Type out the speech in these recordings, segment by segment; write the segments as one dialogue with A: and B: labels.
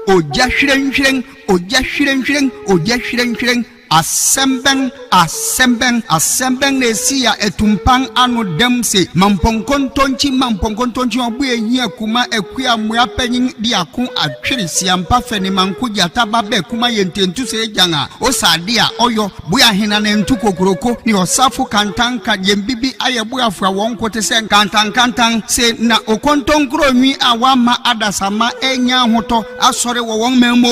A: oja hweren oja hweren Assemben nesia etumpan anu demse mamponkontonchi obu ehia kuma ekua mua panyin diakon atwere siampa fene manko jataba be kuma yententu se janga osade a oyo boya hena na ntu kokoroko ni osafo kantanka yembibi ayebuafo wonkote se kantan se na okontonkro nwi awama adasama enya hoto asore wo won memo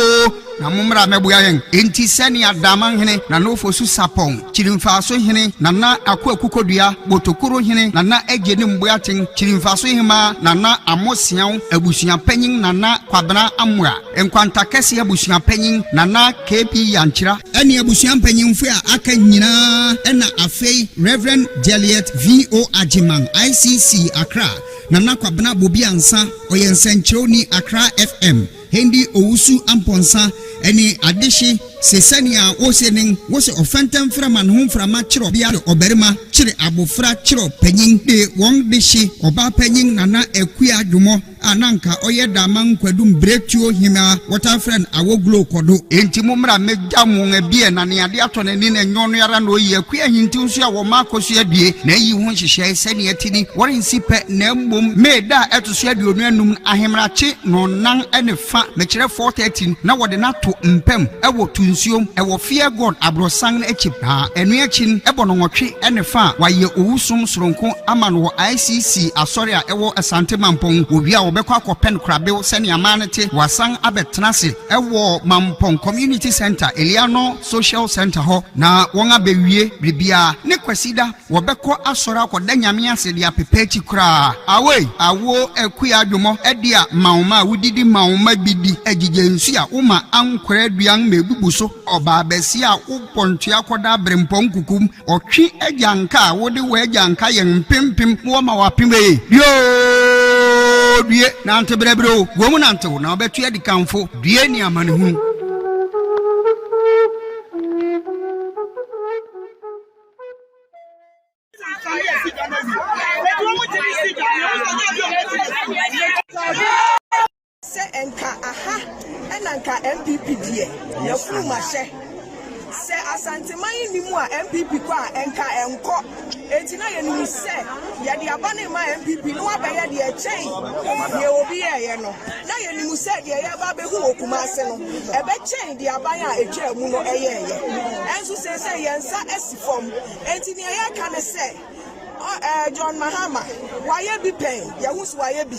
A: na mumra mebuya yen enti sani adaman hene na nofo su sapon chirimfaso hene na na akukodua botokoro hene na na egene mbuaten chirimfaso hema na na amosian abusuan panyin na na Kwabena amwa enkwanta kese abusuan panyin na na KP yanchira ene abusuan panyin fu a aka nyina ena afei Reverend Juliet VO Ajiman ICC Accra na na Kwabena Bobie Ansah oyensenchoni Accra FM Hendi Owusu Amponsa eni adeshi sesania osenin wose ofentem framan hom frama chiro bia oberima chire abofra chiro panyin de won deshi oba panyin nana ekua dwomo ananka oyeda man kwadum bretuo hima water friend awoglo kodo enti mumra meja mo ebie na ne ade ato ne ne nyono yara no yi akua hinti nso a wo makoso adie na yi ho hyehyɛ sani atini wɔrensi pɛ na mbom meda etoso ade onuanum ahemrache no nan ene fa mekire 413 na wode na to mpem ewo tunsiom ewo fear god abrosan na echi ha enu echi ebo no nwotwe ene fa waye owusum soronko amano ICC asori a ewo asante mampon obi a obekwa kopen krabe sene amanete wasan abetenase ewo mampon community center Eliano social center ho na won abewie bibia ne kwasida wobekọ asori akoda nyame ase dia pepechi kra awo ekua adwomo edia maoma wudidi maoma bidi egige nsu a uma ankwara duan mebubuso oba besi a upontua koda brempon kukum otwi agyanka wode we agyanka ye mpempem wo ma wapembe yo due na antebrebro gomu na antewo na obetua dikamfo due ni amanehu
B: se enka aha enanka MPP die ya fuma she se asanteman ni mu a MPP kwa enka enko etina ye ni se ya de abane ma MPP no abeye de echei ye obi ye no na ye ni mu se de ye ba be hu okuma ase no ebe chei de abane a etwa mu no eye enso se ye nsa esifom entini ye ka ne se John Mahama waye bi pen ya husu waye bi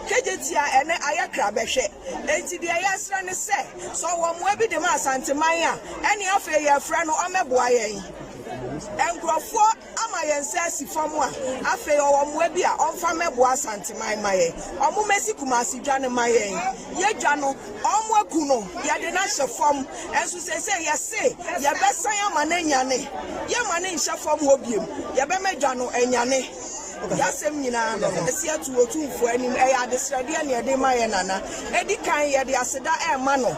B: kejetia ene ayakra behwe enti de yasra ne se so wo mo bi de ma asanteman a ene afa ye fra no omeboa yen enkrofo ama yense sifom a afa wo mo bi a omfa meboa asanteman maye omo mesi kumasi dwane maye ye dwa no omo aku no ye de na hyefom enso se ye se ye besan ama na nyane ye ma ne hyefom obiem ye be medwa no nyane yasem nyina no esia tu otumfo anim eya desrade na ye de maye nana edi kan ye de aseda e ma no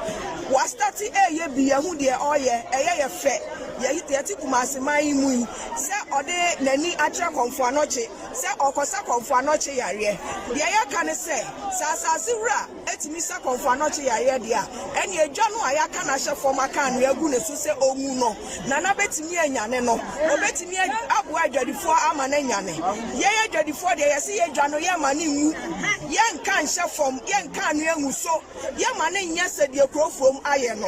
B: wa start ye bi ye hu de oye ye fe ye yiti kumasi mai mu se ode nani atra konfo anoche se okosa konfo anoche yare de ye kan se sasase wura etimi sa konfo anoche yare de a ene edwa no ayaka na hye form aka no agu ne so se omu no nana betimi anyane no obetimi abu adwadifo ama na nyane ye adwadifo de ye se ye dwa no ye ma ne nwu ye nka hye form ye nka no anwu so ye ma ne nya se de krofom aye no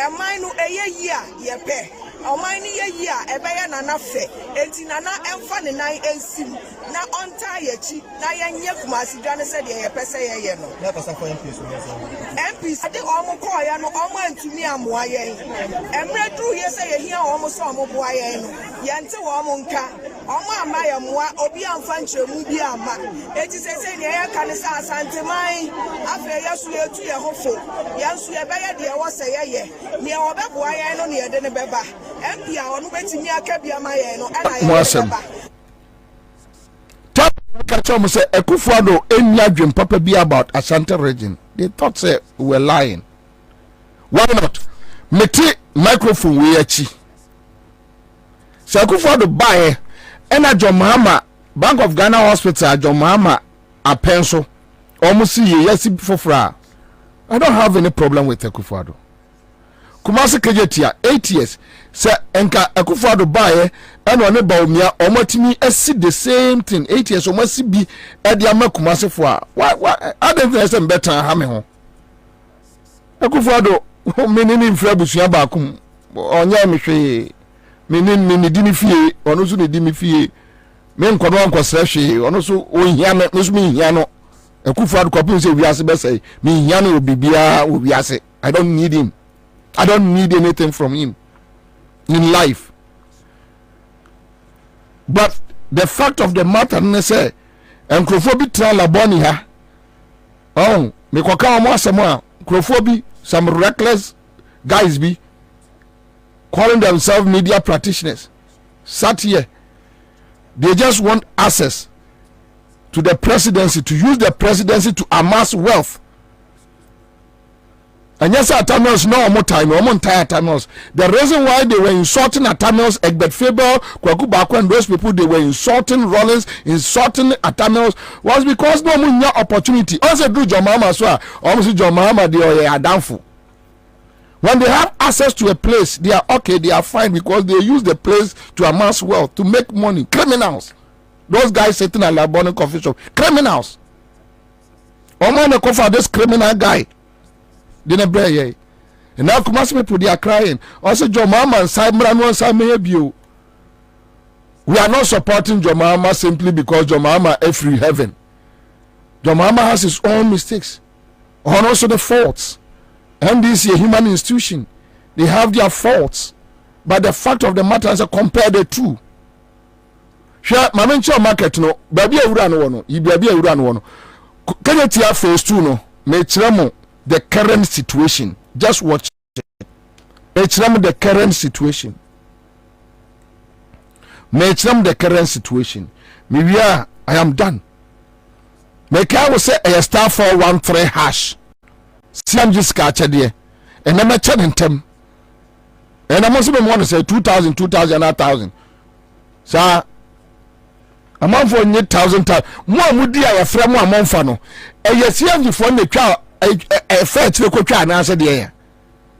B: eman no eye yi a ye pe oman ni ye yi a ebe ya nana fe enti nana emfa ne nan ensim na onta ye chi na ye nye kumasi dwane se de ye pese ye no na kasa for MPs ade omo ko ya no omo antumi amoa ye emre dru ye se ye hia omo so omo boa ye no ye nte wo omo nka omo ama ye moa obi amfa nkyeremu bi ama eti se ne ye ka ne sa asanteman afa ye so ye tu ye hofo ye nso ye be ye de wo se ye ne obeboa ye no ne ye de ne beba MP a onu betimi akabia ma ye no ana ye beba
C: catch on say Ekufuado enya dream papa be about Ashanti region. They thought say we were lying. Why not? Meti microphone we achi. So Ekufuado buy ena John Mahama Bank of Ghana Hospital John Mahama a pencil almost see yesi fofra. I don't have any problem with Akufo-Addo. Kumasi Kejetia 8 years. Say enka Akufo-Addo bae and one ba omia omotimi esi the same thing 8 years omasi bi e dia ma Kumasi fo a. Why I don't think say better ha me ho. Akufo-Addo menini mfra busua ba kum. Onya me hwe. Menini di mi fie, ono so ne di mi fie. Men nkono ankosra hwe, ono so ohia me, no so me hia no. Akufo-Addo kopin say wiase be say, me hia no obibia wiase. I don't need him. I don't need anything from him in life. But the fact of the matter ne say, enkrofo bi tra laboni ha. Oh, me kwaka omo asemo a, enkrofo bi some reckless guys be calling themselves media practitioners sat here. They just want access to the presidency, to use the presidency to amass wealth. And yes, Tamils no more time, no more entire Tamils. The reason why they were insulting Tamils, Egbert Faber, Kwaku Baku, and those people, they were insulting Rollins, insulting Tamils, was because no more opportunity. Also, do John Mahama as well. Almost John Mahama, they are downfall. When they have access to a place, they are okay, they are fine because they use the place to amass wealth, to make money. Criminals. Those guys sitting at Laboni coffee shop. Criminals. Oman the coffee this criminal guy. Didn't break. And now Kumasi people they are crying. Also, John Mahama and Simon and Simon. We are not supporting John Mahama simply because John Mahama is free heaven. John Mahama has his own mistakes, and also the faults. And this is a human institution. They have their faults. But the fact of the matter is compare the two. Sure, Mamencho market no, baby Urano no, you baby Urano no. Can you tell phase 2 no? Metremo the current situation. Just watch it. Metremo the current situation. Metremo the current situation. Maybe I am done. Make I will say a star 413 hash. Siam just catch a dear, and I'm a chatting them. And I must want to say 2,000, 1,000. So I'm on for 8,000 times. More would be a friend, one month. And yes, you have the phone the child a fair to the and answer the air.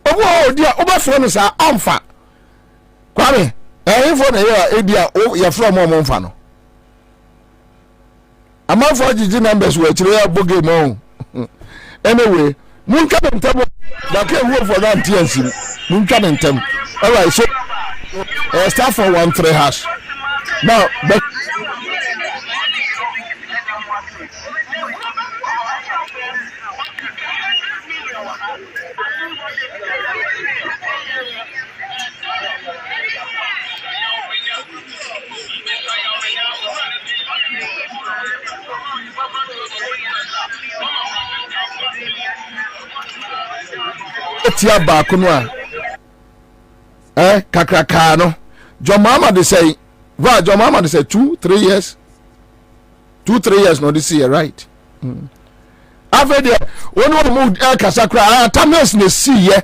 C: Oh, dear, over friends are Ansah. Kwame, I for the idea, oh, you're from one month. I'm on for the numbers where to Bobie more. Anyway. Munka ntem da ke wo for that TNC munka ntem all right so start for 13 hash now but tia ba kunwa kakraka no John Mahama they say va John Mahama they say 2-3 years 2-3 years no this year right after there when we move kasakra Tamils ne see here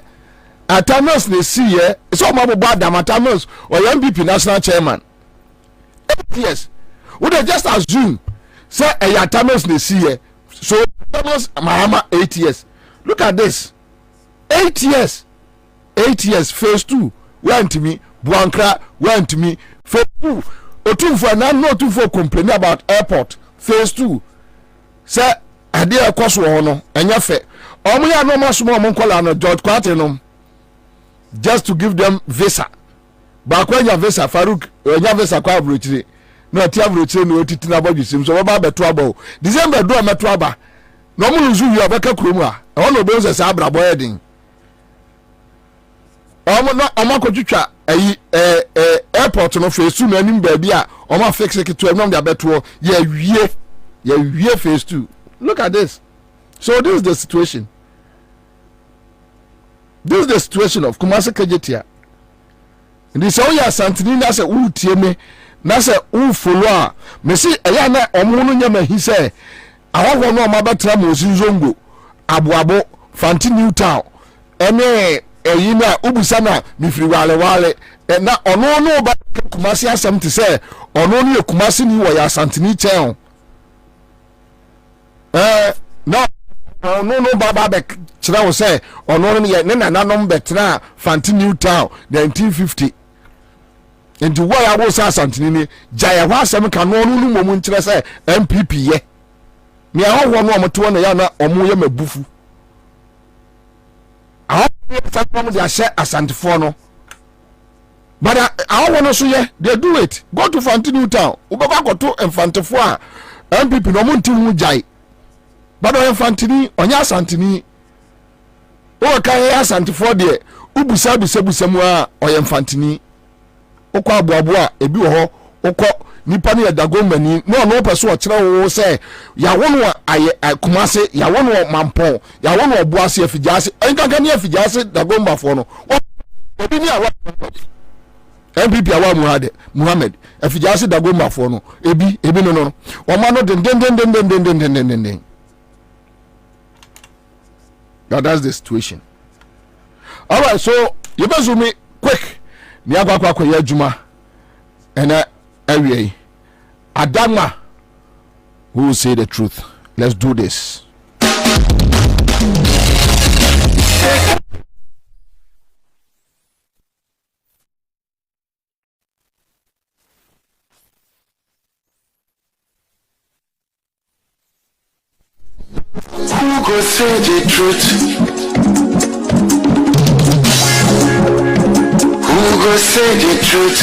C: Tamils ne see here so mabo bad Tamils or MPP national chairman 8 years we just assume say Tamils ne see here so Tamils Mahama 8 years look at this 8 years 8 years phase 2 went to me Buankra went to me phase 2 otumfo na no otumfo complain about airport phase 2 say ade ekoso ho no enya fe omo ya no maso mo nkola no George Kwatenom just to give them visa ba kwa nya visa Farouk enya visa kwa abrochire no ti abrochire no otiti na bodwisim so ba beto aba December do ameto aba no mo nzu wi abeka kromu a ono be nse sa abrabo edin ọmọ kọtwitwa airport no phase 2 no anim baabi a ọmọ fix it to em de abeto ya wie phase 2 look at this so this is the situation of Kumasi Kejetia ndi so ya santini na se utie me na se u follow a me si eya na ọmọ no nya mahi se awọ no ọmọ betra mo sinzongo aboabo Fanti New Town ene eyina ubusa na mifiri wale na ono no ba Kumasi asem te say ono no Kumasi ni wo ya santini chen no no baba be kyerɛ wo sɛ ɔno no yɛ ne nananom bɛtena Fanti Newtown 1950 nti wo ya wo sa asantini ni gya ho asɛm ka no no mu nkyerɛ sɛ MPP yɛ me ahɔho no ɔmoto na ya na ɔmo yɛ mabufu ahɔho yɛ de ahyɛ asantefo no but ahɔho no so yɛ they do it go to Fanti Newtown wo baba koto mfantefo a MPP no mo nti hu gyae but mfantini ɔnya asantini o ka yɛ asantefo de ubusa mu a ɔyɛ mfantini okọ aboabo ebi wo ho okọ nipa ne yadagomani no no peso o kire wo se yawo no aye kumase yawo no mampon yawo no obuase afijase enkanka ne afijase dagombafo no obi ni awa MPP awa Muhammad afijase dagombafo no ebi no o ma no den that's the situation. All right, so you better me quick. Ni agwa kwa ya juma ena awie Adama who will say the truth. Let's do this.
D: Who go say the truth? Who go say the truth?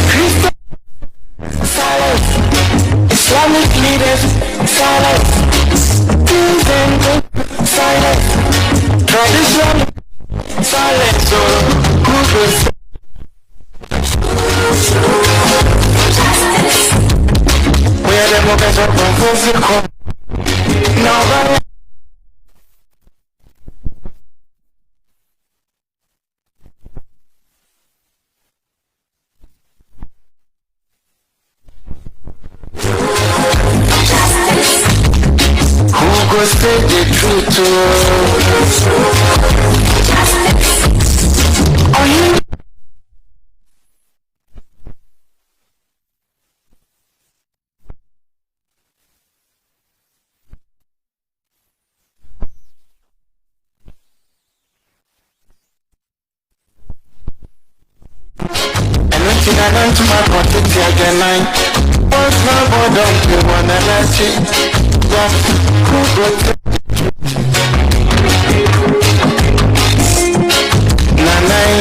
D: Christian silence, Islamic leaders silence, Jews and silence, traditional silence. So who go say? Where the mockers are confused, now go say the truth. Are you? And I learned to my pocket again. What's my boy don't you wanna let it? Who go say Nanai,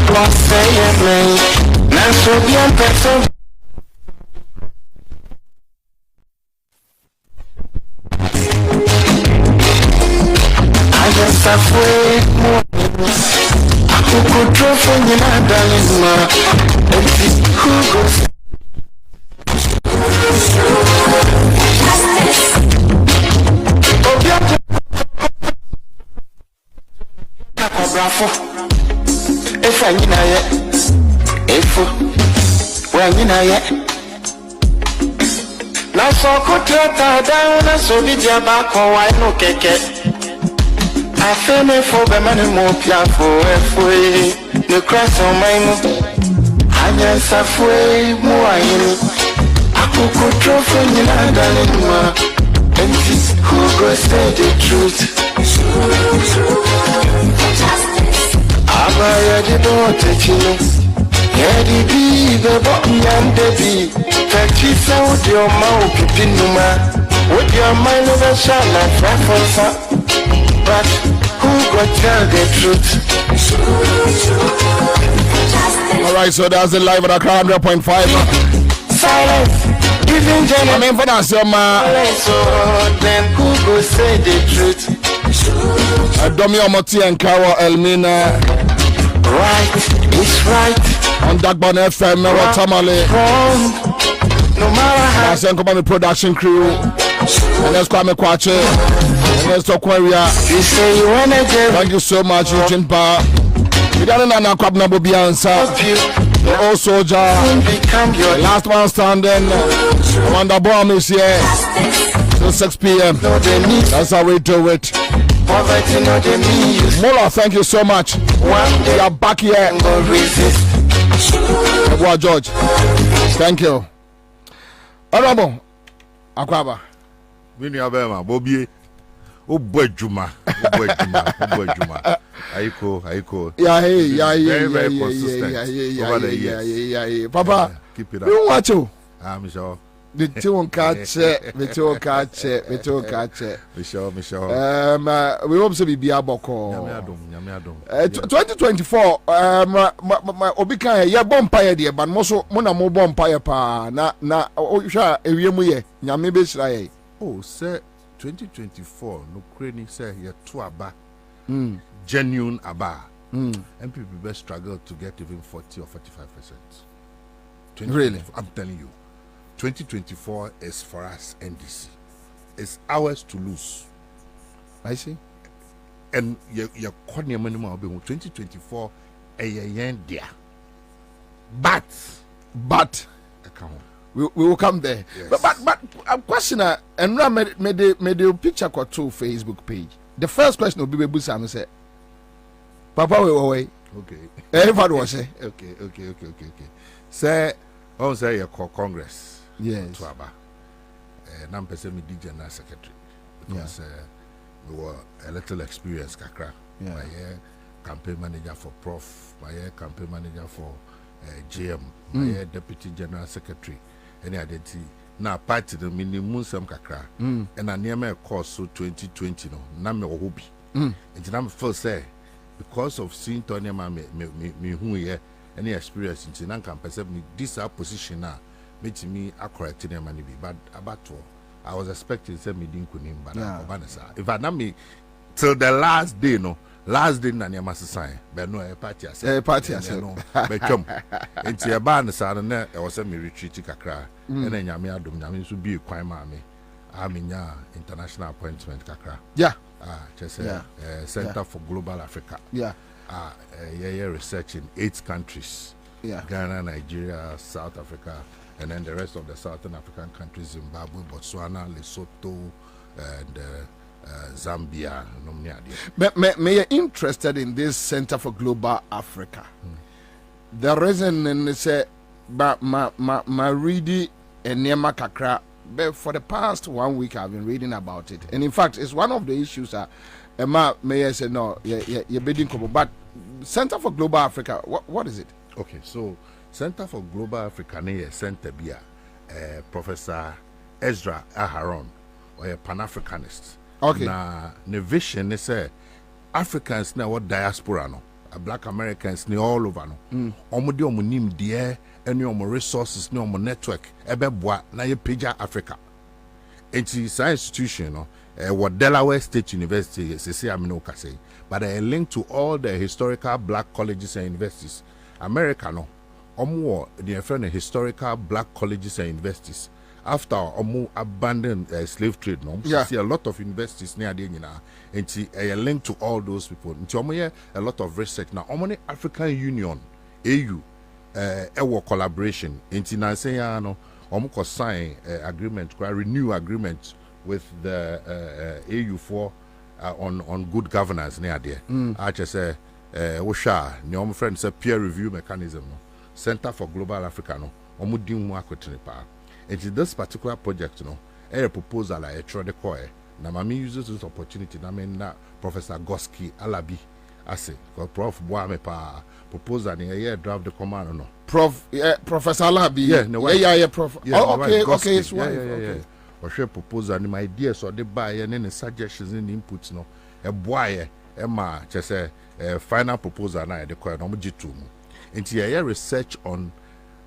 D: what say me? Nanso bien person. I just afraid more. Who could draw for you, darling? Who goes? If I need if when now so could down so did your back or why no cake. I feel me for the money more piafo if the cross on my move. I just halfway more I could draw from you, darling. And who goes say the truth? Abaya di don't take you. Yeah, the bee, the bottom and the bee. Catch it out your mouth, Pipinuma. With your mind of a shall like reference. But who go tell the truth?
C: Alright, so that's the live at a 100.5.
D: Silence.
C: I mean, for that, so
D: then who go say the truth?
C: Domi Omoti and Kawa Elmina.
D: Right, it's right.
C: On Dagbon FM, Mero Tamale.
D: No matter how.
C: I send come production crew. And let's Kwame Kwache. And let's talk Aquaria.
D: You say you wanna get.
C: Thank you so much, Eugene Pa. We got another Kwabena Bobie Ansah. The old soldier, the last man standing. Commander Bomb is here till 6 p.m. That's how we do it. Mola, thank you so much. We are back here. George, thank you. Honorable, Akwaba.
E: Mini abema Bobie. O boy Juma. Aiko.
C: Yeah,
E: very consistent over the years.
C: Yeah. Papa,
E: keep it up.
C: You watch you?
E: I'm sure.
C: Me too catch.
E: Me sure.
C: We hope to be aboko.
E: Nyame adom.
C: 2024 my obika ya bompire de but moso mo na mo bompire pa na ohwa ewiemu ye nyame be hira ye.
E: Oh, sir, 2024 no crane say ye to aba. Genuine aba. MPP be struggle to get even 40 or 45%.
C: Really?
E: I'm telling you. 2024 is for us NDC. It's ours to lose.
C: I see.
E: And your corner money will be 2024 a year there. But
C: we will come there.
E: Yes.
C: But question and I made a picture to Facebook page. The first question will be Busam say, Papa we away.
E: Okay.
C: Everybody was say.
E: Okay. Say, on say your Congress.
C: Yes.
E: To Aba. Nam person me DJ na secretary because we were a little experience kakra. My campaign manager for Prof, my campaign manager for GM, my deputy general secretary. Any identity na party the minimum some kakra. And I near my course so 2020 no. Na me obi. And I'm first say because of seeing Tony me who here any experience in nan can perceive me this position now. Me a correct in money but about I was expecting say me didn't kunim but if I not me till the last day na near sign but no a party no but come into your band sa na e was me retreat kakra and then nyame adom nyame so be kwan ma me aminya international appointment kakra just Center for Global Africa research in 8 countries Ghana, Nigeria, South Africa, and then the rest of the Southern African countries, Zimbabwe, Botswana, Lesotho, and Zambia.
C: May you're interested in this Center for Global Africa. The reason and say, but my reading and Nema Kakra, but for the past 1 week I've been reading about it, and in fact, it's one of the issues that May I say no, you're bidding couple, but Center for Global Africa, what is it?
E: Okay, so Center for Global Africa is Center Bia, Professor Ezra Aharon, or a Pan-Africanist.
C: Okay.
E: Now, the vision is Africans now what diaspora no, Black Americans ni all over no. Omudi omunim die, any omo resources ni omo network, ebe boa na ye pija Africa. Enti science institution no, what Delaware State University say amino kase, but a link to all the historical black colleges and universities. America no, the friend historical black colleges and universities. After abandoned slave trade, no, see a lot of universities near the and a link to all those people. A lot of research now. Omoni African Union, AU, collaboration. No, sign agreement, renew agreement with the AU for on good governance near there. I just say. Your friend say peer review mechanism no Center for Global Africa no omudi mu akotene pa and this particular project no a proposal I try to call na mami uses this opportunity na me na Professor Goski Alabi ase Prof Boame pa proposal ni a draft the command no
C: Professor Alabi Prof okay it's okay
E: or share proposal ni my ideas or the buy and suggestions and inputs no e boy Emma just say final proposal na the coin G2 into a research on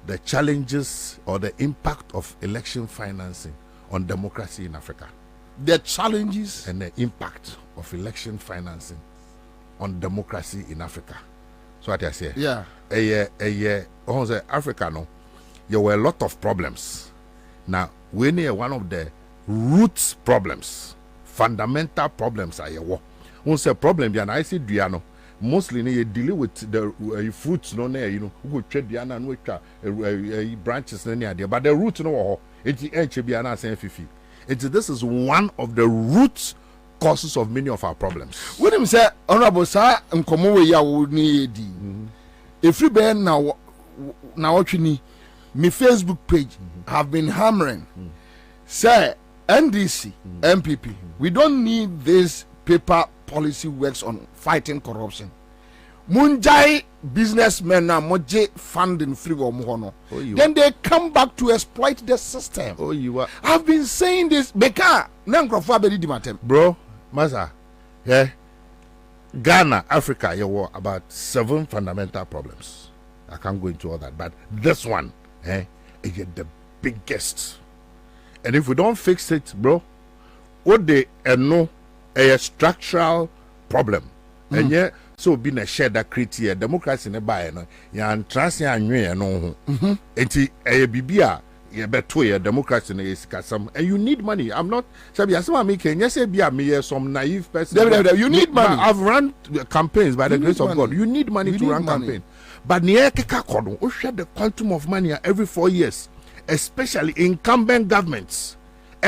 E: the challenges or the impact of election financing on democracy in Africa.
C: The challenges
E: and the impact of election financing on democracy in Africa. So what I say?
C: Yeah.
E: Africa no, there were a lot of problems. Now we need one of the root problems, fundamental problems are here. Once a problem be an I see Diano. Mostly you deal with the fruits no who trade the and which branches near there, but the root no it be an fifi. This is one of the root causes of many of our problems.
C: When him say honorable sir nkomo we ya wo need if you be now what you need me Facebook page have been hammering Say NDC, MPP, we don't need this paper policy works on fighting corruption. Munjai businessmen na moje funding free womono. Then they come back to exploit the system.
E: Oh, you are.
C: I've been saying this. Beka nankrofo abedi dimatem.
E: Bro, Masa, yeah. Ghana, Africa, you were about 7 fundamental problems. I can't go into all that, but this one, is the biggest. And if we don't fix it, bro, what they know a structural problem. And yeah, so being a shared that criteria, democracy in a buy, ya and trans and no, and a bibia, you better your democracy in a and you need money. I'm not Sabi Asama making yes, be a me some naive person.
C: You need money.
E: I've run campaigns by the grace of God. You need money to run campaign. But near Kekakodo, we share the quantum of money every 4 years, especially incumbent governments,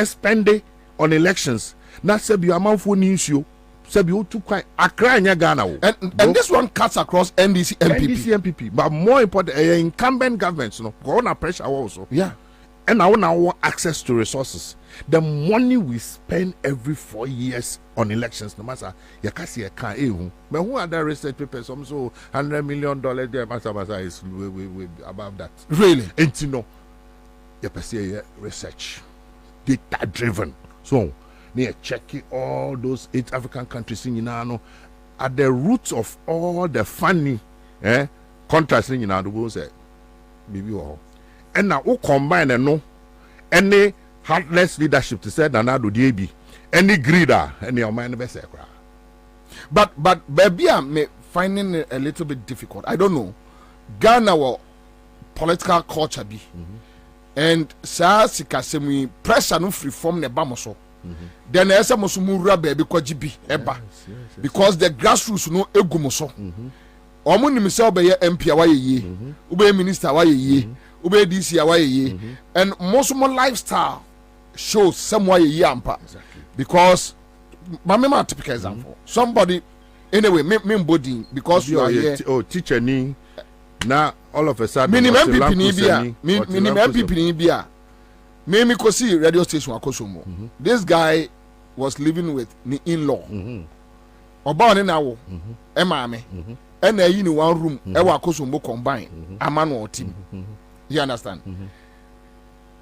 E: spending on elections. Not Sabi amount for news you. Sabi too quite Accra and Ghana.
C: And this one cuts across NDC
E: MPP. But more important, incumbent governments, go on pressure also.
C: Yeah.
E: And now want access to resources. The money we spend every 4 years on elections, no matter you can see a car. But who are the research papers? Some so $100 million there, Masa is we above that.
C: Really?
E: And you know, you can see research, data driven. So, near checking all those 8 African countries in Yinano at the roots of all the funny contracts in Yinano. Will say, baby, and now we combine and no any heartless leadership to say that now do DB any greeder any of mine best.
C: But baby, I'm finding it a little bit difficult. I don't know. Ghana will political culture be and sa sikasemi pressure no free from the bamoso. Then there's a musumura baby kwajibi eba because the grassroots no egumoso. Omo ni misel be MP awaye ye, ube minister awaye ye. Ube DC awaye and most more lifestyle shows some way yampa because my typical example somebody anyway me body because you are here
E: teacher ni now all of a sudden
C: minimum MPP ni bia minimum MPP ni bia me ko see radio station akosomo this guy was living with the in-law oba oni na wo e ma me e na yi ni one room e wa akosomo combine amano team. You understand?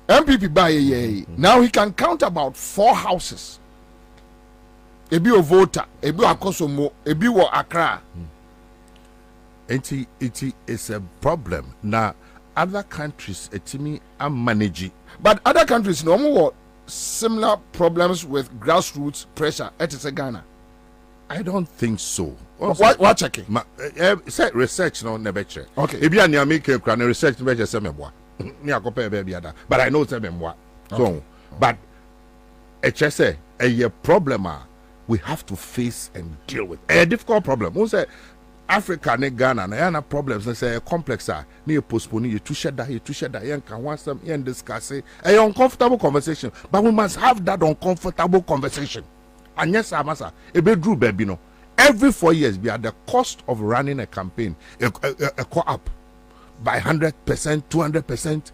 C: MPP buy now he can count about 4 houses. Ebi o voter, ebi o akosomo, ebi wo Accra.
E: It is a problem. Now other countries etimi are managing.
C: But other countries no more similar problems with grassroots pressure at Ghana.
E: I don't think so.
C: What checking?
E: Say research no nebeche.
C: Okay.
E: If you are make a research nebeche say meboa. Ni akope baby ada. But I know say meboa. So, but HSA a problem we have to face and deal with. A difficult problem. Who say Africa ne Ghana na yana problems na say complex ni postpone you to share that you can want some and discuss it. A uncomfortable conversation. But we must have that uncomfortable conversation. And yes, Amasa, a bedroom baby no. Every 4 years, we are the cost of running a campaign, a co-op by 100%, 200%.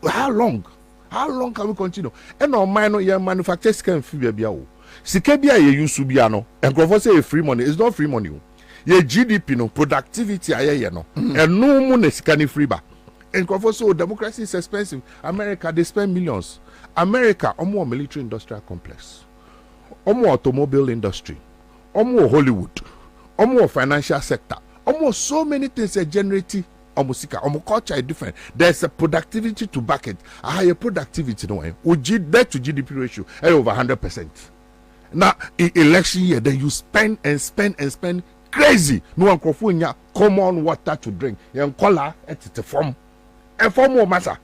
E: How long? How long can we continue? And no minor your manufacturers can feel biao. Sikebia ye use subiano, and Crawford say free money. It's not free money. Ye GDP no productivity aye no. And no money can free ba. And Crawford so democracy is expensive. America they spend millions. America more military industrial complex. More automobile industry, more Hollywood, more financial sector, almost so many things are generating. Almost culture is different. There's a productivity to back it. A higher productivity, no way. Debt to GDP ratio over 100%. Now, in election year, then you spend and spend and spend crazy. No one can common water to drink. You color at the form. And for more matter.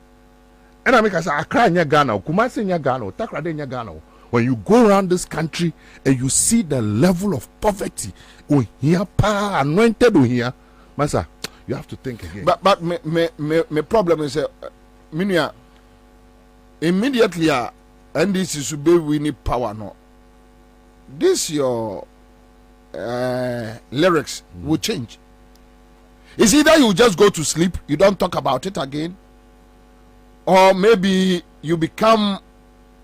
E: And I make us a cry in Ghana, Kumasi in Ghana, Takrade in Ghana. When you go around this country and you see the level of poverty, anointed here, Masa, you have to think again.
C: But my problem is, immediately, and this is to be winning power no. This your lyrics will change. It's either you just go to sleep, you don't talk about it again, or maybe you become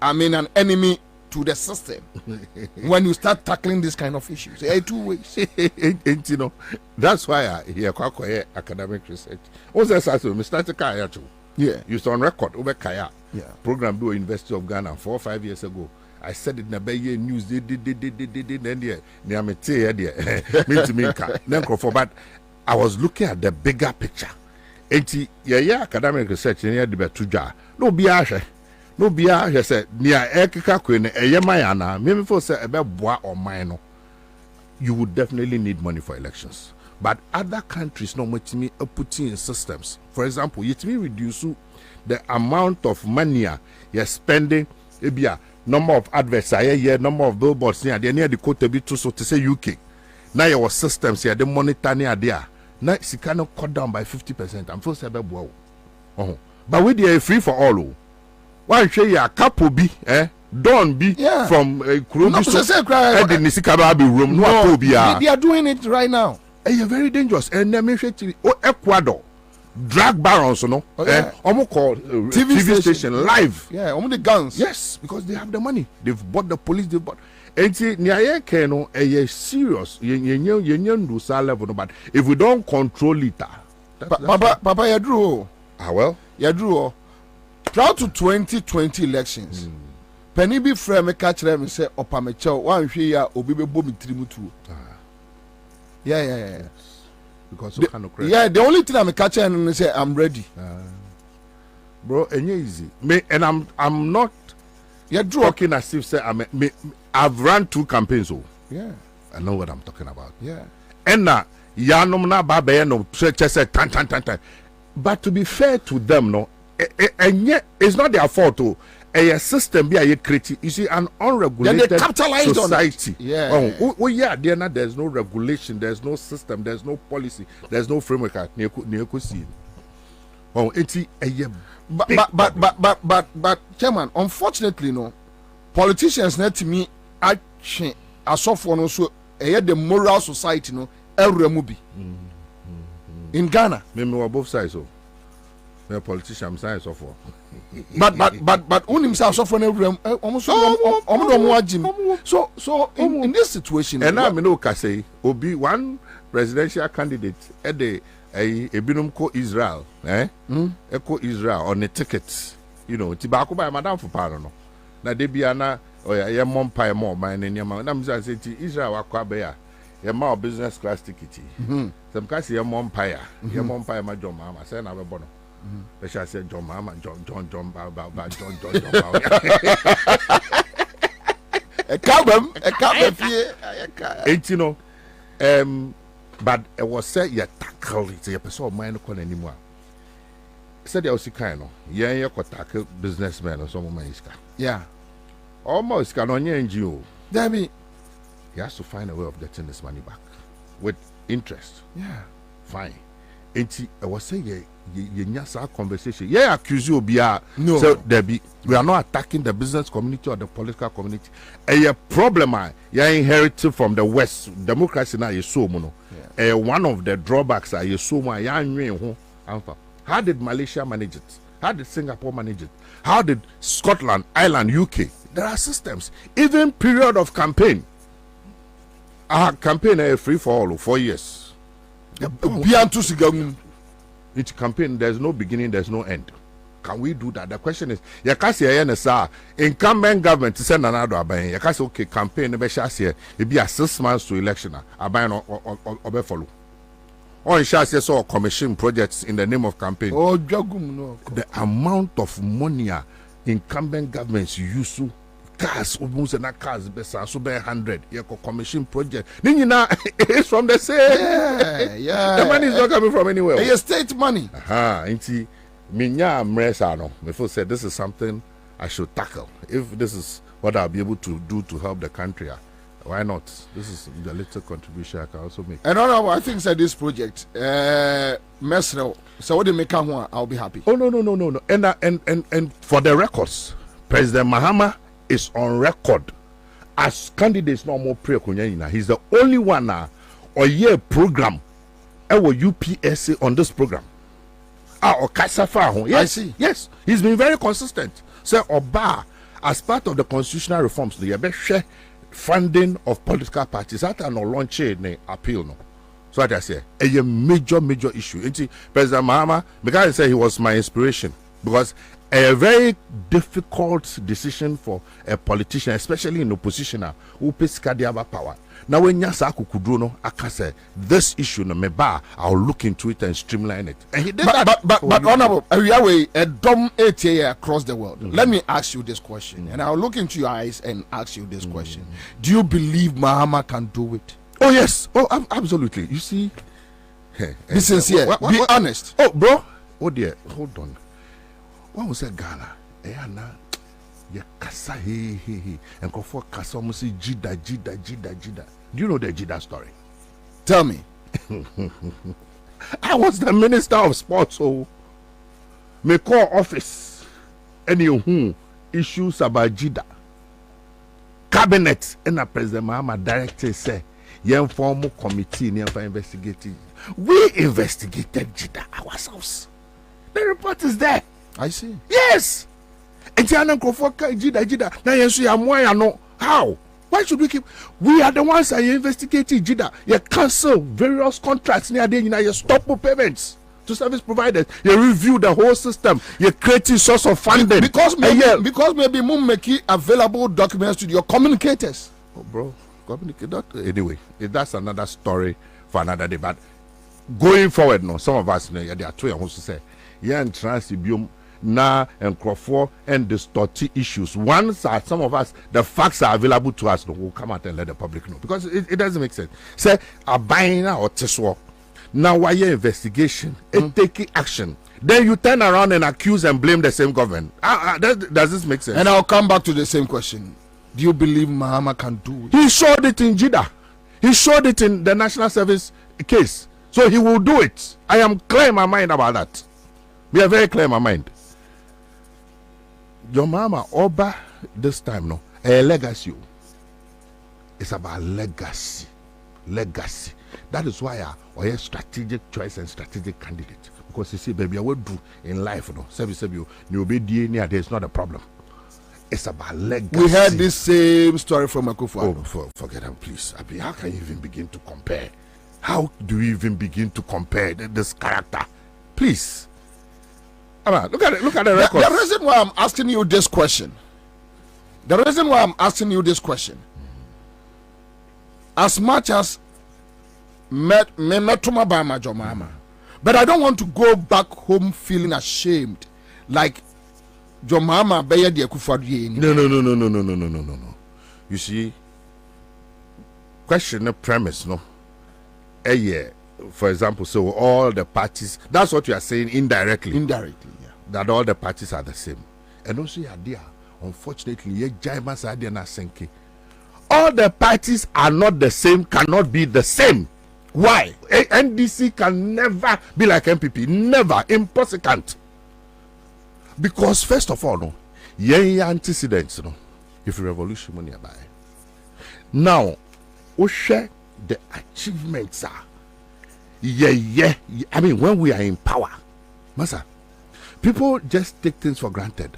C: an enemy to the system when you start tackling this kind of issues. There are two ways.
E: And you know, that's why I hear academic research. Also, Mr. Kaya too.
C: Yeah.
E: You saw on record over Kaya.
C: Yeah.
E: Program do University of Ghana 4 or 5 years ago. I said it in a Bay news. Then but I was looking at the bigger picture. And yeah, academic research in here the betuja. No biashe. No biashe said near Ekika Queen, a Yamayana, maybe for say about bois or mine. You would definitely need money for elections. But other countries no much me putting in systems. For example, you me reduce the amount of money you're spending, maybe number of adverts here, number of billboards near the quota be too so to say UK. Now your systems here, the monitor near there. Now she cannot cut down by 50%. I'm first about wow. But we are free for all. One share ya couple be Don be from Kurobi room. No,
C: they are doing it right now.
E: You're very dangerous. And Ecuador drag barons, almost called TV station live.
C: Yeah, almost the guns.
E: Yes, because they have the money. They've bought the police. They've bought. And see, Niaye a serious. You do sa level, but if we don't control it,
C: Papa, you drew.
E: Well,
C: you drew. Prior to 2020 elections, Penny be frame catch them and say, Opamecho, one here, Obibe Bobie Trimutu. Yeah.
E: Because
C: the only thing I'm catching and say I'm ready.
E: Bro, and easy. And I'm not talking as if say I've run 2 campaigns.
C: Yeah.
E: I know what I'm talking about.
C: Yeah.
E: And now Yanomna Babe no said tan. But to be fair to them, no, and yet it's not their fault too. A system be a creative, you see, an unregulated society.
C: Yeah.
E: There's no regulation, there's no system, there's no policy, there's no framework.
C: But Chairman, unfortunately, no, politicians need to me action as someone also the moral society, no, in Ghana.
E: Maybe we're both sides, so. A politician, I'm saying so for.
C: But when himself so for almost so in this situation,
E: and now I know say Obi one presidential candidate at the a binum ko Israel, Echo Israel on the ticket, you know, tobacco by Madame for pardon. Now they be ana or ya mom pie more mine and your man. I'm saying Israel Kwabena. Your mom business class ticket. Some guys your mom pie, my John Mama, say na bono. They shall say John Mama, John, John.
C: A cabin,
E: ain't you know? But it was said you tackle it. You person of mine no anymore. Said you also kind of you could tackle businessmen or some man iska.
C: Yeah,
E: almost can on your NGO.
C: Damn it.
E: He has to find a way of getting this money back with interest.
C: Yeah,
E: fine. And I was saying, you conversation. Yeah, accuse you
C: no.
E: So we are not attacking the business community or the political community. A problem you inherited from the West. Democracy now is so mono. One of the drawbacks are you so much. How did Malaysia manage it? How did Singapore manage it? How did Scotland, Ireland, UK? There are systems. Even period of campaign. Our campaign is free for all 4 years. Each campaign, there's no beginning, there's no end. Can we do that? The question is, you can't say incumbent government to send another abayin. You can't say okay, campaign it be a 6 months to election. Abayin or follow. Or in shall say so commission projects in the name of campaign.
C: Oh, no.
E: The amount of money incumbent governments use to cars, almost and cars, so 100. You commission project. It's from the same.
C: Yeah.
E: The money is not coming from anywhere.
C: It's state money.
E: Inti minya mresano. Before said this is something I should tackle. If this is what I'll be able to do to help the country, why not? This is the little contribution I can also make.
C: And I think that this project, Mesro. So what they make I'll be happy.
E: Oh no. And for the records, President Mahama is on record as candidates no more pre kunyina. He's the only one or year program our UPSA on this program. Or Kasafa. Yes,
C: I see.
E: Yes, he's been very consistent. Say Oba as part of the constitutional reforms, the share funding of political parties. That no launch a appeal no. So what I say, a major issue. President Mahama, because I say he was my inspiration, because a very difficult decision for a politician, especially in opposition, who pays Kadiaba power. Now when Yasa Kukudruno, I can say this issue no meba, I'll look into it and streamline it. And he did that.
C: But honorable, a dumb 8 year across the world. Let me ask you this question, and I'll look into your eyes and ask you this question. Do you believe Mahama can do it?
E: Oh yes, absolutely. You see,
C: be sincere, be honest.
E: Oh bro, oh dear, hold on. What was that Ghana? Ya kasa he and go for kasa almost jida. Do you know the jida story?
C: Tell me.
E: I was the minister of sports, so me call office any who issues about jida. Cabinet and the President Mahama director say young formal committee for investigating. We investigated jida ourselves. The report is there.
C: I see.
E: Yes. And jida. Now you know how? Why should we keep? We are the ones that investigating jida. You cancel various contracts near the you stop payments to service providers. You review the whole system. You create a source of funding.
C: Because maybe Mum make available documents to your communicators.
E: Oh, bro, communicate that anyway. That's another story for another day. But going forward, no, some of us, there are two who say, yeah, and transibium. Now and Crawford and the dirty issues. Once some of us, the facts are available to us, we'll come out and let the public know because it doesn't make sense. Say a buying or teswa. Now why your investigation and taking action? Then you turn around and accuse and blame the same government. Does this make sense?
C: And I'll come back to the same question. Do you believe Mahama can do it?
E: He showed it in Jeddah. He showed it in the national service case. So he will do it. I am clear in my mind about that. We are very clear in my mind. Your mama Oba this time no a legacy. It's about legacy. That is why I a strategic choice and strategic candidate. Because you see, baby, I would do in life, no. Service you be DNA, there's not a problem. It's about legacy.
C: We heard this same story from Akufo.
E: Oh, forget him, please. I mean, how can you even begin to compare? How do you even begin to compare this character? Please. Look at the record.
C: The reason why I'm asking you this question, as much as metuma by my Jomama, but I don't want to go back home feeling ashamed, like Jomama beye de Akufo-Addo.
E: No. You see, question the premise, no. For example, so all the parties, that's what you are saying indirectly.
C: Indirectly, yeah.
E: That all the parties are the same. And also, unfortunately, all the parties are not the same, cannot be the same. Why? NDC can never be like MPP. Never. Impossible. Because, first of all, no, antecedents, no, if revolution money buy. Now, we share the achievements are. Yeah. I mean, when we are in power, Masa, people just take things for granted.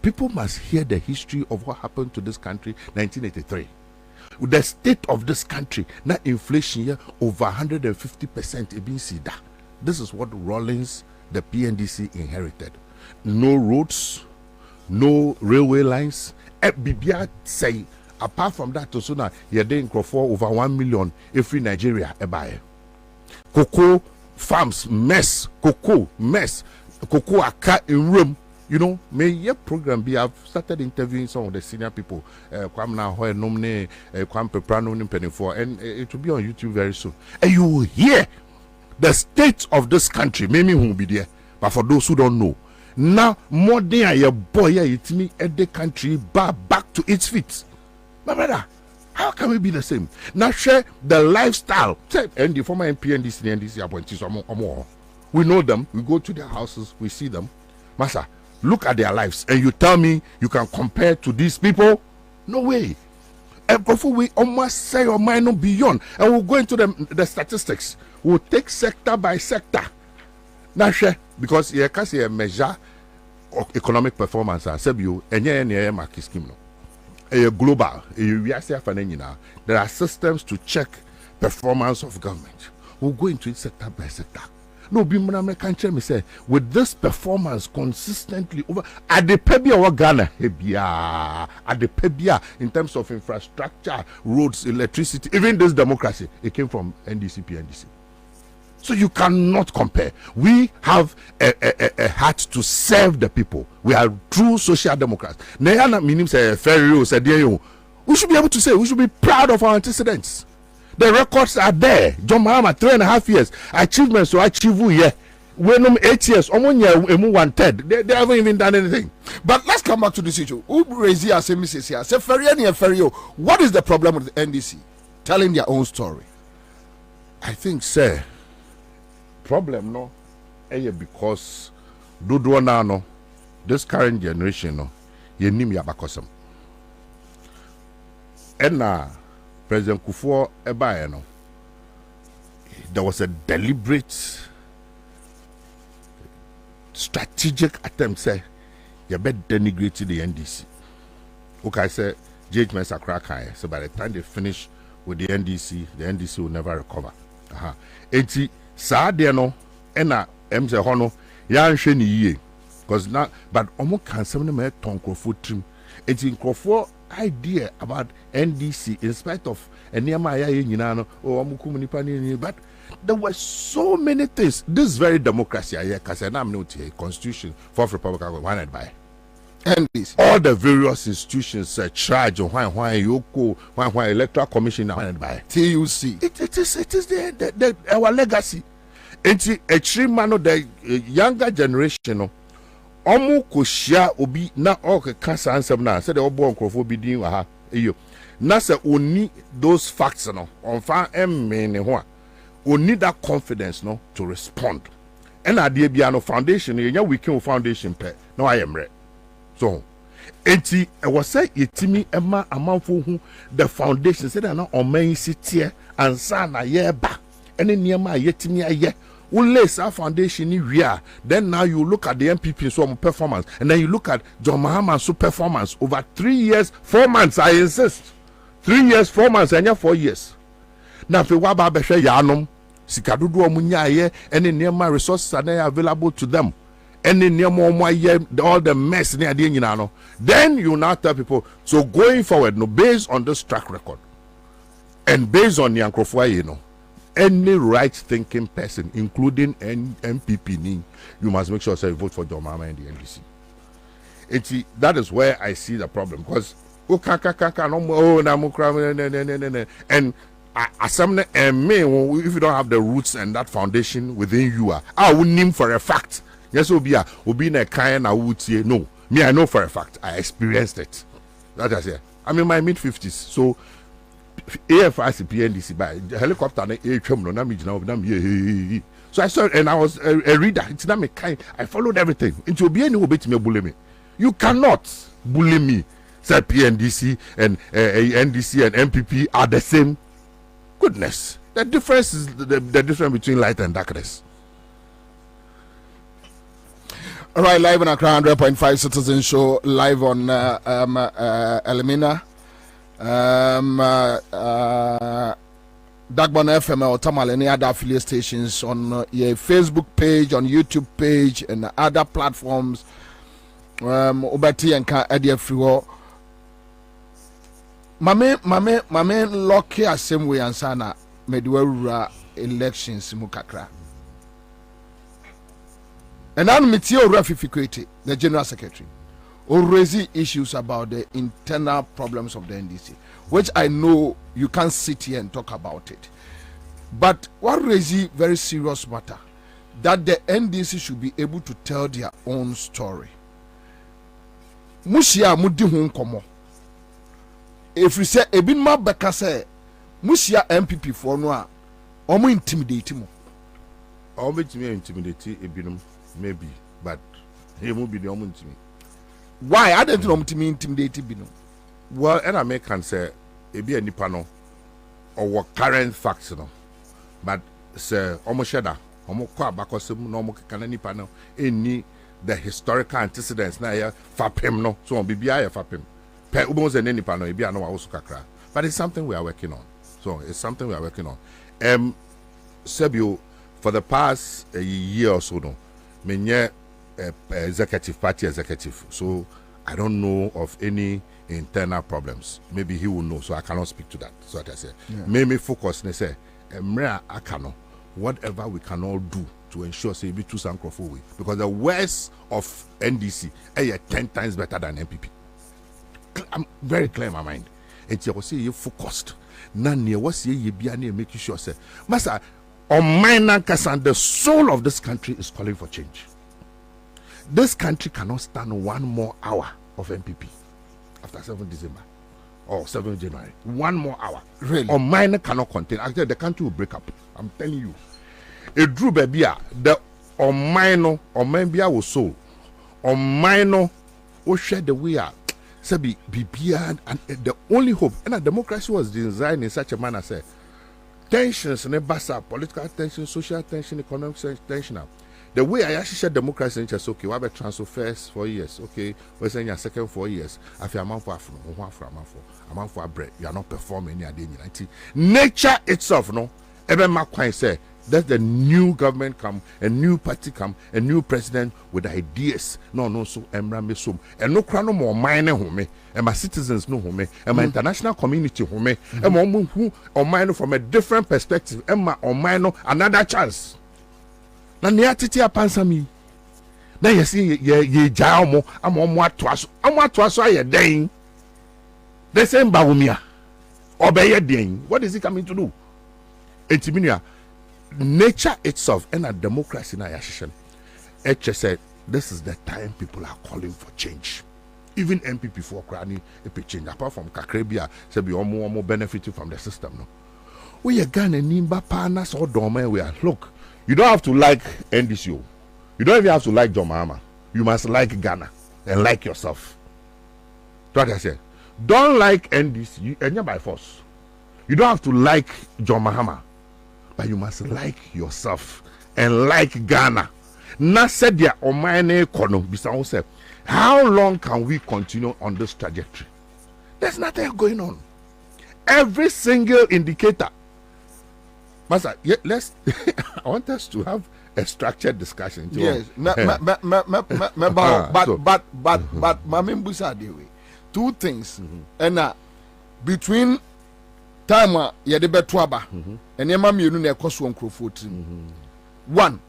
E: People must hear the history of what happened to this country 1983. The state of this country, now inflation here over 150%. This is what Rawlings, the PNDC, inherited. No roads, no railway lines. Bibia say, apart from that, also now you're doing for over 1 million every Nigeria buy. Cocoa farms mess, cocoa aka in room. You know, may your program be. I've started interviewing some of the senior people. Kwabena Hoy Nomne, Kwam Peprano Penny4, and it will be on YouTube very soon. And you will hear the state of this country. Maybe who will be there, but for those who don't know, now more than your boy, it's me at the country back to its feet. My brother, how can we be the same? Now share the lifestyle. And the former MP and this NDC appointees or more. We know them. We go to their houses. We see them. Masa, look at their lives, and you tell me you can compare to these people? No way. And before we almost say your mind no beyond, and we'll go into the statistics. We'll take sector by sector. Now share because you can see a measure economic performance are sebio enye ne market scheme no a global we are there are systems to check performance of government. We'll go into it sector by sector. No, American me say with this performance consistently over at the pebia or Ghana at the pebia in terms of infrastructure, roads, electricity, even this democracy, it came from NDC. So you cannot compare. We have a heart to serve the people. We are true social democrats. We should be able to say, we should be proud of our antecedents. The records are there. John Mahama, 3.5 years. Achievements to achieve here. When 8 years, almost 1/3. They haven't even done anything.
C: But let's come back to this issue. What is the problem with the NDC? Telling their own story.
E: I think, sir, problem no, because Dodo no, this current generation no, ye nim yabakosem. And President Kufuor Ebaye no, there was a deliberate, strategic attempt say you better denigrate the NDC. Okay, I say J.H. Mensah Krakai. So by the time they finish with the NDC will never recover. Eti saa de no ena emse hono ya nhwe ni yie because now but omo kansem ne me tonkrofo trim eti nkrofo idea about NDC in spite of eniema ya nyina no omo kum nipa ni but there were so many things. This very democracy here kase na am constitution for republic wanted by
C: NDC
E: all the various institutions charge why yoko why electoral commission wanted by
C: TUC.
E: It is the our legacy. Enti echirima no the younger generation no omu koshia obi na okeka sansem na say the obo nkrofo bi din wa ha eyo na say oni those facts no onfa emme ne ho a oni that confidence no to respond and ade bia no foundation yenya weekend foundation pe no ayemre so enti e was say yetimi ema amanfo hu the foundation say that na oman sitie Ansah na yeba ene niema yetimi aye lace our foundation in real. Then now you look at the MPP so performance, and then you look at John Mahama's performance over 3 years, 4 months. I insist, 3 years, 4 months, and 4 years. Now, if you want to be yanom, sikadudu omunyaye, any near my resources are available to them. Any near more all the mess near the then you now tell people. So going forward, no, based on this track record, and based on Yankrofwa, any right-thinking person, including MPP, you must make sure you vote for John Mahama and the NDC. That is where I see the problem because and if you don't have the roots and that foundation within you, I would name for a fact. Yes, will be in a kind. I would say no. Me, I know for a fact. I experienced it. That I say. I'm in my mid-50s, so. AFIC PNDC by helicopter so I saw and I was a reader. It's not me kind. I followed everything. Into be any bit me bully me. You cannot bully me. Say PNDC and NDC and MPP are the same. Goodness, the difference is the difference between light and darkness.
C: All right, live on Accra 100.5 Citizen Show, live on Elimina. Dagbon FM or Tamal any other affiliate stations on your Facebook page, on YouTube page, and other platforms. Obati and Ka Edia Friwo. Mame lock here same way Ansah Medwera elections Mukakra. And I'm Mitio Rafifikwete, the General Secretary. Or raising issues about the internal problems of the NDC, which I know you can't sit here and talk about it. But what raising very serious matter, that the NDC should be able to tell their own story. Mushia mudi hun komo. If we say ebin ma beka say Mushia MPP for no omo intimidate mo.
E: Omo intimidate ebinum maybe, but he will be the omo intimidate.
C: Why? I don't know to me intimidated.
E: Well, and I make can say a be a nipano or what current facts, but say almost shada, almost quite back or some normal can any panel any the historical antecedents na ya fapem no so on bibia ya fapem pe ubon se neni pa no ebia no wa wo kakra but it's something we are working on so it's something we are working on Sebio for the past year or so no menye executive party executive so I don't know of any internal problems maybe he will know so I cannot speak to that so that I say me focus ne say emre akano whatever we can all do to ensure say be too sankrofo way because the worst of NDC is 10 times better than MPP. I'm very clear in my mind. And you say you focused. None near what you be and make you sure say Master on my Nankasan, the soul of this country is calling for change. This country cannot stand 1 more hour of MPP after 7 December or 7 January. 1 more hour.
C: Really?
E: On mine cannot contain. Actually, the country will break up. I'm telling you. A drew baby, the on mine was soul. On mine, oh, share the way out. Sabi Bibia and the only hope. And a democracy was designed in such a manner, say tensions, nebasa, political tension, social tension, economic tension. The way I actually share democracy in just okay, we have transfer first 4 years, okay, we're saying your second 4 years. After a month for a month for a break, you are not performing any day. Nature itself, no, even Macquarie say that's the new government come, a new party come, a new president with ideas. No, so Emra Mesum, and no crown more minor home, and my citizens know home, and my international community home, and my who or minor from a different perspective, and my or minor another chance. Na niatiti apansami na yesi ye jaomo amomo atoaso aye den the same bawumia obeye den what is he coming to do etiminia nature itself and a democracy na yashishen eche said this is the time people are calling for change even MPP for krani e change apart from kakrebia say be omo benefiting from the system no we ye Ghana nimba pa na so doma we are look. You don't have to like NDC. You don't even have to like John Mahama. You must like Ghana and like yourself. That's what I said. Don't like NDC and you're by force. You don't have to like John Mahama, but you must like yourself and like Ghana. Now said there on my name, how long can we continue on this trajectory? There's nothing going on. Every single indicator. Master, let's. I want us to have a structured discussion.
C: Yes, but Mamimbusa dewe. 2 things, and between time ya de betwaba, and your mammy you know cost 1 crore 1.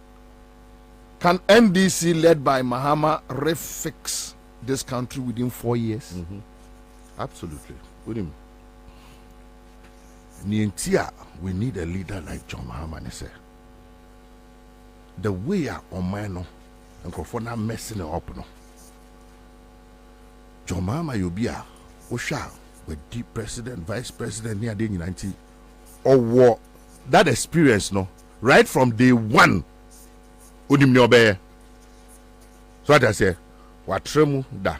C: Can NDC led by Mahama refix this country within 4 years?
E: Absolutely. With him. Nientia, we need a leader like John Mahama. The way on my no, and Crofona messing it up no. John Mahama you be a Osha with deep president, vice president near the 90 or war that experience no right from day 1. Udim nyobe. So what I say, what tremu da.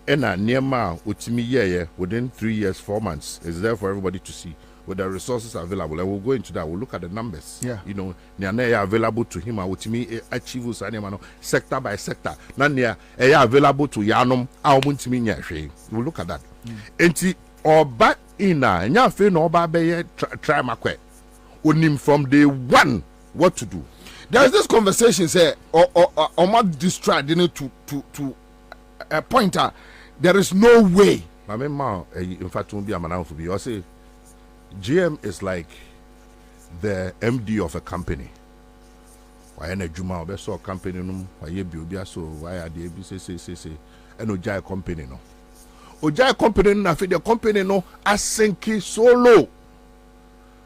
E: Ena niema utimi ye within 3 years, 4 months is there for everybody to see. With the resources available, and we'll go into that. We'll look at the numbers.
C: Yeah,
E: you know, they are available to him. With me, achieve sector by sector. Nanya available to Yanum. We'll look at that. Enti oba ina nya fe no oba be try makwe. Onim from day 1 what to do.
C: There's this conversation say or not distract to a pointer. There is no way.
E: In fact, won't be a man for me. I say. GM is like the MD of a company. Why any Juma obeso company no? Why ye be so? Why are they say? And Ojai company no. Ojai company no. After the company no, asenki so low.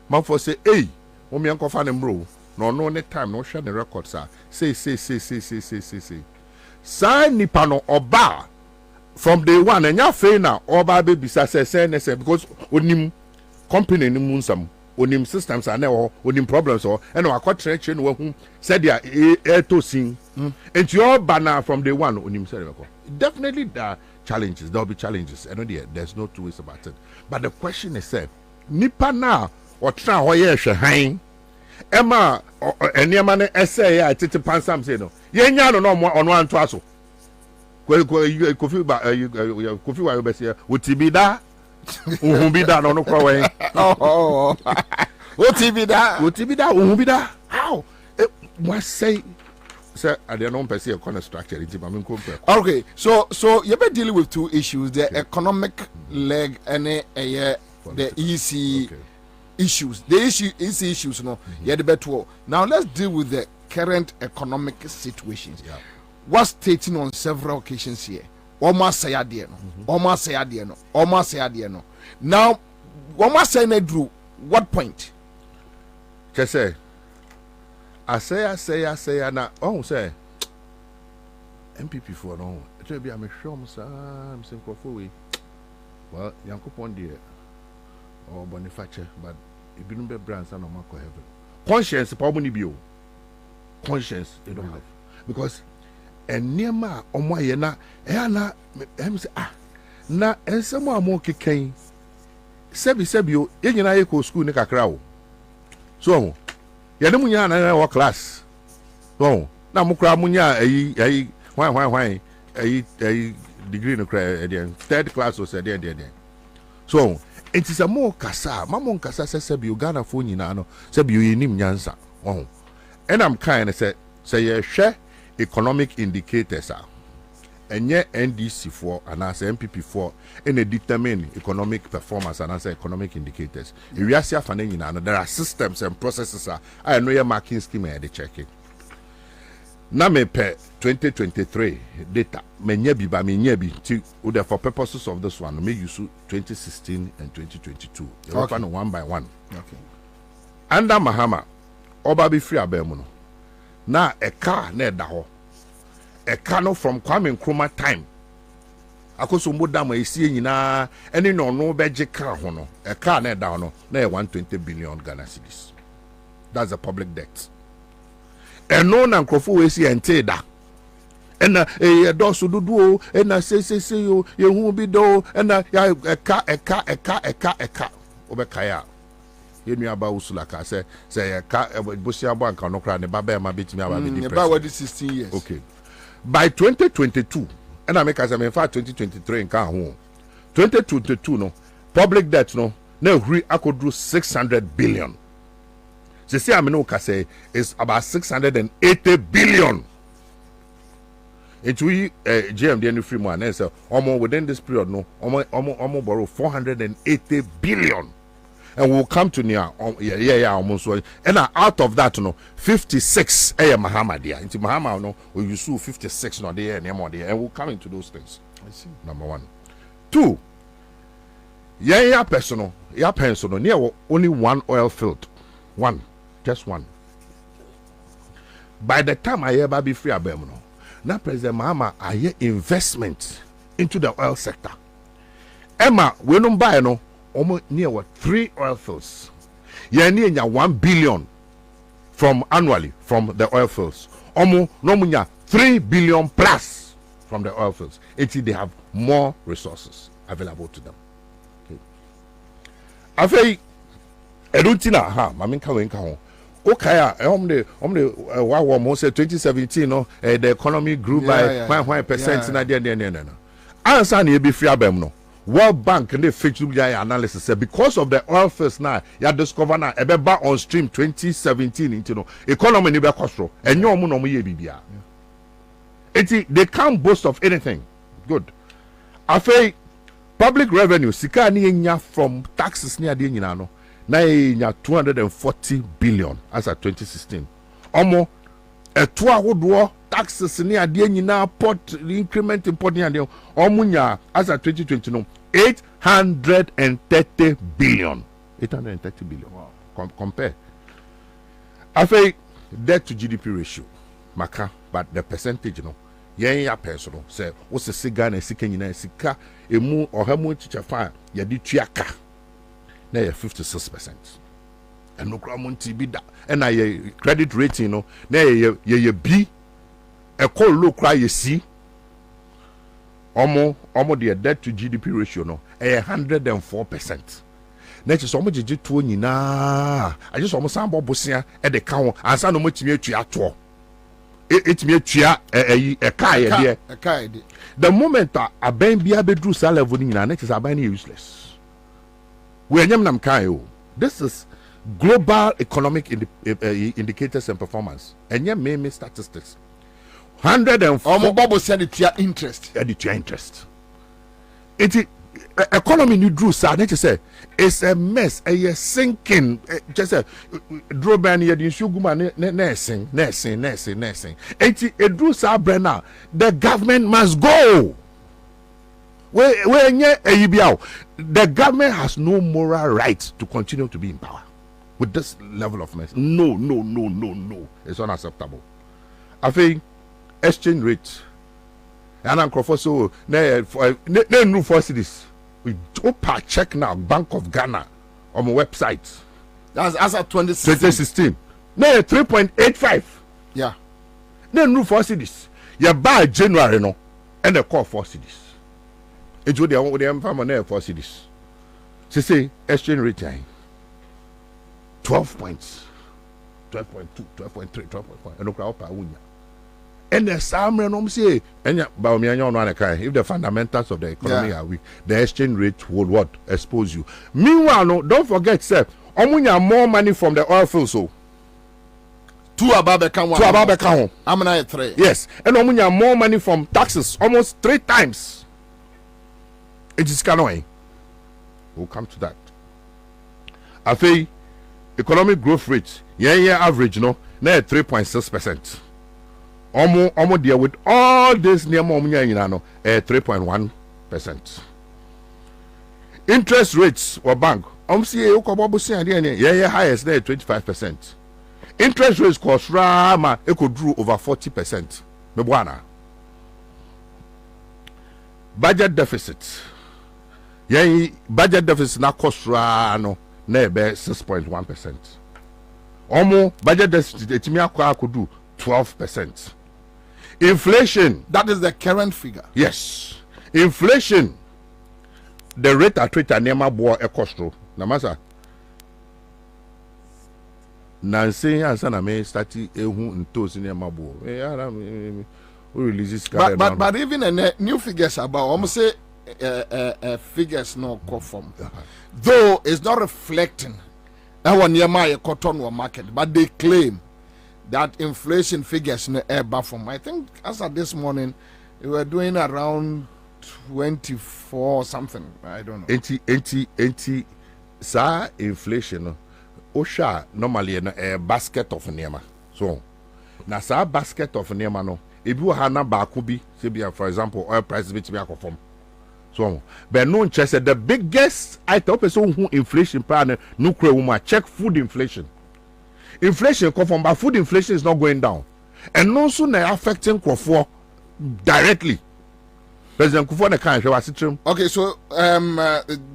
E: Man for say, hey, when me uncle find him bro. No any time no share the records say. Sign nipa no oba from day 1 and ya fe na oba baby say because onim. Company ni munsam onim systems are now onim problems or and our contract chain who said they are to sing and your banner from day 1 onim said definitely there are challenges, there will be challenges. I know there's no 2 ways about it, but the question is said nipa na or try hoye shehain Emma any man essay I titi pansam say no. Yenya no on one twaso. Kofi ba Kofi wa yobese utibida uhubida no kwa we.
C: Oh.
E: Utibida uhubida. How? What say I don't know per se economic structure.
C: Okay, so you've been dealing with two issues: the economic leg and the EC issues. The EC issues, no, yeah, the better. Now let's deal with the current economic situations.
E: Yeah.
C: What's stating on several occasions here? Almost say no. Almost say no. Almost say no. Now, almost say no. Drew. What point?
E: Just say. I say, na oh say MPP for no. It will be I'm sure I'm saying we. Well, Yankopon dear or Boniface, but it didn't be brands and no heaven. Conscience, probably be conscience you don't have because and near ma on my yena say na and someone more kicking. Sebi you in school nika crowd. So ya demu nya na wa class so na mukra munya why degree no cry third class or said there so it is a more kasa mamon kasa say you Ghana for nyina no say you yinim nyansa oh and I'm kind say you share economic indicators enye NDC for and as MPP for in a determine economic performance and as economic indicators. If you are saying there are systems and processes I know your marking scheme I check it. Na me per 2023 data menye bi ba menye bi for purposes of this one me use 2016 and 2022. Okay. One by one.
C: Okay.
E: Under Mahama oba bi free abemu no. Na a car na da ho. A canoe from Kwame Nkrumah time. Akoso mbodam esi nyina eni no beje car ho no. A car na down no na 120 billion Ghana cedis. That's the public debt. And no na nkrofo we si ente da. Ena do so dudu o ena se yo ye hu bi do ena ya eka obekaya. Ye nua ba usula ka say eka bosia bank no kra ne ba ba ma betimi aba be
C: depressed. About 16 years.
E: Okay. By 2022, and I make as in fact 2023 in Kahun, 2022 no public debt no we I could do 600 billion. So see I mean say is about 680 billion. Into GMD and free money so almost within this period no almost borrow 480 billion. And we'll come to near almost and out of that 56 Mahamadia into Mahama no we use 56 no there and we'll come into those things.
C: I see.
E: Number 1. 2 personal near only one oil field. Just one. By the time I ever be free abemuno now President Mahama I investment into the oil sector. Emma we don't buy no almost near 3 oil fields. Yeah, near 1 billion from annually from the oil fields. Almost no 3 billion plus from the oil fields. Until they have more resources available to them. Okay. Afei edutina ha mamin ka wenka ho. Okay, wow, say 2017 no the economy grew by 1% na there no. Ansah na be free abem no. World Bank and the Fitch analysis said because of the oil fields now, you discover now a on stream 2017 into no economy ni be costro and your mono ye bibia. They can't boast of anything. Good. Afei public revenue sika ni nya from taxes near the nyina no na nya 240 billion as at 2016. Omo eto ahodo taxes ni ade nyina port increment import ni ade omunya as at 2020 no 830 billion. 830 billion. Wow. Compare. After debt to GDP ratio, maka, but the percentage, ya personal. Say, what's the cigar and sika nyina sika emu or hamu chichafa ya di tuaka. Na ya 56%. And no kramonti bi da. And na credit rating na ya B. A call low cry you see. Almost the debt to GDP ratio 104%. next is almost a 20 na. I just almost sample Bosia at the count, and some much me to your it's me a car. The moment a ben be able to sell a voting in next is a bany useless. We are Yamnam Kayo. This is global economic indicators and performance. And yeah, me statistics. 104
C: Bobo said it your interest.
E: It your interest. It economy you drew sir, nature say it's a mess, a sinking. Just a draw ban here, you should go nursing. It drew sir, Brenner. The government must go. The government has no moral right to continue to be in power with this level of mess. No. It's unacceptable. I think exchange rate. And I'm so no 4 cities. We open check now Bank of Ghana on my website.
C: That's as at 2016.
E: No 3.85.
C: Yeah.
E: No 4 cities. You buy January no and they call 4 cities. It's what they want to 4 cities. So say exchange rate 12 points. 12.2, 12.3, 12.4. And no crowd per winner. And the Sam say, and if the fundamentals of the economy are weak, the exchange rate will what expose you. Meanwhile, no, don't forget, sir, more money from the oil field, so
C: two above the I'm not 3.
E: Yes, and more money from taxes, almost 3 times. It is canoeing. We'll come to that. I think economic growth rate, year average, no, now 3.6%. Almost there with all this near moment, 3.1%. Interest rates or bank, highest there 25%. Interest rates cost rama, it could drew over 40%. Budget deficit. Budget deficit na cost rano na 6.1%. Almost budget deficit etimia could do 12%. Inflation.
C: That is the current figure.
E: Yes. Inflation. The rate at which a nema boy a costro. Namasa. Nancy Ansah na me started into nema boy.
C: But even a new figures about almost say figures no conform. Though it's not reflecting our near cotton market, but they claim that inflation figures in the air from. I think as of this morning, we were doing around 24 something. I don't know.
E: 80 sa inflation. Osha normally a basket of nema. So na sa basket of nema no. If you have na bakubi, for example, oil prices which be conform. So, but no interest. The biggest item person who inflation plan no woman check food inflation. Inflation come from, but food inflation is not going down, and also now affecting Kofo directly. President Kofo the
C: Okay, so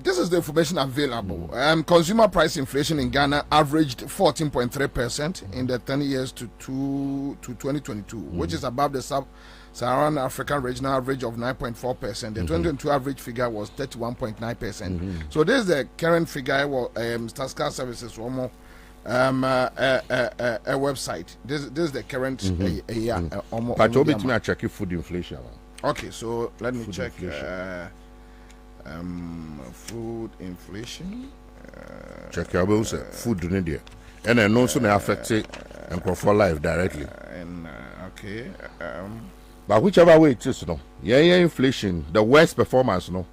C: this is the information available. Consumer price inflation in Ghana averaged 14.3% in the 10 years to 2022, which is above the Sub-Saharan African regional average of 9.4%. The 2022 average figure was 31.9%. So this is the current figure. Statscar Services a website. This is the current year.
E: But to me, I check food inflation.
C: Okay, so let me check food inflation.
E: Check your bills. Food in India, and then also they affect it and for life directly.
C: Okay.
E: But whichever way it is, no, inflation. The worst performance, no,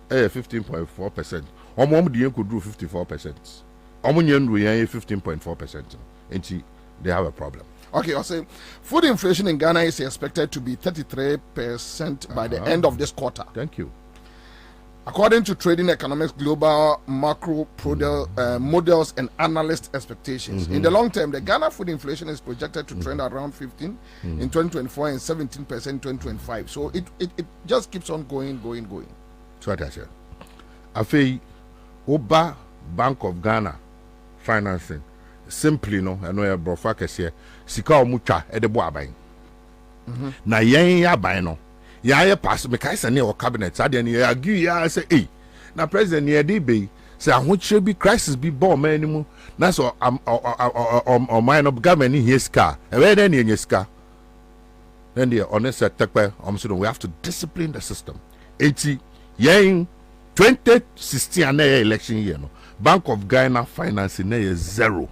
E: 15.4%. The could do 54%. 15.4%. And they have a problem.
C: Okay, I'll say food inflation in Ghana is expected to be 33% by the end of this quarter.
E: Thank you.
C: According to Trading Economics Global Macro Models and Analyst Expectations. In the long term, the Ghana food inflation is projected to trend around 15% in 2024 and 17% in 2025. So it just keeps on going.
E: So what I said. I feel Oba Bank of Ghana financing. Simply no, I know a brofakes here. Sika omucha edebo aban. Na yen ya aban no. Ya pass me kai sane o cabinet ade ne ya agree ya say na president ye dey be say ahokyere bi crisis bi ball man ni mu na so man of government in his car e we dey na ska then the honest tekpe so we have to discipline the system. 80 yen 2016 na election year no Bank of Ghana financing na zero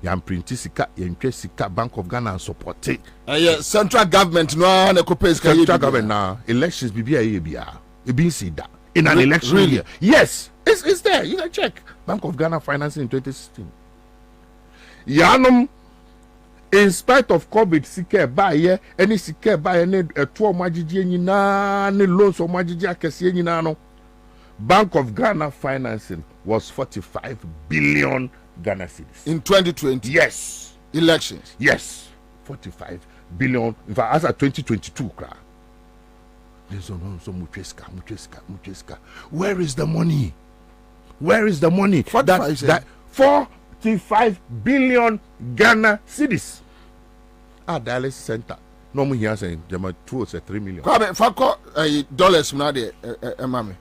E: yan print sika yan twa sika Bank of Ghana support it.
C: Central government no na kopes ka
E: central government na elections bibia ye bia e bin see that in an election year. Yes, it's there, you can check Bank of Ghana financing in 2016 yanum in spite of COVID sika ba ye any sika ba ye ne eto omagigi nyina ne loans omagigi akese nyina no Bank of Ghana financing was 45 billion Ghana cedis
C: in 2020.
E: Yes,
C: elections.
E: Yes, 45 billion. In fact, as at 2022, where is the money? Where is the money? That 45 billion Ghana cedis. Dialysis center. No more here saying, "Jama 2 or 3 million."
C: Dollars now there, mami.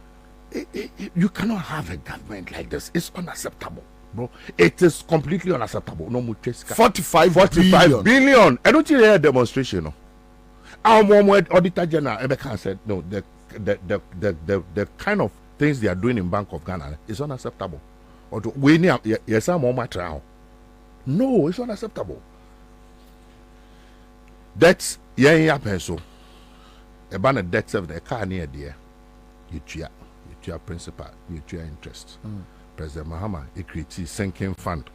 E: You cannot have a government like this. It's unacceptable, bro. It is completely unacceptable. No more
C: 45
E: billion. I don't hear a demonstration. No. Our Auditor General Ebeka said no. The kind of things they are doing in Bank of Ghana is unacceptable. Or we need yes, I'm on my trial. No, it's unacceptable. That's pencil. A banner debt of the car near there. You principal, you interest. President Mahama, it creates sinking fund.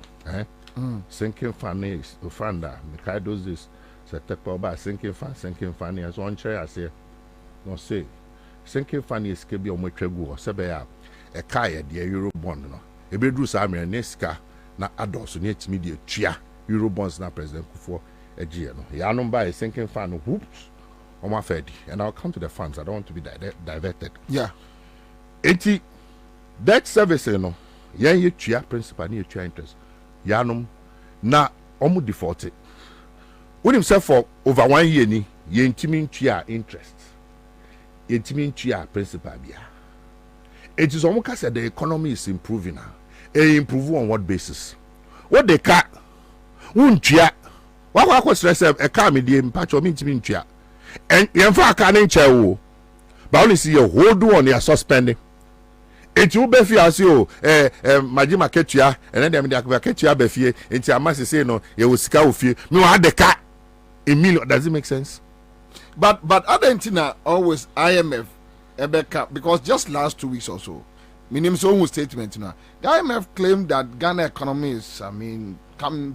E: Sinking fund is a fund that Mikai does this. So take about sinking fund as one chair. I say, no say, sinking fund is kebi on which go or sebea a kaya the euro bond. No, a bedroom army and Nesca na adults near to media chia euro bonds na President Kufo a year. No, Yanum buy a sinking fund whoops on my fed, and I'll come to the funds. I don't want to be diverted.
C: Yeah.
E: 80 debt service no ye tua principal ne tua interest yanum na omu default when himself for over 1 year ni ye ntimi tua interest ye ntimi tua principal bia it is almost said the economy is improving now. Improve on what basis? What they cut won't tua what stress a car me the impact of ntimi tua and ye fa aka ne nche wo but only see your hold on your suspending. It will be fear Majima Ketia, and then the Ketia Befie, and Tiamas say no, you will scout with you. No, I had the car. Emilio, does it make sense?
C: But Argentina always IMF Ebeka, because just last 2 weeks or so, Minim's own statement now. The IMF claimed that Ghana economy is, come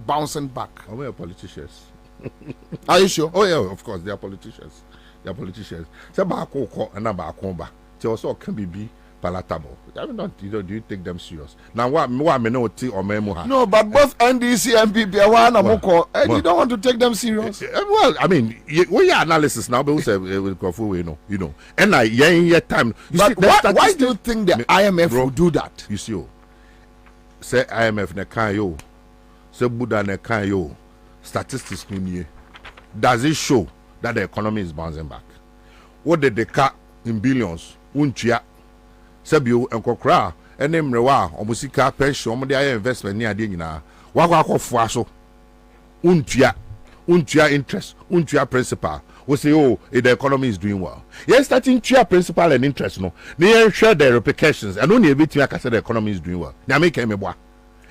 C: bouncing back.
E: Oh, we are politicians.
C: Are you sure?
E: Oh yeah, of course, they are politicians. They are politicians. Say Bako and Abakomba. They also can be palatable. I mean, do you take them serious? Now, what me know or memo?
C: No, but both NDC and PP are one and you don't want to take them serious.
E: Well, I mean, we are analysis now, but we say we go for you know. And time.
C: But why do you think the IMF will do that?
E: You see, say IMF ne kan yo, say Buddha ne kan yo. Statistics does it show that the economy is bouncing back? What did they cut in billions? Unchia. Sabio and Kokra, and name Rewa, or Musika pension, or the investment near Dina. Waka Fuaso. Untia interest, untia principal. We say, oh, the economy is doing well. Yes, starting chia principal and interest, no. They share their repercussions, and only a bit like I said the economy is doing well. Now make me boy.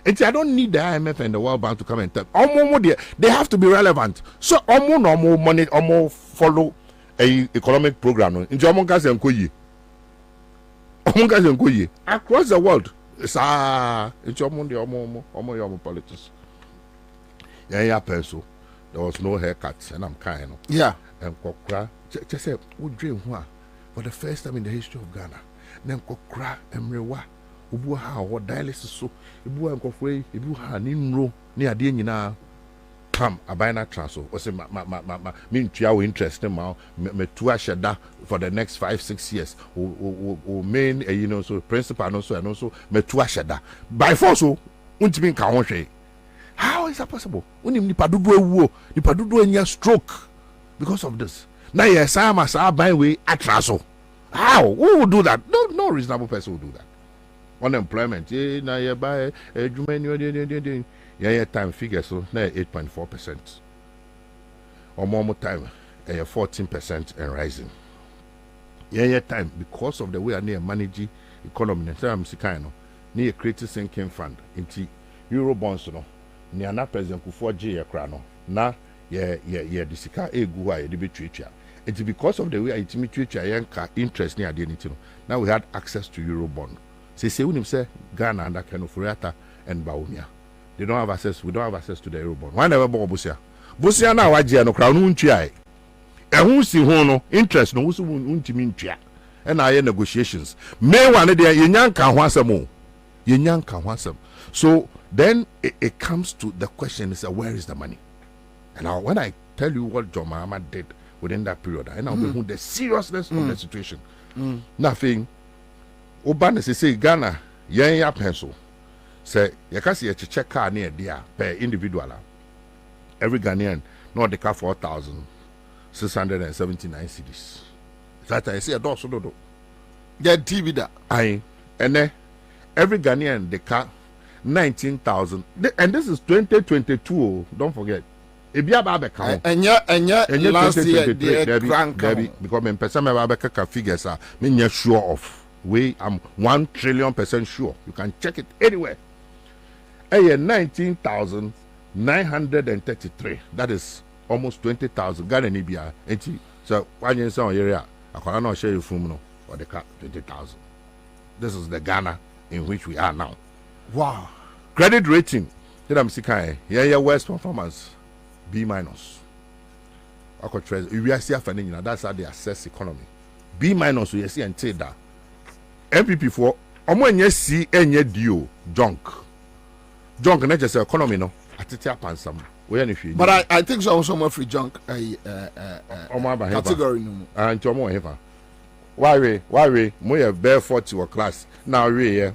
E: And I don't need the IMF and the World Bank to come and tell. They have to be relevant. So, more money, more follow a economic program. In German gas and Koyi. Across the world, it's your politics. Yeah, peso. There was no haircuts, and I'm kind of.
C: Yeah.
E: And Kokra just said, "We dream for the first time in the history of Ghana." Then Kokra and Rewa, Ubuha, or dialysis so, Ibu and Kofre, Ibuha, Nimro, near Dina. Come, a binary transfer. Or say, mean to interest in my shada for the next 5-6 years. Or main, so principal and also metua shada. By force, won't mean Kawanshe. How is that possible? When you Nipadudu in your stroke because of this. Now, yes, I'm a by way at Raso. How? Who will do that? No reasonable person will do that. unemployment na ye buy adwuma ni time figure so na 8.4%. Or more time 14% and rising. Time because of the way I need manage economy. So I'm saying near creative sinking fund into euro bonds no. Near na president Kufuor ye krano na ye disika egu a ye be treatia. It's because of the way I intimidate yanka interest near the anything. Now we had access to euro bond. Say when him say Ghana and that kind of Furiata and Baumia. They don't have access. We don't have access to the euro bond. Why never bought Busia? Busia now wajia no crown unchi. Who see no interest no who untimintia. And I negotiations. May one day yanka wansamo. Yanka wansam. So then it comes to the question is where is the money? And now when I tell you what John Mahama did within that period, I now know the seriousness of the situation. Nothing. Obana say Ghana, ya pencil. Say you can see a check car near there per individual. Every Ghanaian, no the car 4,679 cedis. That I say a door so do.
C: Get TV that.
E: Aye. And then every Ghanaian the car 19,000. And this is 2022. Don't forget. Ebia ba be ka
C: and last year the
E: because me person me ba be ka figures are me sure of we am 1 trillion% sure. You can check it anywhere. 19,933. That is almost 20,000 Ghana Nibia. So one year so area I can not share you from no or the 20,000. This is the Ghana in which we are now.
C: Wow.
E: Credit rating. Did I'm sick yeah worst performance. B-. We are see that's how they assess economy. B- we see and say that MPP for omo see enye dio junk not just economy no atitia pansam we any free.
C: But I think so also more free junk category no
E: and omo hefa why mo ye bear 40 or class now we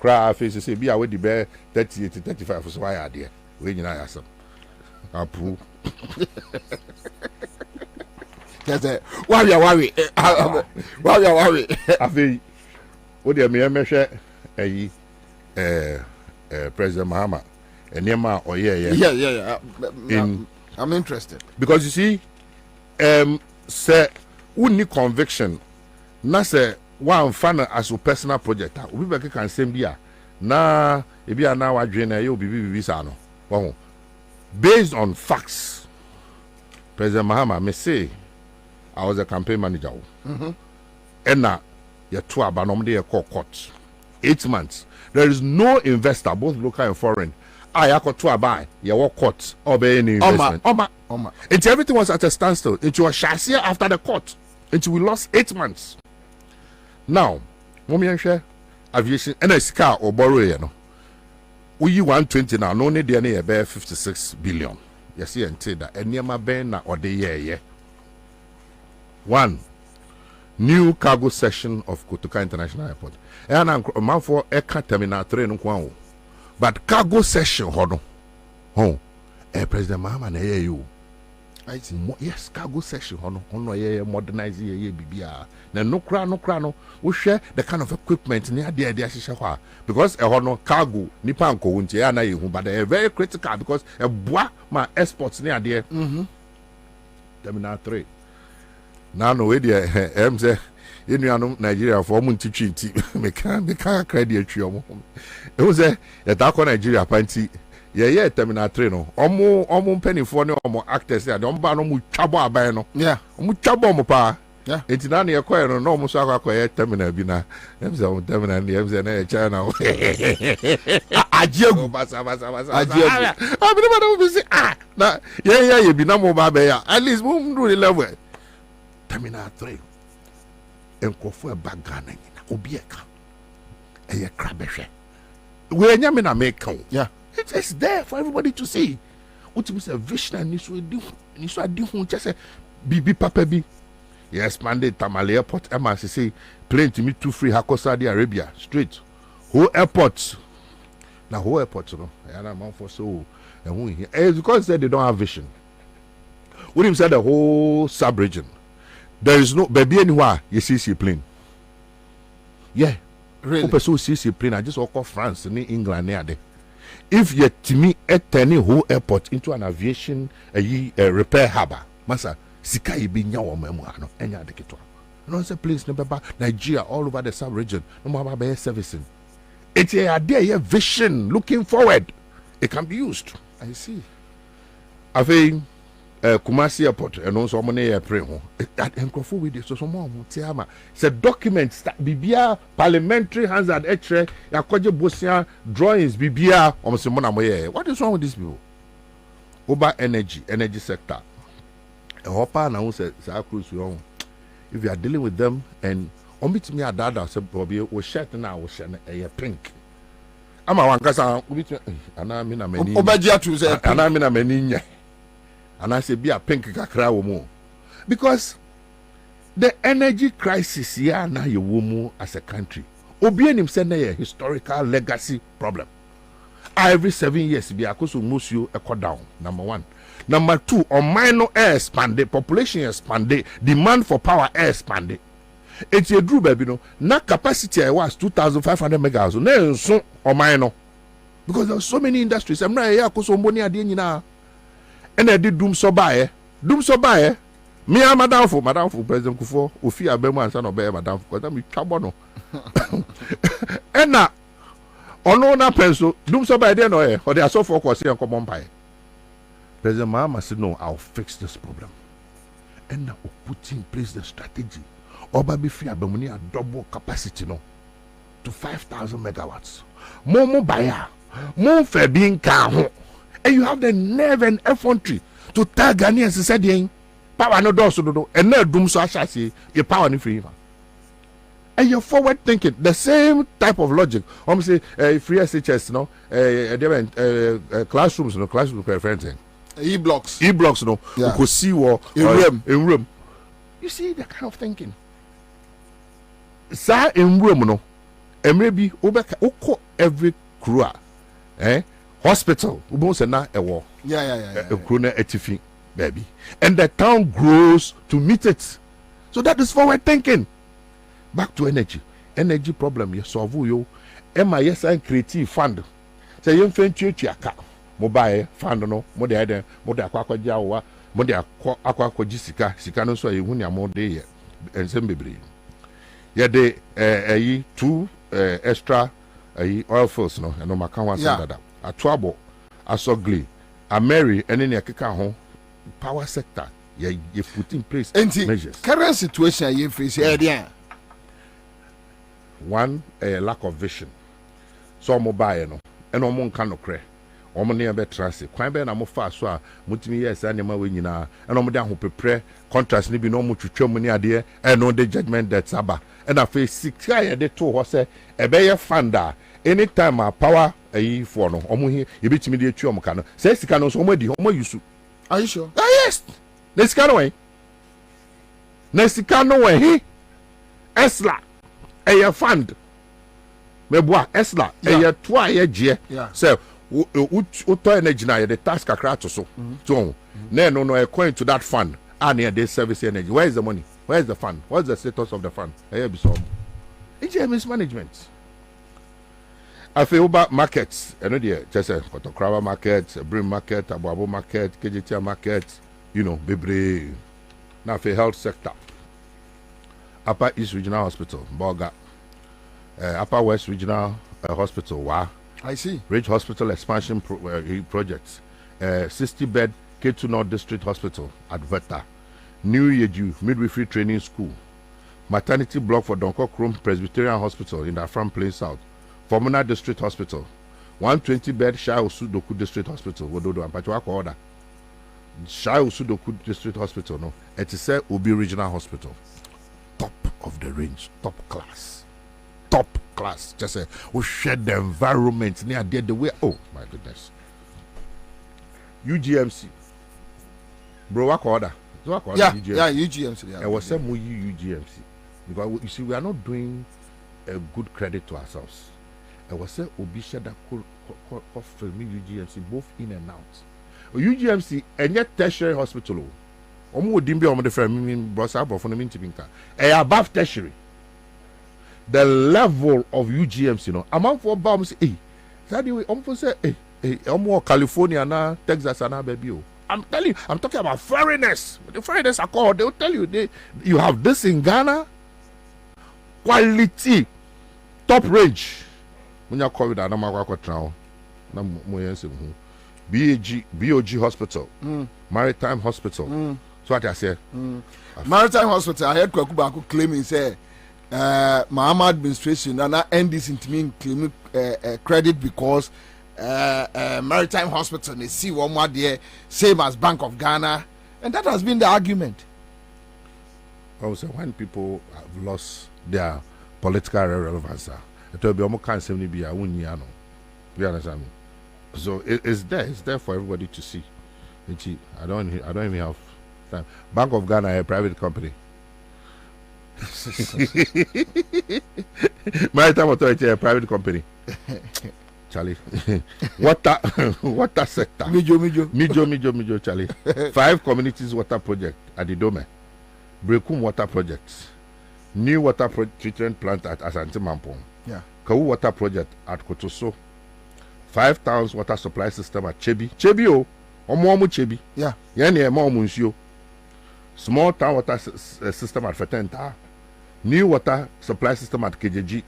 E: cry face say be a we the bear 38 to 35 so why are there we nyina yasam apu
C: just worry
E: afi what dey me hwe ayi President Mahama enema oye
C: yeah I'm interested
E: because you see say uni conviction na say one fan as a personal project we be can same dia na e bia na wadwe na you bibi sa no wo based on facts. President Mahama me say I was a campaign manager. And now you two abanom de court 8 months. There is no investor, both local and foreign. I got to buy your court or be any investment. Oma. And everything was at a standstill. It was chassis after the court. Until we lost 8 months. Now, mommy share aviation and a car or borrow you know. We 120 now, no need any about 56 billion. You see, and say that any my ben or the year. One new cargo section of Kotoka International Airport. And I'm man for Eka Terminal 3 no kwao. But cargo section hono. President Mahama na you. I see. Yes, cargo section hono ye modernize ye bibia. Na no kra no. We share the kind of equipment near there hwa because hono cargo nipa nko wunti ya na yehu but they very critical because a boa ma exports near there. Terminal 3. Now no way there em say inu Nigeria for mu ntitwi me can credit atwi e wo say ya ta ko Nigeria panti ye terminal 3 no omo penifo ne omo actors ya de ba no mu twabo aban no
C: yeah
E: omo twabo mo pa
C: yeah
E: enti na ne yekoye no omo so akwa terminal bi na em say on terminal ni em say na China ajiegu basa ajiegu abi na mo say na ye bi na mo ba be ya at least mo do the level terminal 3 enkofo e bagana nyina obi eka eye krabehwe we nyame na make
C: yeah
E: it's there for everybody to see. What is a vision and this way just say bibi papa bi yes expanded Tamale Airport say plane to me to free Hako Saudi Arabia straight whole airport now whole airport no and I'm for so and it's because they don't have vision. What him said the whole sub-region there is no baby anywhere you see plane yeah
C: Really?
E: Person see plane, I just walk off France in England near there. If you to me at any whole airport into an aviation repair harbor, masa sika ibi nyawo memu ano enya de ketwa. No say place no beba Nigeria all over the sub-region no more be servicing. It's a idea vision looking forward. It can be used.
C: I see.
E: I think Kumasi Airport and also money pray ho. That encrofu with so more tiama. It's a document that bibia parliamentary hazard etre yakoje bosia drawings bibia almost mona moye. What is wrong with these people? Over energy sector. A hopper now says cruise wrong. If you are dealing with them and omit me a dada say Bobie we shirt now we shirt a pink. Ama wankasa omit ana me na mani.
C: Obagia to say
E: ana me na mani. And I say be a pink kakra womo. Because the energy crisis here now you womo as a country. Obien him send a historical legacy problem. Every 7 years be akoso musio echo down. Number 1. Number 2, on minor air expanded, population expanded, demand for power air expanded. It's a true baby no. Na capacity I was 2,500 megawatts. No so on minor. Because there are so many industries. I'm not here akoso mboni ade nyina. And I did doom so by me and madam for President Kufo, Ofi Abema and son of Madam because I'm Chabono. And now, on no pencil, doom so by then or they are so focused here on common pie. President Mahama said, no, I'll fix this problem. And now put in place the strategy. Oba be free Abemuni a double capacity no to 5,000 megawatts. More buyer, more fair being car. And you have the nerve and effrontery to tell Ghanaians and say, power no does do, and no doom so I shall say, your power no free. And you're forward thinking, the same type of logic. I'm say, free SHS, no, classrooms, no, classrooms, referencing.
C: E-blocks,
E: no,
C: yeah.
E: You could see what in room. You see that kind of thinking. Sir, in room, no, and maybe over every crew, hospital, na a war.
C: Yeah.
E: A crooner etifi, baby. And the town grows to meet it. So that is forward thinking. Back to energy. Energy problem, you solve you. MIS and creative fund. Say you friend chiaka. Mobile fund no, more the other, more the aqua jawa, more the aqua jessica, sicano so you win more day and sembibri. Yeah, they 2 extra oil fields no, and no macan that. A trouble, a sogly, a Mary, and then a kika home power sector. You put in place measures.
C: Current situation you face here.
E: 1, a lack of vision. So mobile no, and no can no cray. Omo near be transit. Kwabena na mo fa so a mutimi yes anima we nyina. And omo dey ho prepare contracts ni bi no mo twetwa mu ni ade and no the judgment that saba. And afi sika ye dey to ho se e be ye fanda. Anytime our power for no omo here you bit me dey twa omo ka no say sika no so omo di omo use.
C: Are you sure?
E: Yes. The sika no way. Na sika no way. Esla a fund. Meboa Esla a twa ye je. So uto energy na the task kakra to so. So no according to that fund and they service energy. Where is the money? Where is the fund? What's the status of the fund? Here be some. It's mismanagement. I feel about markets. I know the just a Kotokrawa market, a Brim market, a Abuabo market, KJT market, Bebre. Now for health sector. Upper East Regional Hospital, Boga. Upper West Regional Hospital, Wa.
C: I see.
E: Ridge Hospital expansion projects. 60-bed K2 North District Hospital, Adverta. New Yeju Midwifery Training School. Maternity block for Donko Krum Presbyterian Hospital in the Afram Plain South. Formuna District Hospital, 120-bed Shai Osudoku District Hospital, Wododo and Pachwako order. Shai Osudoku District Hospital, no, it is a Ubi Regional Hospital. Top of the range, top class. Just say, we share the environment near there the way. Oh my goodness. UGMC. Bro, what order?
C: Yeah, UGMC. Yeah,
E: I was saying UGMC. Because you see, we are not doing a good credit to ourselves. I was saying Obisha that could film UGMC both in and out. UGMC and yet tertiary hospital. Omo dimbi omo de frame mean brosa abro for me tipinka. Above tertiary. the level of UGMs, you know, amount for bombs, hey, that way, say, hey, more California na Texas na baby. I'm telling you, I'm talking about foreigners. The foreigners are called. They'll tell you you have this in Ghana, quality, top range. When you call it a BOG Hospital, Maritime Hospital. So what I say?
C: Maritime Hospital. I heard Kwakubaku claiming say, Mahama administration and NDC to me claiming credit because Maritime Hospital they see one more there, same as Bank of Ghana, and that has been the argument.
E: Also, when people have lost their political relevance, it will be almost kind of be a uniano. You understand me? So it's there for everybody to see. I don't even have time. Bank of Ghana, a private company. Maritime Authority, a private company. Charlie, water sector. Mijo, Charlie. 5 communities water project at the Dome. Brekum water projects. New water treatment plant at Asante Mampong.
C: Yeah.
E: Kawu water project at Kotoso. 5 towns water supply system at Chebi. Chebi Omo Chebi.
C: Yeah.
E: Yani Emo Munsio. Small town water system at Fetenta. New water supply system at KJG.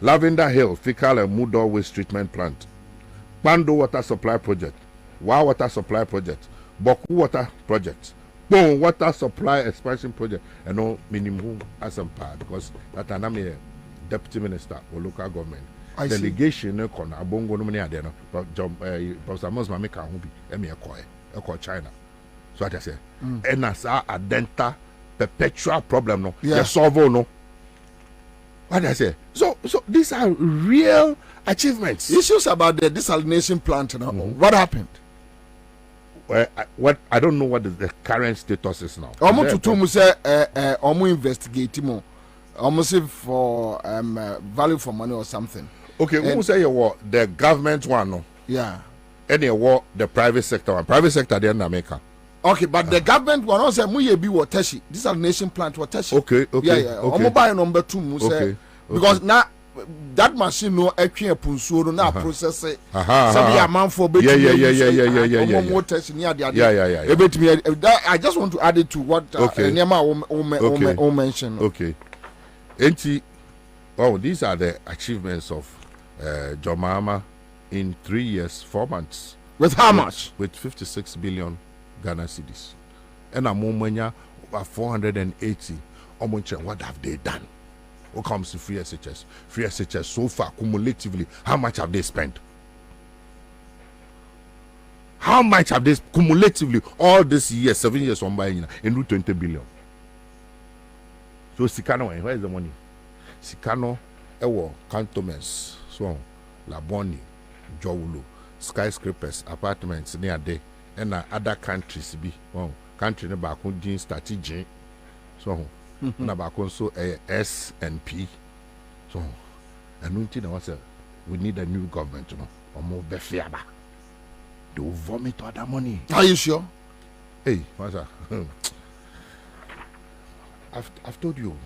E: Lavender Hill fecal and Moodor waste treatment plant. Pando water supply project. Wa water supply project. Boku water project. Bon water supply expansion project. And no minimum as a part because that I'm a deputy minister or local government. Delegation no kon abongo no money there no Professor Mosma make a be emi e China. So what I say and as a denta perpetual problem no solve no. What I say? So these are real achievements.
C: Issues about the desalination plant, you know, what happened?
E: Well, I don't know what the current status is now.
C: Almost to say investigate more. Almost for value for money or something.
E: Okay, who say the government one no?
C: Yeah.
E: Any the private sector one. Private sector they in America.
C: Okay, but the government one also muye bi wateshi. Desalination plant wateshi.
E: Okay.
C: Yeah.
E: Okay.
C: Buy number 2 mu say because now that machine no etwe punsuo no na process it. So the amount for
E: yeah.
C: I just want to add it to what Nema mentioned.
E: Okay. These are the achievements of John Mahama in 3 years, 4 months.
C: With how much?
E: With 56 billion Ghana cedis. And Amomanya over 480. What have they done? What comes to free SHS? Free SHS so far, cumulatively, how much have they spent? How much have they cumulatively all this year, 7 years on buying in 20 billion? So Sikano, where is the money? Sikano, Ewo, cantonments, so Laboni, Jowulu, skyscrapers, apartments near there, and other countries be country ne back on strategy. So na back on so S and P. So and we need a new government, you know, or more befiaba. They will vomit all that money.
C: Are you sure?
E: Hey, what's that? I've told you.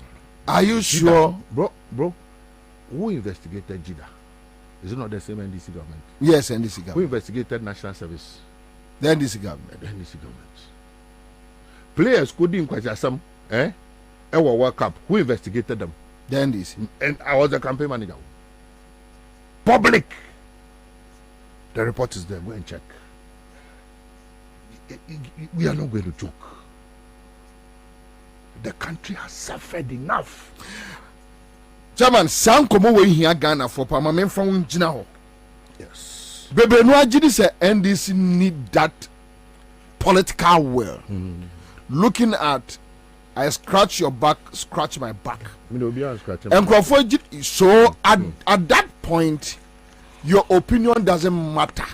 C: Are you sure?
E: Bro, who investigated JIDA? Is it not the same NDC government?
C: Yes, NDC government.
E: Who investigated National Service?
C: The NDC government.
E: The NDC government. Players couldn't quite some, Our World Cup. Who investigated them?
C: The NDC.
E: And I was the campaign manager. Public. The report is there. Go and check. We are not going to joke. The country has suffered enough.
C: Chairman, Sam Komo we here Ghana for permanent from Jinaho.
E: Yes.
C: Bebe no agidi say NDC need that political will. Looking at I scratch your back, scratch my back. So at that point, your opinion doesn't matter.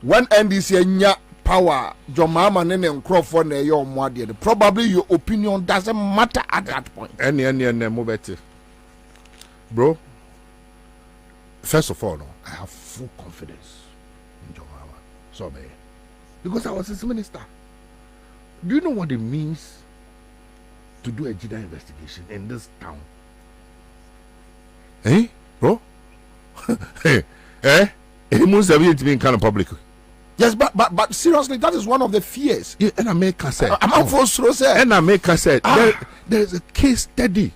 C: When NDC nya power, your mama nene Crawford ne your mwadi, probably your opinion doesn't matter at that point.
E: Any mobile. Bro, first of all, I have full confidence in John Mahama. So, because I was his minister. Do you know what it means to do a JIDA investigation in this town? Bro? He must have it in kind of public.
C: Yes, but seriously, that is one of the fears.
E: Yeah, and America said,
C: and
E: America said, there's a case study.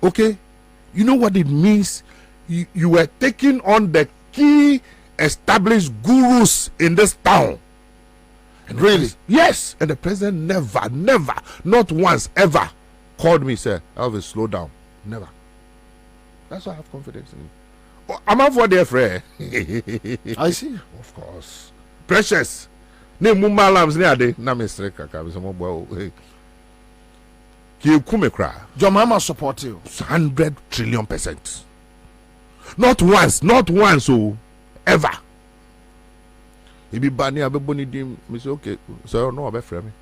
E: Okay? You know what it means? You were taking on the key established gurus in this town. And
C: really?
E: Yes. And the president never, not once, ever called me, said, Elvis, slow down. Never. That's why I have confidence in you. I'm out for their friend.
C: I see.
E: Of course. Precious. Ne mumma lambs ne ade na mestre kaka be some boy. Ki kume kra.
C: Your mama support you
E: 100 trillion%. Not once, oh, ever. If you bani abeboni dim, me say okay, so no abe frame me.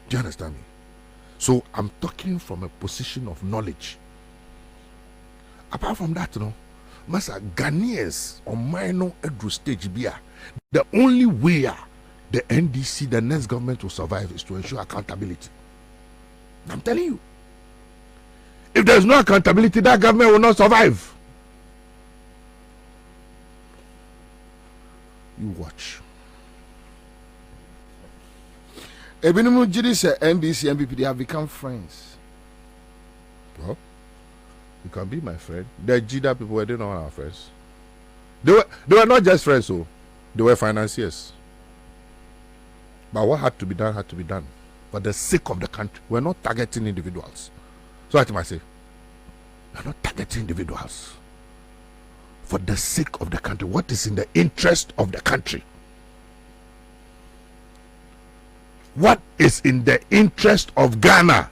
E: Do you understand me? So I'm talking from a position of knowledge. Apart from that, Masa Ghanaians on minor edru stage beer. The only way the NDC, the next government will survive is to ensure accountability. I'm telling you. If there's no accountability, that government will not survive. You watch.
C: Ebinimu Jiri said NDC, MPP, they have become friends.
E: Well, you can be my friend. The Jida people were not our friends. They were not just friends, so they were financiers. But what had to be done. For the sake of the country. We're not targeting individuals. So what I say, we're not targeting individuals. For the sake of the country. What is in the interest of the country? What is in the interest of Ghana?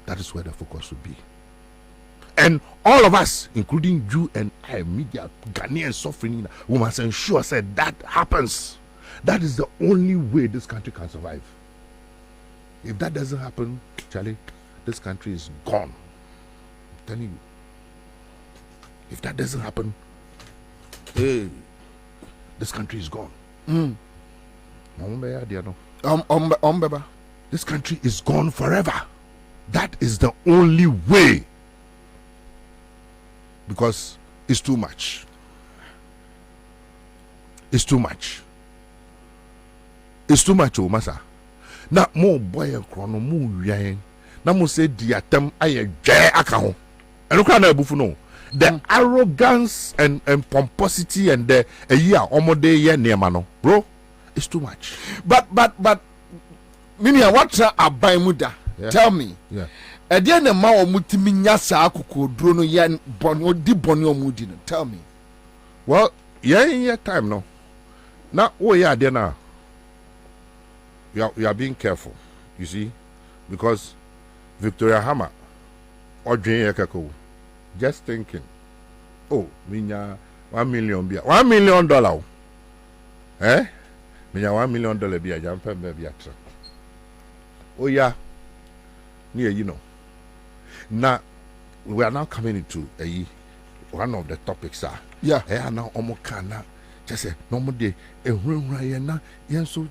E: That is where the focus will be. And all of us, including you and I, media, Ghanaians suffering, we must ensure that happens. That is the only way this country can survive. If that doesn't happen, Charlie, this country is gone. I'm telling you. If that doesn't happen, hey, this country is gone. This country is gone forever. That is the only way. Because it's too much. It's too much. It's too much, oh, Masa. Now, more boy and chrono, more yang. Now, mo say, diatem, I jay account. And look at the the arrogance and pomposity and the omode ye near bro, it's too much.
C: But, Minia, what's a buy muda? Tell me.
E: Yeah.
C: Again, the ma mutimi nyasa akuko drono yan bonyo di bonyo mudi. Tell me.
E: Well, in your time no. Now, there now. You are being careful, you see, because Victoria Hammer or Jane Yakako, just thinking, oh, minya $1 million beer, $1 million, minya $1 million beer, jump and baby extra. Oh yeah, near Now we are now coming into one of the topics.
C: Yeah,
E: now omokana. Just say no more day. Na yenso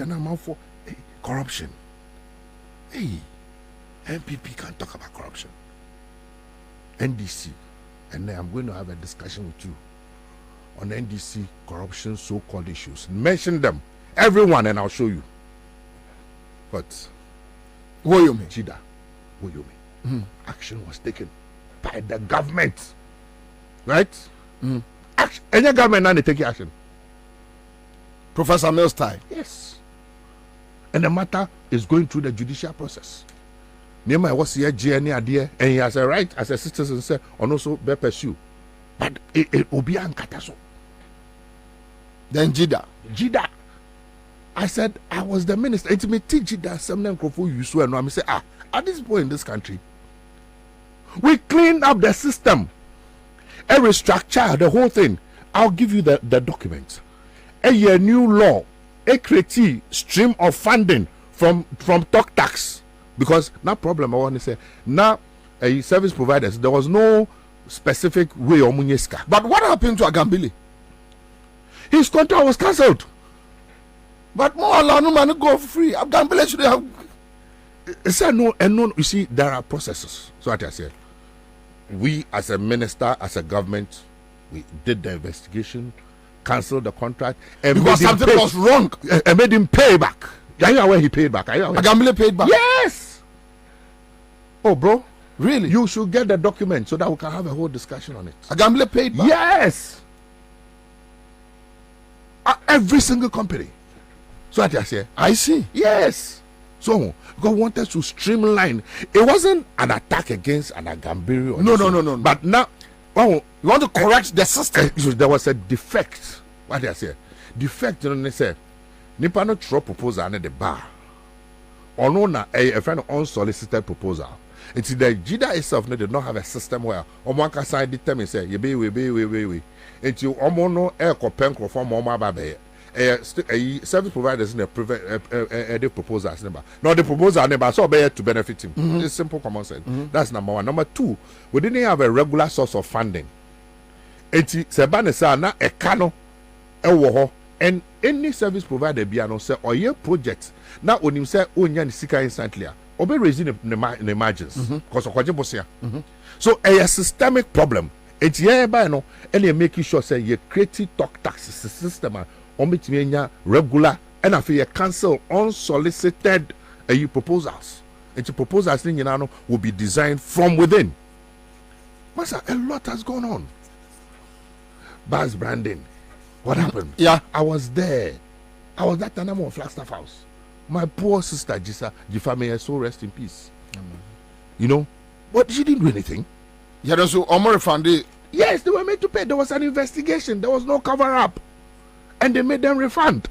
E: na mouth corruption. Hey, MPP can't talk about corruption. NDC, and then I'm going to have a discussion with you on NDC corruption so-called issues. Mention them, everyone, and I'll show you. But
C: what you mean?
E: Jida, what you mean? Action was taken by the government, right? Action. Any government now they take action.
C: Professor Mills time.
E: Yes. And the matter is going through the judicial process. Nema was here GNA idea, and he has a right as a citizen say, and also be pursue. But it will be uncataso.
C: Then
E: Jida. I said I was the minister. It may teach Jida some microphone you swear no. I say at this point in this country, we cleaned up the system. Every structure, the whole thing. I'll give you the documents. A new law, a creative stream of funding from talk tax. Because no problem I want to say now service providers, there was no specific way or munyeska.
C: But what happened to Agambili?
E: His contract was cancelled.
C: But more allow no man go free. Agambili should have
E: no, and no, you see, there are processes. So what I said, we as a minister, as a government, we did the investigation, cancelled the contract, and
C: because something was wrong,
E: and made him pay back. Are you aware he paid back? Are you aware?
C: Agambile paid back.
E: Yes. Oh, bro,
C: really?
E: You should get the document so that we can have a whole discussion on it.
C: Agambile paid back.
E: Yes. Every single company. So what I say,
C: I see.
E: Yes. So God wanted to streamline. It wasn't an attack against an Agambiri.
C: No.
E: But now, oh,
C: you want to correct the system.
E: There was a defect. What did I say? Defect, you know, they said, Nipa no throw proposal under the bar. Or no, a friend of unsolicited proposal. It's the JIDA itself, they did not have a system where one can sign determine, say, you be, we. It's you almost no air copen from Mama Babe. Service providers in the proposals number. Now the proposal number so be to benefit him. It's simple common sense. That's number one. Number two, we didn't have a regular source of funding. It's sebane sa na e kano e wo ho and any service provider bia no say oye project na onim say onya ni sika instantly a obe raising the margins because okoje bosia. So a systemic problem. It's here by no and you making sure say you create talk tax system regular and if you cancel unsolicited proposals. And proposals will be designed from within. Master, a lot has gone on. Buzz branding. What happened?
C: Yeah.
E: I was there. I was that time on Flagstaff House. My poor sister Jifa, may her soul rest in peace. You know, but she didn't do anything.
C: Yeah, so Omar funded.
E: Yes, they were made to pay. There was an investigation. There was no cover up. And they made them refund.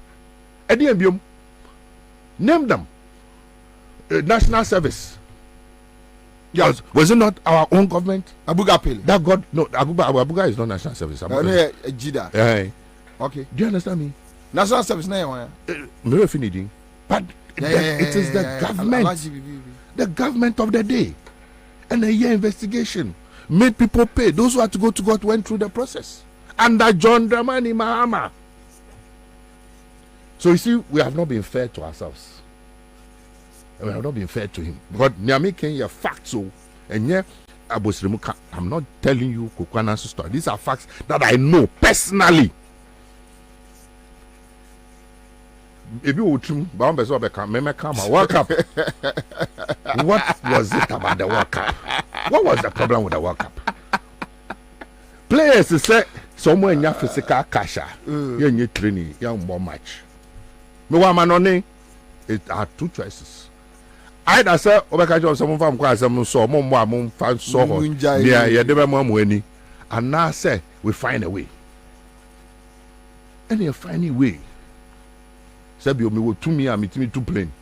E: Name them. National Service. Yes. Was it not our own government?
C: Abuga Pele.
E: That God, no, Abuga is not National Service.
C: Abuga. Jida.
E: Yeah.
C: Okay.
E: Do you understand me?
C: National Service now.
E: But it is the government. The government of the day. And a year investigation made people pay. Those who had to go to God went through the process. Under John Dramani Mahama. So you see, we have not been fair to ourselves. And we have not been fair to him. But Nyame can hear facts. And yeah, I'm not telling you Kukwana's story. These are facts that I know personally. If you would World Cup. What was it about the World Cup? What was the problem with the World Cup? Players say somewhere in your physical cash, you need training, you more match. It are two choices. Either say Obeka someone from Kwasam so mom fan so yeah, you and now say we find a way. And you find a way. Sabi o me wo tumi a metimi to plane.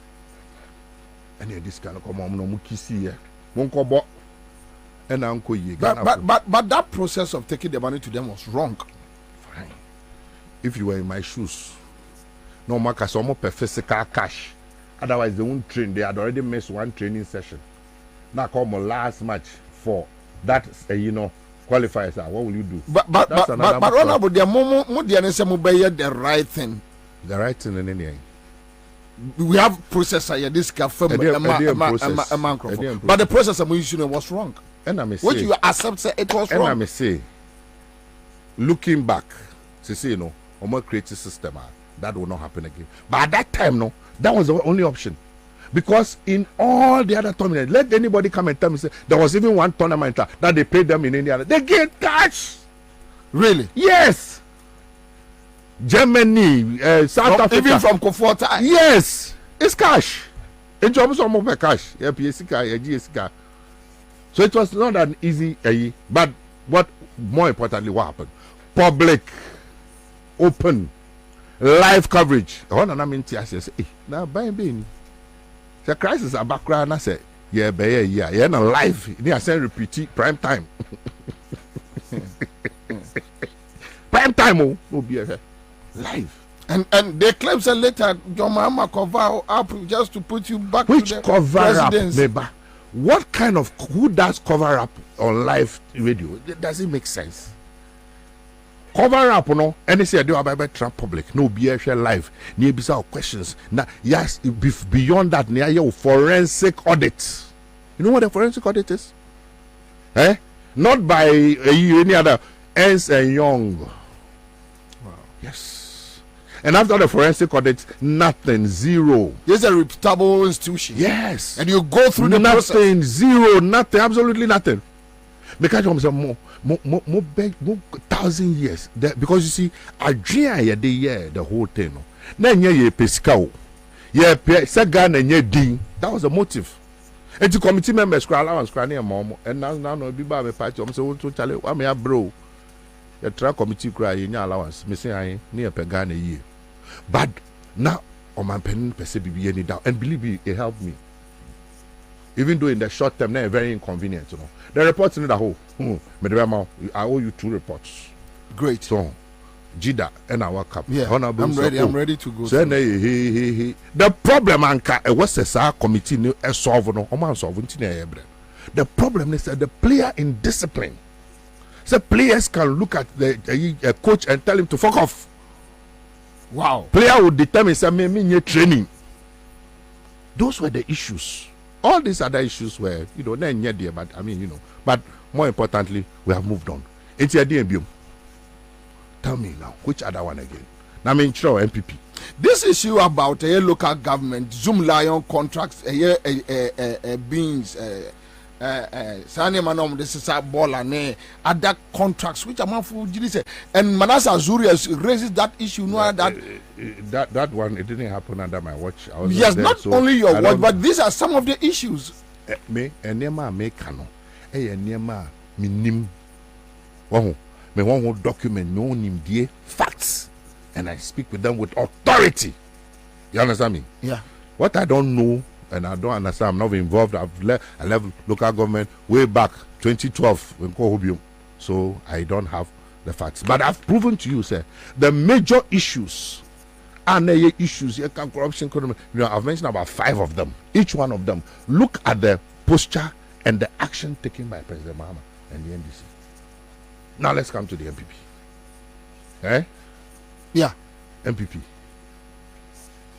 E: And this kind of come on no mu kisi here. Won ko bo. And anko ye.
C: But that process of taking the money to them was wrong.
E: Fine. If you were in my shoes, no matter so much physical cash. Otherwise they won't train. They had already missed one training session. Now come on last match for that qualifiers. What will you do?
C: But honorable, the moment the right thing.
E: The right thing in any.
C: We have processor here. This can firm but the processor we used was wrong.
E: And I may say,
C: what you accept say it was wrong.
E: And I may say, looking back, I'm a creative system that will not happen again. But at that time, no, that was the only option. Because in all the other tournaments, let anybody come and tell me, say, there was even one tournament that they paid them in India. They get cash.
C: Really?
E: Yes. Germany, South Africa.
C: Even from Comforta.
E: Yes. It's cash. It's almost more cash. Yeah, PSC. So it was not an easy, but what more importantly, what happened? Public, open, live coverage. What I mean, I say, now buying the crisis are background. I say, yeah, no live. I say repeat prime time. Prime time will be live.
C: And they claim that later your mama cover up just to put you back
E: which
C: to the
E: cover
C: residence.
E: Up, neighbor? What kind of who does cover up on live radio? Does it make sense? cover up no any say do about trap public no be share live near bisa questions now yes beyond that near your forensic audit. You know what a forensic audit is? Not by any other Ansah Young. Wow. Yes. And after the forensic audit, nothing, zero.
C: It's a reputable institution.
E: Yes.
C: And you go through the process.
E: Nothing, zero, nothing, absolutely nothing. Because more 1,000 years. Because you see, I dream the whole thing. Then ye pescao. Ye sagan and ye ding. That was the motive. And the committee members cry allowance cry near mom. And now no be by me party. I'm so to tell you, I'm a bro. The track committee cry in your allowance. Missing I near Pagana year. But now on my pen perceive be any doubt. And believe me, it helped me. Even though in the short term, they're very inconvenient, you know. The reports in the whole. I owe you 2 reports.
C: Great.
E: So, Jida and our cap.
C: Yeah, I'm ready to go.
E: So, the problem anka was a committee solve no man solve. The problem is that the player in discipline. So players can look at the coach and tell him to fuck off.
C: Wow.
E: Player would determine say me training. Those were the issues. All these other issues were, you know, but I mean, you know, but more importantly, we have moved on. It's a DMB. Tell me now, which other one again? I mean, sure, MPP.
C: This issue about a local government, Zoom Lion contracts, beans, Sani Manom, this is a ball and other contracts, which amount for and Manasseh Azuri raises that issue. No,
E: that one, it didn't happen under my watch. I was
C: yes,
E: there,
C: not
E: so
C: only your watch, but these are some of the issues.
E: Me, and Nema me cano, Nema minim. Oh, me one document, me own dear facts, and I speak with them with authority. You understand me?
C: Yeah.
E: What I don't know and I don't understand, I'm not involved. I left local government way back 2012 when Kohobium, so I don't have the facts. But I've proven to you, sir, the major issues and the issues here can corruption. You know, I've mentioned about 5 of them. Each one of them. Look at the posture and the action taken by President Mahama and the NDC. Now let's come to the MPP.
C: Yeah.
E: MPP.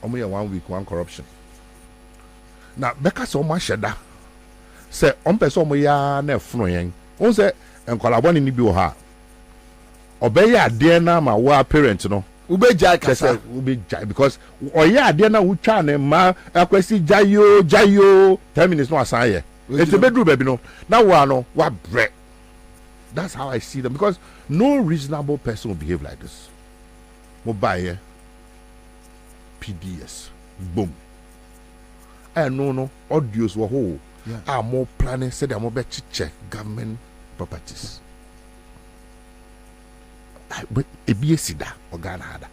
E: Only 1 week, 1 corruption. Now, because so much that say person mo ya na funu yen. On say enkwalabo ni bi o ha. Obey ade na ma wa parent no.
C: Ube jai kasa.
E: Ube jai because oye ade na wutwa na ma akwasi jayo 10 minutes no asan ye. It's a bedroom baby no. Now we no wa bre. That's how I see them because no reasonable person will behave like this. Mobile PDS. Boom. No, audios were whole. Are more planning, said I'm more check government properties. But a BSida or Ghana had.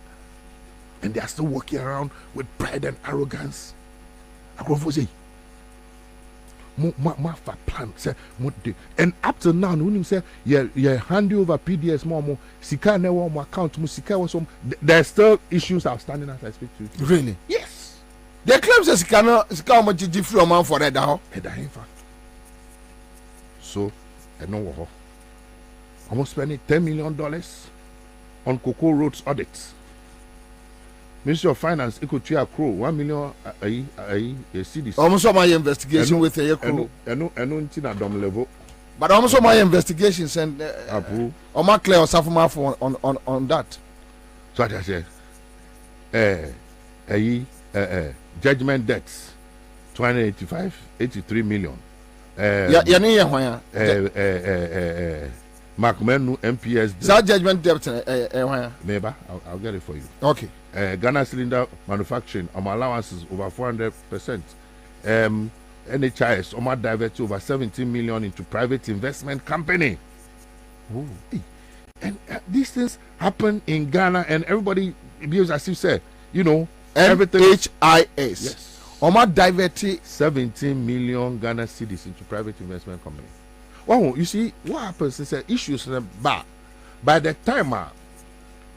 E: And they are still walking around with pride and arrogance. I go for say, more plan, say, and up to now, when you say, yeah, hand over PDS more, Sika never more account, Musika was some, there's still issues outstanding as I speak to you.
C: Really?
E: Yes.
C: The claims is how much different amount for that now.
E: So, I know what. Almost spending $10 million on Cocoa Roads audits. Ministry of Finance, Equity Accrue, 1 million a CDC.
C: Almost all my investigation with a crew.
E: Dom level.
C: But almost all my investigations and my clear or suffer on that.
E: So I say, judgment debts 285 million. Mark Menu MPS
C: that judgment debt
E: neighbor, I'll get it for you.
C: Okay.
E: Ghana Cylinder Manufacturing allowances over 400%. NHIS Omar diverted over 17 million into private investment company. Hey. And these things happen in Ghana and everybody behaves as you said, you know, everything.
C: NHIS.
E: Yes.
C: Omar diverted
E: 17 million Ghana cedis into private investment company. Well, you see, what happens is that issues in the bar. By the time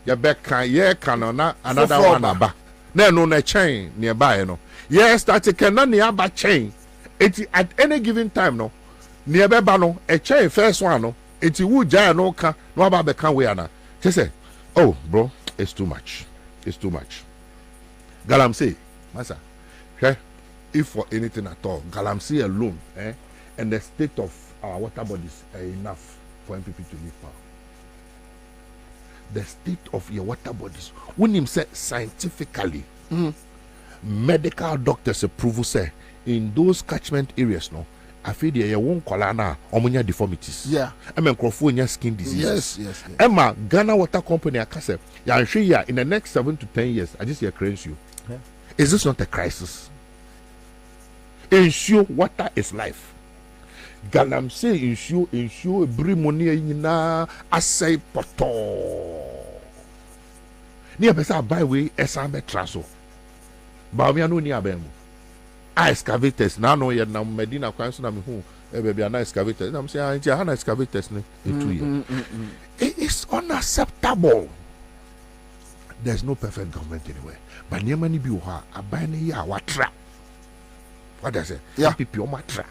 E: you back can another one about. No chain nearby, no. Yes, that's a can nearby chain. It's at any given time, no. Nearby no, a chain first one, no. It's wood giant no can no about the can we are. Just say, Oh, bro, it's too much. It's too much. Galamsey, Masa, okay? If for anything at all, Galamsey alone, and the state of our water bodies are enough for MPP to leave power. The state of your water bodies, when him said scientifically, medical doctors approve say in those catchment areas, no, I feel there won't call omonia deformities.
C: Yeah.
E: I mean, Crawfordia skin disease.
C: Yes.
E: Emma, Ghana Water Company, I can say, I'm sure in the next 7 to 10 years, I just hear cranes you.
C: Yeah.
E: Is this not a crisis? Ensure water is life. Galamsey ensure brimoni na asay poto. Ni pesa buy way esambe traso. Ba mi anu ni abemu. Excavators na no ye na Medina kwanso na me hu baby na excavators. Na me say anti ha na excavators ni 2 years. It is unacceptable. There's no perfect government anywhere. But near many bi ho aban ni ya watra. What does it?
C: Yeah.
E: People matra.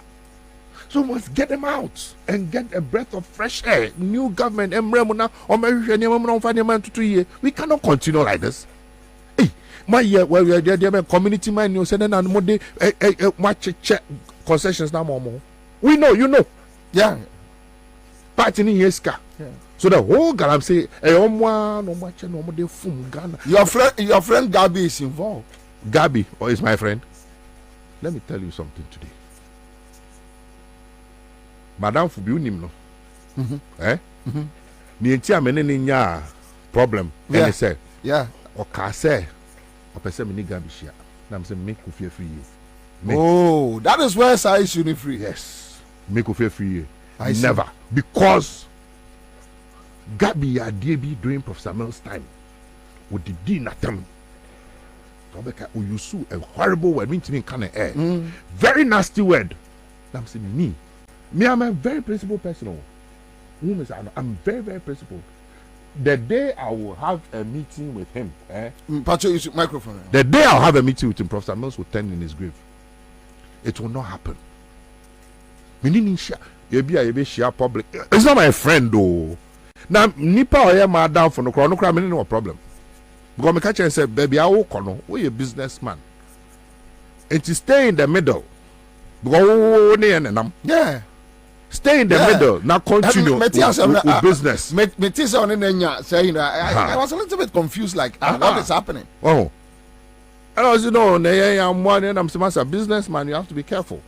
E: So we must get them out and get a breath of fresh air. New government, we cannot continue like this. Hey, my year where we are there, community man, you said, and more day, much check concessions now more. We know, you know.
C: Yeah.
E: Party in Yeska. So the whole Galamsey, no much no more day from Ghana.
C: Your friend Gabi is involved.
E: Gabi, or is my friend? Let me tell you something today. Madam Fubiunim no. Ni enti amene ni nya problem.
C: Yeah.
E: And say,
C: Yeah.
E: o ka say, o pese me ni Gabi shia. Na me say make Kofi free.
C: Oh, that is where Sai is free.
E: Yes. Make Kofi free.
C: I see.
E: Never. Because Gabi ya DB during Professor Mel's time with the D natam. We use a horrible word, mean to me kind of air. Very nasty word. I'm saying me, I'm a very principled person. I'm very, very principled. The day I will have a meeting with him,
C: Pacho, use microphone.
E: the day I'll have a meeting with him, Professor Mills will turn in his grave. It will not happen. Share public. It's not my friend though. Now, Nipa or my down for no crime, no problem. Because me catch and say, baby, I will call we a businessman. And to stay in the middle. Because
C: Yeah.
E: stay in the middle. Now continue with business.
C: I was a little bit confused, like what is happening?
E: Oh. And I was, I'm one and I'm a businessman, you have to be careful.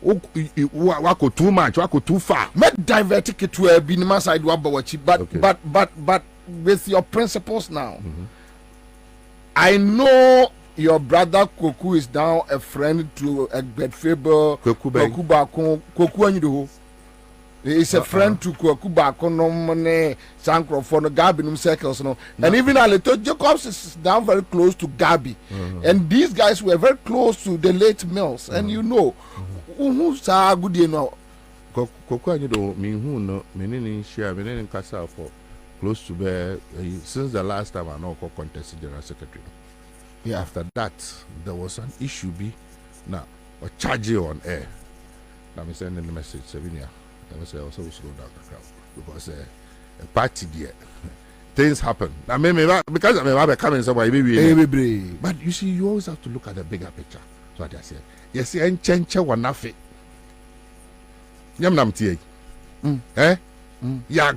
E: Wako too much, wako too far.
C: Met divert it to a binima side but with your principles now. I know your brother Koku is now a friend to Egbert Faber, Koku Bakon, Koku Anyido. He is a friend to Koku Bakon, no money, Sankro for the Gabi circles. No. And even Aleto Jacobs is down very close to Gabi. And these guys were very close to the late Mills. And you know, who's a good you know.
E: Koku Anyido, me who no, meaning share, meaning Casa for. Close to where since the last time I know contested general secretary. Yeah. After that, there was an issue now a charge on air. Now I'm sending the message, Savinia. I say also we slow down the crowd because a party there. Things happen. I mean, because I mean, coming somewhere, maybe. But you see, you always have to look at the bigger picture. So what I say, you see, and change one nothing. Yam nam tie. Yeah,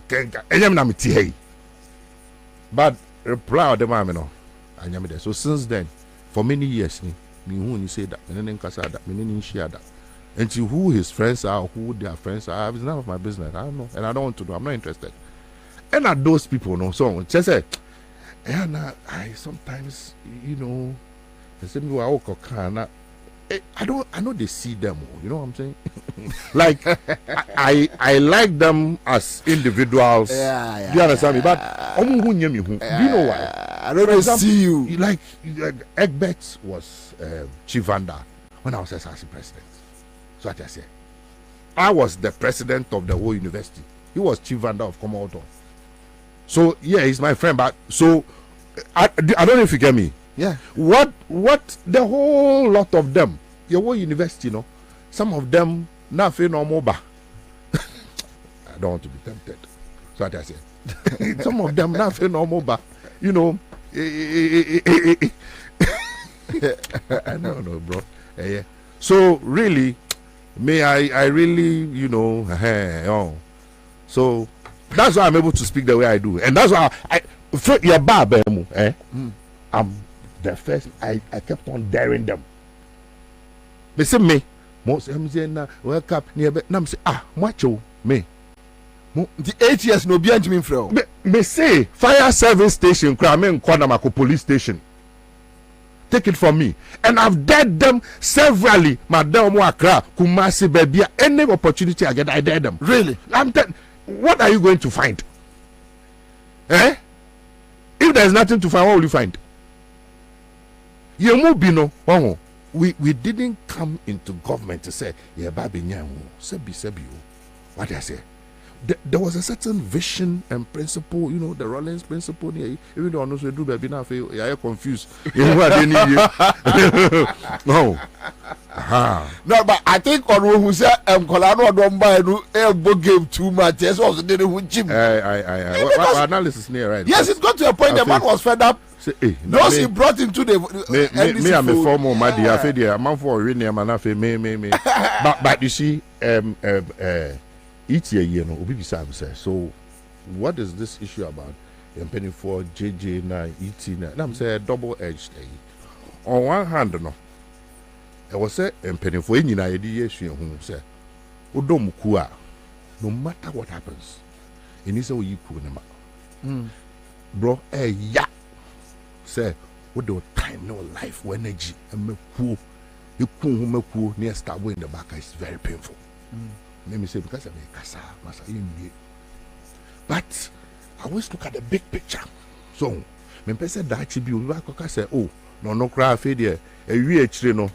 E: but reply the man, no. So since then, for many years, me who say that, me didn't share that. And who his friends are, who their friends are, it's none of my business. I don't know, and I don't want to know. I'm not interested. And at those people, no. So just say, and I sometimes, they say me I know they see them, you know what I'm saying? Like I like them as individuals. Do you understand me? But do you know why?
C: I don't see you.
E: Like Egbert was Chief Vanda when I was assistant president. So what I say, I was the president of the whole university. He was Chief Vanda of Commonwealth. So yeah, he's my friend. But so I don't know if you get me.
C: Yeah.
E: What the whole lot of them, your whole university, some of them nothing no more. I don't want to be tempted. So what I say, Some of them not normal, but you know, I don't know, bro. So really, I really, you know, so that's why I'm able to speak the way I do, and that's why I'm the first. I kept on daring them. They say me, most MZ wake up near them say macho me.
C: The 8 years no be me from.
E: Me say fire service station, Kwabena police station. Take it from me, and I've dared them severally. Madam Wakra, Kumasi, baby, any opportunity I get, I dare them.
C: Really?
E: What are you going to find? If there's nothing to find, what will you find? We didn't come into government to say, yeah, baby, sebi. What I say? There was a certain vision and principle, you know, the Rollins principle. Even though I know so do baby now, you're confused. You know what they need you. No.
C: No, but I think on who said Colano don't buy elbow game too much. Yes, also did it with Jim.
E: What analysis near right?
C: Yes, it got to a point the man was fed up.
E: Say, hey,
C: those he brought into the
E: me I'm a former Madi. I feel there. I'm for reading him and I feel me. But you see, each year, no, Obi Bisam says, so what is this issue about? Penny for JJ9, ET9. I'm saying double-edged. On one hand, no, I was saying, penny for any idea, who said, Odomukua, no matter what happens, in this way you could bro, yeah, say, what do time, no life, energy, and me cool, you cool, near stab in the back is very painful. Let me say because I'm a casa, but I always look at the big picture. So, when person that should be we say, oh, no cry failure. A year no.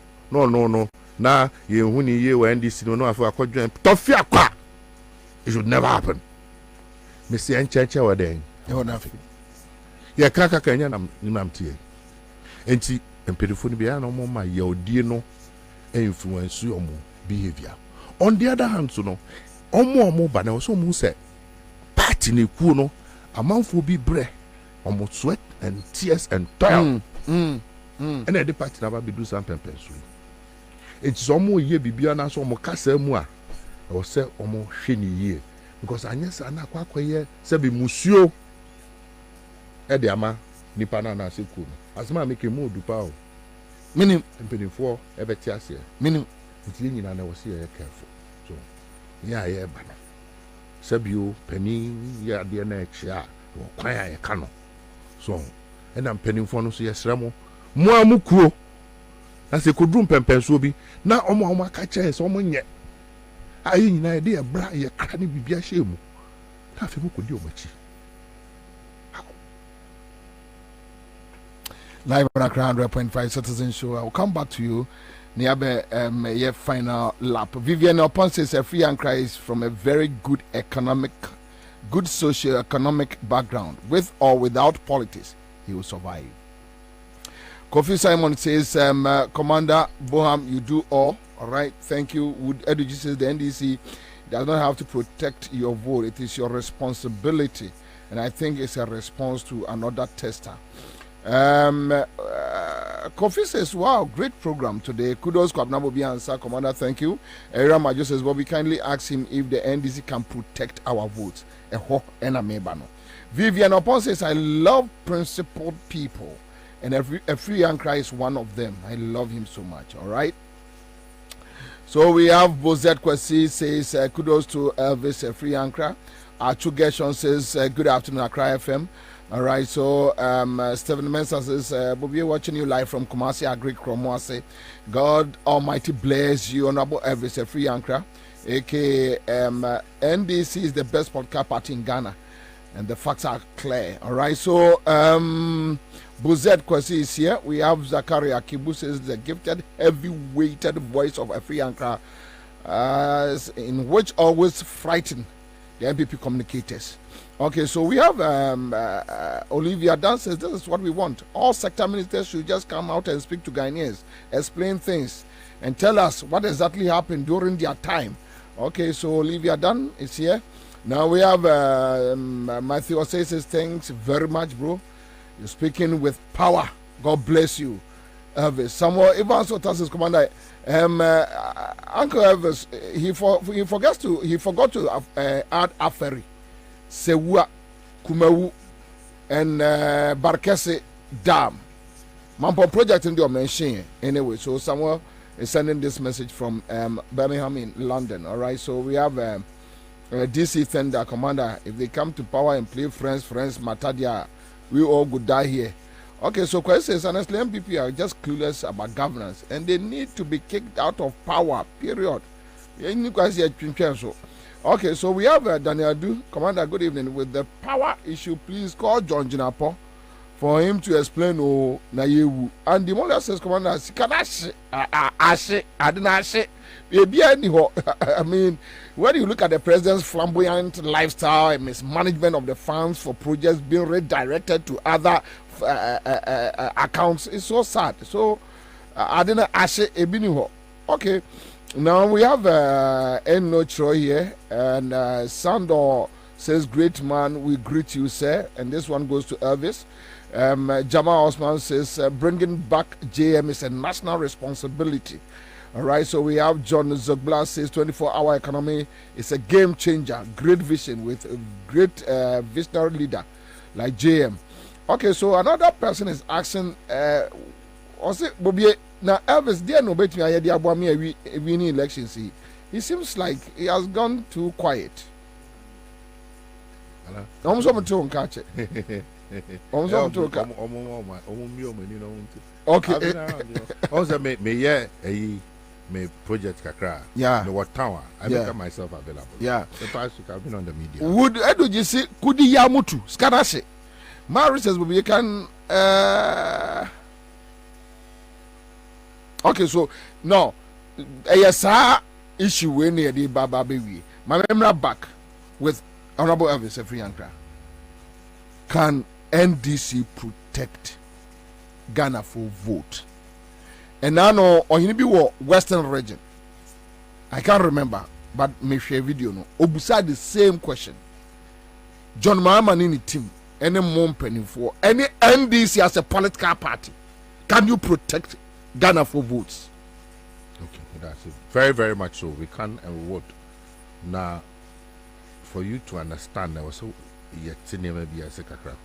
E: Now you when you when this no I for a tough it should never happen. Me say en church or then.
C: You nothing.
E: Yeah, kaka kanya nam tie. Enti empedifo be no more my your die no influence your behavior. On the other hand, so no, omo ba na also mu say party ne ku no amanfo bi bre omo sweat and tears and toil. And the party na ba be do some pempens. It's omo ye bibia na so omo kasa mu a o say omo hwe ni ye because anyesa na akwakoye say be musuo e de ama nipa na na se ku no asema make mu du pa o
C: Minim
E: mpedifo e be ti ase
C: minim
E: nti nyina na wose ye careful so yeah ba no sabio pani ya de na ekya wo kwan ya ka no so e na mpanimfo no so ye sremo mo amukuo na se kodrum pempenso bi na omo aka kye so omo nye ayi nyina de ye bra ye kra ne bibia hye mu na fe mo kodi omachi
C: live on Accra 100.5 Citizen Show. I'll come back to you. Niabe your final lap. Vivian Opon says a free and cry is from a very good socio-economic background. With or without politics, he will survive. Kofi Simon says, Commander Boham, you do all right. Thank you. Would Eduji says the NDC does not have to protect your vote. It is your responsibility. And I think it's a response to another tester. Kofi says, wow, great program today. Kudos, Kwabena, Bobie, Ansah, Commander, thank you. Era Majo says, Bobie, kindly ask him if the NDC can protect our votes. Vivian Opon says, I love principled people, and a free and cry is one of them. I love him so much. All right. So we have Bozet Kwesi says, kudos to Elvis, a free and cry. Achu Gershon says, good afternoon, Accra FM. All right, so Stephen Mensah says, Bobie, watching you live from Kumasi Agri Kromwase. God Almighty bless you, Honorable Elvis, a free anchor. aka NDC is the best podcast party in Ghana, and the facts are clear. All right, so Buzet Kwesi is here. We have Zakaria Kibu says the gifted, heavy-weighted voice of a free anchor, in which always frighten the MPP communicators. Okay, so we have Olivia Dan says this is what we want. All sector ministers should just come out and speak to Ghanaians, explain things, and tell us what exactly happened during their time. Okay, so Olivia Dan is here. Now we have Matthew says thanks very much, bro. You're speaking with power. God bless you, Elvis. Samuel Evans Otasis Commander. Uncle Elvis, he forgot to add Aferi, Sewa, Kumewu, and Barkese Dam. Mampo project in the mention anyway. So Samuel is sending this message from Birmingham in London. All right. So we have DC Thunder Commander. If they come to power and play friends, Matadia, we all could die here. Okay. So question says honestly, MPP are just clueless about governance and they need to be kicked out of power. Period. Okay. So we have Daniel Du Commander. Good evening. With the power issue, please call John Jinapo for him to explain Nayewu. And the Mola says, Commander, I mean, when you look at the president's flamboyant lifestyle and mismanagement of the funds for projects being redirected to other accounts, it's so sad. So, okay. Now we have Enno Troy here, and Sandor says, great man, we greet you, sir. And this one goes to Elvis. Jamal Osman says bringing back JM is a national responsibility. All right, so we have John Zogbla says 24-hour economy is a game changer, great vision with a great visionary leader like JM. Okay, so another person is asking Bobie, now Elvis there no bet me about me winning elections. He seems like he has gone too quiet. Almost over to catch it. Okay.
E: Also, me project kakra.
C: Yeah.
E: The what tower. I make myself available.
C: Yeah.
E: The past week I've been on the media.
C: Would Edo you see Kudi Yamutu Skadase? Mary says we can. Okay, so now yes, issue when near the Baba baby. My memory back with Honorable Elvis Efriankra. Can NDC protect Ghana for vote? And now no or Western region. I can't remember, but me share video no. Obusa the same question. John Mahama in the team, any more penny for any NDC as a political party. Can you protect Ghana for votes?
E: Okay, that's it. Very, very much so. We can and we would. Now, for you to understand, I was so yet maybe as a kakra.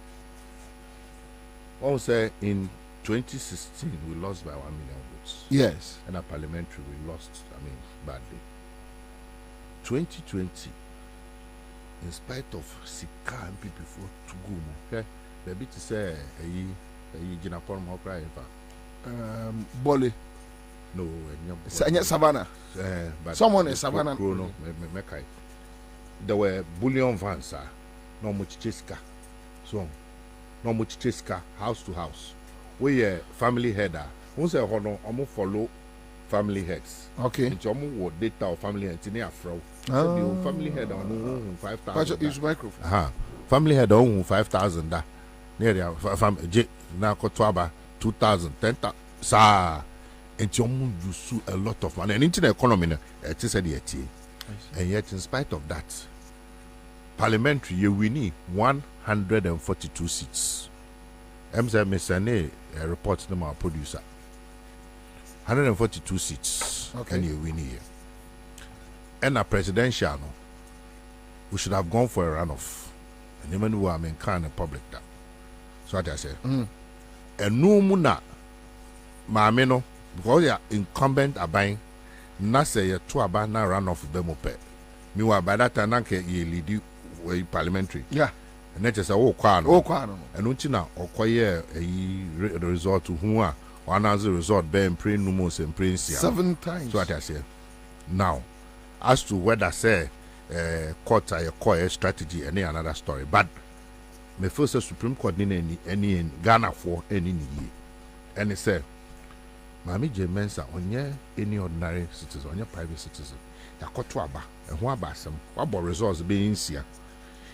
E: Also, in 2016, we lost by 1 million votes.
C: Yes.
E: And at parliamentary, we lost, badly. 2020, in spite of Sika and people for to go, okay, the bit to say, Jinapon Mokra,
C: Bole.
E: no,
C: Savannah.
E: But
C: Someone in Savannah.
E: There were bullion vans, no much cheska. So, no much cheska, house to house. We family header. Once a honor, almost follow family heads.
C: Okay.
E: It's almost what data of family heads in a fro. Family head on 5,000.
C: Use microphone.
E: Family head on 5,000. Near the family, now Kotwaba 2,000, 10,000. Sa, and you sue a lot of money. And into the economy, it is a DT. And yet, in spite of that, parliamentary, we need 142 seats. MSN reports them our producer. 142 seats.
C: Okay.
E: And you win here. And a presidential, we should have gone for a runoff. And even who are in kind of public that. So what I say. And no muna, Mameno, because they are incumbent are buying, na say you two about na runoff bemope. Meanwhile, by that time, you lead you parliamentary.
C: Yeah.
E: And that's just a oh, kwano. And untina or quiet a resort to whom or another resort being praying numos and praying
C: 7 times.
E: So what I say. Now, as to whether say court a core strategy any another story, but the first Supreme Court in any in Ghana for any year, and it said, Mammy J. Mensa on any ordinary citizen, on your private citizen, ya kotwaba and who about some what results being here.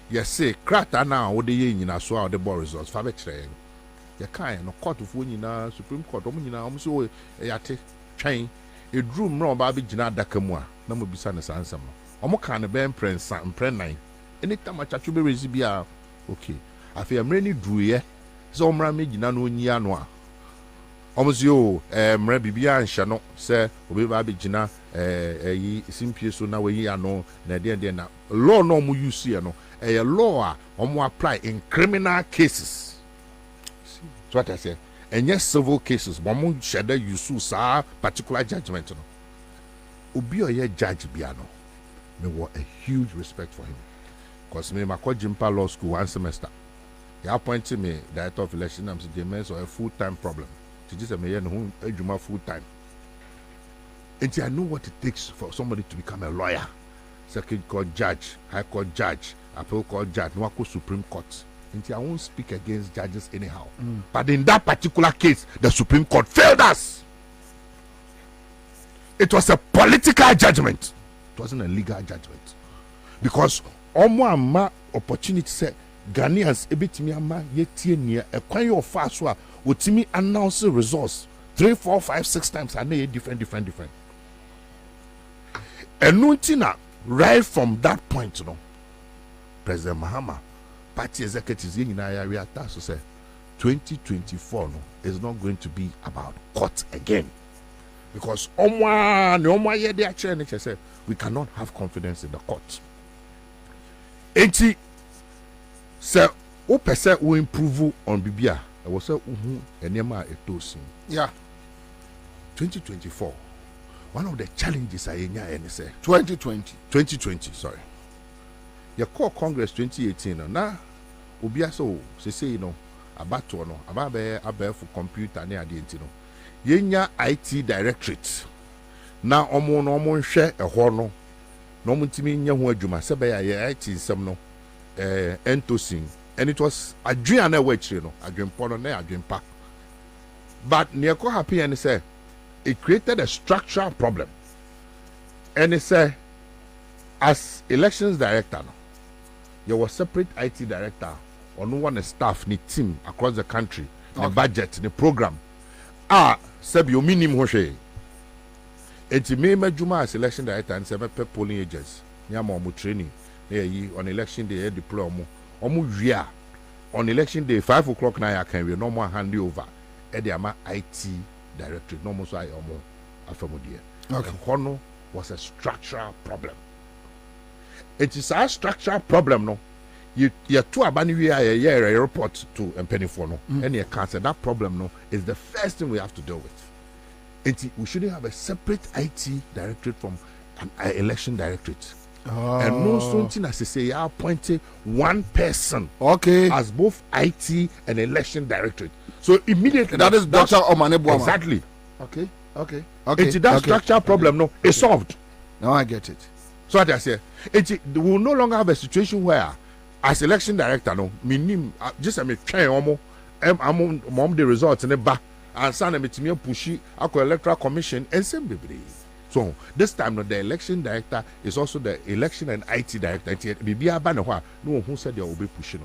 E: Yes, say, crata now, what the yin in a swallow the board results, Fabetre. You can't no court of winning Supreme Court, almost so a yate train, a drew more Babi Jina Dakamwa, no more be son as answer. Omo can a band prince and pren nine, anytime achachu be raise bia okay afi amre ni druye so omra me gina no nyi ano a omozi o mre bibia anhye no se obi ba be gina yi simpie so na we ano na de na law no mu use no a law a omo apply in criminal cases. So what I say, and yes, civil cases, but mo shada use sa particular judgment no. Obi oye judge biano, me want a huge respect for him. Because me ma Jimpa Law School 1 semester. He appointed me director of election and James or a full-time problem. To just a me no ejuma full-time. And I know what it takes for somebody to become a lawyer. Circuit court judge, high court judge, appeal court judge, no Supreme Court. And I won't speak against judges anyhow. But in that particular case, the Supreme Court failed us. It was a political judgment. It wasn't a legal judgment. Because omo ama opportunity say Ghanaians ebetimi ama yetie nia ekwan yo fa so a otimi announce results 3, 4, 5, 6 times and they different. Enuntina right from that point, President Mahama, party executives in area so say 2024 is not going to be about court again. Because we cannot have confidence in the court. 80 say o percent will improve on Bibia. I was say enema etosin.
C: Yeah.
E: 2024. One of the challenges I say
C: 2020,
E: sorry. Your core Congress 2018 na obia so say abato no ababe for computer ne ade enti no yenya IT directorate na omo nhwe ehọ no no mutimi nya ho adwuma se be ya IT nsem no entosin, and it was adwuan na wachire no adwempo no na adwempa. But near ko happy and say it created a structural problem. And it said, as elections director, you were separate IT director, or no one staff, ni team across the country, the budget, the program. Sabi your minimum hoshe. Eti me majuma as election director and seven polling agents. Nyama omu training. On election day, deploy omu via. On election day, 5 o'clock na ya can we no more hand over. Edi ama IT directorate no more so I afamodie. Okay. Kono was a structural problem. It is a structural problem no. You two abani we a report to Mpenifo no. And you can't say that problem no is the first thing we have to deal with. We shouldn't have a separate IT directorate from an election directorate. And no something as I say appointed one person as both IT and election directorate. So immediately
C: that is Dr. Omanebuama.
E: Exactly.
C: Okay.
E: It's that structural problem no is solved.
C: Now I get it.
E: So what I say, we will no longer have a situation where as election director no minim just me try omo mom the results in the back and send me to me pushy electoral commission and same baby. So this time no, the election director is also the election and IT director. Bibia ba no who said they will be pushing.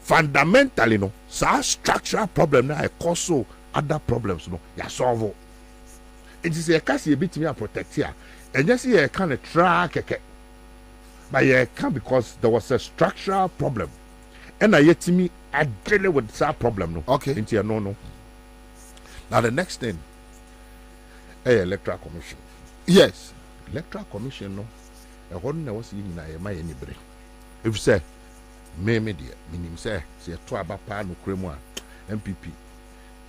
E: Fundamentally no, so structural problem na cause so other problems no ya solve. It is a case you bit me protect here. And just see a kind of track but you can't because there was a structural problem. And I yet to me I deal with that problem no.
C: Okay.
E: Into your no. Now the next thing. Electoral Commission.
C: Yes.
E: Electoral Commission no. A one na was in my anybody. If you say me media, meaning say to abapa no kremwa MPP.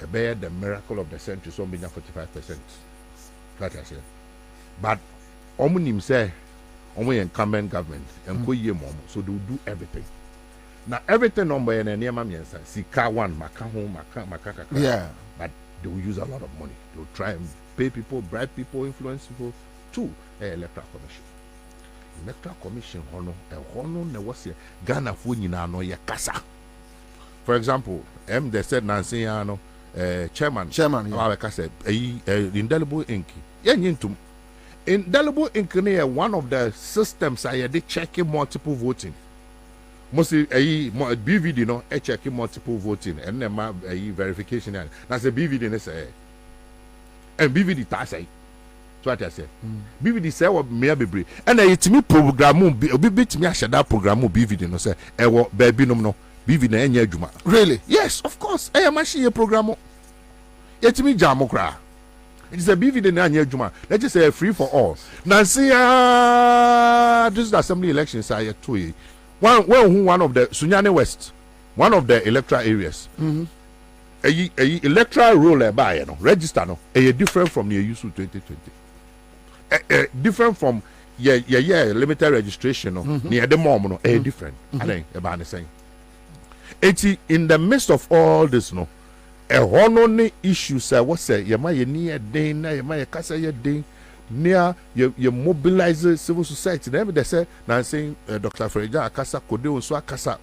E: A bear the miracle of the century so being 45%. That I say. But omunim say omu incumbent government and ko ye mom so they will do everything. Now everything number and near miensa sika one maka maka.
C: Yeah.
E: But they will use a lot of money. They will try and pay people, bribe people, influence people to electoral commission. Electoral commission hono na wasi Ghana fu nyina no ye kasa. For example, they said Nancy chairman
C: yeah.
E: Kasa indelible ink. Indelible ink near one of the systems I did checking multiple voting. Mostly BVD no checking multiple voting and then verification. That's a BVD and BVD ta say So what I say, BVD say what me bebre, and I to me program bit me share that program BVD no say baby no BVD na enye adwuma. Really? Yes, of course. I am machine program. Yet me jam okra. It is a BVD na enye adwuma. Let's just say free for all. Nancy this is the assembly elections are two. One of the Sunyani West, one of the electoral areas. A electoral roll by register no a different from the use 2020. Different from limited registration no near the mom no a different. I think about the same. In the midst of all this no a honor issues what say you might near day na you might kasa your day near you mobilize civil society. Then they say now saying Dr. Freja Akasa Kode so Akasa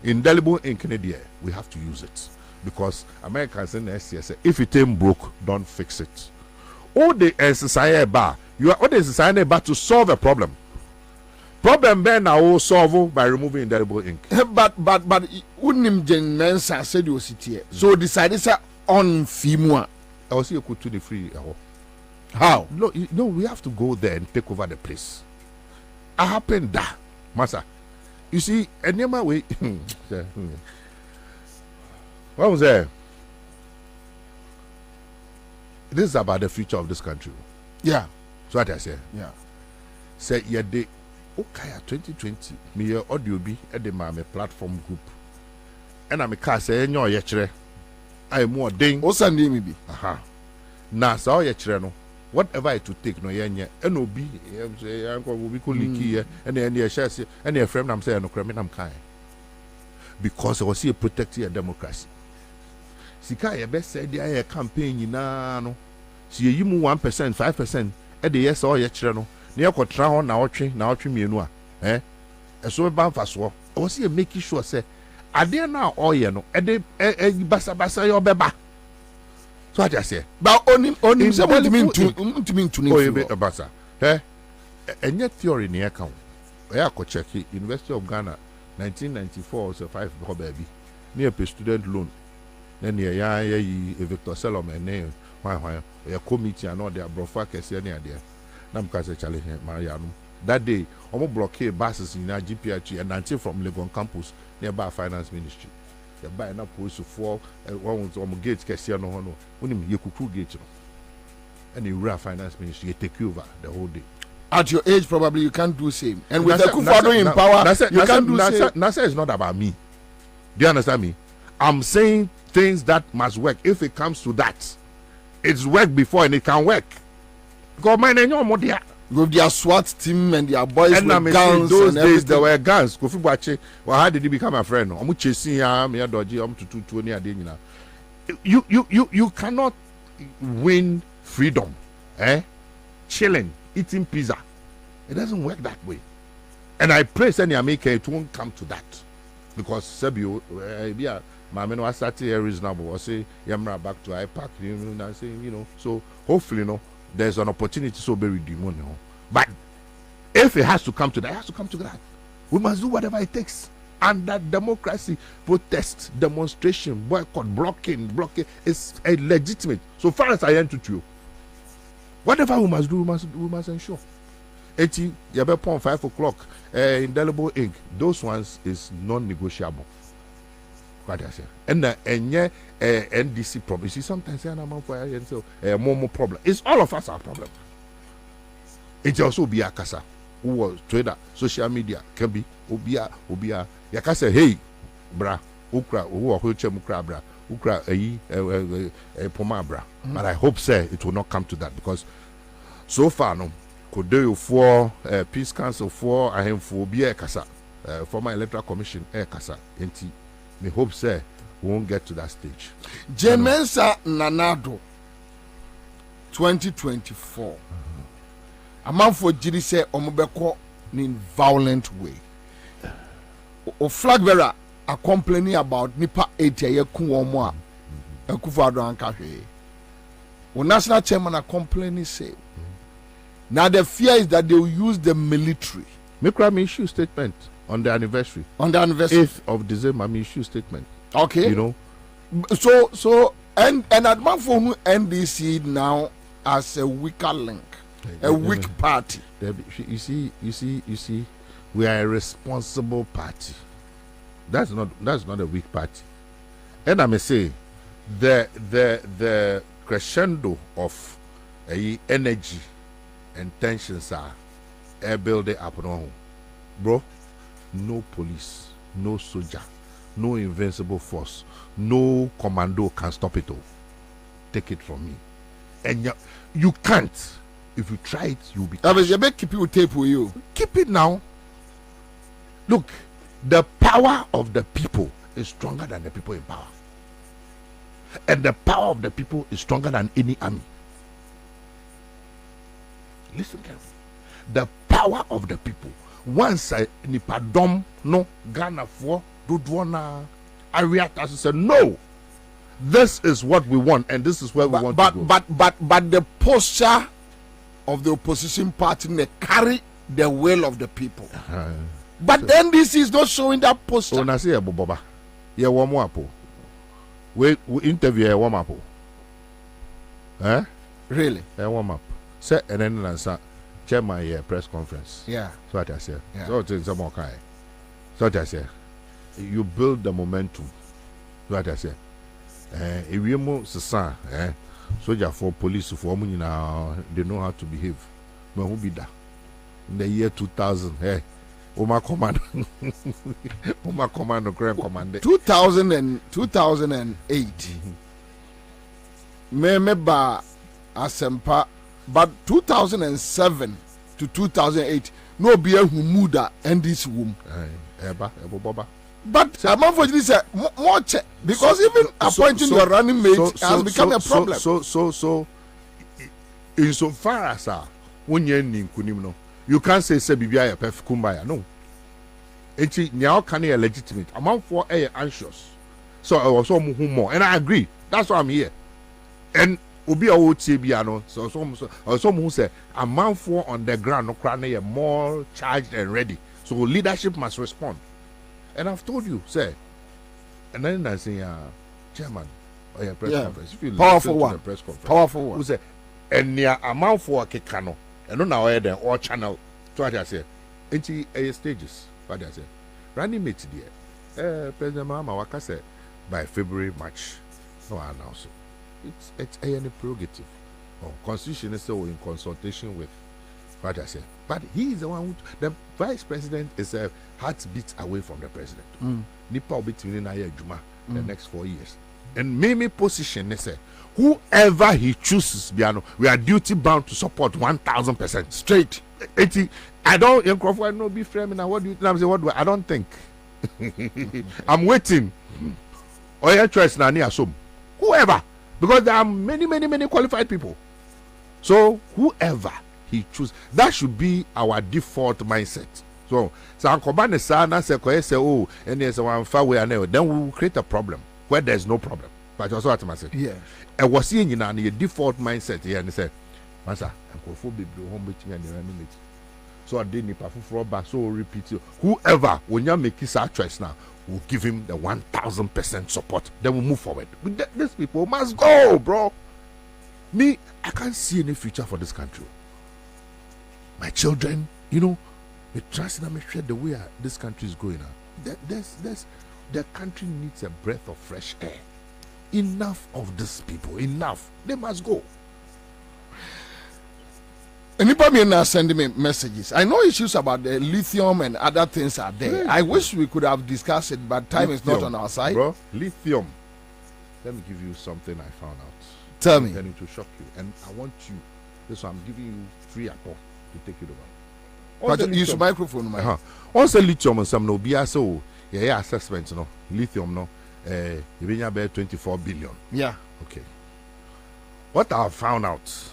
E: indelible in Canada we have to use it. Because Americans in SCS, if it ain't broke, don't fix it. All the society bar, you are all the society bar to solve a problem. Problem then now solve by removing indelible ink.
C: But unim Jen Mensa said you sit here. So decided on Fimua.
E: I was here to the free.
C: How?
E: No, we have to go there and take over the place. I happened that, Massa. You see, any way. What was there? This is about the future of this country.
C: Yeah.
E: So what I say?
C: Yeah.
E: Say yeah the okay 2020 me audio be at the my platform group. And I'm a car say nyo ye kire. I more ding.
C: O sande me bi.
E: Aha. Na so ye kire no. Whatever it to take no ye nye. And obi say anko obi ko liki and e share say and e frame nam say no kra me nam kai. Because I was here protecting a democracy. Sika ye best say the campaign nyina no si ye yimu 1% 5% e de yes all ye kire no na ye kotra ho na otwe mienu a eso ba mfaso I was here making sure say ade na all ye no e de basa ye obeba. So I just say
C: ba onim say what mean to
E: oh ye be basa enye theory na ye kan e akọ check University of Ghana 1994 so 5 baby near pay student loan. Then ye Victor Solomon name why a committee and all their brofa kesi near there. Nam kase challenge Mariano. That day, almost blockade buses in our GPH and until from Legon campus nearby finance ministry. They buy enough police for one was gate kesi no no. When you could gate and you run finance ministry, you take over the whole day.
C: At your age, probably you can't do same. And with the Kufado in power, you can't do same.
E: Nasa is not about me. Do you understand me? I'm saying things that must work. If it comes to that, it's worked before and it can work. Because my name
C: with their SWAT team and their boys
E: and
C: with guns.
E: Those
C: and
E: days
C: everything.
E: there were guns. Kofi Boache, well, how did he become a friend? I'm chasing him. Me dodgy. I'm to 20 You cannot win freedom, chilling, eating pizza. It doesn't work that way. And I pray, send America, it won't come to that, because Sebio, my men was starting reasonable. I say, Yamra back to IPAC, and say, so hopefully, there's an opportunity so very demon. But if it has to come to that, it has to come to that. We must do whatever it takes. And that democracy, protest, demonstration, boycott, blocking is a legitimate. So far as I enter to you, whatever we must do, we must ensure. 80, you 5 o'clock, indelible ink. Those ones is non-negotiable. What I say. And NDC problem. You see, sometimes more problem. It's all of us our problem. It also be a kasa who was trader, social media, can be obia. Ya kasa hey, bra, ukra, bra, ukra, poma bra. But I hope it will not come to that, because so far no. Could do for Peace Council for I am for be a kasa former Electoral Commission kasa. Enti me hope we won't get to that stage.
C: Jemensa Nanado 2024. A man for Jiri say omobeko in violent way. O flag bearer are complaining about Nipa 80 ye kuomo a Akufo-Addo anka. O national chairman are complaining say. Now the fear is that they will use the military.
E: Make me issue statement on the anniversary.
C: On the anniversary
E: 8th of December, me issue statement.
C: Okay.
E: You know.
C: So and at man for NDC now as a weaker link, a weak party.
E: You see, we are a responsible party. That's not a weak party. And I may say, the crescendo of energy and tensions are building up now, bro. No police, no soldier, no invincible force, no commando can stop it all. Take it from me. And you can't. If you try it, you'll be.
C: You better keep your tape with you.
E: Keep it now. Look, the power of the people is stronger than the people in power. And the power of the people is stronger than any army. Listen carefully. The power of the people. Once I nipadom no Ghana for Dudwana Ariata said no. This is what we want, and this is where we want to go.
C: But the posture of the opposition party they carry the will of the people. But so, then this is not showing that posture.
E: When I say Boba, yeah, one more apple. We interview a warm up. Eh?
C: Really?
E: A warm up. Say and then Ansah chair my press conference.
C: Yeah.
E: So what I say.
C: Yeah.
E: So it's some more kind. So what I say. You build the momentum. So what I say. If you move Sasa, soldier for police for now, they know how to behave. But who be that? In the year 2000, Oma command, Oma command, grand command.
C: 2008. Remember Asempa, but 2007 to 2008, no beer who muda and this womb. But unfortunately, say more check because even appointing your running mate has become a problem.
E: So, insofar as when you're in Kunimno, you can't say Sebibia a perfect kumbaya. No. It's now can a legitimate amount for anxious. So I was more, and I agree. That's why I'm here. And Ubi old Tibiano, so some who say amount for on the ground, no crying more charged and ready. So leadership must respond. And I've told you, say, and then I say, Chairman, or your press conference. If you
C: powerful one,
E: the press conference,
C: powerful one.
E: Who say, and near amount for a kekano, and on our head or channel. So what I say, into a stages. What I say, running mate dear, President Mama Waka said by February, March, no I announce it. It's a prerogative. Or constitution is still in consultation with what I say. But he is the one who, the vice president is a heartbeat away from the president. Nipa will be between Juma the next 4 years. And Mimi position they say, whoever he chooses, Biano, we are duty bound to support 1,000% straight. I don't be framing. What do you think? What do I don't think. I'm waiting. Or your choice na assume whoever, because there are many qualified people. So whoever he choose, that should be our default mindset. So Kwabena say oh, and there's one far away, then we will create a problem where there's no problem. But also what I say.
C: Yeah.
E: And was seeing in a default mindset here and say, Masa, I'm going to be home meeting and running it. So I didn't for back, so repeat it. Whoever when you make his choice now, will give him the 1,000% support. Then we'll move forward. These people must go, bro. Me, I can't see any future for this country. My children, the trust in the way this country is going now. The country needs a breath of fresh air. Enough of these people. Enough. They must go.
C: Anybody now sending me messages. I know issues about the lithium and other things are there.
E: Yeah.
C: I wish we could have discussed it, but time is not on our side.
E: Bro, lithium. Let me give you something I found out.
C: Tell me.
E: Going to shock you. And I want you, this one, I'm giving you free apple to take it over.
C: But use your microphone, man.
E: Once the lithium and some no be so assessment, lithium you been about 24 billion.
C: Yeah.
E: Okay. What I found out,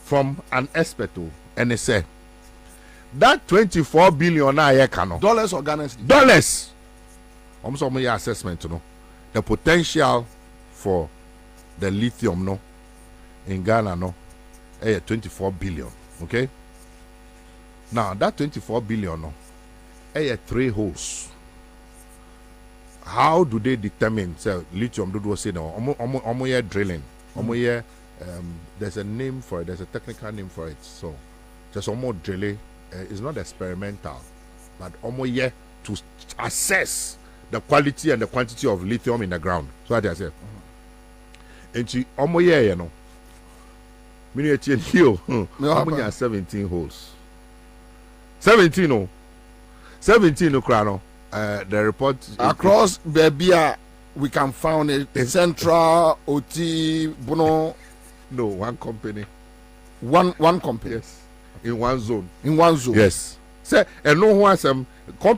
E: from an expert, and they say that 24 billion
C: dollars or Ghana cedi?
E: Dollars. Almost my assessment, the potential for the lithium, in Ghana, 24 billion. Okay. Now that 24 billion, 3 holes. How do they determine? Say lithium. Do say no. Drilling. there's a name for it. There's a technical name for it. So, just almost delay. It's not experimental, but almost to assess the quality and the quantity of lithium in the ground. So what I say. And she almost you know. Miniature hill. How many 17 holes? 17 no. 17 no crown. The report
C: across Bebia we can find a Central OT Bono.
E: No, one company.
C: One company.
E: Yes. In one zone.
C: In one zone.
E: Yes. Say and no one some
C: yeah.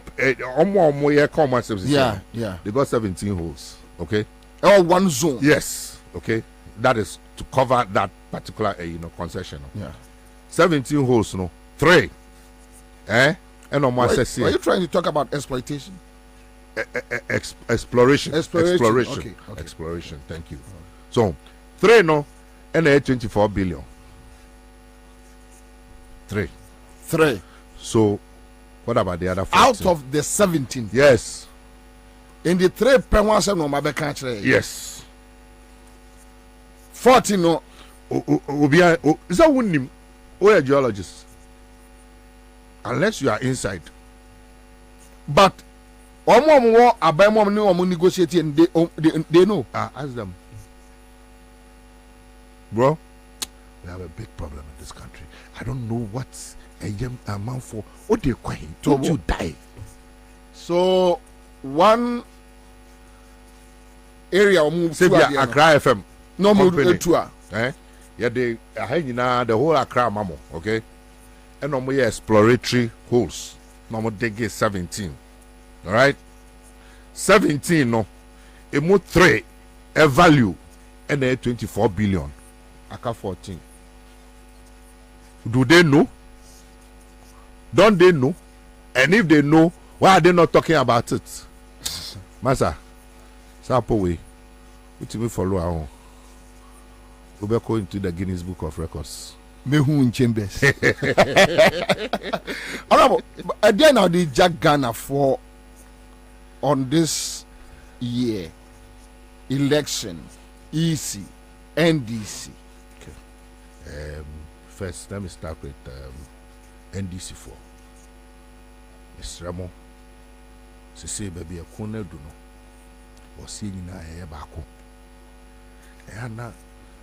E: They got 17 holes. Okay.
C: Oh, one zone.
E: Yes. Okay. That is to cover that particular concession.
C: Yeah.
E: 17 holes, no. 3. And almost
C: are you trying to talk about exploitation?
E: Exploration.
C: Okay.
E: Exploration. Thank you. So 3 no, and 24 billion. 3. So what about the other 14?
C: Out of the 17.
E: Yes.
C: In the 3 per one no mabe country.
E: Yes.
C: 14 no.
E: Is that one name? Or a geologist? Unless you are inside.
C: But omo abemo ni omo negotiate and they know.
E: Ask them. Bro, we have a big problem in this country. I don't know what's a young amount for. What they going? Don't you die?
C: So one area move
E: to Accra FM.
C: No move to
E: yeah, they the whole Accra mamo, okay? And no more exploratory holes. No more they get 17. All right? 17 no. A more 3 a value and then 24 billion. Aka 14. Do they know? Don't they know? And if they know, why are they not talking about it? Masa, Sapo way. What me follow our we go into the Guinness Book of Records.
C: Mehu in chambers. Again, now the Jack Ghana for on this year election, EC, NDC.
E: Okay. First, let me start with NDC 4. Mr. Ramo, say baby a corner do no, or seeing in a bako. And now,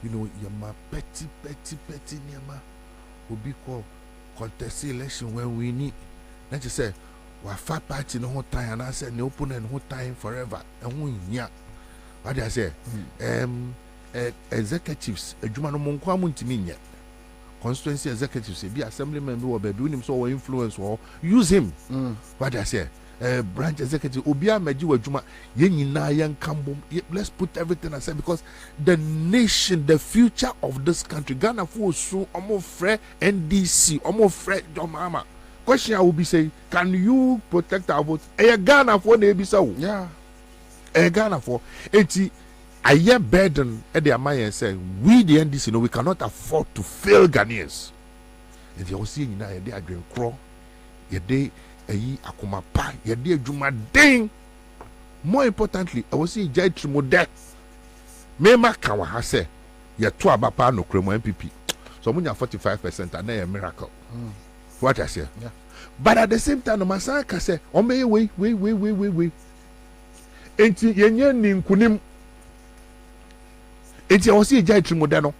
E: you know, you're my petty Niama will be called contest election when we need. Then you say, we're fat party no whole time, and I said, no opponent whole time forever. And we, yeah. What do I say? Executives, a Jumano Monquamun to me yet. Constituency executives, be assemblyman, do a baby, him so influence or use him. What do I say? Branch executive Obia Mejiwa Juma Yenina Yan Kambo. Let's put everything aside because the nation, the future of this country, Ghana for so almost free NDC, almost free Mama. Question I will be saying, can you protect our votes? Ghana for the so
C: yeah.
E: Ghana for 80 a year burden at the Amaya and say, we the NDC we cannot afford to fail Ghanaians. And you see in a day I drink crow, your day. Akuma pa yede adwuma den. More importantly, I was see Jai Trimode mema ka wa ha se ye to abapa no kremo MPP so munya 45% and a miracle. What I say? Yeah. But at the same time no masa ka say o me we enti yenye ni nkunim enti I was see Jai Trimode no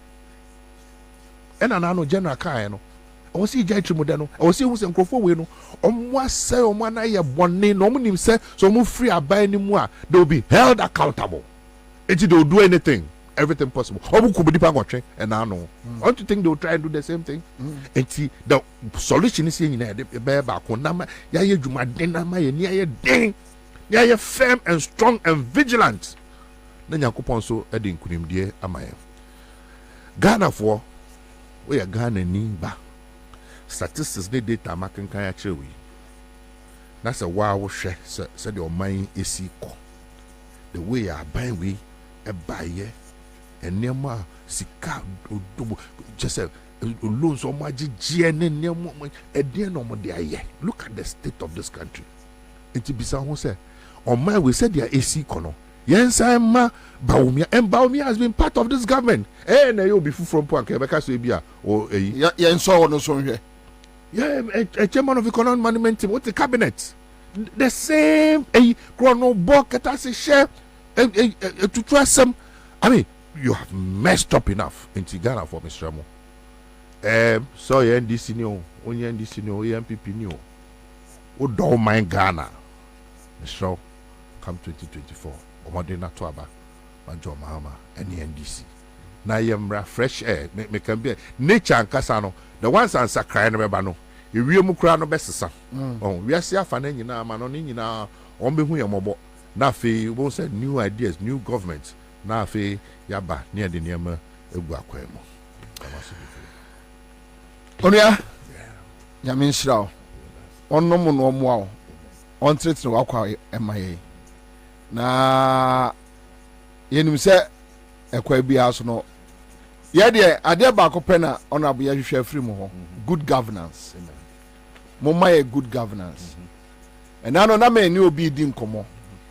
E: ena na no general kai no I was see Jai Trimode no I was see who se nkrofo we no omwa say omwa na ye bone no omnim say so mo free abai ni mu a they will be held accountable. They will do anything, everything possible. Obu kubu dipa ngotwe and I know. Don't you think they will try and do the same thing? And the solution is in there. Be back on nama ya ye juma den nama ye ni ye den ya ye firm and strong and vigilant. Na Nyankopon so e de nkunimdie amaye. Ghana for we are Ghana ni ba. Statistics they data making kan ya chewe. That's a wow share said your mind is equal. The way you are buying we a buyer and nema sika just a loan so much GN a dear no more there. Look at the state of this country. It be someone say on my we said they are AC kono Yensama Baumia, and Baumia has been part of this government. And you'll be from Quebec, or
C: Ansah no so here.
E: Yeah, a chairman of economic management team. What's the cabinet? The same a chrono book as a share to trust some. I mean, you have messed up enough in Ghana for Mr. Ramo. So NDC new, only NDC new, MPP new. Oh, don't mind Ghana. Mr. Come 2024. Omadena Twaba, Majo Mahama, and the NDC. Now I am fresh air. Me can be nature and Casano. The ones Ansah crying about no. You real Mukrano best. Oh, we are seeing Fanny now, Manoni now, on be who mobo. Nafi won't say new ideas, new governments. Nafi Yaba near the Niama Eguaquemo.
C: Onia, Yamin Shrow. On no more, on threats no aqua MIA. Na yenim se ekwa bi aso no ye de ade ba ko pena honorable ya hwehwe afiri mu ho good governance mo my good governance and na no na me ni obi di nkomo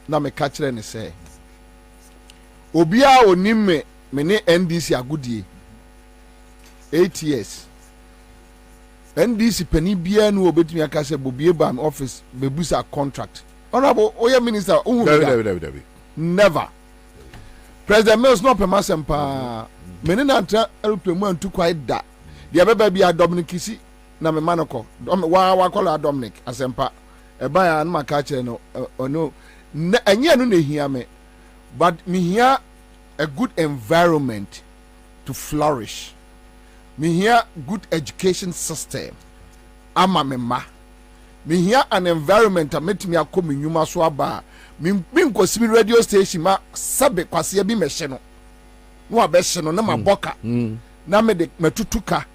C: na me ka kire ne se obi a onim me ne NDC agudie 8 years NDC pani bia no obetumi aka se bobie ban office bebusa contract. Honorable Oya Minister, never. President Mills no permission pa. Menina anta aeroplane and too quite that. The other baby are Dominic Kisi, na me manoko. Wa call Dominic asempa. E ba an makache no no. Anya no ne hear me. But me hear a good environment to flourish. Me hear good education system. Ama me ma. Me hear an environment that met me a come in Yuma Swaba. Me ko radio station ma sabe kwase bi mehye no. No abehye no na maboka. Na me de matutuka.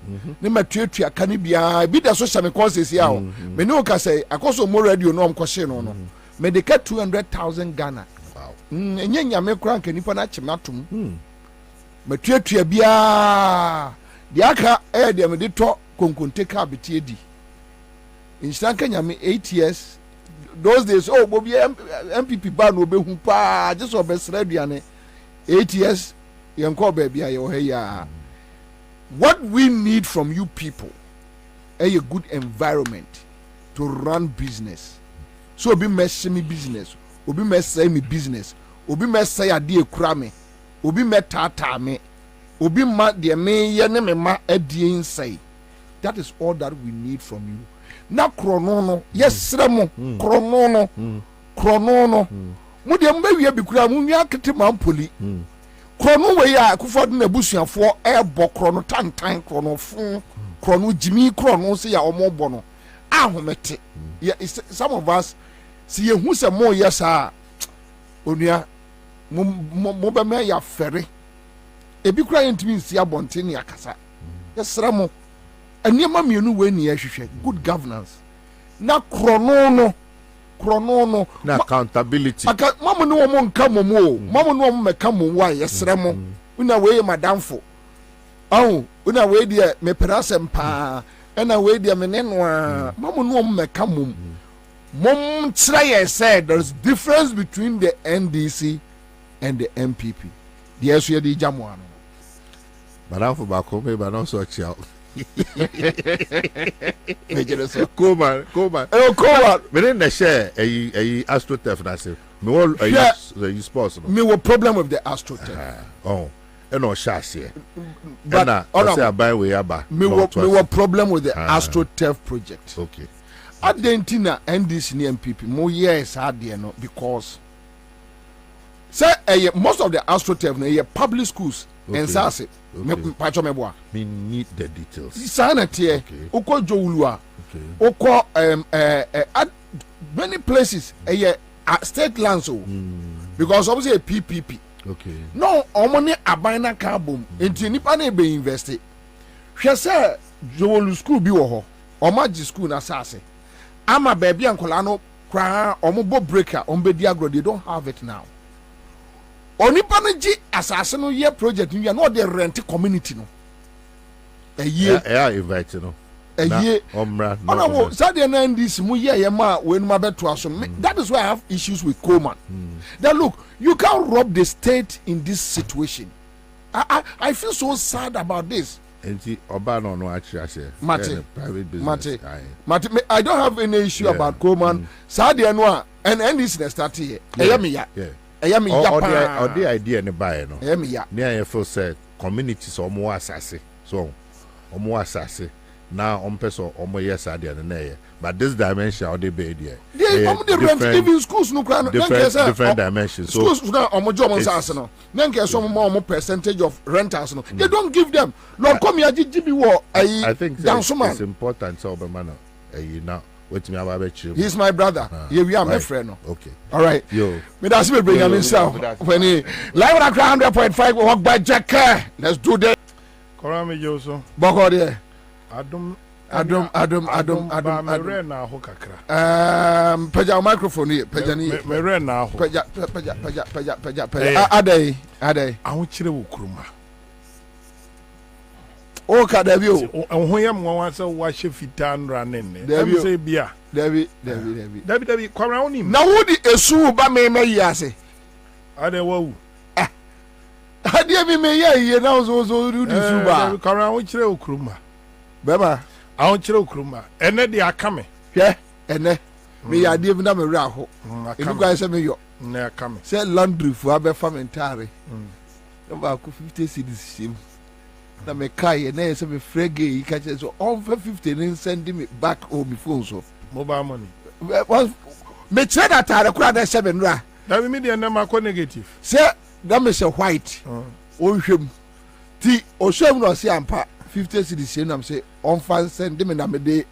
C: Ne matuatua kane bia bi da social me courses ya o. Me no ka say akoso mo radio no amkɔhye no no. Me de ka 200,000 Ghana. Wow. Enye nyame kura nka nipa na chematum. Matuatua bia de aka de me de to konkonte ka betie di. In Kenya, 8 years. Those days, oh, Bobie MPP ban will be humpa, just or best ready. 8 years, young call baby. What we need from you people is a good environment to run business. So, be mess me business, obi mess say me business, obi mess say a dear crame, obi met tata me, obi mat dear me, yaneme ma a dear say. That is all that we need from you. Na kronono yes remo kronono mu de mbawie bikura mu nwa kete mampoli krono we ya akufo de na busuafo e bo krono tantan krono fun krono jimi krono se ya omobo no ahomete some of us see hu se mo yesa onua mo be me ya fere e bikura yentimi nsi abonte ne akasa yes remo Anyama mienu we ni ehwehwe good governance na krono
E: na accountability
C: mama no mo nka momo mama no mo meka mo wa yesre mo una we madamfo una we dia me perasem pa na we dia me neno mama no mo meka mo mom try said there's difference between the NDC and the MPP the esu di jamwa no
E: madamfo ba ko me ba no so chiao
C: Come on.
E: Me didn't share a AstroTurf. I say me all a sports.
C: Me what problem with the AstroTurf?
E: Oh, and no chassis. But I say I buy way aba.
C: Me what problem with the AstroTurf project?
E: Okay.
C: Argentina and this MPP more years hard there no because say most of the AstroTurf no public schools and Ansah.
E: Me need the details.
C: Sanity. Oko Jowulua. Oko many places state lands because obviously a PPP.
E: Okay.
C: No, omoni abina carbon. Enti nipa na be invest. Hwe say Jowulu school bi wo ho. Omaji school na sase. Ama baby ankola no kra omobo breaker ombedi agro they don't have it now. Onipa no gi asase no ye project no no dey rent community no. A year
E: yeah invite no.
C: ye
E: omra
C: no sadia na ndis mu ye ma we no mabeto aso. That is why I have issues with Coleman. That look, you can't rob the state in this situation. I feel so sad about this.
E: Oba no actually private business.
C: Mate, I don't have any issue about Coleman. Sadia no and this is start here. Eyamiya.
E: Or the idea ne buy no.
C: Eyamiya.
E: Near you feel say communities or more assassin. So more assassin. Now person or yes idea na. But this dimension how they be there.
C: They rent even schools no
E: different dimensions. So
C: schools now job on no. Then get some more percentage of renters no. They don't give them. Lord come here give me
E: I think it's important so be man now.
C: He's my brother. Here we are, my friend. No.
E: Okay.
C: All right.
E: Yo.
C: Me that's me bring him himself. When he live at 100.5 walk by Jack. Let's do that.
F: Korami Joso.
C: Boko there.
F: Adam.
E: Na ho kakra.
C: Peja microphone here. Peja ni.
F: Me re na ho.
C: Peja. Adai.
F: Aho kire wo kuruma.
C: O ka Davi o.
F: Ho yam wan say wa hye fitan ranen ne.
C: Davi
F: say bia.
C: Davi.
F: Kwamra woni.
C: Na wo di esu ba me yi ase.
F: Ade wawu.
C: Ade me ye na so di su ba.
F: Kwamra wo kire wo kuruma.
C: Beba.
F: Aho kire wo kuruma. Ene de akame.
C: Hwe ene. Me ya de na me wura ho. Enu gwa se me yo.
F: Na akame.
C: Say laundry fu abefa mentare. Ba ku 50 cedis shim. Na me kai na say me frege yi ka che so on 50 and send me back on my phone so
F: mobile money.
C: Me trade that are kura na 7 ra.
F: Da me dey na ma ko negative.
C: Say that me say white. O hwem. Ti o hwem no say ampa 50 cedis shim na me say on fan send me na me dey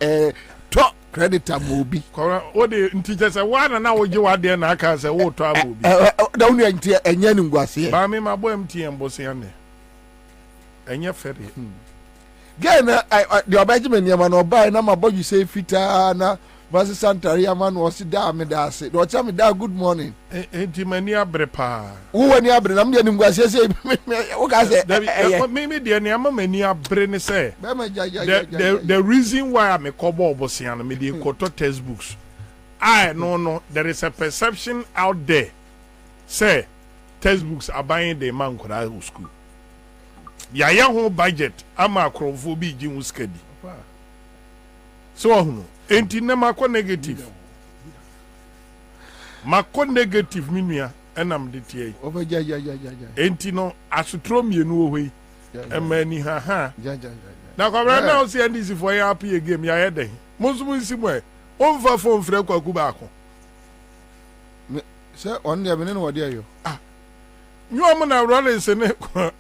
C: top creditor Bobie.
F: O de ntije say wa na wo je wa de na aka say wo to Bobie.
C: Da unu ntie enya ni ngwase.
F: Ba me ma bo MTN bo se ane. Enye fere.
C: Again, the obejiment yama no buy na my body say fita na Masi Santaria man was da me da say. Do cha me da good morning.
F: Enti mani abre pa.
C: Wo wani abre na me de ngwase say wo ka say.
F: Me de na ma mani abre ne say. The reason why I me kobo obosian me de koto textbooks. No, there is a perception out there. Say textbooks are buying the man koda school. Yaya ho budget ama akrofo bi gi muskadi so hono enti na mako negative minua enam de tie enti no asutro mienu ohoi emani ha na kwabra na o se ndisi for ya apie game ya yede monsumu nsimu o mfa fon frɛ kwaku ba ko
C: se on de me ne wode ayo
F: Nyom na Rollins ne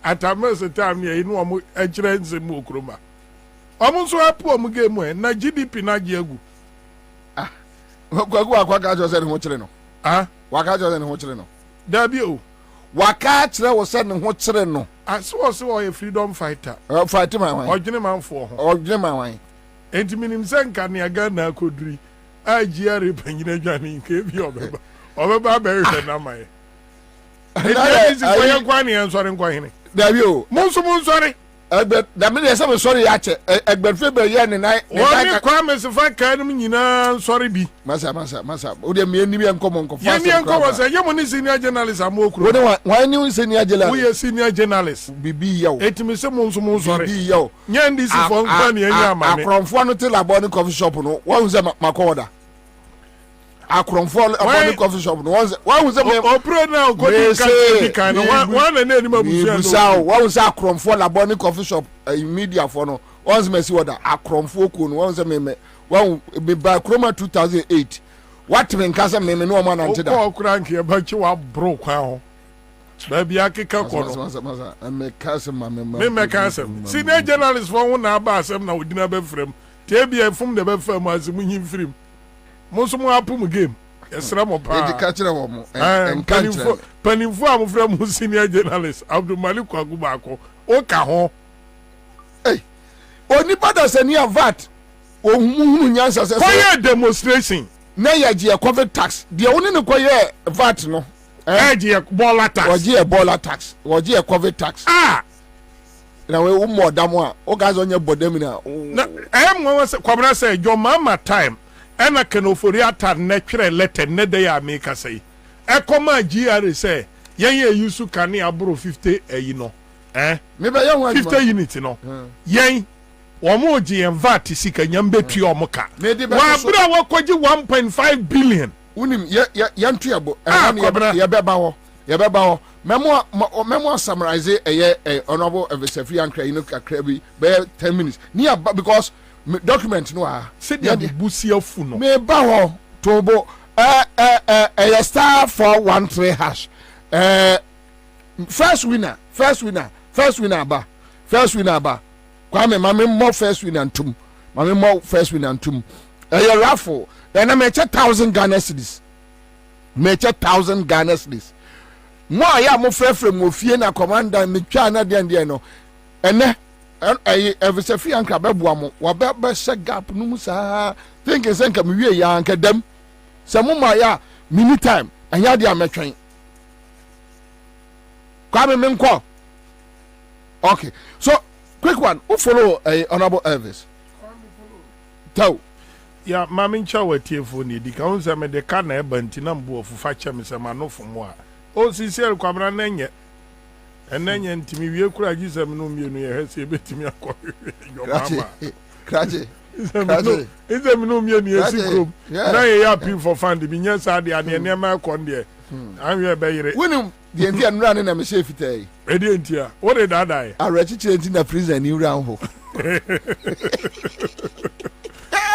F: atamas time ye no omo akire nsem okroma. Omo so apu omo game na GDP na gi agu.
C: Kwaku akwa jo se ne ho kire no. Waka jo se ne ho kire no.
F: Da bi o.
C: Waka kire wo se ne ho kire no.
F: So a freedom fighter.
C: Fight my wan.
F: Ogene manfo ho.
C: Ogene my wan.
F: Enti minim se nka ne aga na akoduri. Agiare panyina dwane nke bi obeba. Obeba be hwe na mai.
C: Davi o
F: Monsori
C: Egbe da me dey say sorry ya che egbe fe be ye ne na
F: woni kwa me se fa kan mu nyina sorry bi
C: masa o de me ni bi enkomo nko fa
F: ye ni enkomo say ye mo ni senior journalist amokro
C: woni wan ni senior journalist
F: we ye senior journalist
C: bibi yawo
F: etimi se monsori
C: bibi yawo
F: nya ndi si fo nkwa ni enya amane
C: akronfo no te labo ni coffee shop no wan ze makoda akronfo aboni coffee shop no wan ze me
F: opro na okodi kan wan na ni mabusia
C: no wan ze akronfo laboni coffee shop media for no wan ze me si woda akronfo ko no wan ze me wan be ba kroma 2008 what me nkasa me no ma na ntida
F: ko okura nke ba chi wa bro kwa ho ba bia keka ko no
C: masa me kasa
F: me kasa senior journalist for na ba asem na odina ba frem te bia fum de ba frem azemu hin frem Monsumu apum game. Esra mo pa.
C: Edi ka kire wo mo. Enkanfo
F: panimfo amofra mo senior journalist Abdul Malik Kwagubako. O ka ho.
C: Oni pada se ni avat. O hunu nyansa se.
F: Koye demonstration.
C: Na ya je COVID tax. De oni ne koye VAT no.
F: Je bola tax.
C: O je bola tax. O je COVID tax. na we more damwa o guys on your bodem
F: na am one say Kwabena say your mama time ena kenofori ata na twere letter ne dey ameka say e koma GR say yen ye yusu kane abro 50 eyi no
C: me be yan
F: 50 unit no yen omo gi envat sika nyambe tu omo ka wa bra wa kwaji 1.5 billion
C: unim yan tu abo ye beba ho memo summarize honorable Evesefi Ankra kakra bi be 10 minutes near because document no
F: say the busia fu no
C: me ba ho tobo star 413 hash first winner ba Kwame mame more first winner antum mame more first winner antum raffle then I make 1,000 Ghana cedis make 1,000 Ghana cedis mo aya mo frefre mo fie na commander me twa na de no ene Evesefi Ankra beboa mo wa be se gap no mu sa think senka me wie ya anka dem se mo ma ya mini time anya de ametwen Kwame me nko okay so quick one who follow honorable Elvis tell
F: ya mama ncha watie fo ni di ka unse me de ka na ebanti na mbo ofufa che me se ma no fo mo a o sisiel Kwabena nenye enenye ntimi wie kura gisem no mienu ye hese ebetimi akọ yo mama
C: kraje
F: izem no mienu ye sikrom na ye ya pin for fund bi nya sa de ane ne ma akọ de anwe be yire
C: winum de ntia nura ne na me se fitai
F: e de ntia what did that die
C: arechichire nti na prison ni wura ho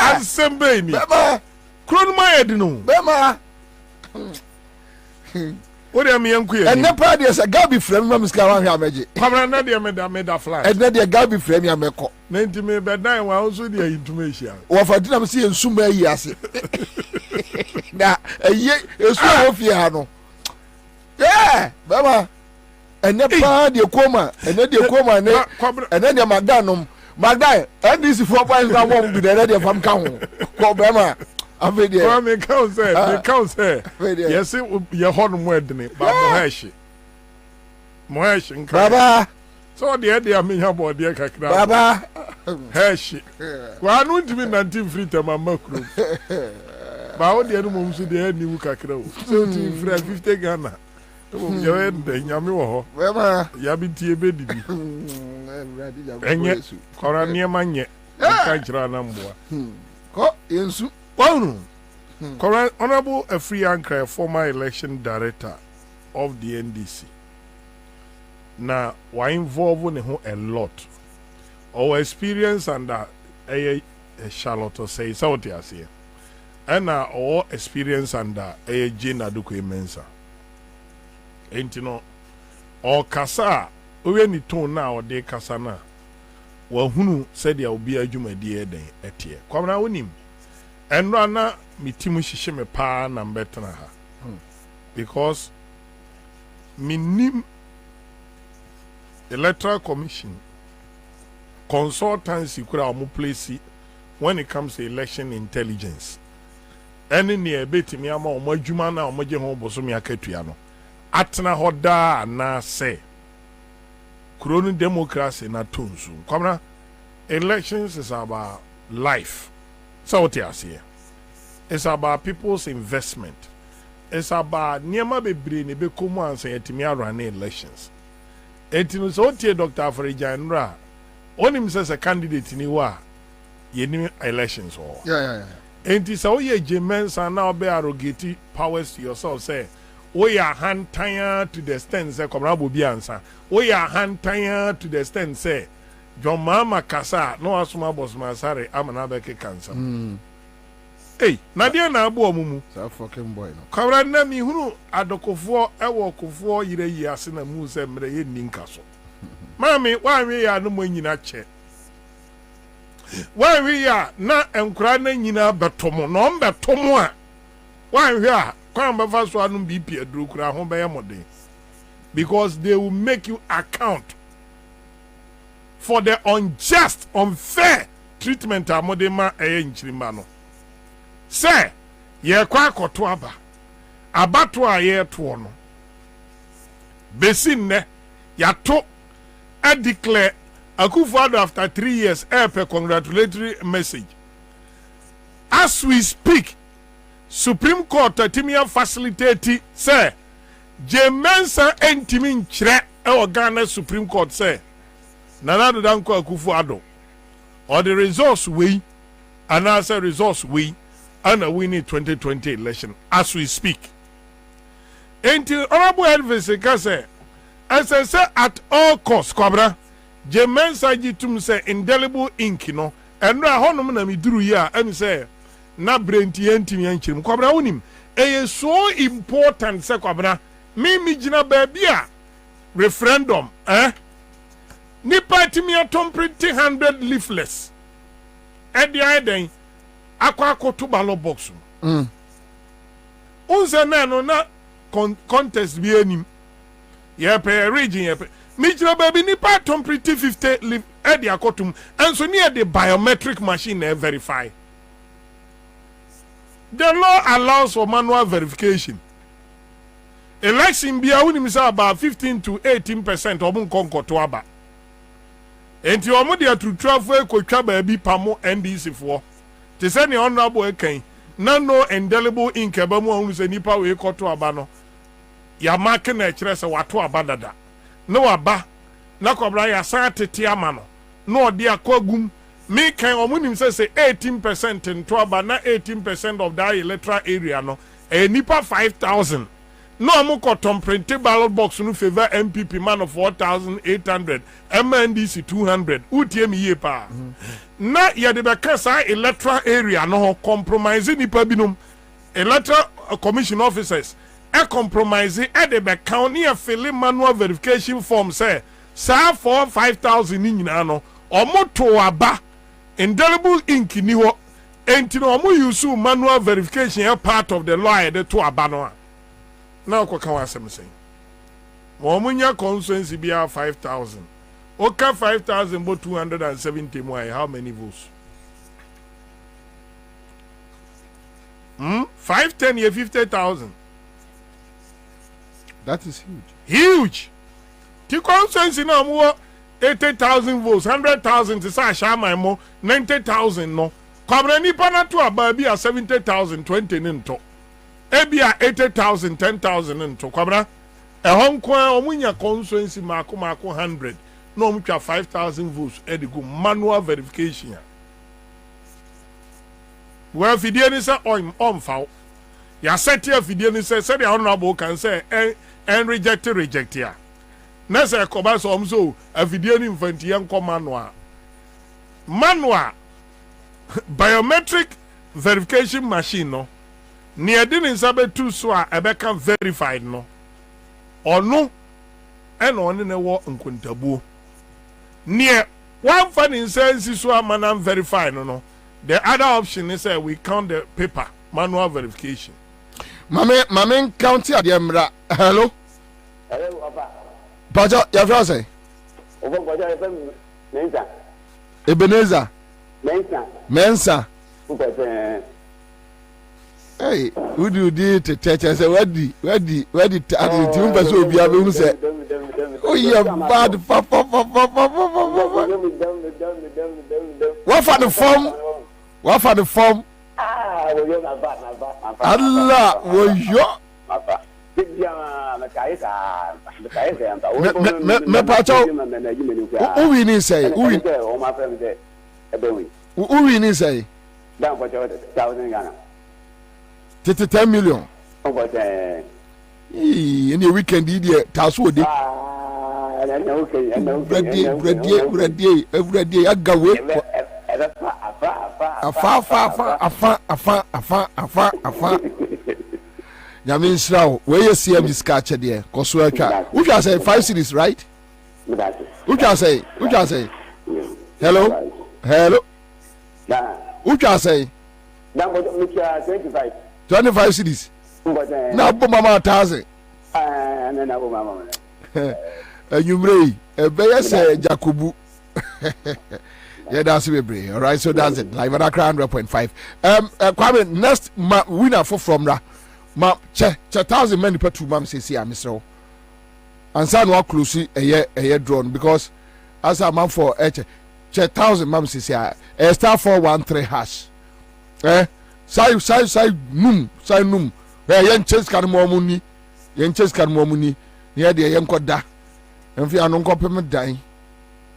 F: asembe ni
C: beba
F: kronuma edinu
C: bema
F: what am yanku ye
C: and nepa de say gabi frame ma miska wan hwa meje
F: Kwabena na de me da fly
C: and na de gabi frame ya meko
F: na ntime be dan wa so de intumation
C: wo fa dinam se ensuma yi ase na eye esu wo fie ha no baba and nepa de koma and de koma ne and de maganom magdan ndc for boys na won bi de de fam ka ho ko bema afede
F: kwa me count say yes ye hon mo edne ba mo heshi nka
C: baba
F: so de amenya bo de kakra
C: baba
F: heshi kwa no ntimi 19 free tema makro ba o de no mo so de ani wu kakra o so ti free 50 Ghana yo de nyame wo ho
C: baba
F: ya bi tie be dibi enye kora niema nye ka kira na mboa
C: ko yensu
F: Well, Honorable Evesefi Ankra, former election director of the NDC. Now, we involved in a lot. Our experience under a Charlotte say South Asia, and our experience under a Jane Aduku Mensa. And you know, or Kasa, we need to now de Kasana. Well, who said there will be a Juma dear day at here. Come now, him. And rana mi timu shishe me pa na mbetana ha because minim electoral commission consultancy kura omo place when it comes to election intelligence any near betimi ama omo adwuma na omo je ho boso mi akatua no atena hoda na say kronu democracy na tonsu Kwabena elections is about life. So what you see, it's about people's investment. It's about niema bebre ne be komo ansa yetimi run elections. Etinu so tie Dr. Afrejanra, onim say a candidate ni wa yenim elections or.
C: Yeah.
F: Enti so ye jemensa na obe arrogate powers to yourself say, we are hand tired to the extent say Kwabena Bobie Ansah. We are hand tired to the extent say John Mama Kasa no asuma boss masare amana beke cancer. Hey, Nadia na abu omumu.
C: That fucking boy no.
F: Kwabena na mi hunu adokofo ewo kofo yire yi ase na mu se mre ye ninka so. Mami, wa wi ya no nyina che. Wa wi ya na enkura na nyina betomo no mbetomo a. Wa wi a kwa mba so anu BP aduru kura ho be yemode. Because they will make you account for the unjust, unfair treatment amodema nchirima no. Say, ye kwa koto aba. Abato a ye to no. Besin ne, ya to, a declare Akufo-Addo after 3 years a congratulatory message. As we speak, Supreme Court Timia facilitate say Jemensa entimi nkyerɛ ɛwɔ Ghana Supreme Court say Nana Addo Dankwa Akufo-Addo or the results we and as a results we and a winning 2020 election as we speak. Until Honorable Elvis say as I say at all costs, Kwabena Jemensa jitum say indelible ink no and na honom na miduru ya and say na brenti entimi ankyerem Kwabena wonim is so important say Kwabena me gina baby a referendum nipa timi atom pretty 100 leafless e di aden akwa akoto ballot box unse na no na contest bi anim ye pe region ye pe me gina baby nipa atom pretty 50 leaf e di akotum enso near the biometric machine e verify. The law allows for manual verification. Election be about 15 to 18% obun konkoto aba. Enti omo dia to travel kwatwa ba bi pamo NDC for. Te say ne honorable ekan na no indelible ink aba mu ahunu se nipa we koto aba no. Ya mark na kire se wato aba dada. No aba na Kwabena ya san tete ama no. No odi akogum me kan omo nim say 18% into aba na 18% of that electoral area no. Nipa 5,000. No amuko tom printed ballot box no favor MPP man of 4,800 MNDC 200 utie mi ye pa na ye de beka sa electoral area no compromise nipa binom electoral commission officers compromise e de beka ni fill manual verification form say sa 4-5,000 ni nyina no omoto aba indelible ink ni ho enti no omo use manual verification a part of the law de to aba no. Now, what can I say? Womunya constituency be 5,000. Okay, 5,000 but 270 more. How many votes? 510 year 50,000.
C: That is huge.
F: Huge. The constituency now more 80,000 votes, 100,000 to say shama mo 90,000 no. Kwabena nipa na to ababi a 70,000 20 ninto. Ebia 80,000 10,000 into Kwabena Hong Kong omunya constituency mako 100 no omutwa 5,000 votes edigo manual verification well fidie ni say on foul ya set ya fidie ni say the honorable can say and reject ya na say koba so omso afidie ni mfanti yan ko manual biometric verification machine no near didn't sabe too so a become verified no or no and on in a war and quintabu near one funny says so a man verified no the other option is we count the paper manual verification
C: Mame county at the Emra. Hello
G: Papa
C: Paja ya frase Ebenezer Mensa Hey, who do you to touch and say, where the team person will be able to say, oh, you're bad, papa. What for the form? Allah, was your me pacho. Who we need say? Who we need say? 10 million. In the weekend, idiot, Taswood. Every day, I go away. Yamin Slow, where you see him is catcher there, Coswell. Who can say 5 cities, right? Who can say? Hello? Who can say? 25 cities. Now, Mama 1,000. You may a bear say Jacobu. Yeah, that's it. All right, so that's it. Live at Accra 100.5. Kwame, next winner from Ra. Ma, 1,000 men per 2 months. Say, Mr. Ansah no close a year drawn because as a man for che 1,000 mam sisi a star 413 hash sai num yen chase kan mo muni ne de yen koda enfi anu nkopem dan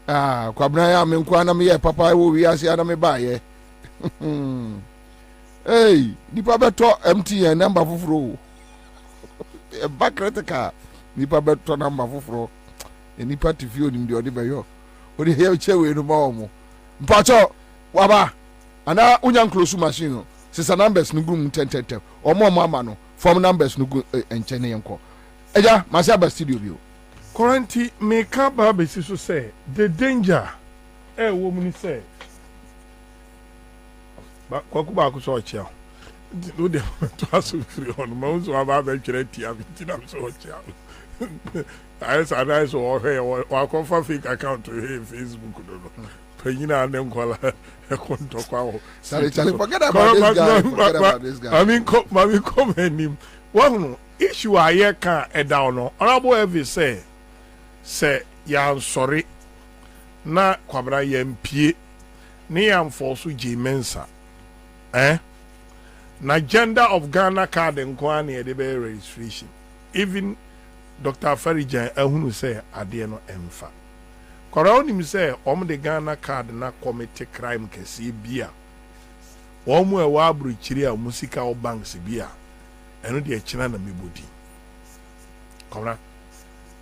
C: Kwabena ya me nkwa na me ye papa wo wi ase na me ba ye hey nipa beto MTN number foforo e ba critical nipa beto number foforo e nipa TV onim de odi beyo odi he chewe no ma omo mpacho waba ana unya close machine sisa numbers no gum 10 omo ama no form numbers no go enchene yenko eja masi aba studio bio
F: currently me ka ba be so say the danger wo mu ni say ba kwaku ba ku so chia no de to aso free on ma unso aba ba twere tia bi ti na so chia I so wa confirm fake account to Facebook no Panyina and Nkola konto kwa ho.
C: Charlie, forget about this guy.
F: I mean come him. One issue I can down no. Honorable Evie say ya sorry na Kwabena yempie ne yam force G Mensa. Na gender of Ghana card nko na de be registration. Even Dr. Farijan ehunu say ade no emfa. Kora mi say the Ghana card na committee crime kesi bia. Omu e wa abru chiri a musika o banks bia. Eno de china na mebodi. Kora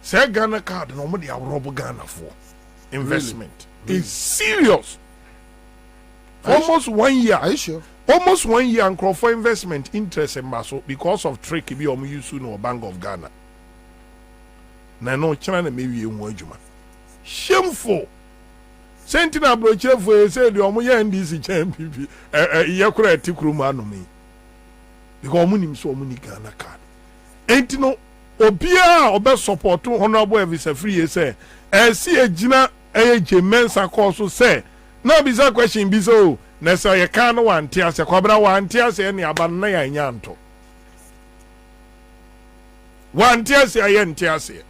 F: say Ghana card no de rob Ghana for investment. Really? It's serious. Almost 1 year.
C: Are you sure?
F: Almost 1 year and for investment interest in Maso because of trick be omu use no Bank of Ghana. Na no china na mewie hu adwuma. Shameful. Sentina broche for say the omo ya NDC champion ye kura etikuru ma no me. Because omo nim so omo ni Ghana card. Enti no obia obe support honorable Evisa free say si agina je mensa course say na be say question be so na say ye kan no wan tia say Kwabena wan tia say ne aba na ya nyanto. Wan tia say ye ntia say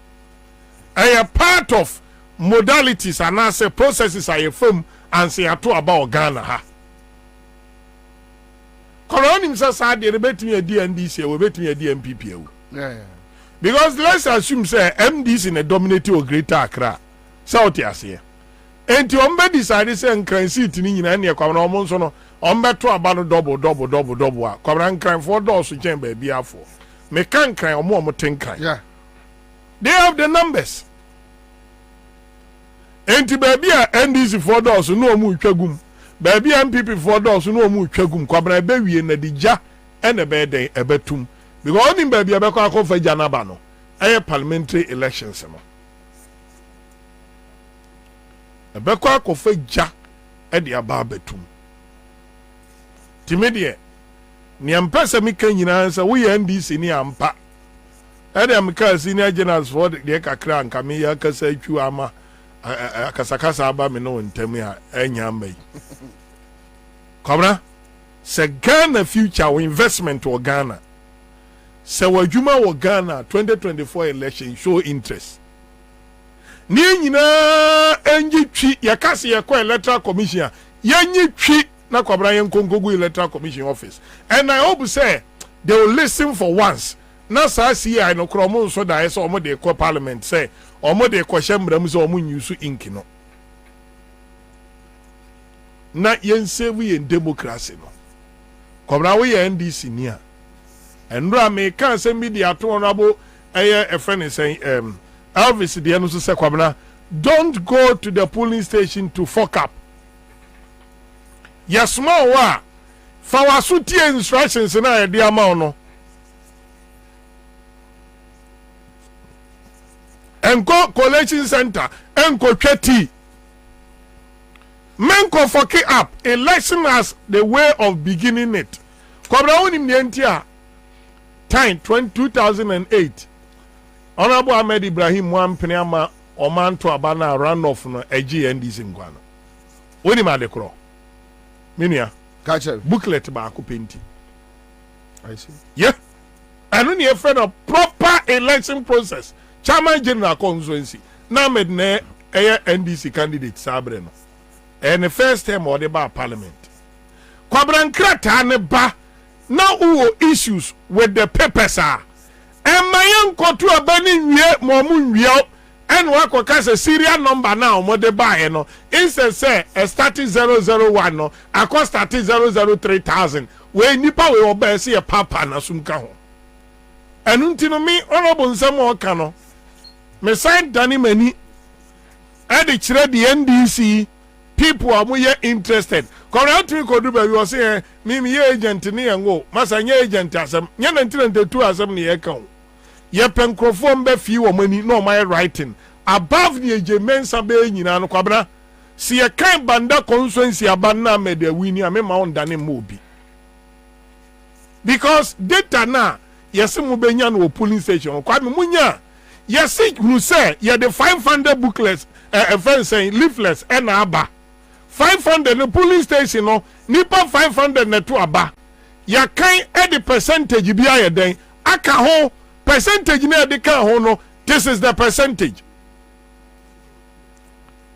F: a part of modalities and as processes are firm and say ato about Ghana ha. Koronim say dey betimi a DNDC we betimi a DMPP.
C: Yeah.
F: Because let's assume say MDs in a dominating or greater Accra. South Asia. Enti ombe decide say nkran seat ni nyina na Kwabena omo nso no ombe to aba no double a. Kwabena nkran for doors chen ba bia afo. Me kan nkran omo tenkan.
C: Yeah.
F: They have the numbers. Enti baby a NDC for doors no mu twagum. Baby MPP for doors no mu twagum. Kwabena be wie na dija ene be den ebetum. Because only baby abekọ akofa janaba no. Eye parliamentary elections no. Ebekọ akofa ja e de aba betum. Timedie. Ni ampesa mi kan nyina nsa wo ye NDC ni ampa. Adam ka senior generals for the kakra nka me ya kasa atwu ama akasakasa aba me no ntem ya enya mai. Kwabena se Ghana future investment to Ghana. Se wadwuma wo Ghana 2024 election show interest. Ni nyina enyi twi yakase yakọ electoral commission yenyi twi na Kwabena yenkongogu electoral commission office. And I hope say they will listen for once. Na sa CI no kromo nso da eso omo de ko parliament say omo de ko hyemram so omo nyusu ink no na yen save yen democracy no Kwabena we NDC ni a enra me kan say media to honorable a friend is saying Elvis de no so say Kwabena don't go to the polling station to fuck up. Yes ma wa fa waso tie instructions na e de ama no. Enko collection center enko tweti menko fuck up election as the way of beginning it. Kwabena wonim ne ntia time 2008 Honorable Ahmed Ibrahim wampene ama omanto abana runoff no AGNDC ngwana wonim adekro minia
C: Catcher
F: booklet ba ko penti.
C: I see.
F: Yeah, and when you friend of proper election process chairman general constituency na med ne NDC candidate sabre no and the first time or the bar parliament Kwabena nkrata ne ba na uwo issues with the papers are and my young kotu abani nwie momu nwie and wa kwaka se serial number now mo de ba no instead say starting 001 no akọ starting 003,000 we nipa we oba se e papa na sumka ho enu ntino mi honorable nsem o ka no me sign dani mani e de kire the NDC people are more interested. Correctly, could do you say, Mimi agent ni yango, Masanya agent asem, Yan and 2 asem ni account. Ye pencrophone be few money, no my writing. Above the Jemen Sabe in Kwabena, see a kind banda consuency abana made the winning a mount than a movie. Because data na, yes, Mubenyan or polling station, Kwame Munya. Yes, you say, ye the 500 booklets, a friend saying leaflets and abba. 500 the police station no nipa 500 na to aba ya kan e the percentage bi aye den aka ho percentage na de kan ho no this is the percentage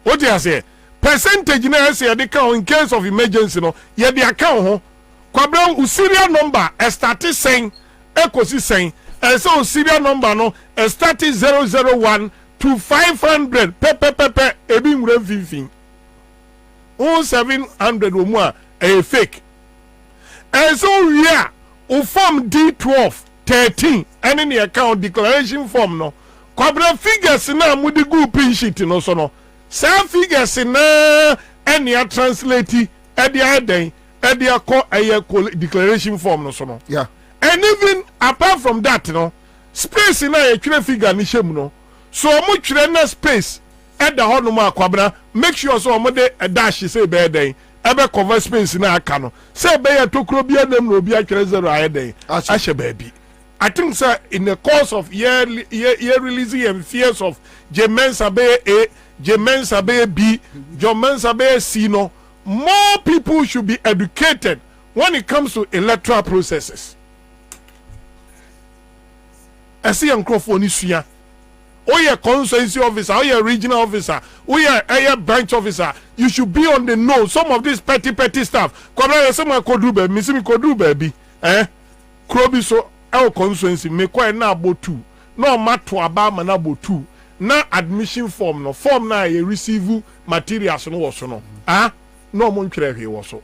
F: what you say percentage na say de kan in case of emergency no ye de account ho Kwabena serial number start saying ekosi saying so serial number no start 001 to 500 pepe ebi nwure finfin 700 or more a fake. And so we are form D12 13 and in the account declaration form no. Kwabena figures na mudi go pin sheet no so no. Some figures na any translate e the declaration form no so no.
C: Yeah.
F: And even apart from that no, space na a figure ni shemu no. So much na space at the honoma Kwabena make sure so amode a dash say be den ebe cover space na aka no say be ya tokro bia nam no bia twere zero aye den ashe baby. I think sir in the course of year releasing and fears of Jemensa Bay A, Jemensa Bay B, Jemensa Bay C no, more people should be educated when it comes to electoral processes. I see Uncle suya. Oh, yeah, constituency officer, oh, yeah, regional officer, oh, yeah, branch officer. You should be on the know. Some of this petty stuff. Someone could do baby, missing could do baby. Krobi so our constituency me quite na about 2. No matter about man about 2. Na admission form no form na you receive materials no was no. No mon kire he was so.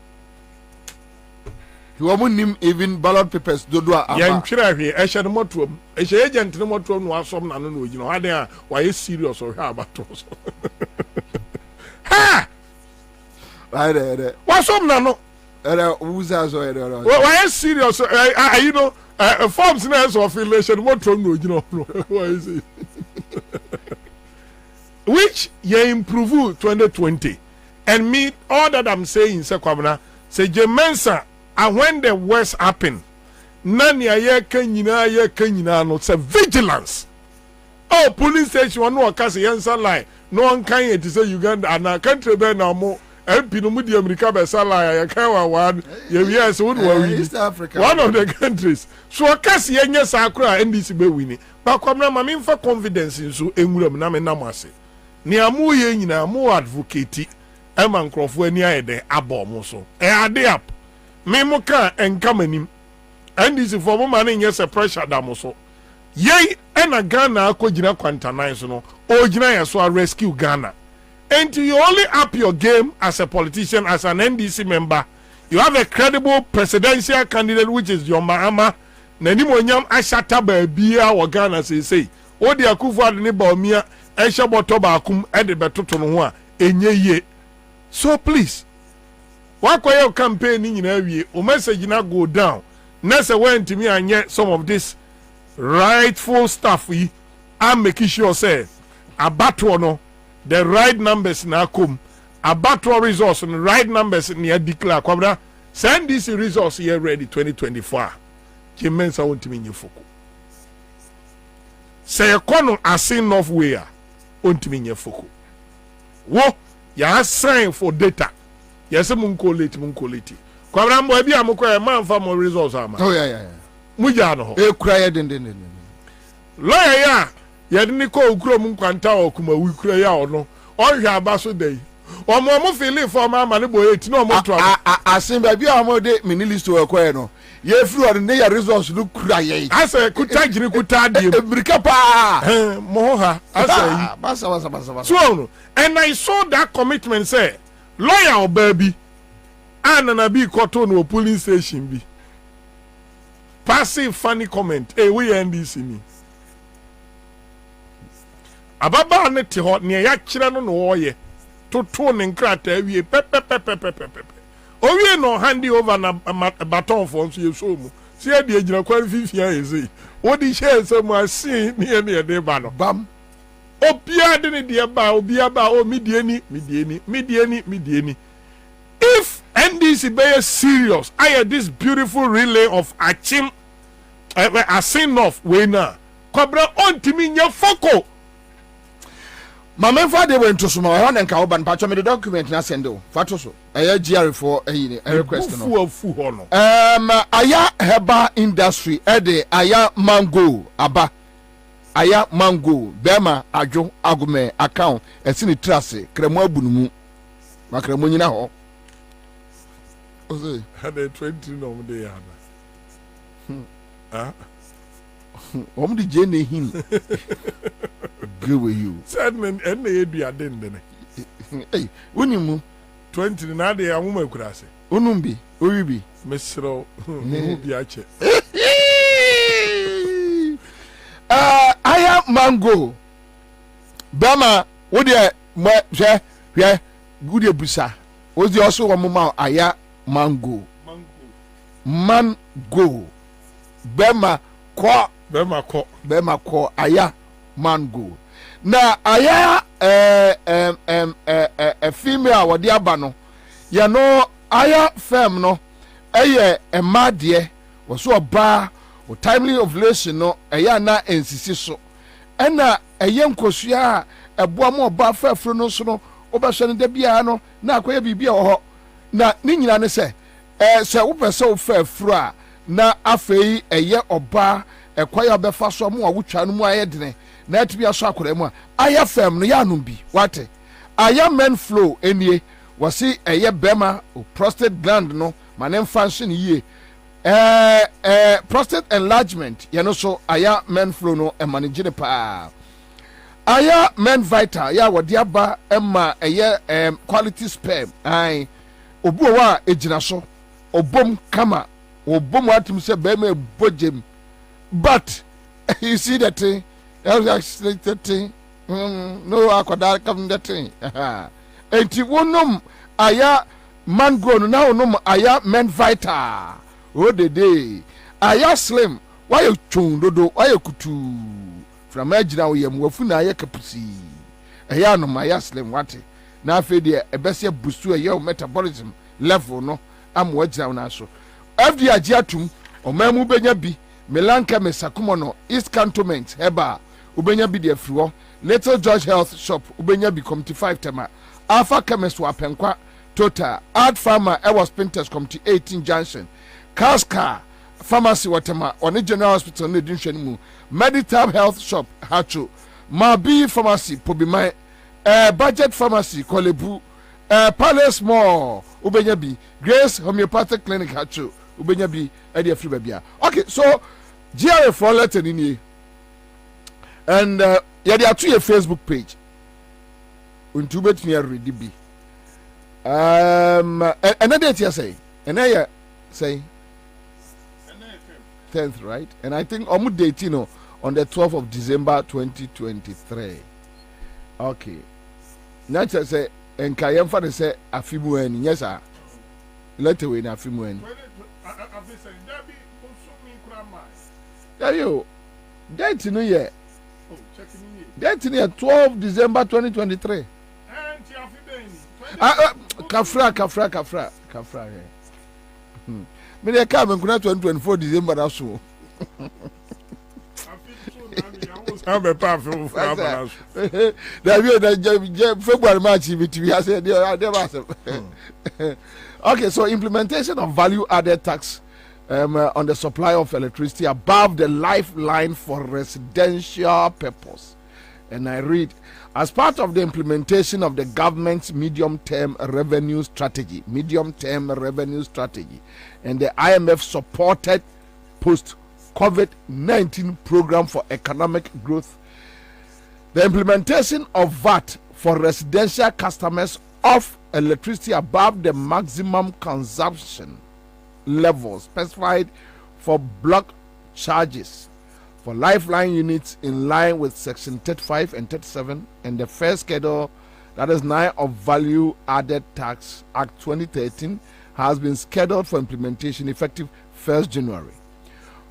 C: You won't name even ballot papers do
F: yeah, here. I shall not to a agent no more to know some no, you know, how they are why is serious or how about us. Ha! What's some no?
C: Who's as well?
F: Why is serious? You know, forms in of affiliation, what to know, you know, why is it? Which ye improve 2020 and me all that I'm saying, Sir Kwabena, say Jemensa. And when the worst happen, nani aye kanyina no say vigilance. Oh, police station one no case Ansah lie. No one can it say Uganda and a country be na mo MP no mudi America be lie. I can one yes would
C: East Africa.
F: One of the countries. So case yenye sakura NDC be winning. But Kwabena ma me for confidence in so enwuram na me namase. Ni amu ye nyina amu advocate e man krofo ani aye den abom so. Ade up. Me muka enkamanim and this for woman yes a pressure damoso ye ena Ghana akogina kwantanan so no ogina yeso rescue Ghana and you only up your game as a politician, as an NDC member. You have a credible presidential candidate which is your mama nani monyam ashata ba bia wa Ghana say o de Akufo ne ba omia ehye boto ba akum e de betoto no ho a enye ye. So please your campaign in your message na go down. Next went to me and yet some of this rightful stuff we I'm making sure say a battle no the right numbers na come a battle resource and the right numbers near declare Kwabena send this resource here ready 2024. Jemensa won't mean you foku. Say a kono asin north way won't mean you foku. Wo ya sign for data. Yes, munkoleti. Kwabena mbo ebi amukwa man fa mo results ama.
C: Oh yeah.
F: Muja no ho.
C: E kura ye den.
F: Lawyer ya yɛde ne kɔ okuro mu nkwanta okuma wi kura ya ɔno hwɛ aba so dai ɔmo feel for ma ne boy eti na ɔmo to
C: asen ba bi a ɔmo de mini list wo ɛkɔɛ no ye free ɔde ne ya resource no kura yɛ
F: asa kuta giri kuta adie
C: mirika pa
F: mo ha asa yi
C: basa
F: so no and I saw that commitment say lawyer or baby anana bi koto no police station bi passive funny comment we NDC ni ababa ne te ho ne ya kire no wo ye toto ne nkrata wie pepepepepepepe owie no handi over na baton for so yeso mu si e de agina kwan fifia yesi wodi share so mu asi ne ne de ba no
C: bam
F: obia de ne de ba obia ba o midieni if NDC be serious I this beautiful relay of achim asin of we na kobra ontimi nya foko
C: Mama fa de went to suma ho na nka wo ban pacho me the document na send o fa to so GR for request no
F: fu ho no
C: aya heba industry de aya mango aba aya mango bema adwo agome account esini trase kremo abunumu makremo nyina ho
F: oze 120 no mo de ya na
C: om di jene hin go with you
F: said men and they do adende
C: hey unimu
F: 20 na de amuma kurase
C: unumbi owibi
F: mesro mu bi ache
C: aya mango bama wo de mo hwe gude busa wo di oso wo ma aya mango bema ko aya mango na aya female wodi aba no ye no aya fem no eye emade wo so oba o timely ovulation no eya na ensisi so ena eye nkosua eboa mo oba fafro no so no obehwe ne da bia no na akoye bibia wo ho na ni nyina ne se se wo pese wo fafro a na afei eye oba ekwaya obefa so mo awutwa no mu ayedene na atibi aso akora mu a aya fem no ya no bi wate aya men flow enie wasi eye bema o prostate gland no manem function yie prostate enlargement yeno so aya men flow no manage ne pa aya men vital ya wodi aba emma eye quality sperm ai obu wa ejina so obom kama obom atum se bema bojem but you see that thing no akoda come that thing enti wonum aya mango no na wonum aya men vital o de day aya slim why you chun dodo why you kutu from agina wo yam wafu na aya kapusi aya no aya slim wate na afi de ebese busu aya metabolism level no am wagina na so fd agiatum o mamu benya bi melanka mesakumo no east cantonment heba ubenya bi de friwo little George health shop ubenya bi committee 5 tema alpha chemist wa penkwa total art farmer was Pinterest committee 18 junction Kaska pharmacy watema on general hospital ne dinhwe mu meditab health shop hacho mabi pharmacy pobimai budget pharmacy kolebu palace mall ubenya bi grace homeopathic clinic hacho ubenya bi e de free babia okay so GRA for letter in and yeah they are to your Facebook page unto bet me ready be another date say and I say 10th right and I think almost date you know on the 12th of December 2023 okay now say and Kayam for say afimu en yes sir let away na afimu en yeah yo date no yeah date no 12 December 2023 kafra me dey come in 2024 December na so
F: I'm pa for
C: February March we I said okay so implementation of value added tax on the supply of electricity above the lifeline for residential purpose And I read, as part of the implementation of the government's medium-term revenue strategy, and the IMF-supported post-COVID-19 program for economic growth, the implementation of VAT for residential customers of electricity above the maximum consumption level specified for block charges for lifeline units in line with section 35 and 37 and the first schedule, that is 9 of Value Added Tax Act 2013, has been scheduled for implementation effective 1st January.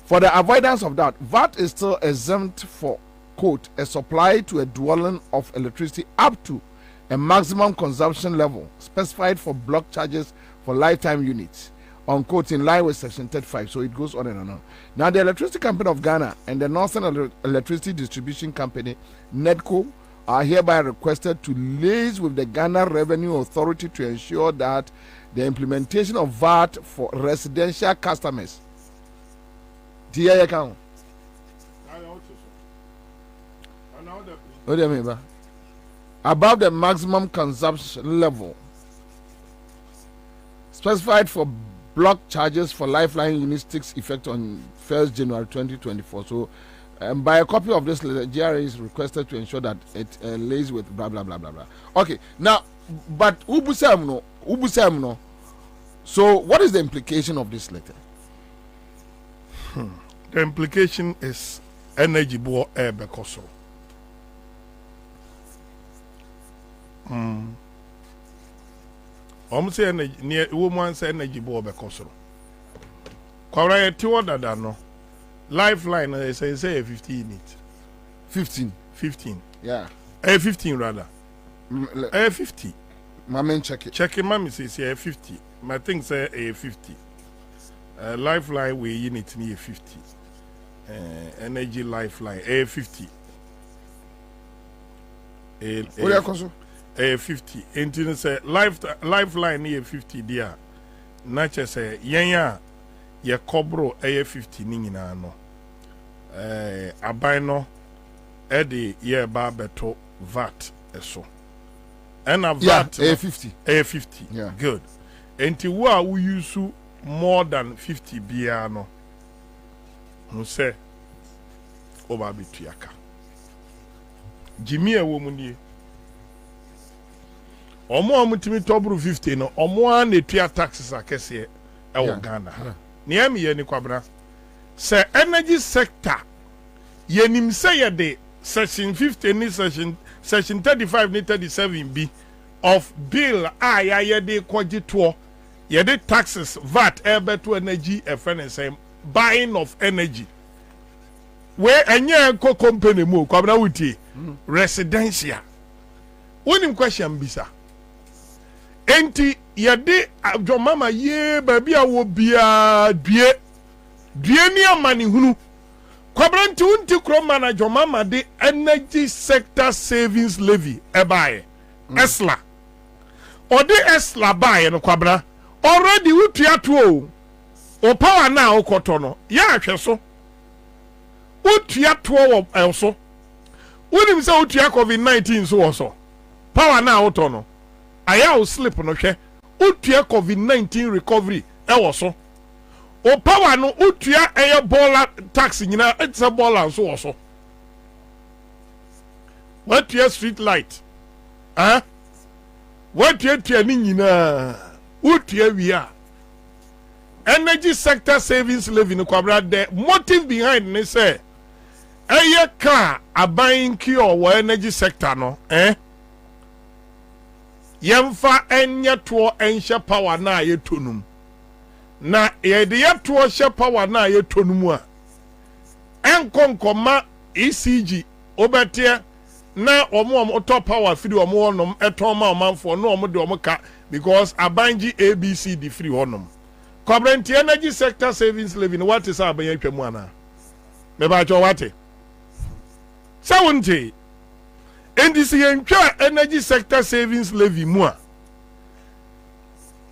C: For the avoidance of doubt, VAT is still exempt for, quote, a supply to a dwelling of electricity up to a maximum consumption level specified for block charges for lifetime units, unquote, in line with section 35. So it goes on and on. Now, the Electricity Company of Ghana and the Northern Electricity Distribution Company, NEDCO, are hereby requested to liaise with the Ghana Revenue Authority to ensure that the implementation of VAT for residential customers above the maximum consumption level specified for block charges for lifeline units takes effect on 1st January 2024. So by a copy of this letter, GRA is requested to ensure that it lays with blah blah blah blah blah. Okay, now, but Ubusam no. So what is the implication of this letter?
F: The implication is energy board air bekoso. Say energy near woman say energy board bekoso. Kwabena tiwo dada no. Lifeline they say 15 unit.
C: 15. Yeah.
F: 15 rather. 50.
C: Mama check it.
F: Check it, mommy says 50. My thing say 50. Lifeline we unit near 50. Energy lifeline 50.
C: What are you
F: 50. Until say lifeline near 50 there. Nature say yenya ye kobro 50 ni nyina no. Aban no e ye ba beto VAT eso. And a VAT
C: A50.
F: A50.
C: Yeah.
F: Good. Until we use more than 50 bia no. Mu say oba bituaka. Jimmy e wo mu nie. Omo amutimi tobru 50 no, omo an etua taxes akese e wo Ghana. Niam ye ni Kwabena. Say energy sector yenim say ye de section 50 ni section 35 ni 37 b of bill ye de kwaji to ye de taxes VAT to energy e friend say buying of energy. Where enye ko company mu Kwabena wuti residential. Wonim question bisa. Enti yede adwomama ye baby a wo bia due ni amani hunu Kwabena nti unti kroma na adwomama de energy sector savings levy ebae esla ode esla bae no Kwabena already utua to o power na okoto no ya ahwe so utua to wo elso wonim se utua COVID-19 so wo so power na oto no aya o slip no hwe utua COVID-19 recovery e wo so o power no utua eye bola tax nyina it's a bola so wo so what your street light what your ni nyina utua wi energy sector savings levy no Kwabena. The motive behind ne say eye ka aban ki o energy sector no yemfa enye to enhye power na ye tonum na ye de ye to hye power na ye tonum a enkonkoma ECG obetie na omo top power firi omo onom eton ma omanfo na omo de omo ka because abanji ABC di free onom Kwabena energy sector savings levy no what is aban atwamu ana me ba cho wate sawunti ndisi yentwa energy sector savings levy mu a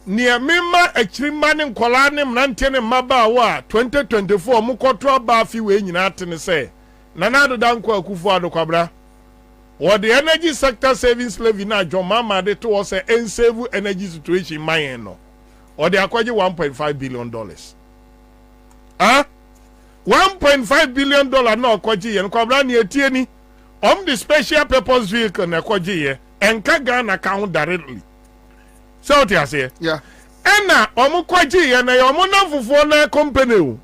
F: nia mema akirima ne nkola ne mnante ne maba wa 2024 mu kotro ba fi we nyina atene se na na do danko akufo ado Kwabena Or the energy sector savings levy na John Mama de to us a save energy situation my no. Or they acquire $1.5 billion. $1.5 billion no kwaji and Kwabena ni etieni. The special purpose vehicle na kwaji ye and Kagan account directly. So what you say?
C: Yeah.
F: Ena kwaji ye na na fufu na company.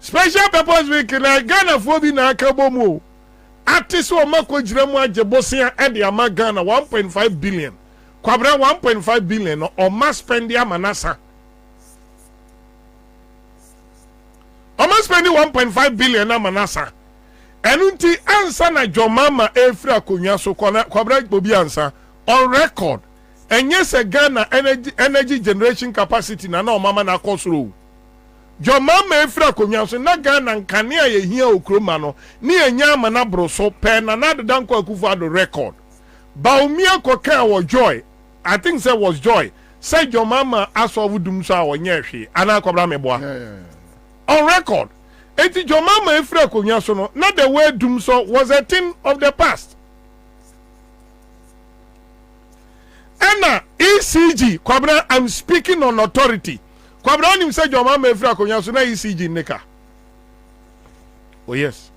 F: Special purpose vehicle na Ghana fobi na akabomu. Artists who mako jiremu aje bosia edi ama Ghana 1.5 billion. Kwabena 1.5 billion or must spend ya manasa. Almost spending 1.5 billion na manasa. Enunti Ansah na Jomama Efra Konya so Kwabena Bobie Ansah on record. And yes, a Ghana energy generation capacity na mama na kosro. Jomama Efra Konya so na Ghana nkania ye hia okroma no ni enyama na broso pen na danko Akufo-Addo record. Baumia koka was joy. I think say was joy. Say Jomama aso wudum so awonye hwe ana Kwabena meboa. On record. Eti Jomama Efra Konya so no not the way doom so was a thing of the past. Anna ECG Kwabena, I'm speaking on authority. Kwabena him say Jomama Efra Konya so na ECG nika. Oh yes.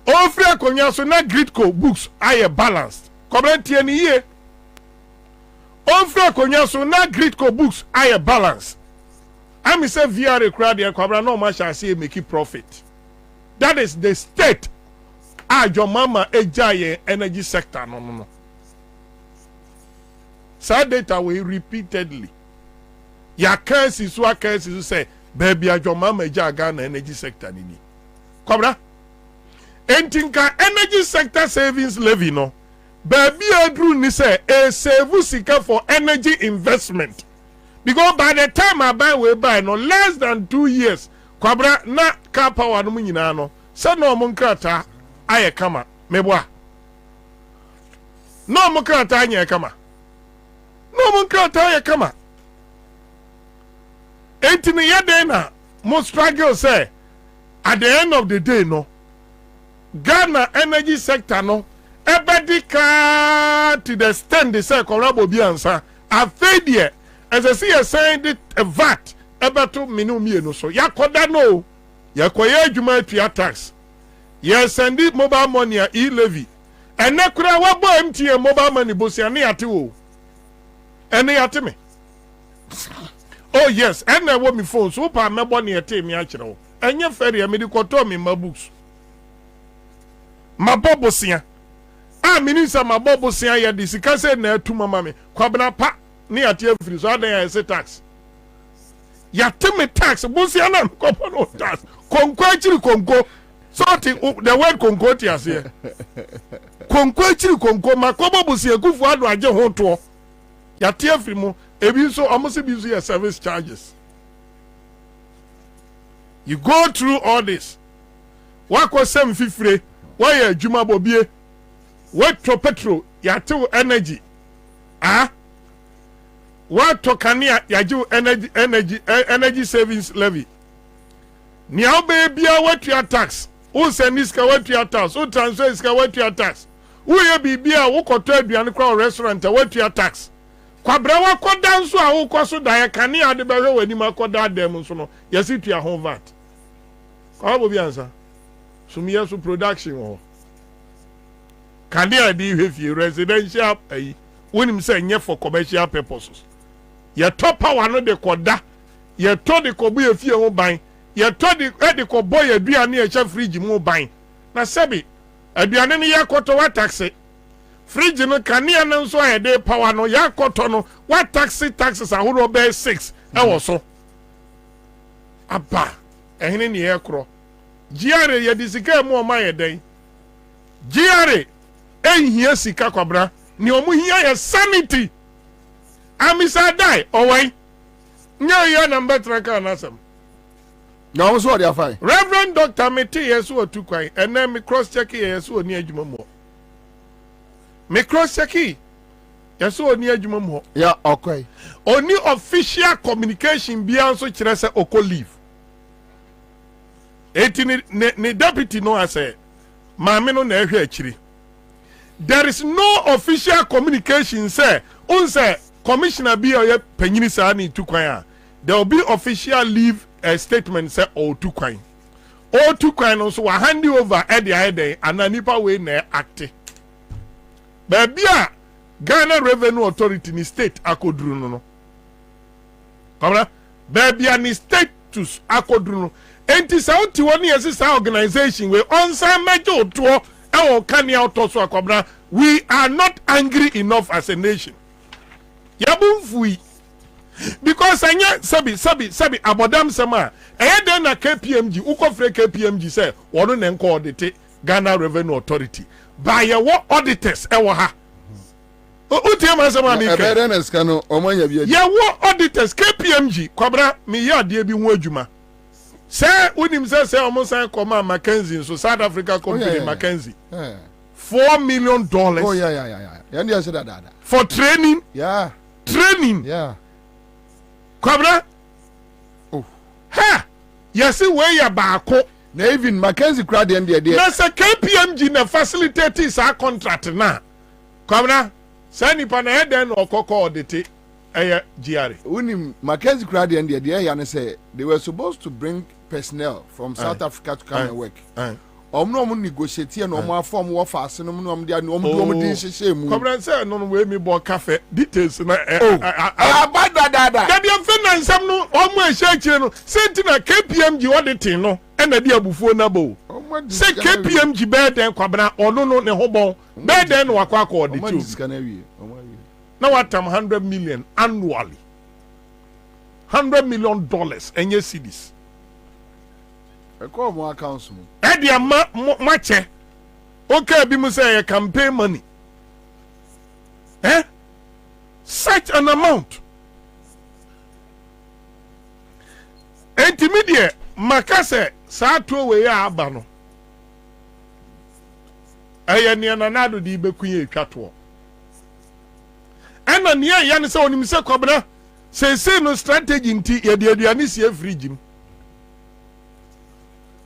F: Efra Konya so na Gridco books are balanced. Kwabena tieni ye. Efra Konya so na Gridco books are balanced. I say VR crowd and Kwabena no much I say make it profit. That is the state. Jomama ejaye energy sector no. Sad data we repeatedly. Ya cases who say baby Jomama eja Ghana energy sector nini. Kwabena. Entinka energy sector savings levy no. Baby adru ni say a save sika for energy investment. Because by the time I buy no less than 2 years, Kwabena na car power no nyina no. Say no munkrata aye kama meboa. No munkrata anye kama. No munkrata aye kama. Entini yede na mo struggle say at the end of the day no Ghana energy sector no ebedika to the stand they say Bobie Ansah a failure. As I see, saying that a VAT ebeto minumi no so yakoda no yakoye adwuma atua tax yes send it mobile money e-levy and nekura wa bo MTN mobile money bosia ne ate wo ene yate me oh yes and na wo me phone so pa me bo ne yate me a kire wo enye fere me di koto me ma books ma bobosia a minisa ma bobosia ya di sika se na atu mama me Kwabena pa ni ati free so adan ya say tax ya teme tax bosia na kopo no tax konko achiri konko so the word konko ti ase konko achiri konko makobo bosia Akufo-Addo aje ho to ya tie free mu ebi so almost be your service charges. You go through all this wako sem fifre why adwuma Bobie what to petrol ya to energy what to kania yaju energy savings levy. Ni obe bia what your tax. Who send this ka what your tax. Who transfer this ka what your tax. Who ye be bia who koto aduane kwa restaurant what your tax. Kwabena wa koda nso a wo koso da ya kania de behwe wani makoda dem nso no. Yesi tua ho VAT. Kwa Bobie Ansah. Sumiya so production ho. Kania di hwe residential ayi. Wonim say nye for commercial purposes. Ye top power no de koda. Ye to de kobu ye fie ho ban. Ye to de ko boy aduane e cha fridge mu ban. Na sebi aduane ne ye koto wa taxi. Fridge no kania no so ye de power no ya koto no wa taxes ahoro be 6 e wo so. Aba ehene ne ye kro. Giare ye disika mu o ma ye den. Giare ehia sika Kwabena ni omu hia ye sanity. Amisa die owai. Nya ya number traka nasam.
C: No so they are fine.
F: Reverend Dr. Meti yesu otukwan and then me cross check yesu oni adwuma mo. Me cross check yesu oni adwuma mo.
C: Yeah, okay.
F: Oni official communication bia so kire se oko leave. Eti ni deputy no ase maame no na ehwe akiri. There is no official communication say unse commissioner bi oye panyini sa ni tukwan a there will be official leave a statement say o tukwan. O tukwan no so wa hand over e dey eden ananipa we na act. Baby a Ghana Revenue Authority ni state akoduru no. Kamara baby a ni status akoduru no. Enti sa oti woni yesi sa organization we Ansah mejo to e kania otoso akwabra. We are not angry enough as a nation. Yabumfui. Because anya sabi abodam sama den na KPMG ukofre KPMG say wono ne nko audit Ghana Revenue Authority by your auditors ewo ha. Utiama sama mi ke.
C: Eberenes kanu omanya bia.
F: Ye wo auditors KPMG kwabra me ya de bi ho adwuma. Say unim say omo san koma Mackenzie so South Africa company Mackenzie. $4 million.
C: Oh yeah. You said that.
F: For training.
C: Yeah.
F: Training.
C: Yeah.
F: Kwabra.
C: Oh.
F: Ha. Yes, where you baako.
C: Na even Mackenzie crowd and there.
F: Na se KPMG na facilitate sa contract na. Kwabra. Say nipa na head den okoko audit GRA.
C: Unim Mackenzie crowd and there ya say they were supposed to bring personnel from South Africa to come and work. Omno mu negotiate na omo afom wo fa ase no mu no dia no omo din hyehyɛ mu.
F: Kobran say no we me bo cafe details na
C: abadada.
F: Da dia finance no omo ehye akire no senti na KPMG auditing no na dia abufuo na bo. Say KPMG be den kwabra ono no ne ho bon. Be den no wakwa audit. Na watam 100 million annually. $100 million enye cedis.
C: Eko mo accounts mo.
F: Edia mache. Okay, bi mu say campaign money. Such an amount. Intermediate makase sa to we ya aba no. Eye ne nanado di bekuye twato. Ena ne ya ne se onim se Kwabena say no strategy nti ye de aduane sie fridge mu.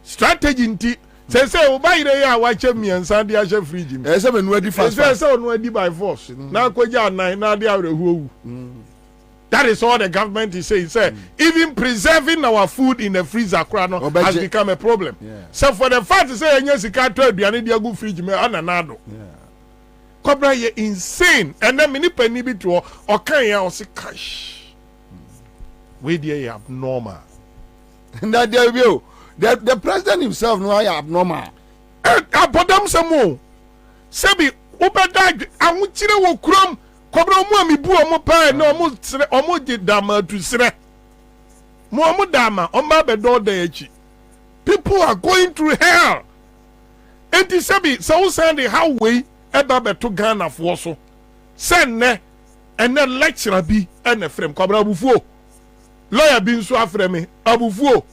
F: Strategy nti say o bayire ya wache miensa de ahye fridge mu.
C: Say menu adi fast.
F: Say onu adi by force. Na koja nan na de awrehu. That is all the government is saying. Say even preserving our food in the freezer has become a problem.
C: Yeah.
F: So for the fact to say enya sika to aduane de agu fridge me ananado.
C: Yeah.
F: Kobra ye insane. And then many penny bi to o kan ya o se cash. We dey abnormal.
C: That there will the president himself no are abnormal.
F: Abodam samo. Sebi obeda awuchire wo krom kobra mu amibu omo pa na omo de dama tu sre. Mo omo dama omba be do da echi. People are going through hell. Enti sebi so send the how way eba beto Ghana for so. Send ne ene lecturer bi ene frem kobra abufuo. Lawyer bi nso afreme abufuo.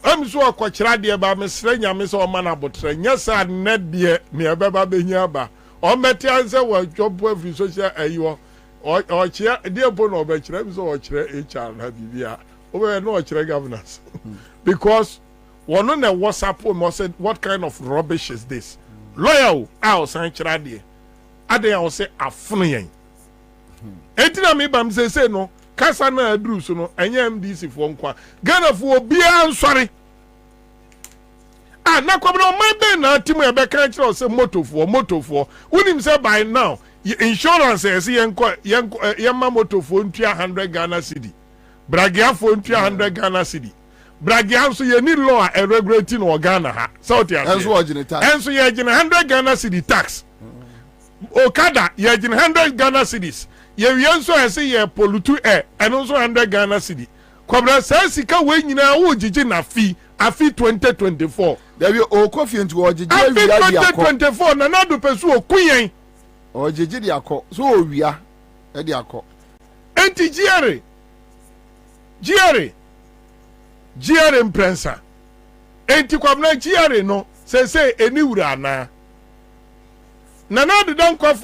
F: I'm so a quachradia by Miss Renya, or Manabotre. Yes, I net dear near Baba Benyaba. Or Metianza were job every social you or chair, dear Bono Betrems or chair HR Habibia. Over no chair governors. Because one on a WhatsApp woman said, what kind of rubbish is this? Loyal, I'll sign Chradia. Ade I will say a funny. Etina me bam say no. Kasa na adru so no enye MDC fo nkwa Ghana fo bia sorry na Kwabena my ben na timu e be kan kire say motofo unim say by now insurance say yenma motofo ntua 100 Ghana cedi bragia fo ntua 100 Ghana cedi bragia so ye ni law a regulating no Ghana ha South Africa
C: enso ogine tax
F: enso ye gine 100 Ghana cedi tax Okada ye gine 100 Ghana cedis ye wienso ese ye pollutu air and also 100 Ghana cedi. Kwabena say sika we nyina wo jiji na afi 2024.
C: There be o coffee into o jiji
F: wi ya 2024 na na do pesu okuyen.
C: O jiji di akọ so o wia e di akọ.
F: Enti GRA imprensa. Enti Kwabena GRA no say eni wura ana. Nana do dan kwa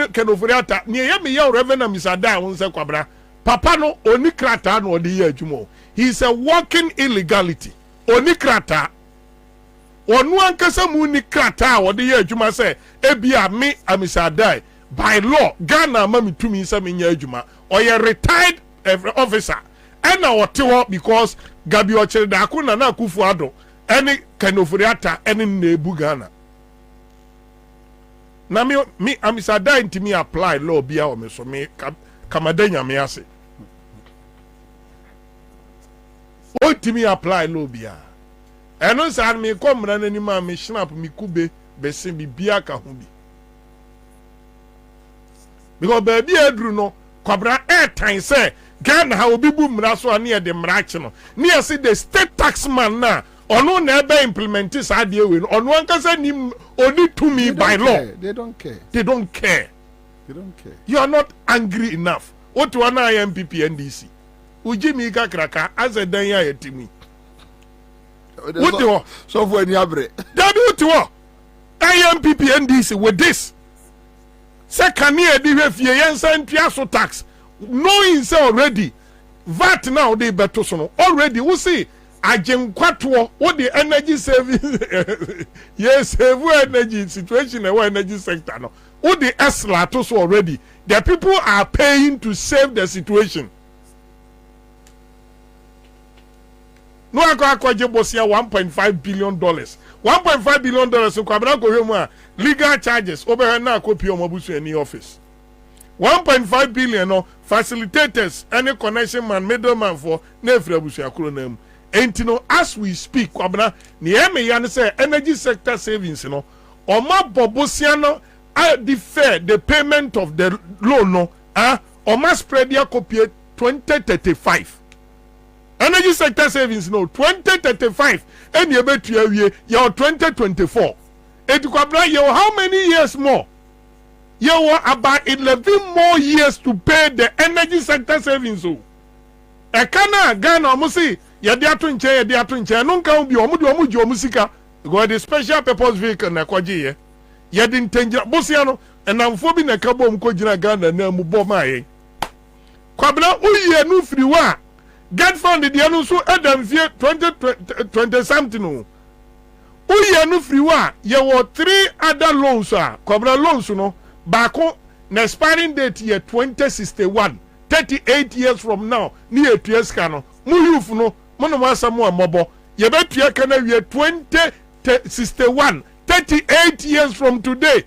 F: kenofuriata ni ye me ye revenue misada won se Kwabena papa no oni krata no odi ye adwumo. He is a walking illegality. Oni krata onu ankasa mu ni krata wo de ye adwuma say ebia me amisadai by law Ghana ma mitumi say me nya adwuma oye retired officer ena wote because Gabi Ochere da akuna na akufu ado any kanofuriata any nebu Ghana na me amisadai ntimi apply law bia o me so me kamadanya me ase o ntimi apply law bia eno san me komra nani ma me snap me kube bese bibia ka ho bi because baby edru no Kwabena airtime say Ghana ha obi bu mra so na de mra che no na say the state tax man na ono na ebe implement sa de we no ono ankasa ni oni to me by law.
C: They don't care.
F: They don't care. You are not angry enough. What one MPP NDC uji mi ka kraka as a dan ya yetimi what you
C: so for any abre
F: that what you MPP NDC with this second year the refie yensan piaso tax knowing say already VAT now they better so already we see ajenkwato what the energy saving yes save energy situation in energy sector no what the esla to so already the people are paying to save the situation. No akwaje bosia $1.5 billion. $1.5 billion so Kwabena ko hwemu legal charges over na copy omabusu any office. 1.5 billion no facilitators any connection man middleman for na efrabusu akuro na mu. Enti no as we speak Kwabena ne eme ya ne say energy sector savings no oma bobosia no defer the payment of the loan no oma spread their copy 2035. Energy sector savings no 2035 and you bet you 2024. It Kwabena you how many years more? You about 11 more years to pay the energy sector savings. Ekana Ghana omusi ya dia to nche no nka obi omuji omusika go the special purpose vehicle na kwaji ye. Ya di ntenja bosia no enamfo bi na ka bom ko gina Ghana na mu bom aye. Kwabena uye nu free wa get found the anu so adam fie 20 something no uye no free wa ye wo 3 other loans Kwabena loans no bako na expiring date ye 2061 38 years from now ni etues ka no mu youth no mo no asamu amobo ye betua ka na wie 2061 38 years from today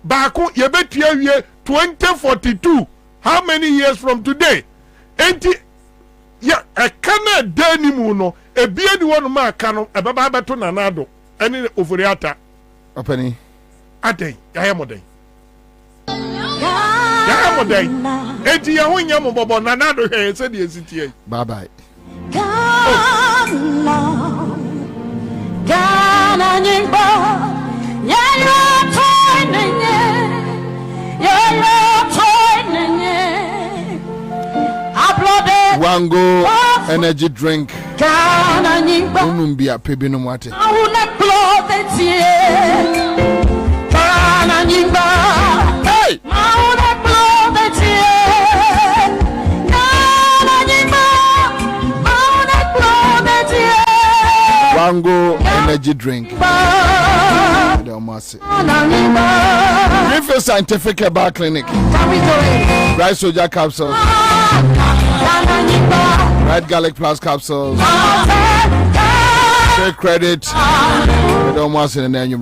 F: bako ye betua wie 2042 how many years from today enti ya ekana dani mu no ebie ni wonu ma aka no ebaba beto nanado eni oforiata
C: opani
F: adai ya modai ya modai enti ya hunya mo bobo nanado he se de esitie
C: bye bye
G: Gana nyimbo ya yo toinenye
C: Wango energy drink
G: Gana nyimbo
C: unumbia pebino mwate
G: auna clothetie Gana nyimbo
C: hey
G: auna clothetie Gana nyimbo auna clothetie
C: Wango energy drink Refill Scientific Herbal Clinic Rice Soja Capsules Red Garlic Plus Capsules Trade Credit We don't want to see the name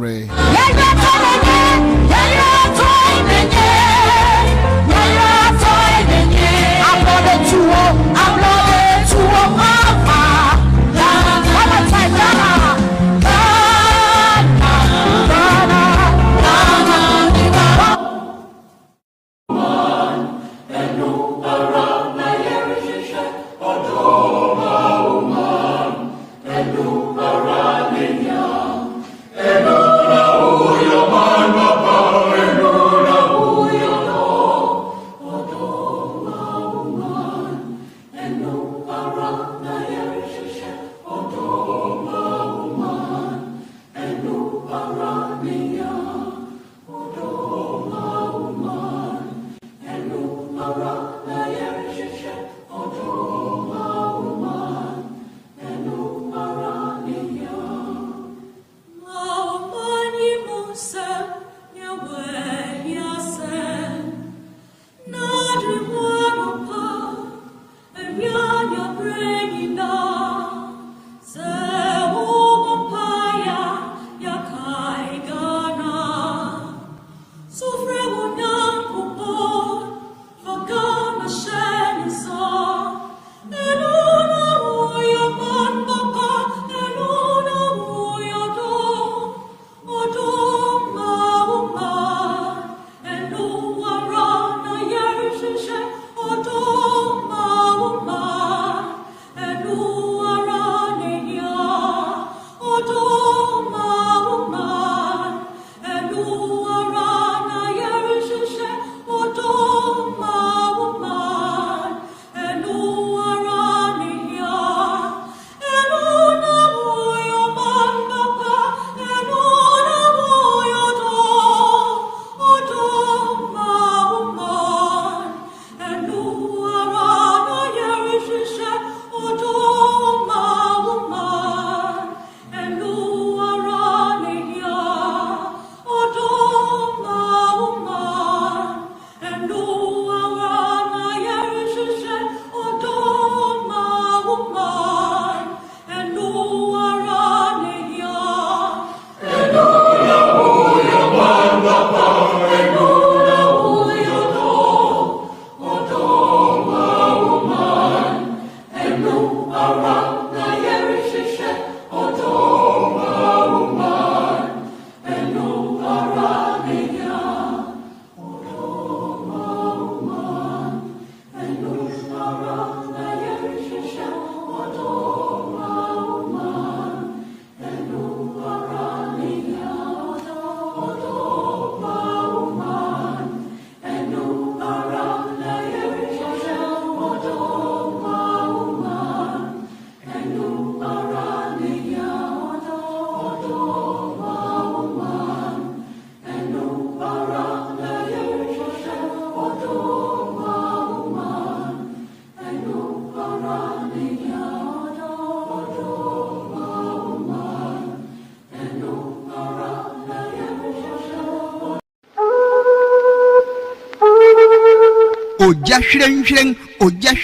A: Oja shren oja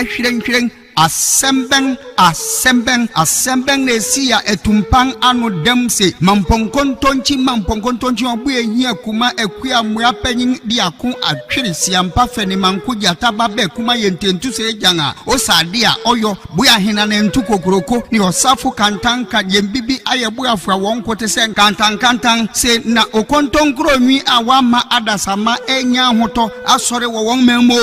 A: shren asembeng ne siya etumpan anu demse mamponkontonchi obuye hia kuma ekua mua penyin dia ko atwere siampa fene manko jata babe kuma yententu se janga osade a oyo buya hina ne ntu kokoroko ni osafu kantanka yembibi ayebuya fra wonkote se kantan se na okontonkro nwi awama adasama enya hoto asore wo won memo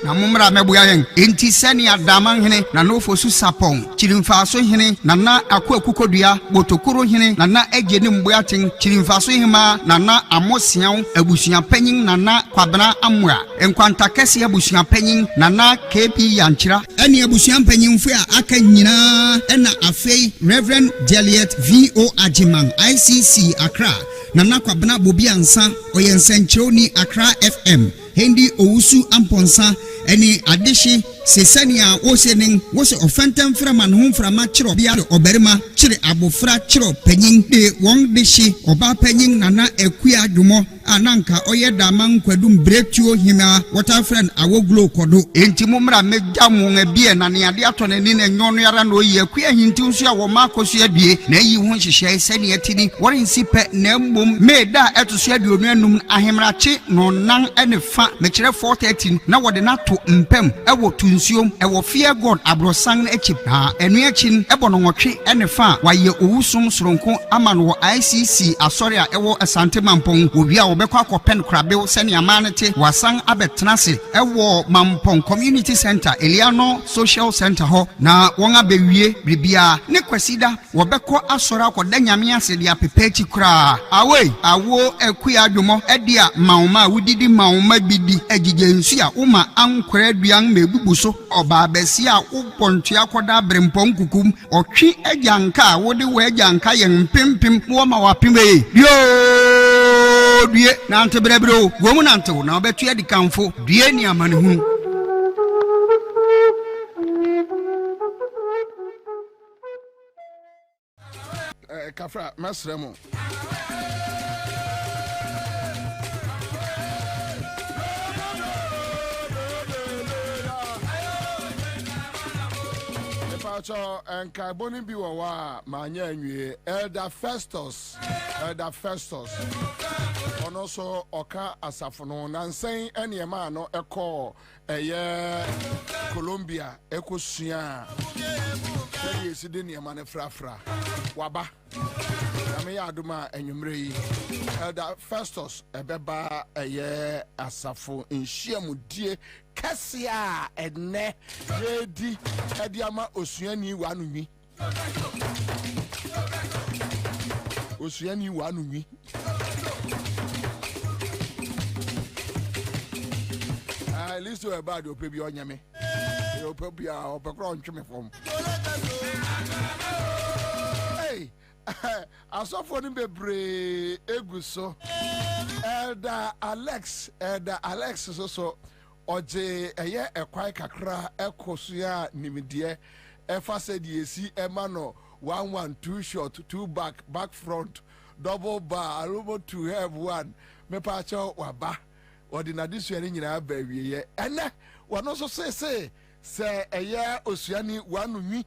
A: na mumra mebuya yen enti seni adaman hene na nofo su sapon chirimfaso hene na akukodua botokoro hene na ejeni mboaten chirimfaso hema na amosian abusuan panyin na kwabena amwa enkwanta kese abusuan panyin na KP yanchira eni abusuan panyin fu a aka nyina ena afei Reverend Juliet VO Ajiman ICC Accra na kwabena Bobie Ansah oyensenchoni Accra FM Hendi Owusu Amponsa eni adeshi sesania wosenin wose ofentem framan hom frama chiro bia oberima chire abofra chiro panyin de won deshi oba panyin na ekua dwumo ananka oyeda man kwadum bretuo hima water friend awoglo kodo enti mumra megya mo bia na ne ade atone ni na nyono yara no yi akua hinti nso a wo makoso adue na yi ho hyehyɛ sɛne atini wɔrensi pɛ na mmom meda ɛtoso aduonu anum ahemrache no nan ene fa mekire 4:30 na wɔde nato mpem ɛwɔ tunsuom ɛwɔ fear god abrosan echi na enu echi ɛbɔ no nwɔtwe ene fa waye owusom soronko ama no ICC asɔre a ɛwɔ asante mampɔn obi a wɔbɛkɔ akɔpɛn krabew sɛne amanete wasan abɛtenase ɛwɔ mampɔn community center Eliano social center ho na wɔn abewie bibia ne kwasida wɔbɛkɔ asɔre akɔda nyame ase de apepechi kra awo ekuya adwomo ɛde a mauma wudidi mauma bidi agige nsu a uma ankwara aduan mebubu so oba besi a wopɔntua akɔda brempɔn kukum ɔtwe agyanka wode wo agyanka yen pimpim wo ma wapime due na antebrebro wo mu nantew na obetu adi kanfo due ni amane hu
C: kafra masremo Pacho and Carboni Biwa, Manya Nue, Elder Festus, and also Oka Asafono, and saying any man no echo a year Colombia, Echo Sia, Sidinia Manefrafra, Waba, Ameaduma, and Yumri, Elder Festus, a beba a year Asafo in Shiamu dear. Kasia edne redi ediama osuani wanumi listen about your baby on yame your baby or background chime from hey I saw for him bebre eguso Elder Alex so oje eye ekwai kakra ekosia nimidie efa said yesi emano 112 short 2 back front double bar alumo to have one me pacho waba ordinary suani nyina ba wiye ene wano so say eye osuani wanumi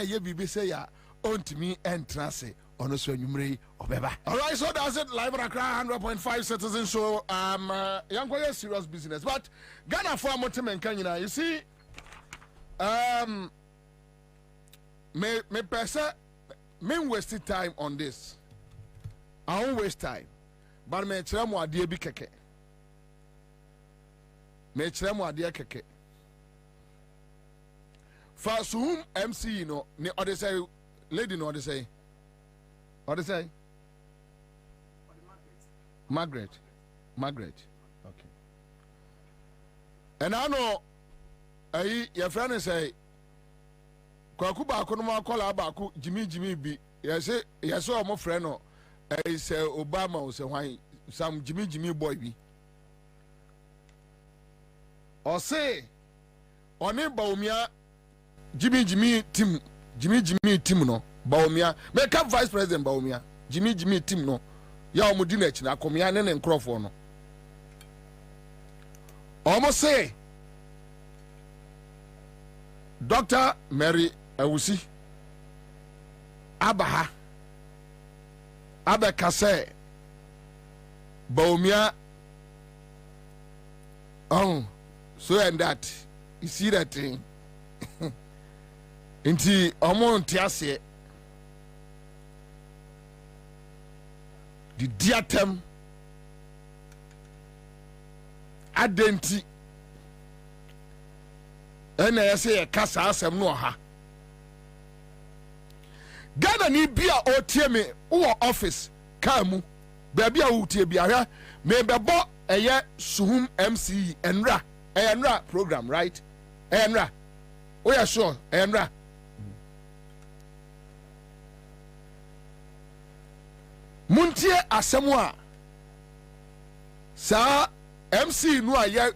C: ye bibi say ya ontimi entrance ono so anwumre obeba. All right, so that's it. Live Accra 100.5 Citizen Show. Young boy, serious business, but Ghana for Motimen Kanyina. You see, me person, me wasting time on this. I won't waste time, but me chere mo adie bi keke. Me chere mo adie keke. First whom MC no ne or they say lady no they say. What they say? Margaret. Okay. And I know your friend say Kwaku ba ko no ma call abaku Jimmy bi. Yes my friend no say Obama o say why some Jimmy boy bi. Or say one Baumia Jimmy team no Baumia make up vice president Baumia Jimmy team no ya omudi na na komia ne nkrofo no almost say Dr. Mary Awusi abaha abekase Baumia so and that you see that thing inti omo ntiase the diatem adenti ena yese kasa asem no ha Ghana ni bia otie me wo office kamu baabi a wotie bia me bebo eye suhum MC enra program right enra oh yeah sure enra muntie asɛm sa MC no aye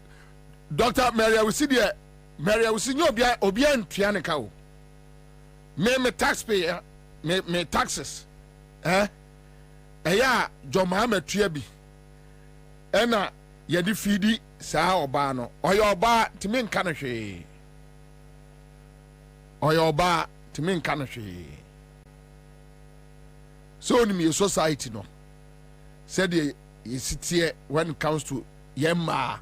C: Dr. Mary Awusi de Mary Awusi nyo obia ntua ne ka o me taxpayer me taxes eya John Muhammad tua bi ena ye di fidi sa oba no oyo oba timi nka no hwe oyo oba timi nka no hwe so ni me society no said you sit here when it comes to yemma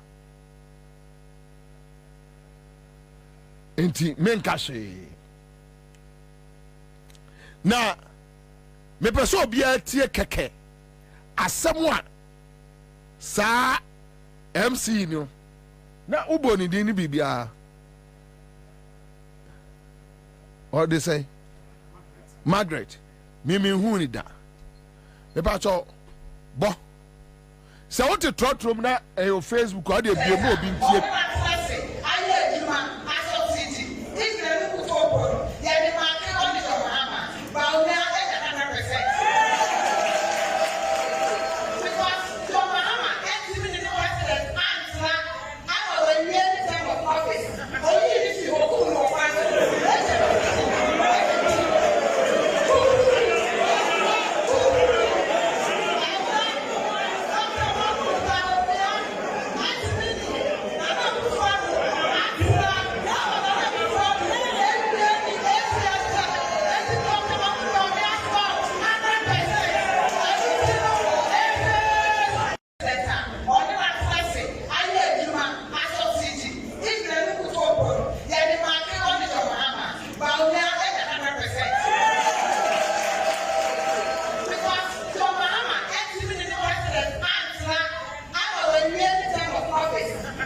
C: enti men kashe na me person obia tie keke asɛm a sa MC no na ubo ni din ni bibia or they say Margaret mimi hu ni da me pa cho bo se wo te trotrom na e Facebook o de bie mo obi ntie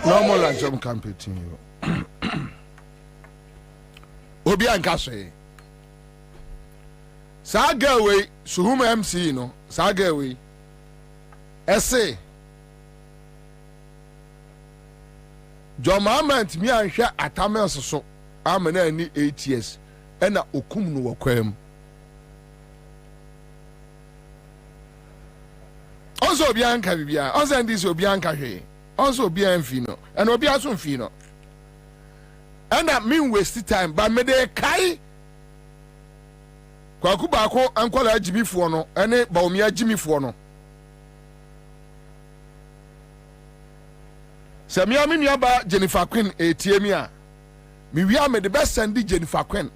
C: normal and some campaign you obi anka so saga we suhum MC no saga we essay John Muhammad mi anhwe atamels so amana ni 8 years ena okum no wakwam onso obi anka bibia onso ndi so obi anka hwe also be enfino and obi aso mfino and that mean waste time but me dey kai kwaku ba ko ankwala agimifo no ene ba omi agimifo no se me aminu aba Jennifer Queen etiemi a me wi am the best send Jennifer Queen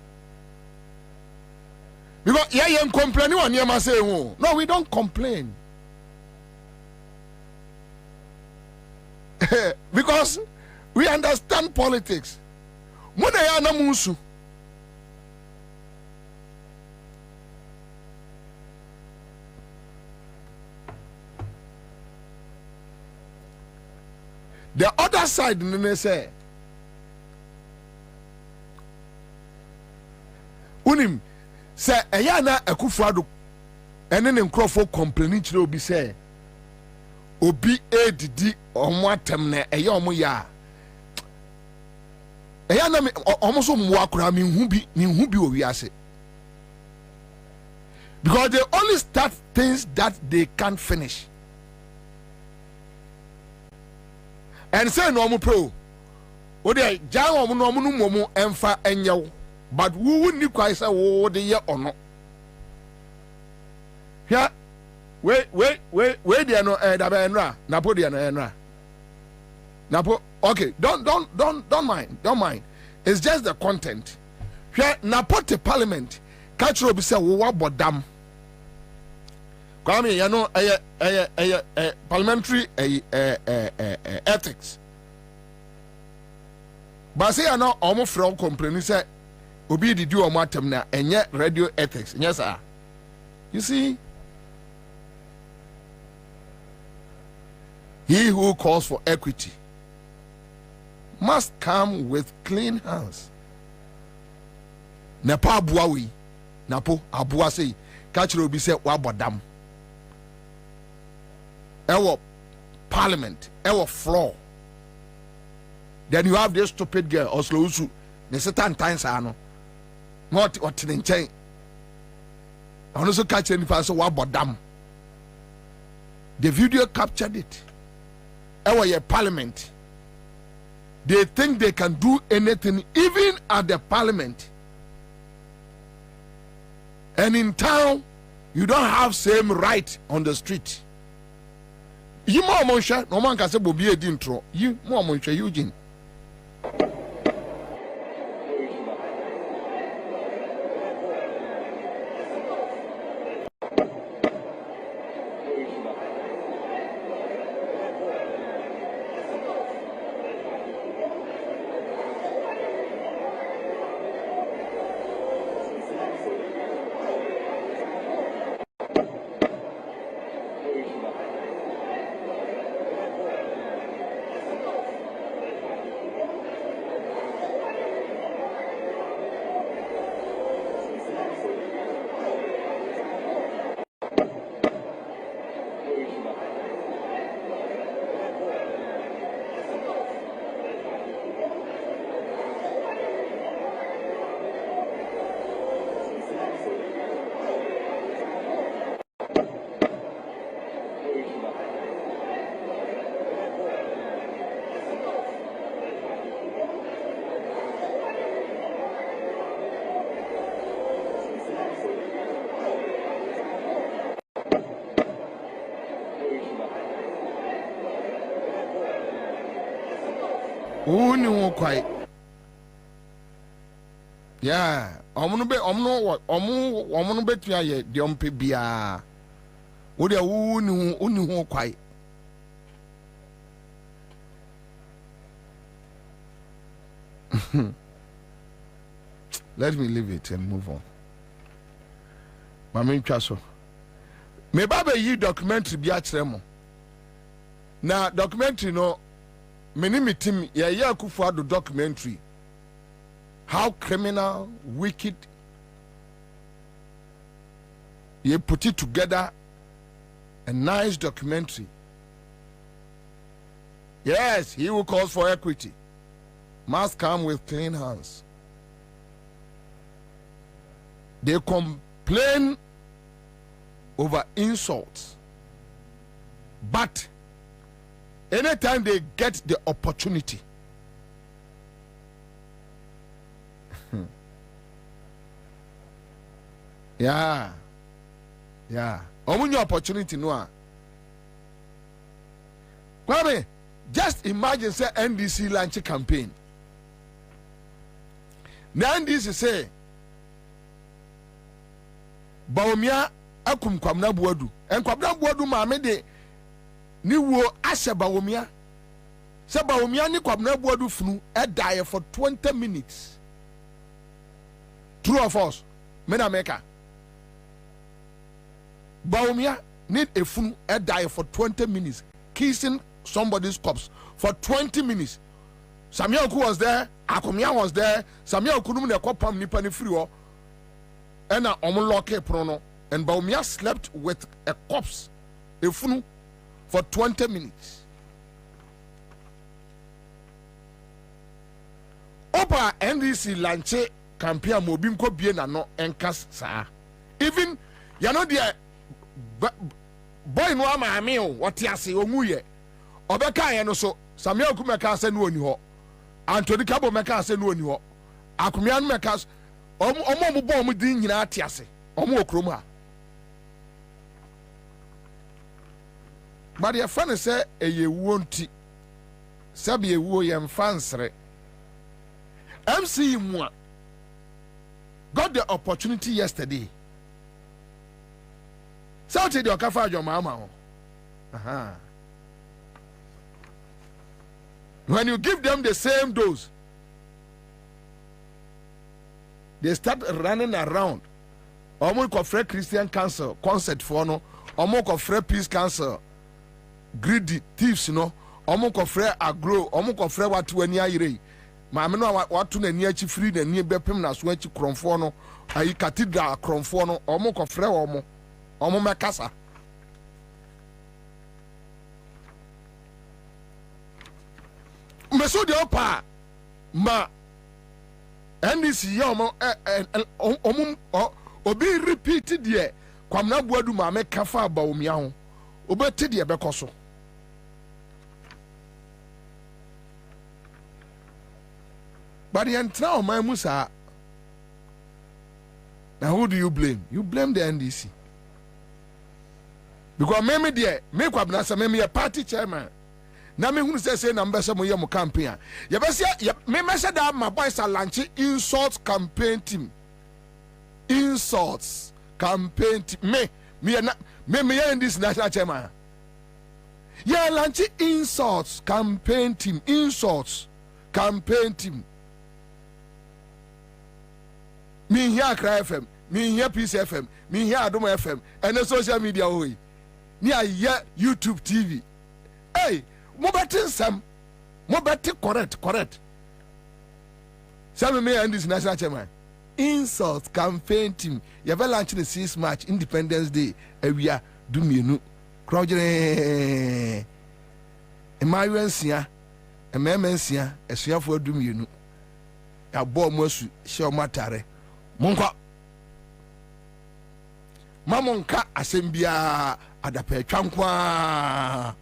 C: because yeah complain on yema say no we don't complain because we understand politics. Muna ya na musu. The other side nene say unim say eya na Akufo-Addo ene ne nkrofo complaining kire obi say obi edidi omo atem na eya omo ya eya na omo so mo akura me hu bi wo wiase because they only start things that they can't finish and say no omo pro o de jan omo no omo no momo emfa enyew but wo ni kwai say wo de ye ono hia we dia no da ba enra napo dia no enra napo okay don't mind it's just the content hia napo te parliament catch obi say wo abodam kwame ya no parliamentary ethics but say ya no omo from complain say obi didi omo atem na enye radio ethics yes sir you see he who calls for equity must come with clean hands. Nepo abua we, napo abua say, catch obi say wabodam. Ewo parliament, ewo floor. Then you have this stupid girl, Oslo Usu, the certain times ano. Not what in chain. I also catch any person wabodam. The video captured it. Our parliament, they think they can do anything even at the parliament, and in town you don't have same right on the street. You more monsha no man can say Bobie dintro you more monsha Eugene. Uni wo kwai. Yeah, omuno betua ye de ompe bia. Wo de uni ho kwai. Let me leave it and move on. Mami twaso. Me baba yi documentary bi a kire mo. Na documentary no Minimitim ya Akufo-Addo documentary. How criminal, wicked. You put it together, a nice documentary. Yes, he who calls for equity must come with clean hands. They complain over insults, but anytime they get the opportunity, yeah, omunya opportunity no. Kwame, just imagine say NDC launch campaign. Na NDC say Baomia akum Kwabena Buadu, and Kwabena Buadu maame de ni wo ashe Baomia. Se Baomia ni Kwabena Buadu funu e die for 20 minutes. True or false? Mena meka. Baomia need a funu e die for 20 minutes, kissing somebody's corpse for 20 minutes. Samuel Oku was there, Akomia was there, Samuel Oku no ne kopam nipa ni free ɛna ɔmo lɔke prono and Bawumia slept with a corpse efunu for 20 minutes. Opa NDC lanche campaign mo bi nko bie na no enkas saa. Even you know the boy no amaame o wote ase onwuye. Obeka ye no so Samuel Kumeka ase no oni ho. Anthony Kabo meka ase no oni ho. Akumia no meka omo bo omo din nyina ate ase. Omo okrom ha. But your friend say eye wonti. Sabi ewo ye mfansre. MC Mwa got the opportunity yesterday. So take the okafa your mama. When you give them the same dose, they start running around. Omo ko free Christian Council concert for no. Omo ko free Peace Council. Greedy thieves no. Omo ko free agro. Omo ko free watu ani ayire. Maame no watu na ni achi free na ni bepem na so achi kronfo no ayi cathedral kronfo no omo ko frɛ omo mekasa meso de opa ma NDC ya omo obi repeat de kwamna buadu maame kafa ba omia ho obeti de bekoso. But the entire my Musa. Now who do you blame? You blame the NDC. Because me there, me Kwabena say me a party chairman. Now me who say number some year mo campaign. You be say me say that my boys are launching insults campaign team. Insults campaign team. Me in this national chairman. Yeah, launching insults campaign team. Insults campaign team. Me here Cry FM, me here Peace FM, me here Adoma FM, and the social media way. Me here YouTube TV. Hey, mo betin sam, mo beti correct. Some me and this national chairman. Insult campaign team. You have launched the 6th March Independence Day. We are do me no. Crowding. Emaywensia, ememensia, esuafo do me no. Ya bo mosu, show matare. Monka mamonka asembia adape twankwa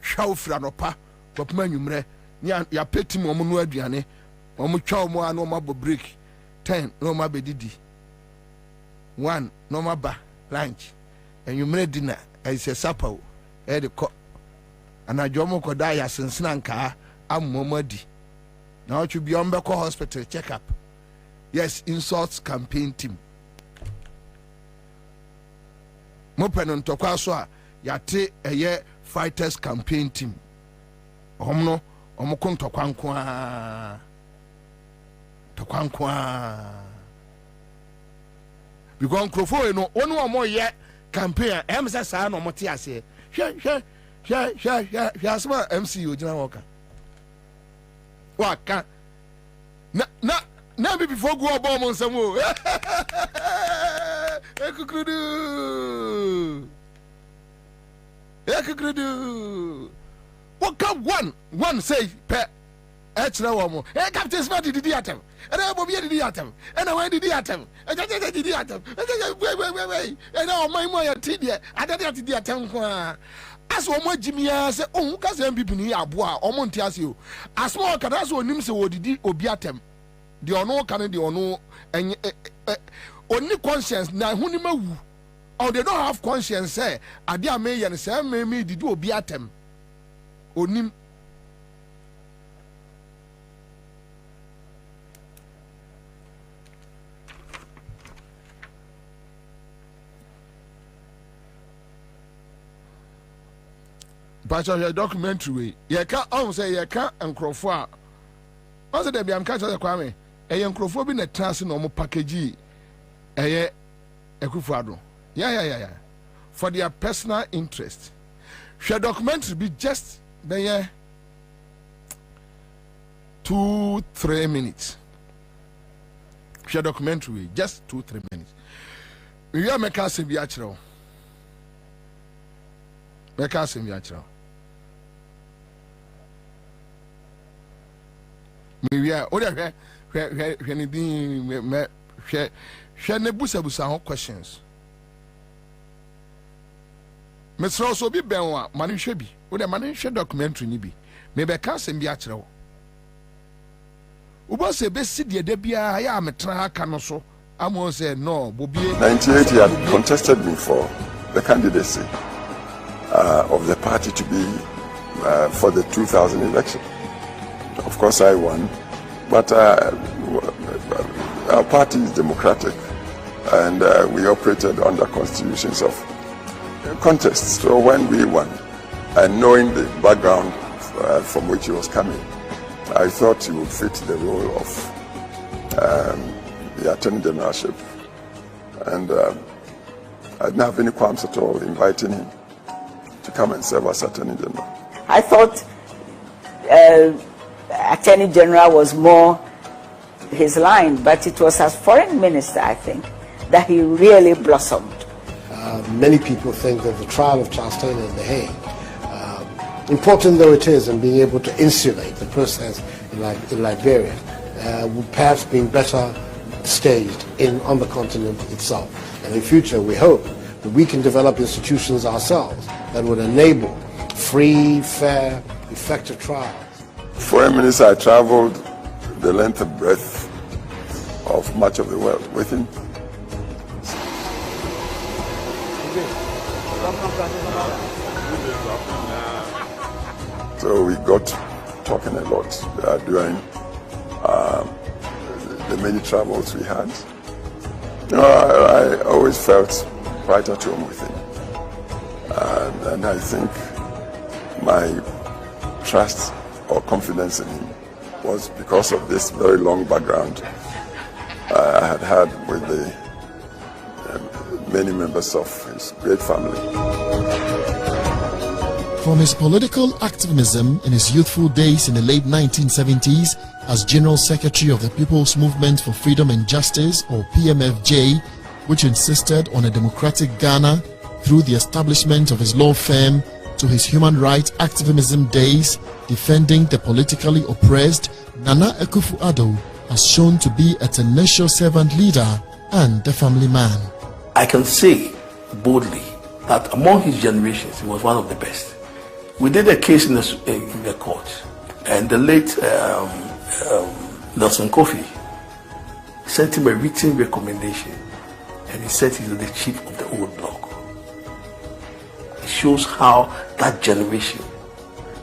C: shawfra no pa kopma nwumre ya peti mo no aduane mo twa mo anu ma bo break 10 no ma bedidi 1 no ma ba lunch enwumre dinner ese sapaw e de ko anajo mo ko da ya sensena nka ammomadi na ochu bi on be ko hospital check up. Yes, insults campaign team. Mo penon to kwa so a yate eye fighters campaign team. Omno omko ntokwankwa. Because Nkrofo no onu omo ye campaign em say sa no mote ase. Hwe asma MC ogina woka. Waka. Na before go about on some more. Ekukrudu. What come one say pe extra one. Hey Captain Smart did the atom. And I Bobie did the atom. And I went did the atom. And I did the atom. Wait. And now my moya tidia. I did the atom. As one more Jimmy say, oh, because people ni aboa or Montiasio. As more can as one name say what did obiatem. The ono can the ono and only conscience na hunima wu or they don't have conscience say adia me and say me did you be atem onim but your documentary you can't say you can't Nkrofo also there be am catch the Kwame Nkrofo bi na trans no mo package Ekufuado. Yeah. For their personal interest. Share documentary be just there 2-3 minutes. share documentary, just 2-3 minutes. We are making us be actual. Make us be actual. We are where busa questions. Mr. Also be benwa mani hwe bi. Wo de mani hwe documentary ni bi. Me be ka sem bi a kire wo. Wo bo se be si de bia ya ametra aka no so. Amo say no, Bobie.
H: 98 he had contested me for the candidacy of the party to be for the 2000 election. Of course I won, but our party is democratic and we operated under constitutions of contests. So when we won, and knowing the background from which he was coming, I thought he would fit the role of the Attorney Generalship. And I didn't have any qualms at all inviting him to come and serve as Attorney General.
I: I thought Attorney General was more his line, but it was as Foreign Minister, I think, that he really blossomed.
J: Many people think that the trial of Charles Taylor in The Hague, important though it is in being able to insulate the process in Liberia, would perhaps be better staged on the continent itself. And in future, we hope that we can develop institutions ourselves that would enable free, fair, effective trials.
H: Foreign Minister, I traveled the length and breadth of much of the world with him. So we got talking a lot during the many travels we had. I always felt right at home with him. And I think my trust or confidence in him was because of this very long background I had with the many members of his great family.
K: From his political activism in his youthful days in the late 1970s as General Secretary of the People's Movement for Freedom and Justice, or PMFJ, which insisted on a democratic Ghana through the establishment of his law firm, to his human rights activism days defending the politically oppressed, Nana Akufo-Addo has shown to be a tenacious servant leader and a family man.
L: I can say boldly that among his generations, he was one of the best. We did a case in the court, and the late Nelson Kofi sent him a written recommendation, and he said he's the chief of the old bloc. It shows how that generation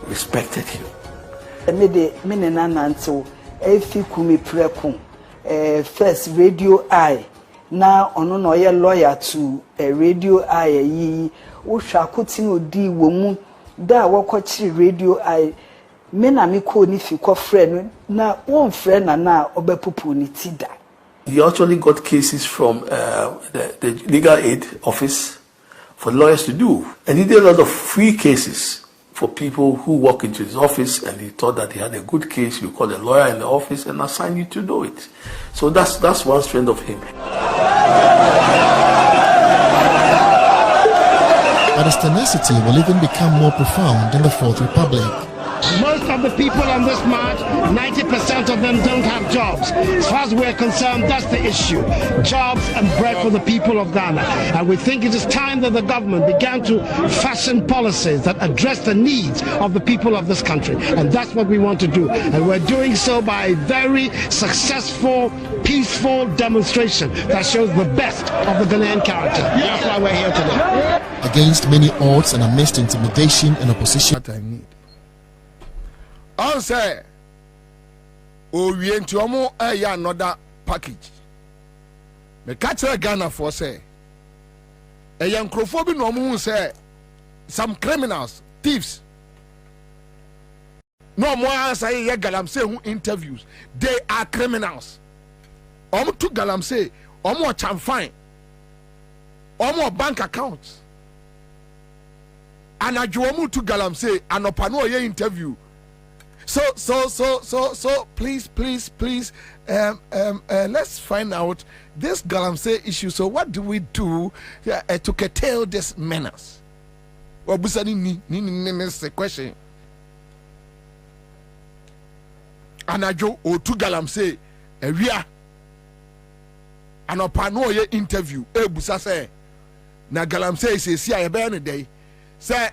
L: respected him.
B: First Radio Eye. Now ono no ye lawyer to a Radio Eye yi wo hwa kotin odi wo mu da wo kwachiri Radio Eye me na me ko ni fi ko frɛ na won frɛ na obepupu ni ti da.
L: He actually got cases from the legal aid office for lawyers to do, and he did a lot of free cases for people who walk into his office, and he thought that he had a good case. You call a lawyer in the office and assign you to do it. So that's one strength of him.
K: But his tenacity will even become more profound in the Fourth Republic.
J: Most of the people on this march, 90% of them don't have jobs. As far as we're concerned, that's the issue. Jobs and bread for the people of Ghana. And we think it is time that the government began to fashion policies that address the needs of the people of this country. And that's what we want to do. And we're doing so by a very successful, peaceful demonstration that shows the best of the Ghanaian character. That's why we're here today.
K: Against many odds and amidst intimidation and opposition.
C: Ansah, we enti omo another package. Me catch Ghana for say, a young crofobin no moon say some criminals, thieves. No more answer ye galamse who interviews. They are criminals. Omo to galamse, omo chamfine, omo bank accounts. And a jomu to galamse, and opano ye interview. So please, let's find out this Galamsey issue. So what do we do to curtail this menace? Well, Busani ni question. Anajo o tu Galamsey ewia anopano ye interview busa say na Galamsey say si ayebe ne dey say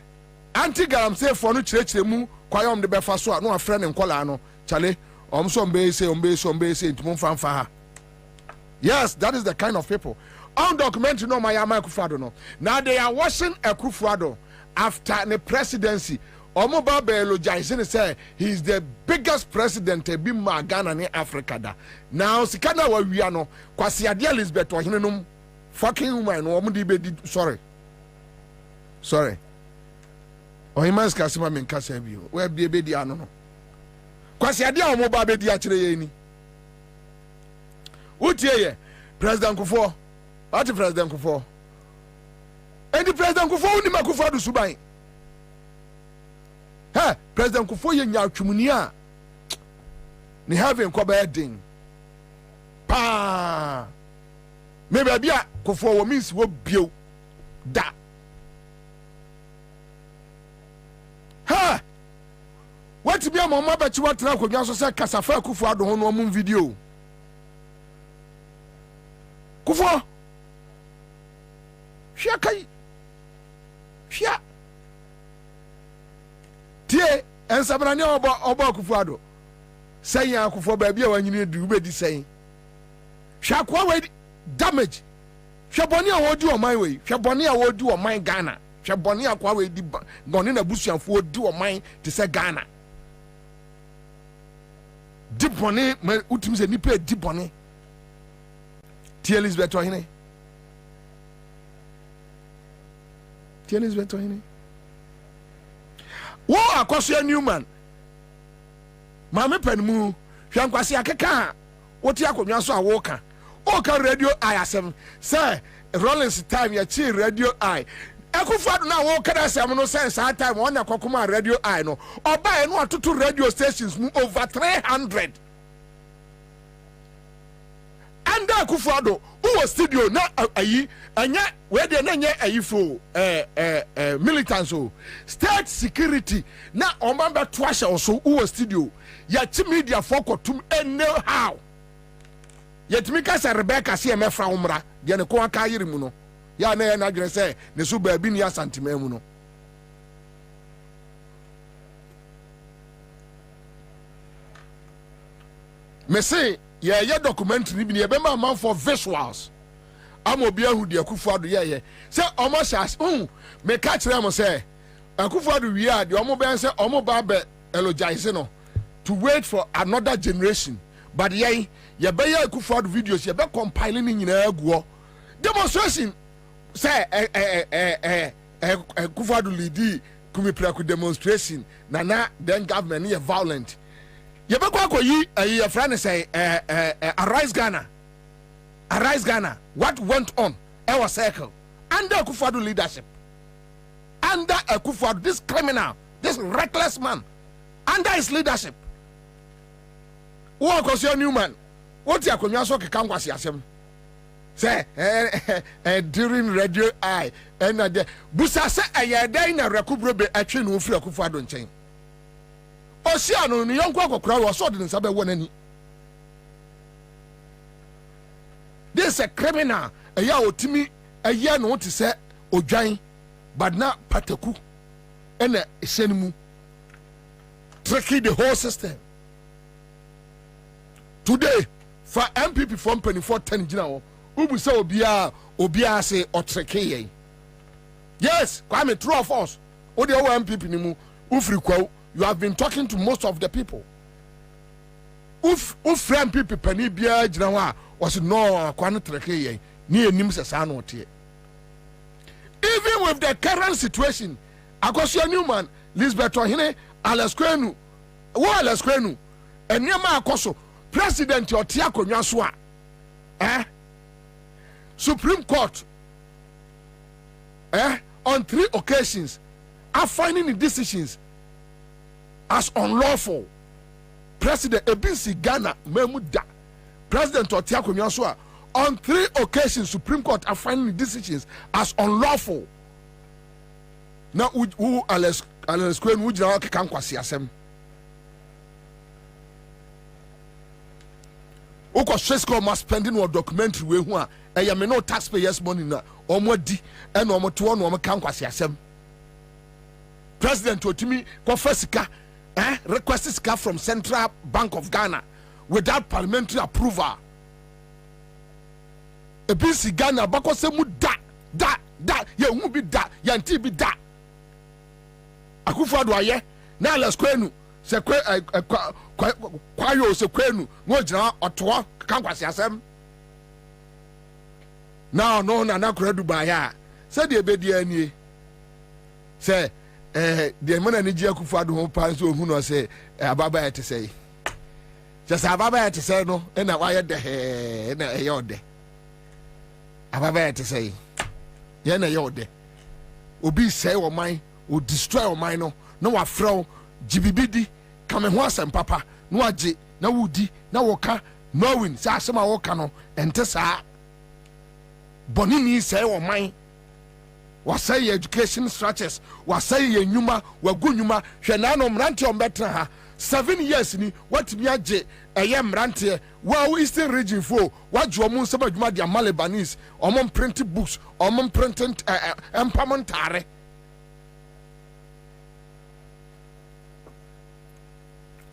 C: anti Galamsey for no chire mu kwayom de befa so no afre ne nkola no chale omso mbe say ntumo fanfa ha. Yes, that is the kind of people. On documentary no my Akufo-Addo no. Now they are watching Akufo-Addo after the presidency. Omo ba elogizing say he is the biggest president to be Ghana in Africa da. Now sikana wa wi ano kwasi ade Elizabeth ohenenum fucking woman no omo di be sorry. Ohimas kasima men kasa bi o. We be di ano no. Kwasi ade omo ba be di a kire ye ni. Utie ye President Akufo. What President Akufo? And the President Akufo ni Akufo-Addo suban. Hey, President Akufo ye nya atwumunia. Ni have nkwa ba den. Pa. Me ba bia Akufo wo means wo bio. Da. Ha. What be mama ba chi watra akwadwa so say kasafa Akufo-Addo ho no mum video. Kufo. Shia kai. Shia. Tie Ansah brane obo Akufo-Addo. Say Akufo ba bia wanyini du be di say. Hwa kwa we damage. Hwa boni a wodi o man we. Hwa boni a wodi o man Ghana. Hwa boni a kwa we di boni na busuanfo wodi o man te say Ghana. Di boni utimi se nipa di boni. Tie Elizabeth ohene. Tie Elizabeth ohene. Wo akoso Newman. Mame panimu hwankwase akeka woti akonwa so awoka. Oka radio ISM say Rollins time ya chi radio I. Akufo-Addo na woka da sem no sense that time on akokoma radio I no. Oba e no atoto radio stations mu over 300. And Akufo-Addo who was studio na ayi anya we dey na nya ayi fo militants o state security na omamba twasha also who was studio ya chi media for kotum know how yetimi ka say Rebecca se emefra umra de ne ko aka yiri mu no ya na na adwene say ne so ba bi ni asantima mu no me say ye documentary bi ne be ma man for visuals amobi ahu de Akufo-Addo ye say omo shas me ka kire am say Akufo-Addo wi a de omo ben say omo ba be elogize no to wait for another generation but ye be Akufo-Addo videos ye be compiling ni nyina aguo demonstration say Akufo-Addo lead kumipraku demonstration na then government ye violent. You be akoyi your friend say Arise Ghana. What went on our circle under Akufo-Addo leadership, under Akufo-Addo, this criminal, this reckless man, under his leadership. What was your new man? What you akonwa so keka ngwase asem say during radio I and busa say ayeda na rekubro be atwe no firi Akufo-Addo nchen. Osiano ni yonko akokra wo so de nsabe wonani. This is a criminal. Eya otimi eya no to say odwan but na pataku ena esenimu tricky the whole system. Today for MPP from 2410 gina wo ubu say obia say otreke yen. Yes, Kwame true of us. O de MPP ni mu ufri kwawo. You have been talking to most of the people. Friend people penny bia gina wa was no kwano treke yen ni enim se sa no tie. Even with the current situation, Akosua Newman, Elizabeth Ohene, Alex Kwenu, eniema akoso president otia konwa so a Supreme Court on 3 occasions are finding the decisions as unlawful president ebisi Ghana memuda president Otiakonyo so on 3 occasions Supreme Court are finding decisions as unlawful. Now who Alex Queen who jina kan kwasi asem uko Shesko must spending on documentary we hu a eya me no taxpayers money na omodi e na omoto no kan kwasi asem president otimi confesika request sika from Central Bank of Ghana without parliamentary approval. Ebisi Ghana bako se mu da ye hu bi da ya nti bi da Akufo-Addo aye na Alex Kwenu se kwayo se Kwenu no jina oto kan kwase asem now no na kura Dubai a se de ebedi anie se de mana ni ji Akufo-Addo ho pa so hu no se ababa ya te sei just ababa ya te sei no na wa ye de na e yode ababa ya te sei ye na yode obi sei wo man o destroy o man no wa fro gbibidi kame ho asem papa no age na wudi na woka knowing say asem a woka no ente saa boni ni sei o man wa say education structures wa say ye nyuma wa gu nyuma hwe na no mrante o betra ha 7 years ni what mi age eye mrante wa Eastern region fo wa jo mu nsema dwuma dia Malebanese omon print books omon printing empowerment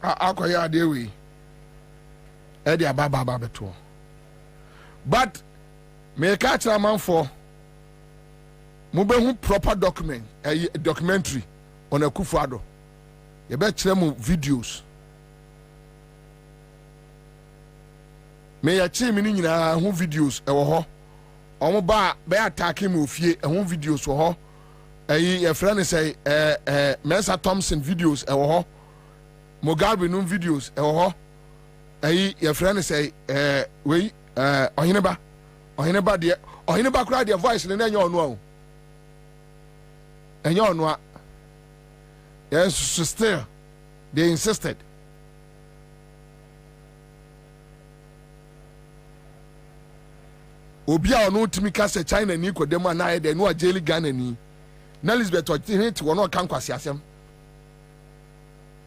C: akoya adewi edi ababa beto but me ka tira man for mo be hu proper documentary on Akufo-Addo ye be kire mo videos me ya chi mi ni nyina hu videos e wo ho omo ba be attack me ofie e hu videos wo ho ye friend say Mensa Thompson videos e wo ho Mugabe no videos e wo ho your friend say we ohineba kura de voice ne enye onu a enye onu a yes still they insisted obi a onu timi ka se China ni kodem na ye de no ajeli Ghana ni na Elizabeth hit wono kan kwase asem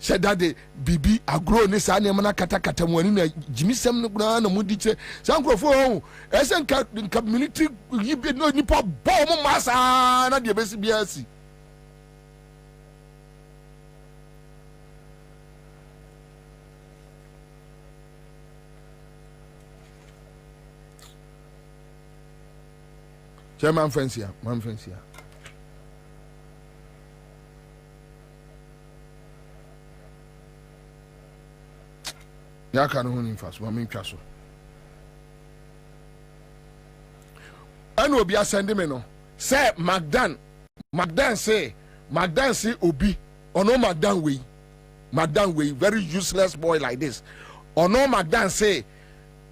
C: shedade bibi agro ni sa ne mana kata mu ani na jimisem no guna na mudi che sankrofo ho esen ka military yibe no nipa bo mo masa na de besi biasi Chairman Francia ya ka no huni faso ma ntwa so ana obi asende me no say Magdan say obi ono Magdan we very useless boy like this ono Magdan say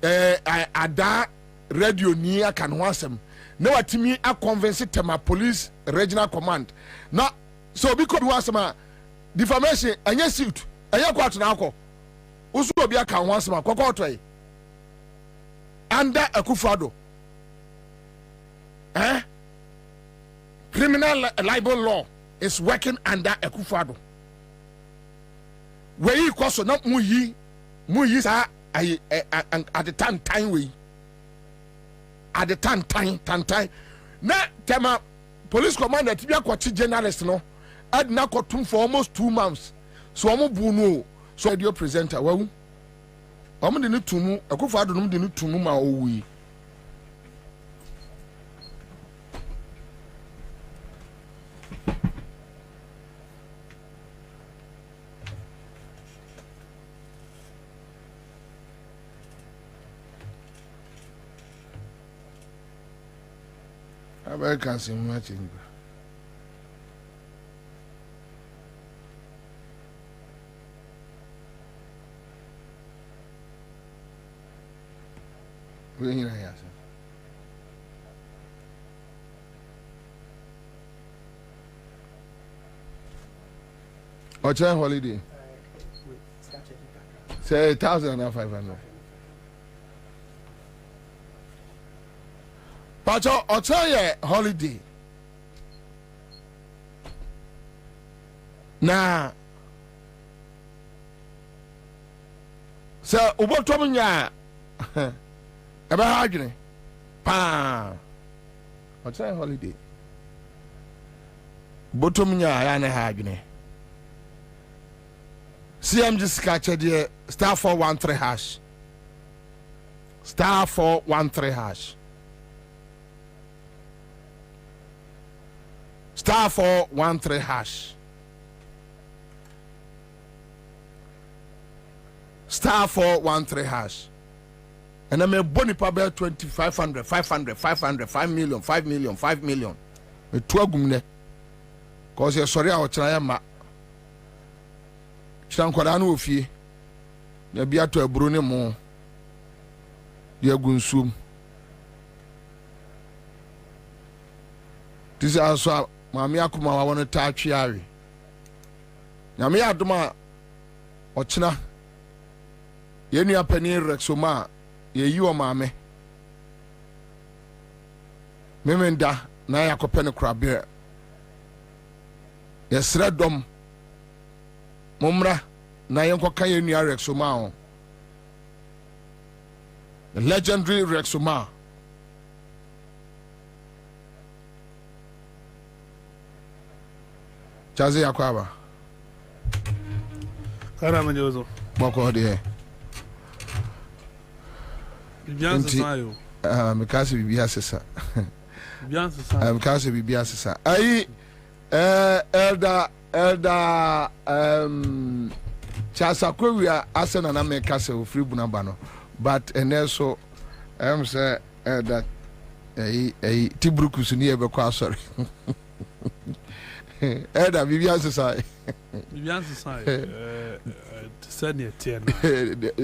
C: ada radio ni aka no asem na watimi a convince tema police regional command na so obi ko bi wasema defamation anya suit anya kwat na akọ usu obi aka ho asema kokotoi under Akufo-Addo criminal libel law is working under Akufo-Addo we koso na muyi sa at the time we at the time na tema police commander tibia kwachi journalist no adna kotum for almost 2 months so omo bu no so radio presenter wawu omo de ne tumu Akufo-Addo no de ne tumu ma owi American simulating. We're here, yes. Ocha holiday. Say 1,500. Pacho, I'll tell you holiday. Now, so Ubotomunya, about Hagene, pa. I'll tell you holiday. Botomunya, and Hagene. See, I'm just catching the star 413 hash. Star 413 hash. Star 413 hash. Star 413 hash. And I'm a bonny pabel 2,500, 500, 500, 5 million, 5 million, 5 million. A 12 gumne. Cause you're sorry, I'll try ma. Shankorano fee. Ya bia to a brune mo. Ya gunsum. This is also Mammy Akuma, I want to touch Yari. Yami Aduma Ochina Yeni a penny Rexoma, ye you or mammy. Memenda, Naya Copena Crabbeer. Yes, red dom Mumra, Nayanko Kayenia Rexoma. The legendary Rexoma. Chazi Akwaba.
M: Karama Jozo.
C: Boko de.
M: Bibian sayo.
C: Mekasi bibia sesa.
M: Bibian sayo.
C: Mekasi bibia sesa. Ai elda Chasa Kwia asena na mekase ofri bunamba no. But eneso say that Tibrukus ni ebekwa sorry. Eda Vivian Society.
M: Vivian Society. Senior tier.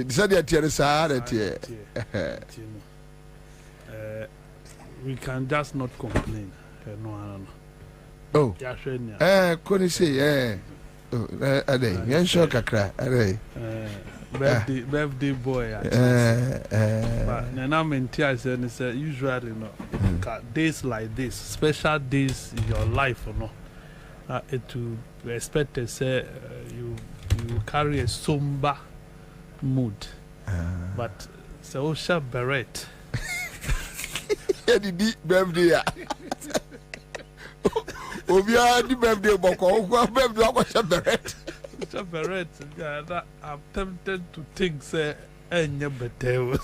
C: Senior tier Saturday.
M: We can just not complain. No.
C: Oh. Couldn't you say, a day. Yan shock a cry.
M: Birthday boy. But I'm in tears and it's usually days like this, special days in your life or no. It to expect to say you carry a somber mood, but so sharp beret.
C: Eddie birthday. Obia the birthday boko. Birthday was a beret.
M: Sharp beret. Yeah, I'm tempted to think say any better.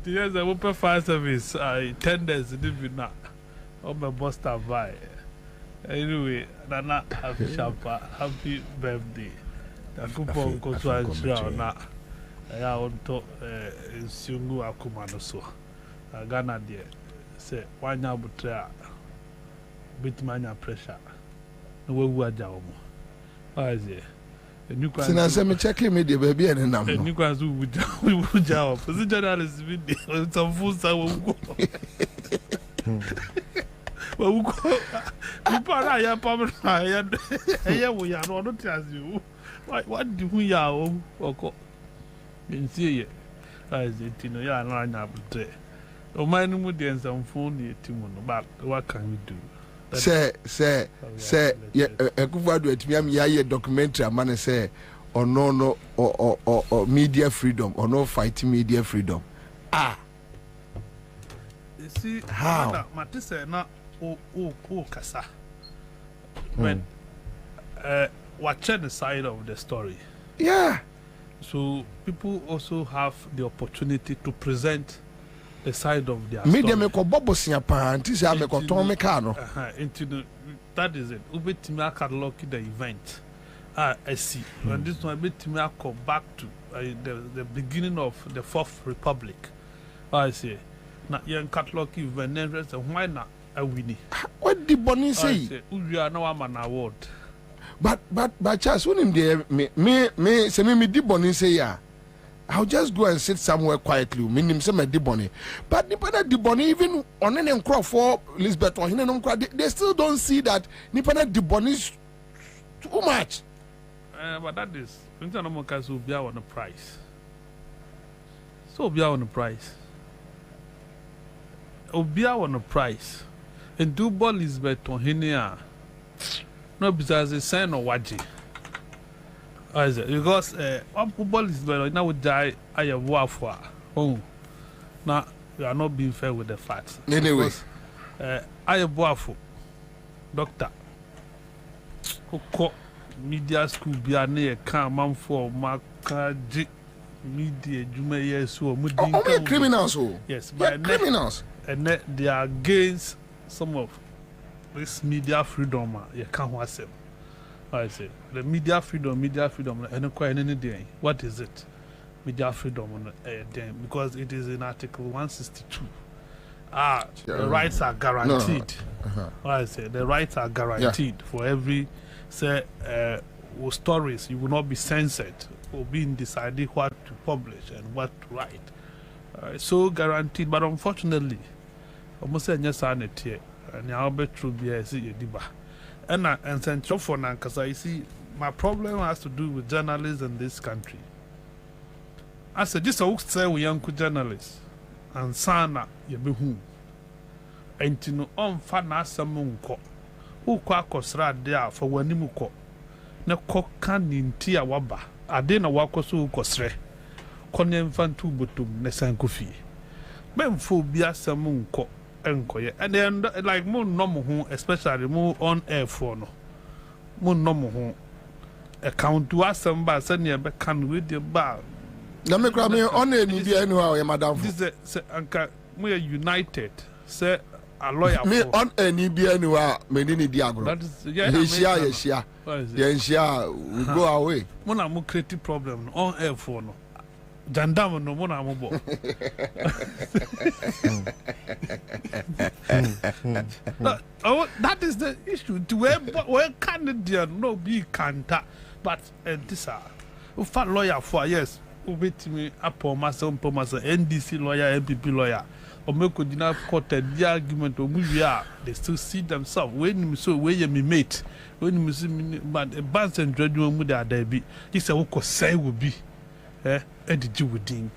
M: Yes, I open fire service. I tenders didn't not. Oh, my boss by. Anyway, Nana, happy birthday. The coupon goes to Ansah. I want to Sungu Akumano so. Ghana dear. Say, why now betray? Bit mania pressure. No way we are down. Why is it?
C: Since I'm checking me, the baby and number.
M: You guys would job. The journalist with some food. Well, we go. People are here, Papa. Here we are. Not as you. What do we are? Okay. In see it. As it, you know, you are not up there. Oh, my new dance on phone, but what can we do?
C: Say, Ekufadu etimiam ya documentary amane say or no media freedom or no fighting media freedom.
M: You see
C: how
M: Matisse na kasa when watching the side of the story.
C: Yeah.
M: So people also have the opportunity to present the side of their
C: media
M: story.
C: me ko bobosia pa anti say me ko ton me ka no.
M: That is it. Ubetimi catalog the event. I see. And this one ubetimi go back to the beginning of the Fourth Republic. I say. Na yen catalog event and why not a winnie?
C: What did Bonnie say?
M: We are now an award.
C: But Charles, when him there me say me di Bonnie say ya. I'll just go and sit somewhere quietly. Meaning some Diboni. But Nipana Diboni, even on any crop for Lisbeth or Hinnon, they still don't see that Nipana Diboni's Too much.
M: But that is, international cars will be on the price. So be on the price. Be on the price. And do ball is better here. No, because it's sign or waji. Because ball is better now would die. I have warfare. Oh, now you are not being fair with the facts.
C: Anyway,
M: I have warfare. Doctor. Who media school be a near come for Makaji media Juma years or
C: criminals.
M: Yes,
C: but criminals.
M: And they are against some of this media freedom. You can't watch them. I say the media freedom, and quite any day. What is it? Media freedom, because it is in Article 162. The rights are guaranteed. I say the rights are guaranteed for every stories. You will not be censored or being decided what to publish and what to write. So guaranteed, but unfortunately, almost say yes, and I'll be true. Be see diba, and central for now because I see my problem has to do with journalists in this country. I said this I say we young journalists. Ansah you be who and to know on fana samunko who quackosra there for when you ko na cocan in tia waba I didn't walk so cosre conyan fan two butum ne sankofi men phobia samunko enkoye and then like moon normal who especially more on air for no moon normal who account to us some bar send you back can with your bar.
C: Let me grab me on any be anywhere, madam.
M: This is Uncle. We are united. Say a lawyer.
C: Me on any be anywhere, Medini Diagro.
M: That is,
C: yes, we go away.
M: Mona mo creative problem on air for no. Jandam no mona mo bo. That is the issue. To where Canadian no be canta, but this are a lawyer for yes. Wait me upon myself, NDC lawyer, MPP lawyer, or make a court the argument or movie. They still see themselves. When you so where you mate, when you see but a bands and dread you with there be. This a what say will be, and the with him,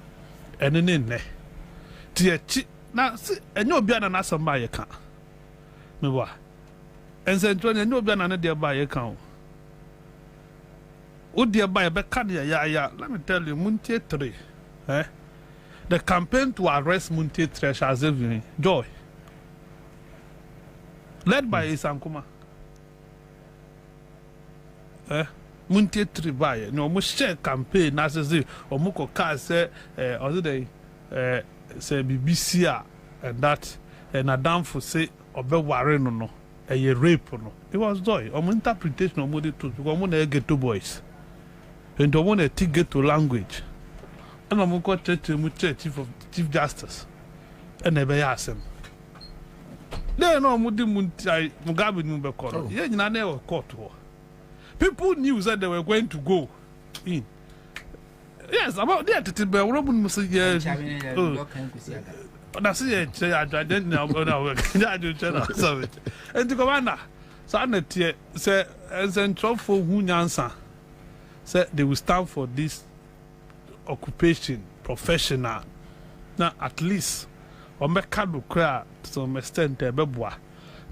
M: and then dear now, and no be an answer by a can. Me what? And then 20 no be an idea by account. Oh dear, by a Becania, let me tell you, Muntie 3. The campaign to arrest Muntie 3 has everything. Joy. Led by Isankuma. Muntie 3 by no more share campaign, as I say, or Muko Car say, other day, say BBC and that, and a damn for say, or be warren or no, a rape or no. It was joy, or interpretation of Moody to one get two boys. And don't want to take to language. And I'm going to Chief Justice. And never ask him. They know Mugabe Mubekoro. Yeah, you never caught war. People knew that they were going to go in. Yes, about that, it's about Robin Musa. Yes, that's it. I didn't know. I do tell us. And the commander, Sanet say, as in trouble who Ansah. Said they will stand for this occupation, professional. Now, at least, on my card cry to some extent, Bebois.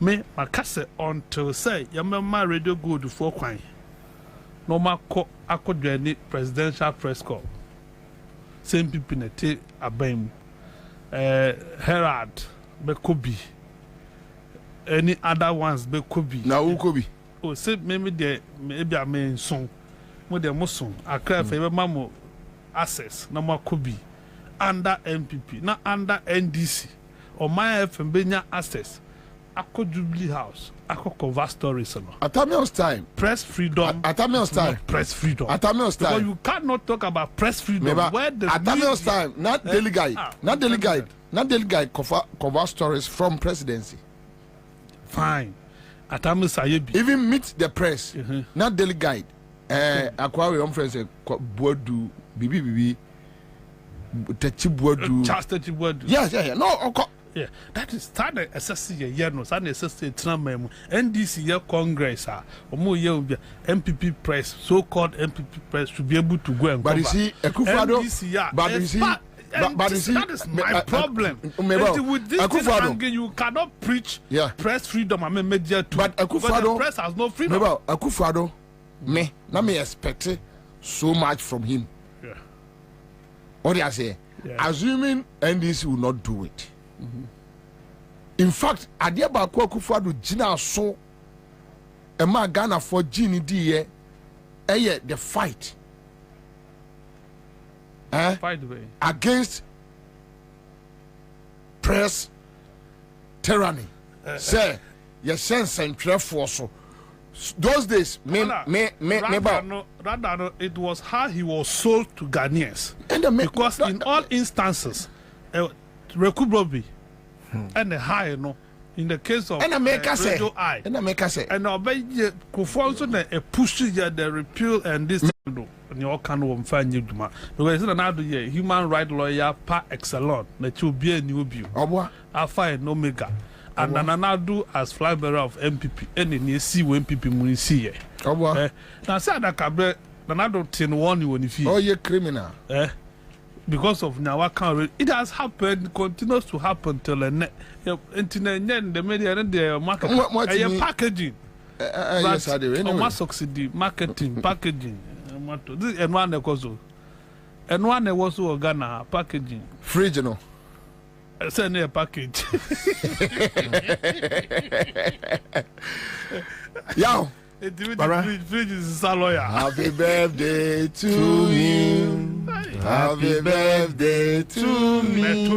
M: Me, my cassette until say, Yamma radio go to 4 coin. No more could any presidential press call. Same people in a tape, a bam. Herald, Bekobi. Any other ones, Bekobi.
C: Now, who could be?
M: Oh, say maybe I mean song. With the Muslim, I cry for Mammo access, no more could be under MPP, not under NDC or my FM access. I could Jubilee House, I could cover stories.
C: At Tamil's time,
M: press freedom.
C: At Tamil's time,
M: press freedom.
C: At Tamil's time,
M: because you cannot talk about press freedom. Where the
C: at Tamil's time, not delegate, not delegate cover stories from presidency.
M: Fine. At Tamil's
C: even meet the press, not delegate. Aquarium conference Boadu Bibi Techi Boadu
M: Chastity Boadu.
C: Yes, no,
M: Yeah, that is Sunday SSC year no Sunday SSC Tramem NDC year Congress omo year MPP press so-called MPP press should be able to go and
C: but you see Akufo-Addo but you see but you see
M: that is my problem. With this thing, you cannot preach press freedom and media too.
C: But Akufo-Addo,
M: the press has no freedom.
C: Akufo-Addo, me expect so much from him.
M: Yeah.
C: What do I say? Yeah. Assuming NDC will not do it. In fact, Adiaba Akufo-Addo Gina so a man Ghana for Gini D the fight.
M: Fight
C: against press tyranny. Say, your sense and for so those days,
M: rather, it was how he was sold to Ghanaians. Because in all instances, Bobie and the high, in the case of Radio I, and obey also a push the repeal and this. Your kind of find you because it's another year human rights lawyer par excellence that you be a new view. Alpha and Omega. And Nanadu as flag bearer of MPP and in the see when MPP mun see. Now say that Cabre Nanadu 10 you when you feel.
C: Oh, you're criminal.
M: Because of now it has happened, continues to happen till the internet, the media and the market packaging.
C: Yes, I do.
M: Anyway. Succeed marketing, packaging. This and one also. And one was Ghana packaging.
C: Fridge, no.
M: Send a package.
C: Yo.
M: Fridge is a lawyer.
C: Happy birthday to me. Happy birthday to me.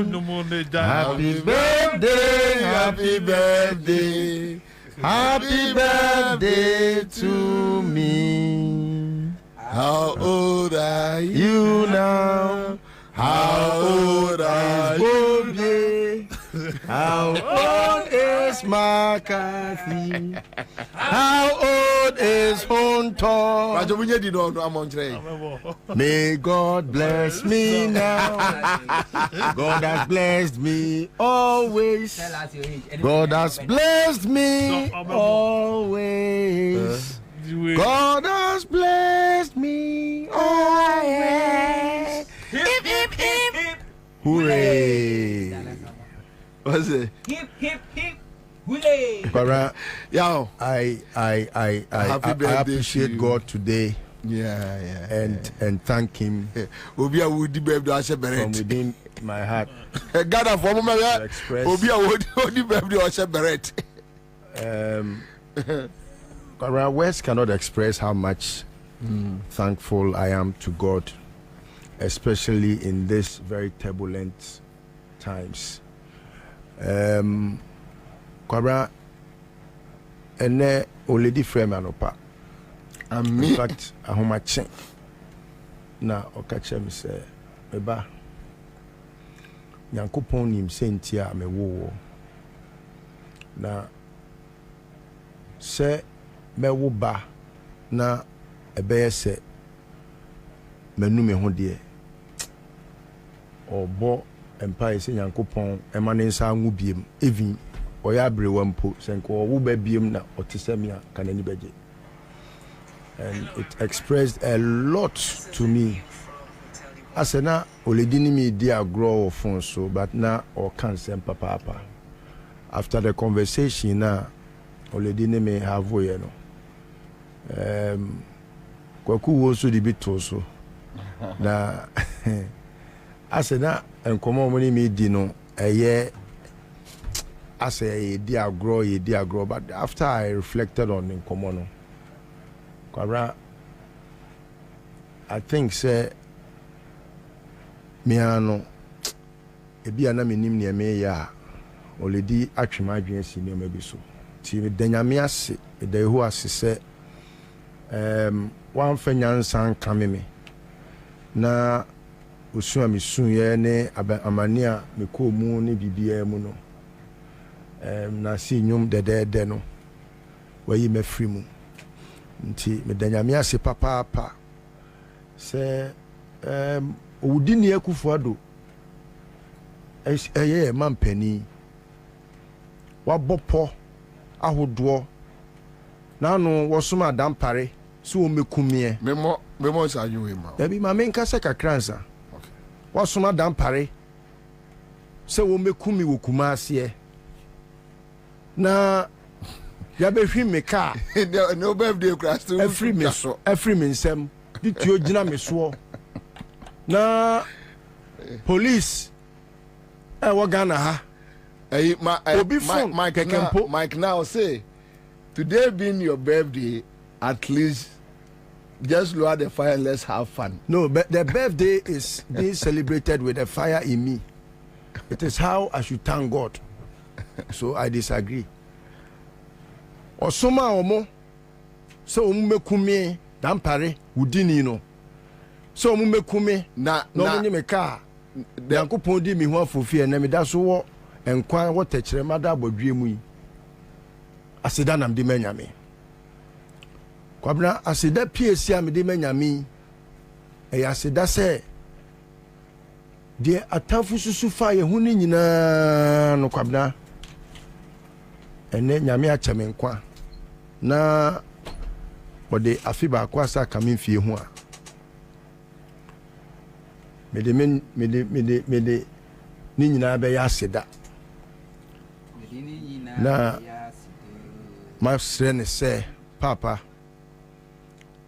C: Happy birthday. Happy birthday. Happy birthday to me. How old are you now? How old are you? How old is McCarthy? How old is Honto? May God bless me now. God has blessed me always. God has blessed me always. God has blessed me always.
G: Hip, hip, hip, hip.
C: Hooray. What's it?
G: Hip, hip, hip. Hooray.
C: Yo,
N: I appreciate God today. And thank him from within my heart.
C: God for
N: words cannot express how much thankful I am to God, especially in this very turbulent times. Kwabena ene already frame anopa. In fact, ahomache na okache me say eba Nyankopon nim senti a me wo na se me wo ba na ebe se manu me ho de obo empire se Nyankopon emane nsa anwu biem even oya brewa mpo se nko wo ba biem na otesemia kanani beje. And it expressed a lot to me. I said, "Na oledini me dia grow phone so, but na or cancer papa." After the conversation, na oledini me have we no. Kwaku also the bit also. Na I said, "Na enkomo money me di no eye." I say dia grow, but after I reflected on enkomo no. Kwabena, I think say miano ebi ana menim ne me ya already atwema adwen si ne mabi so ti danyame ase da ehu ase se wan fanya nsan kameme na osu amisun ye ne amane a mekomu ne bibia mu no na si nyum de no wayi mafiri mu nti medanyame ase papa se Udini Akufo-Addo eye mampani wabopo ahodoɔ na no wɔsoma adampare so wɔmekumie
C: memo sa you ma
N: dabi ma menka sɛ kakransa wɔsoma adampare sɛ wɔmekumi wɔ Kumase na yabɛhwi me kaa
C: no birthday crash to
N: every me nsɛm de tuo gyina me soɔ na police wɔ Ghana ha
C: Mike now say today being your birthday, at least just lower the fire and let's have fun.
N: No, but the birthday is being celebrated with a fire in me. It is how I should thank God. So I disagree. Osoma omo so omo mekumi dampare udini no. So omo mekumi na omo me car. Yankopon di mi ho afofie na me da so wo enkwan wo techere mada abodwe mu yi. Asida nam di manyame. Kwabena asida PSC am di manyame. E asida se de atamfu susu fa ye hu ni nyina no kwabena. Ene nyame acha me nkwa. Na ode afiba kwa sa kamin fie hu a. Mede ni nyina be ya asida. Na my friend say, Papa,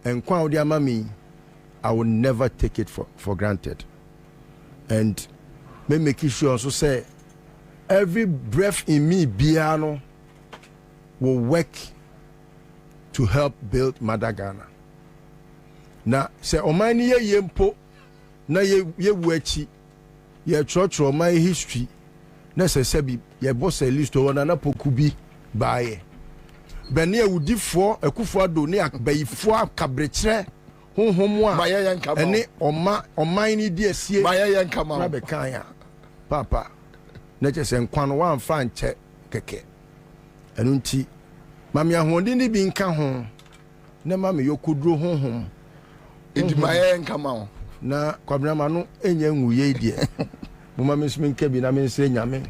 N: and Kwabena mami, I will never take it for granted. And me make sure also say, every breath in me, Biano, will work to help build Mother Ghana. Na say, Omani ye yempo, na ye wechi, ye church or my history, na se sebi, ye boss a list or na pokubi baye. Beni ewudifo ekufo ado ne abayifo akabrekyere honhom a ene oman ni di asie na be kan ya papa na chese nkwan no wan fa nche keke enu nti mami ahonde ni bi nka ho na mami yokuduro honhom
C: edi maye nka ma
N: na Kwabena ma no enya nwuye die mo mami simi nka bi na me nse nyame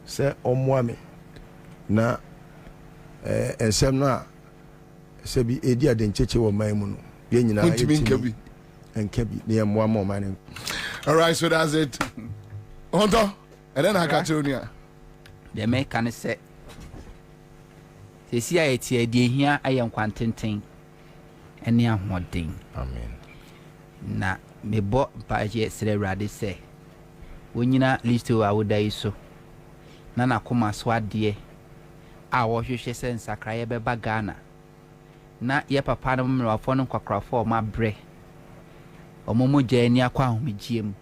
N: se omoa me na ensem na se bi edi adencheche wo man mu no ye nyina
C: nkabi
N: ne mo am man.
C: All right, so that's it. Honto and then Hakatonia
O: the make can say see I tie die hia ayem kwantenten ene ahoden.
N: Amen.
O: Na me bo page sere rade se wonyina listo awodai so na nakoma so ade a wohwehwe se nsakra ye beba Ghana na ye papa no mmerwafo no kwakrafo ma bre omomo jani akwa ahomegiem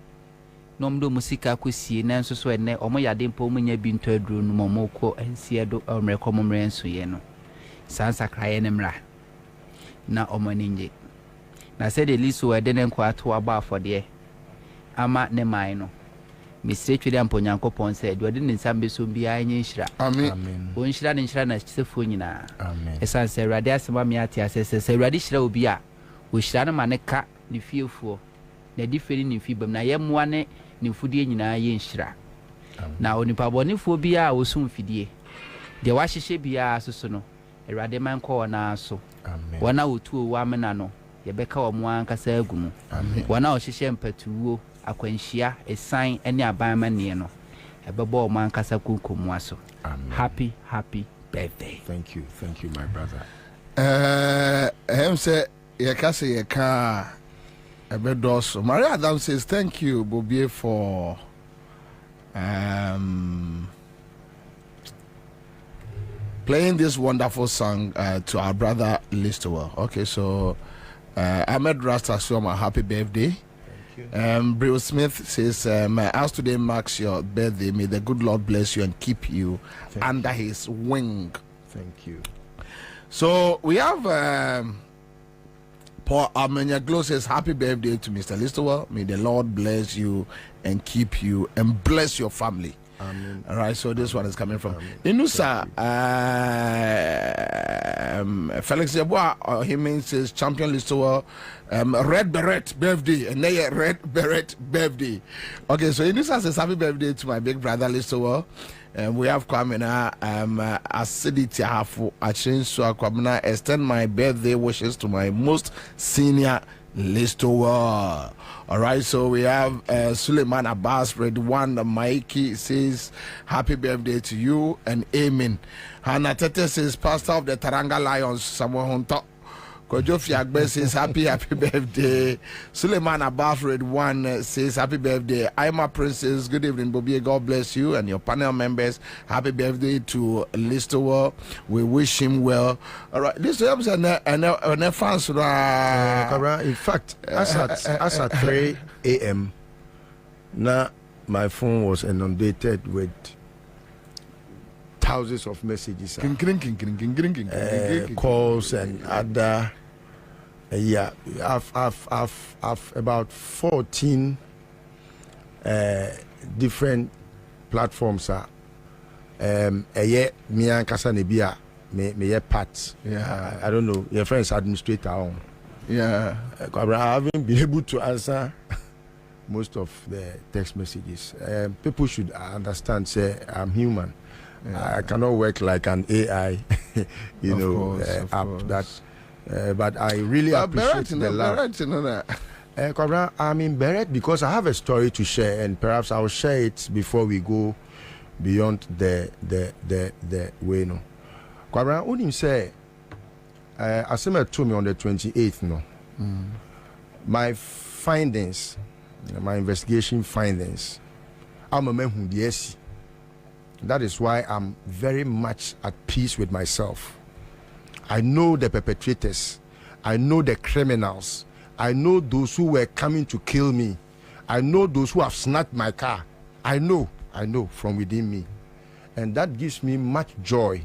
O: no mdo musika kosie na nso so ene omo yade mpo munya bi nto aduro no momo ko ansie do omreko momre enso ye no sansakra ye ne mra na omo ninje na se de liso wede ne nkwa to aba afode ama ne mai no Mr. Twede amponyankopon said, "You didn't sambe so be a nyinshira."
C: Amen.
O: Won shira ne nshira na sefo nyina.
N: Amen.
O: Esan se Awurade asema me ate asese se Awurade shira obi a wo shira no ma ne ka ne fiefuo. Na di feri ne fibam na yemmoa ne ne fudie nyina ye nshira. Na onipa bonefo bi a wo sum fidie. De wa hyehye bia soso no. Awurade man ko na so.
N: Amen.
O: Wana wotu wo amena no. Ye beka wo mo ankasa agumu.
N: Amen.
O: Wana wo hyehye mpatuwo akwanhia esan ene abanma ne no ebebo man kasa kunkomu aso. Happy birthday.
N: Thank you my brother.
C: Him say ye ka say ye ka ebedoso. Maria Adam says thank you Bobie for playing this wonderful song to our brother Listowell. Okay, so Ahmed Rasta Soma, happy birthday. Bill Smith says, as today marks your birthday, may the good Lord bless you and keep you under his wing.
N: Thank you.
C: So we have Paul Amenya Glow says, happy birthday to Mr. Listowell. May the Lord bless you and keep you and bless your family.
N: Amen.
C: All right, so this one is coming from Inusa. Felix Yeboah, he means his champion Listowell, red beret birthday, and they red beret birthday. Okay, so Inusa says happy birthday to my big brother Listowell, We have Kwabena, acidity hafu, Achinsu Kwabena, extend my birthday wishes to my most senior listower. All right, so we have Suleiman Abbas, Red One, Mikey says, happy birthday to you and amen. Hannah Tete says, pastor of the Taranga Lions, Samuel Honto. Kojo Fiagbe says happy birthday. Suleiman Abbas Red One says happy birthday. Ima Princess, good evening, Bobie. God bless you and your panel members. Happy birthday to Listower. We wish him well. All right, Listower and fans.
N: In fact, as at 3 a.m. now my phone was inundated with thousands of messages, calls and other. Yeah, I've about 14 different platforms. Me and Kasanebia, me part. Yeah, I don't know. Your friend's administrator on. Yeah, I haven't been able to answer most of the text messages. People should understand. Say I'm human. I cannot work like an AI, app that. But I really appreciate the love. I'm in Beret because I have a story to share, and perhaps I'll share it before we go beyond the way. No, Kwabena, Unim say, Asema told me on the 28th. No, my findings, my investigation findings, I'm a man who yes. That is why I'm very much at peace with myself. I know the perpetrators. I know the criminals. I know those who were coming to kill me. I know those who have snatched my car. I know from within me. And that gives me much joy.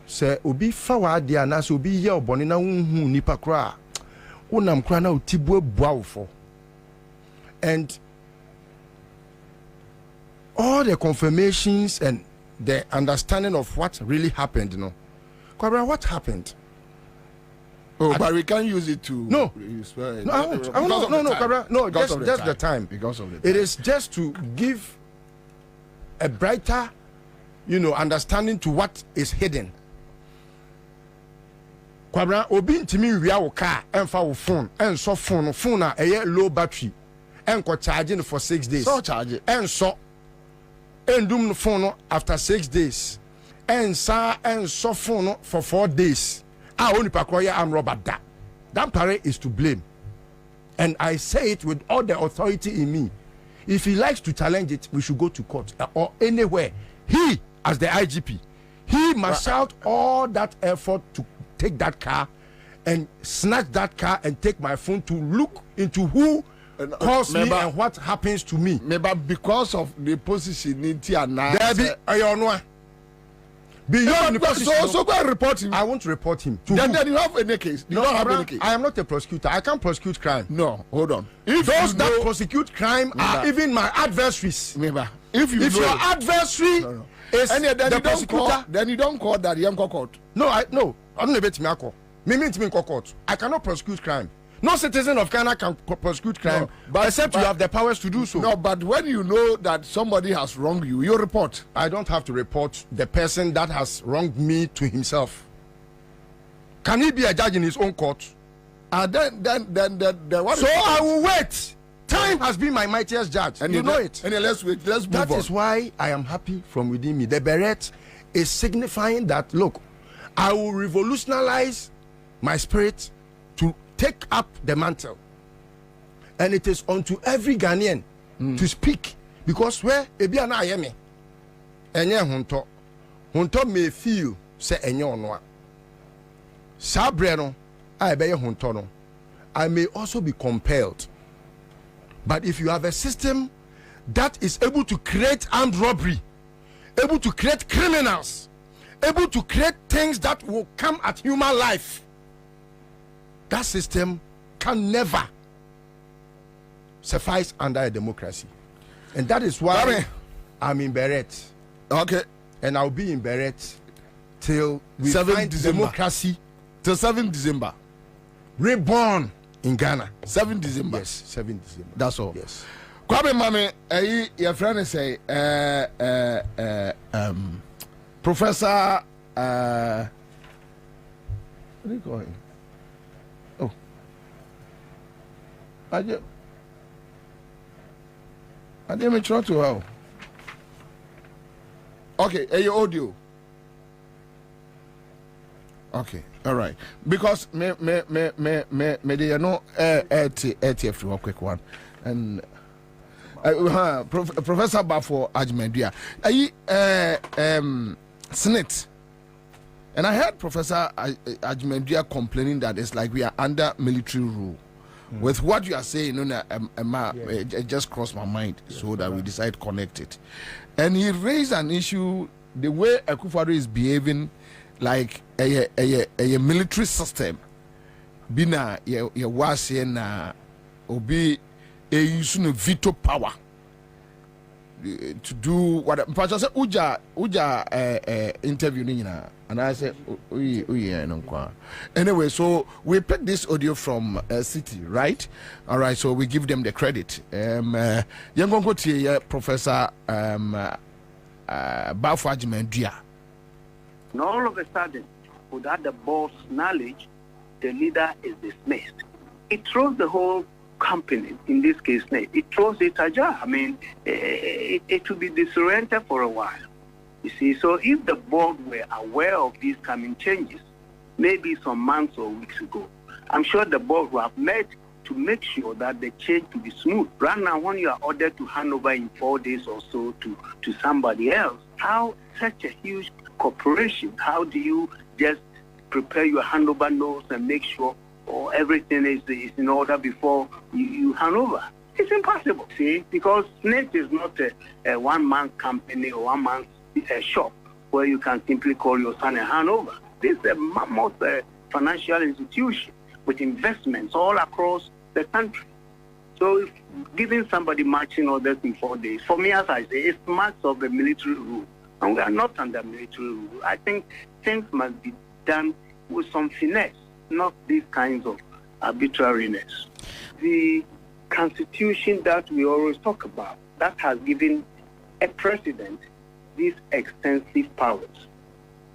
N: Say, obi fawa dia na so obi ye oboni na unhu nipa kra. Unam kra na utibwe buawfo. And all the confirmations and the understanding of what really happened, Kwabena, what happened?
C: But we can't use it to.
N: No, Kwabena, no, just the time.
C: Because of the time.
N: It is just to give a brighter, understanding to what is hidden. Kwabena, obi ntimi wia wo car, enfa wo phone, enso phone na eye low battery, enko charging for 6 days.
C: So charge it.
N: Enso endum phone after 6 days. Enso phone for 4 days. Only pakroya am robber that parent is to blame. And I say it with all the authority in me. If he likes to challenge it, we should go to court or anywhere. He, as the IGP, he must shout all that effort to take that car and snatch that car and take my phone to look into who caused me and what happens to me.
C: Maybe because of the position in Tiana.
N: Beyond the position.
C: So go and report him.
N: I want to report him.
C: Then you have any case. You don't have any case.
N: I am not a prosecutor. I can't prosecute crime.
C: No, hold on.
N: If those that prosecute crime are even my adversaries. If your adversary is the prosecutor,
C: then you don't call that young court.
N: No, I'm not a court. I cannot prosecute crime. No citizen of Ghana can prosecute crime, except you have the powers to do so.
C: No, but when you know that somebody has wronged you, you report.
N: I don't have to report the person that has wronged me to himself. Can he be a judge in his own court?
C: Then what?
N: So I will wait. Time has been my mightiest judge.
C: And
N: you know it.
C: And let's wait. Let's move on.
N: That is why I am happy from within me. The beret is signifying that, look, I will revolutionize my spirit to take up the mantle, and it is unto every Ghanaian to speak, because where ebi ana ayeme enye hunto may feel say enye onwa sabre no a ebe ye hunto no, I may also be compelled. But if you have a system that is able to create armed robbery, able to create criminals, able to create things that will come at human life, that system can never suffice under a democracy. And that is why I'm in Beret.
C: Okay.
N: And I'll be in Beret till we find democracy.
C: Till 7 December.
N: Reborn in Ghana.
C: 7 December.
N: Yes, 7 December.
C: That's all.
N: Yes.
C: Kwame Mame, your friend say, Professor, what do you call him? Oh, I didn't try to help. Okay, your audio. Okay, all right. Because me, you know, ATF real quick one, and Professor Bafo Ajmedua, Senate, and I heard Professor Ajmedua complaining that it's like we are under military rule. With what you are saying, it just crossed my mind, so that we decided to connect it. And he raised an issue, the way Akufo-Addo is behaving like a military system. Bina ye wasi na obi use veto power to do what. But I said uja interview ni na, and I said anyway. So we picked this audio from City, right? All right. So we give them the credit. Professor Bafo Ajmedua.
P: And all of a sudden, without the board's knowledge, the leader is dismissed. It throws the whole company, in this case, it throws it ajar. I mean, it will be disoriented for a while. You see, so if the board were aware of these coming changes, maybe some months or weeks ago, I'm sure the board would have met to make sure that the change will be smooth. Right now, when you are ordered to hand over in 4 days or so to somebody else, how such a huge corporation, how do you just prepare your handover notes and make sure everything is in order before you hand over? It's impossible, see, because SNET is not a one-man company or one-man shop where you can simply call your son and hand over. This is a mammoth financial institution with investments all across the country. So if giving somebody marching orders in 4 days, for me, as I say, it's marks of the military rule. And we are not under military rule. I think things must be done with some finesse, not these kinds of arbitrariness. The constitution that we always talk about, that has given a president these extensive powers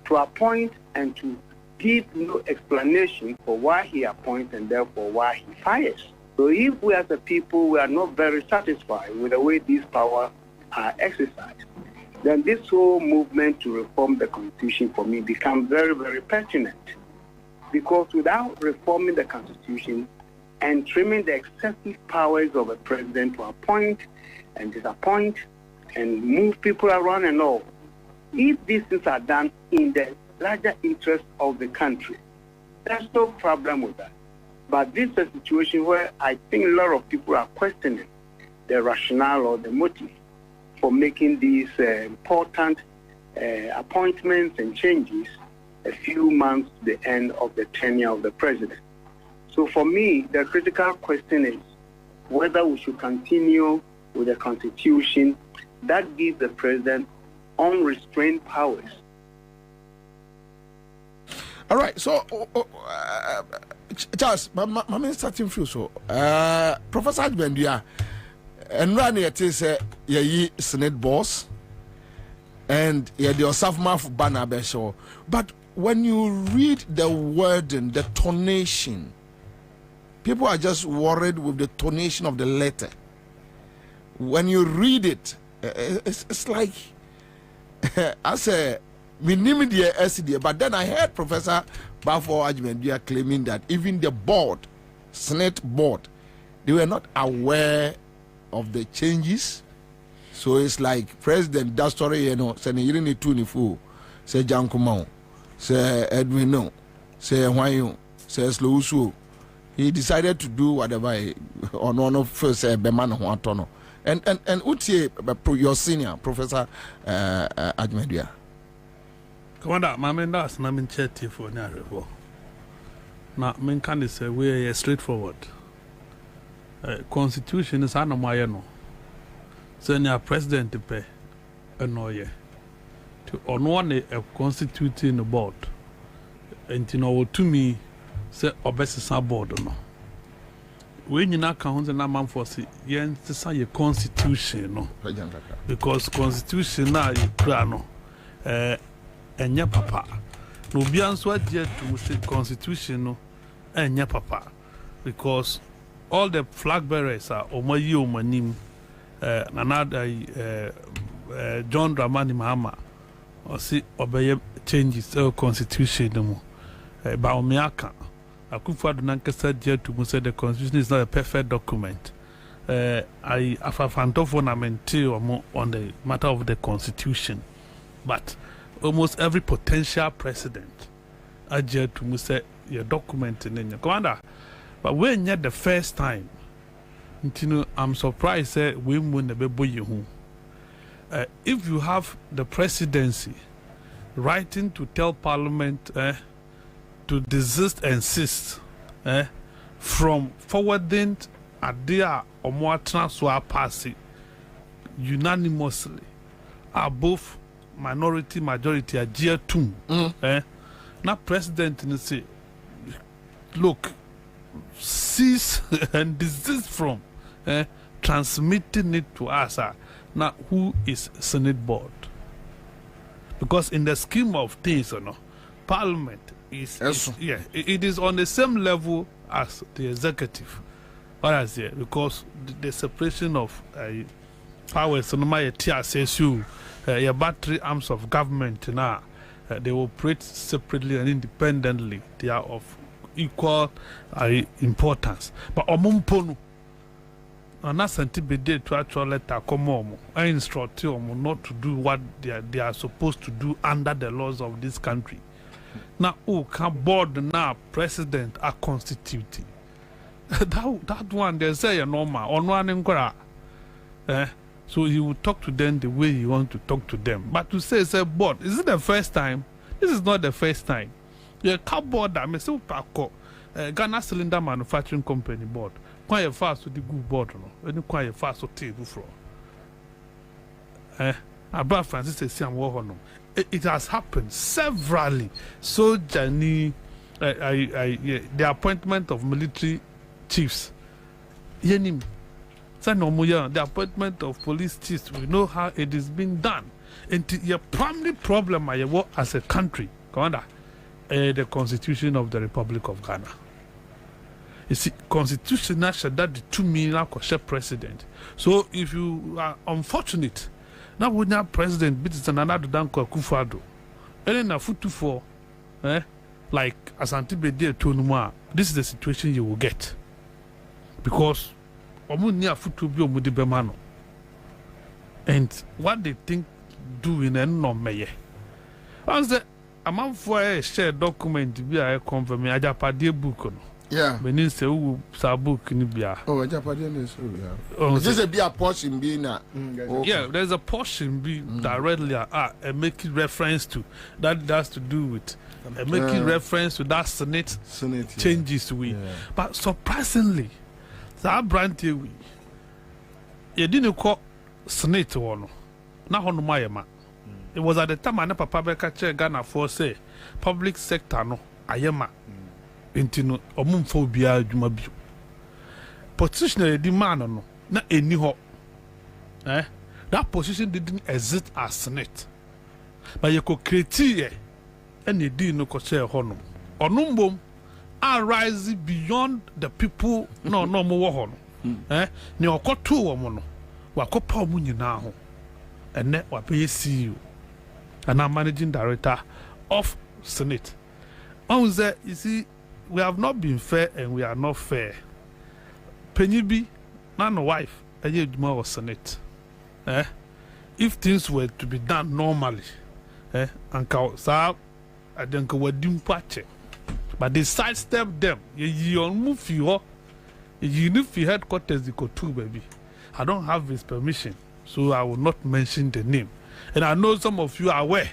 P: to appoint and to give no explanation for why he appoints and therefore why he fires. So if we as a people, we are not very satisfied with the way these powers are exercised, then this whole movement to reform the Constitution for me becomes very, very pertinent. Because without reforming the Constitution and trimming the excessive powers of a president to appoint and disappoint and move people around and all, if these things are done in the larger interest of the country, there's no problem with that. But this is a situation where I think a lot of people are questioning the rationale or the motive for making these important appointments and changes a few months to the end of the tenure of the president. So for me, the critical question is whether we should continue with a constitution that gives the president unrestrained powers.
C: All right, so Charles, my main starting through so Professor Ajmedua, and run it is ye Senate boss, and the Osafma banner besho. But when you read the word and the tonation, people are just worried with the tonation of the letter. When you read it, it's like I say minimum but then I heard Professor Bafo Ajmedua claiming that even the board, Senate board, they were not aware of the changes. So it's like President that story, say you need to fool, say Jankumau, say Edwin no, say Hwayo, say Slowsu. He decided to do whatever or no first Beman Huatono. And Utie your senior Professor Ajmedua.
M: Commander, my man, that's not in chatty for Narrow. Now, men can say we are straightforward. Constitution is Anamayano. Senior President to pay a noye to on one a constituting the board. And to me, say Obesa board or no. when you not count the man for say yen to say your constitution no because constitution now you no enya papa no bi anso adie to say constitution no enya papa because all the flag bearers are omayi omanim another John Dramani Mahama or see obey changes constitution no ba omiaka Akufo-Addo nankasa dia to say the constitution is not a perfect document. I afafantofo na maintain on the matter of the constitution, but almost every potential president adia to say your document in your commander. But when you're the first time, you know, I'm surprised we win the baby. If you have the presidency writing to tell Parliament to desist and insist from forwarding idea or more transfer passing unanimously both minority majority are dear too. Now president say look cease and desist from transmitting it to us. Now who is Senate board? Because in the scheme of things, Parliament it is on the same level as the executive. What I say, because the separation of powers, your battery arms of government now, they operate separately and independently. They are of equal importance. But omumpono, and that's antibody to actual letter come on. I instruct them not to do what they are supposed to do under the laws of this country. Now, who can board now president are constituting? that one they say a normal on one inquiry. So he will talk to them the way he wants to talk to them. But to say board, is it the first time? This is not the first time. The cardboard that Mr. Paco, Ghana Cylinder Manufacturing Company board, quite fast with the good board, and quite fast with table floor. About Francis says, it has happened severally. So, Jani, the appointment of military chiefs, the appointment of police chiefs, we know how it is being done. And your primary problem as a country, Commander, the Constitution of the Republic of Ghana. You see, Constitution that the 2 million president. So, if you are unfortunate, now we have president beats another danko Akufo-Addo. And then a foot for like Asante Bede Tonuma, this is the situation you will get. Because omunia foot to be omudibemano. And what they think doing and no meye. Once the amount for a shared document be a confirm ajapade book.
C: Yeah.
M: Benin say who sa book ni bia.
C: Oh, ajapade is this a be a portion be na.
M: Yeah, there's a portion be directly making reference to that has to do with making reference to that Senate changes we. But surprisingly, that brand we you didn't call Senate one. Na hono mayema. It was at the time I papa be catch Ghana for say public sector no ayema. Intino omumfo bia adwuma bio. Position the man no na eni ho. That position didn't exist as Senate. But you could create and you did no share honum. Onumbom arise beyond the people no more honum. Ni okoto wo mo no. Wakopa mu nyina ho. Ene wa be CEO and I'm managing director of Senate. You see, we have not been fair and we are not fair. Penyibi, not wife, a Senate. If things were to be done normally, and I think we didn't patch it. But they sidestep them. You move you need headquarters, you go to baby. I don't have his permission, so I will not mention the name. And I know some of you are aware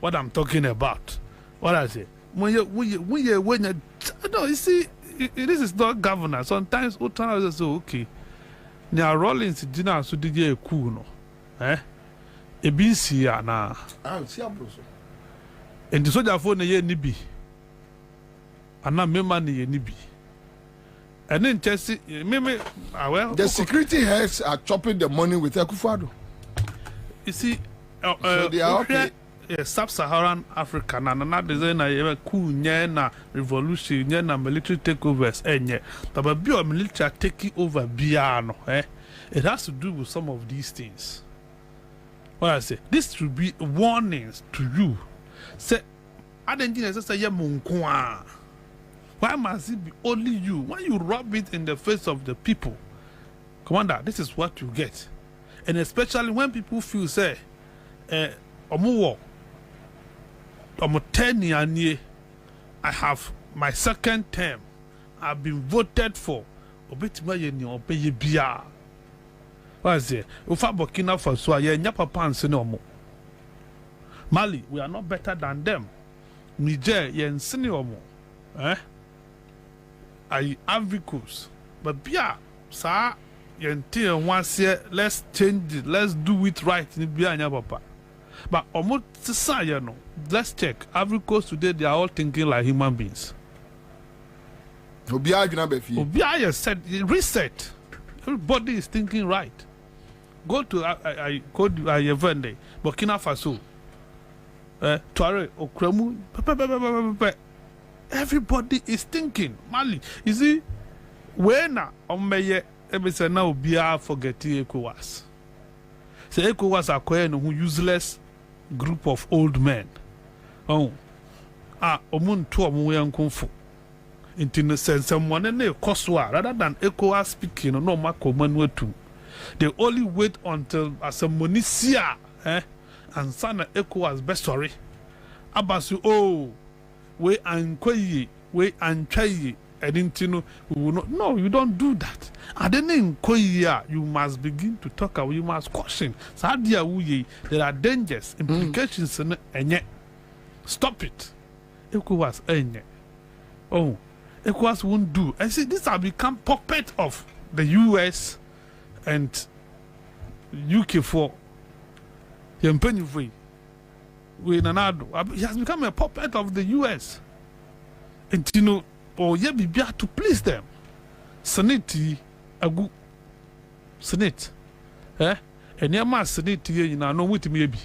M: what I'm talking about. What I say? When you no, you see, this is not governor. Sometimes we try to say, okay, now Rollins dinner so did you cool no, a BC na. And the soldier phone ye nibi, and now me man ye nibi. And then just maybe well,
C: the security heads are chopping the money with Akufo-Addo.
M: You see,
C: so they are okay.
M: Sub-Saharan Africa na design na coup na revolution na military takeovers but be military taking over biano it has to do with some of these things. What I say, this should be warnings to you. Say, I don't think say why must it be only you? Why you rub it in the face of the people? Commander, this is what you get. And especially when people feel say omo 10 years, I have my second term. I've been voted for. What is it? Ufa Burkina Faso, yeah, papa and Sinomo. Mali, we are not better than them. Niger, yeah, and Sinomo. I have vehicles. But Bia, sir, yeah, once year, let's change it, let's do it right in Bia and papa. But almost you know, let's check. Ivory Coast today, they are all thinking like human beings. Obia said reset. Everybody is thinking right. Go to Yevende, Burkina Faso, Tuareg, Okramu. Everybody is thinking. Mali, you see, when Omeye Ebese now Obia forgetting ECOWAS. So ECOWAS are quite useless group of old men. Omun to omu kunfu. In sense, someone in Koswa rather than ECOWAS speaking no mako manuetu. They only wait until as a monisia and sana ECOWAS best story. Abasu we ankoyi we anchayi edintino we will not. No, you don't do that. And then in Korea, you must begin to talk. You must caution. There are dangers, implications, and yet stop it. ECOWAS, ECOWAS won't do. I see this have become puppet of the US and UK for Yempenifui. He has become a puppet of the US. And you know, be to please them. Senate agu Senate and your mass Senate you know with me be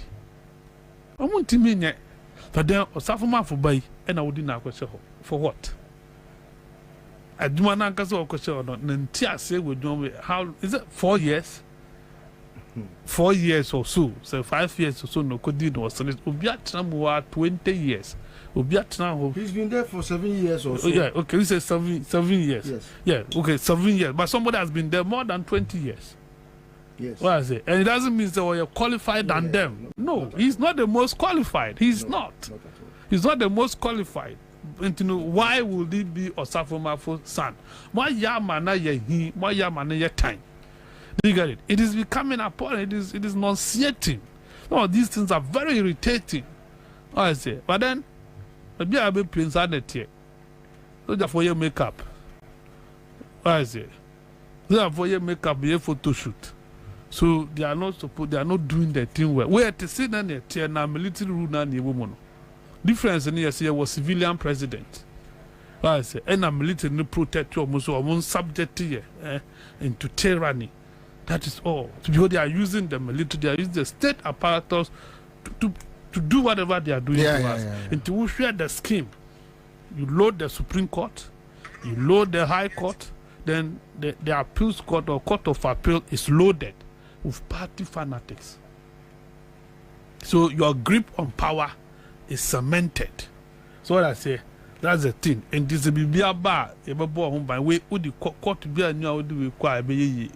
M: I want to mean yet but then Osafuma for buy and I wouldn't question for what I do not answer question or not Nantia say we don't how is it 4 years 4 years or so 5 years or so no could do Senate Obiatram 20 years. He's
N: been there for 7 years or so.
M: Yeah, okay, we say 7 years.
N: Yes.
M: Yeah, okay, 7 years. But somebody has been there more than 20 years.
N: Yes.
M: What I say? And it doesn't mean that you're qualified than them. No, he's not the most qualified. He's not.
N: Not at all.
M: He's not the most qualified. And you know, why would it be Osafomafo's son? Why Yamana ye why Yamana ye time? Do you get it? It is becoming apparent. It is nauseating. No, these things are very irritating. What I say? But then be a bit prince at it here. So therefore your makeup. What I say? Therefore your makeup be a photo shoot. So they are not doing their thing well. Where to see then a now military rule now the woman. Difference in here was civilian president. What I say? And a military protect you almost subject here into tyranny. That is all. Because they are using the military, they are using the state apparatus to do whatever they are doing to us. And to share the scheme, you load the Supreme Court, you load the High Court, then the appeals court or court of appeal is loaded with party fanatics. So your grip on power is cemented. So what I say, that's the thing. And this will be a bar, a boy by way, would the court be a new do require a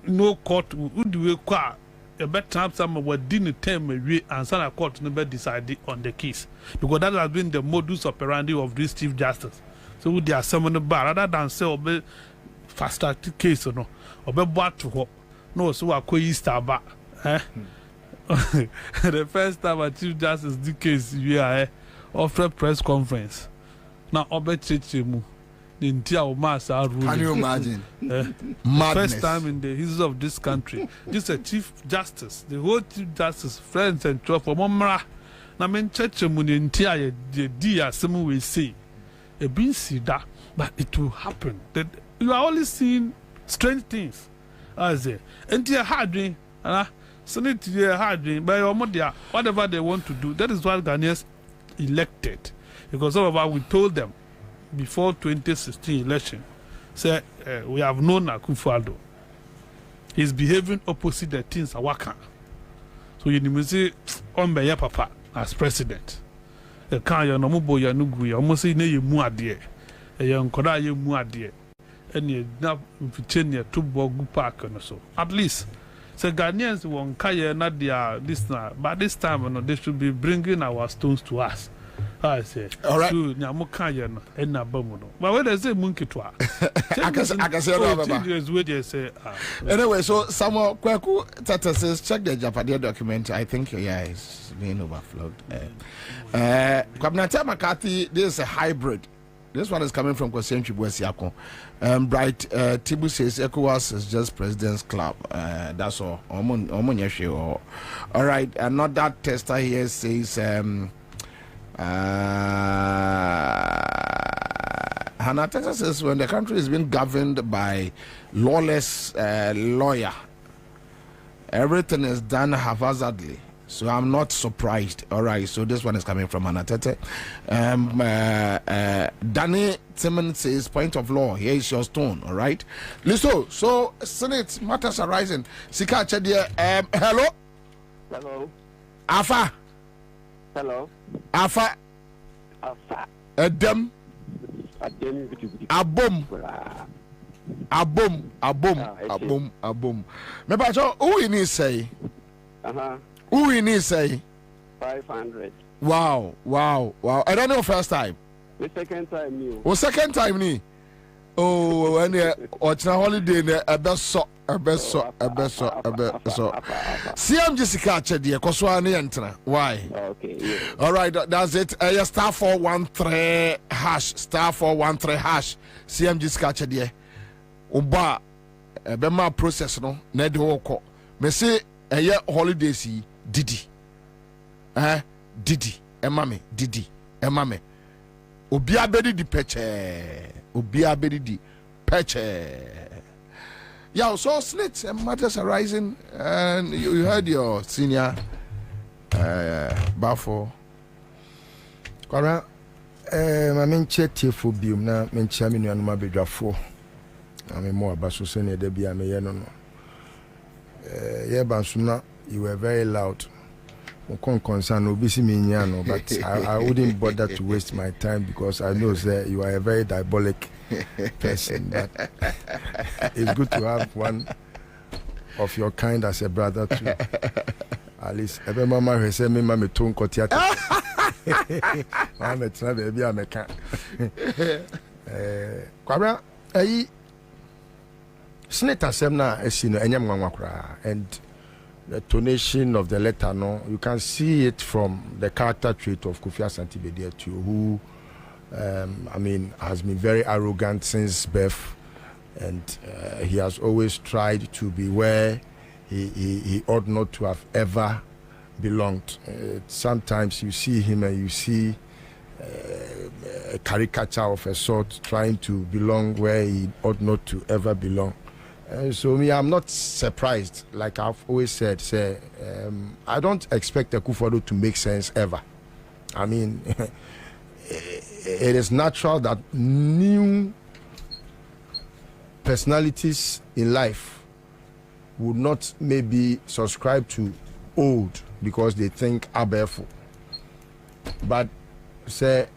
M: no court would require a better time someone would didn't tell me and send a court never decided on the case because that has been the modus operandi of this Chief Justice. So would they are summoning bar rather than say obey fast track case or no obey what to hope no so I could Easter back the first time a Chief Justice the case we are offered press conference now obey Chichimu. The entire mass are ruling.
C: Can you imagine?
M: First time in the history of this country. This is a Chief Justice. The whole Chief Justice, friends and trust for Momra. Na men church mun entire the dia some we say. E bin sida but it will happen. That you are only seeing strange things. As a hard dream, so need to be a hard dream. By your mother, whatever they want to do, that is what Ghanaians elected. Because some of us, we told them before 2016 election, say we have known Akufo-Addo. He's behaving opposite the things are working. So you need say, Ombe Papa as president. The can you no mubo ya nugu ya almost say ne mu ade. You nkoda ye mu ade. And you na mficheni to Bogu Park and so. At least, so Ghanaians won't carry not their this now, but this time they should be bringing our stones to us. I say, all right. So Nyamukayan and Nabamuno. But when they say monkey to I can say,
C: anyway, so Samuel Kweku Tata says, check the Japanese document. I think is being overflowed. Kwabena McCarthy, this is a hybrid. This one is coming from Kwesen Chibwesiako. Bright Tibu says ECOWAS is just President's Club. That's all. All right, another tester here says Hannah Texas says when the country is being governed by lawless lawyer, everything is done haphazardly. So I'm not surprised. All right. So this one is coming from Anatete. Danny Timmons says, point of law. Here is your stone. All right. Listen. So Senate matters arising. Sika Chedia. Hello.
Q: Hello.
C: Alpha.
Q: Hello.
C: Alpha.
Q: Alpha.
C: Adam. Abom. Abom. Maybe so. Who you need say? Who you need say?
Q: 500.
C: Wow. I don't know first time.
Q: The second time new.
C: Oh, second time ni. Oh, and ochna holiday ne ebeso. CM Jessica Chedie koswa ne entra. Why?
Q: Okay. Yeah.
C: All right, that's it. Star 413 hash. Star 413 hash. CM Jessica Chedie. Oba bema process no na de woko. Me say holidays Didi. Didi. Emame. Didi. Emame. Obia bedi di peche. Yeah, so slits and matters arising, and you heard your senior Bafo.
N: Kwara, my main chetty for bium na mencha me nuanuma bedwafo. I'm more about so senior debi am ye no. Yeah, Bansuna, you were very loud. Concern obisi me nyano, but I wouldn't bother to waste my time because I know that you are a very diabolic person. But it's good to have one of your kind as a brother too. At least every mama who say me mama ton kotia. Mama try baby ameka. Kwabena Senator Semna esino enyam nwanwa kra, and the tonation of the letter, no, you can see it from the character trait of Kofi Asante Bedier too, who, has been very arrogant since birth, and he has always tried to be where he ought not to have ever belonged. Sometimes you see him and you see a caricature of a sort trying to belong where he ought not to ever belong. So me, I'm not surprised. Like I've always said, I don't expect Akufo-Addo to make sense ever. I mean, it is natural that new personalities in life would not maybe subscribe to old because they think abeful. But say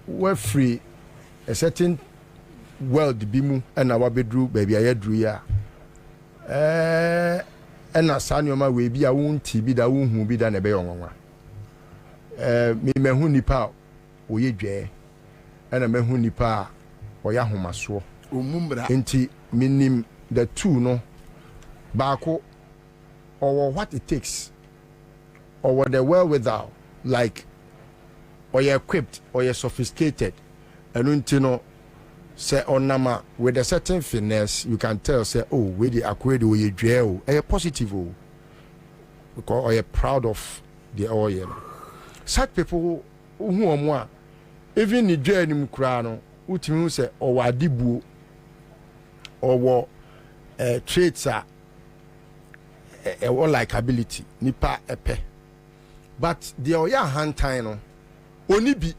N: we're free, a certain world bimu and our bedroom baby I drew ya. And a son yoma we be a wound TB that won't who be done a beyon. Me mehunipa o ye jay, and a mehunipa or yahoma so. Inti minim the two no bako or what it takes or what the wherewithal, like or you're equipped or you're sophisticated, and untino. Say on nama with a certain finesse, you can tell. Say, oh, with the acquaint or you jail, are positive, because are you proud of the oil? Such people who are more, even the journey mukrano, utimi say owo adibuo owo traits a likability nipa epe but the oya hantan no oni bi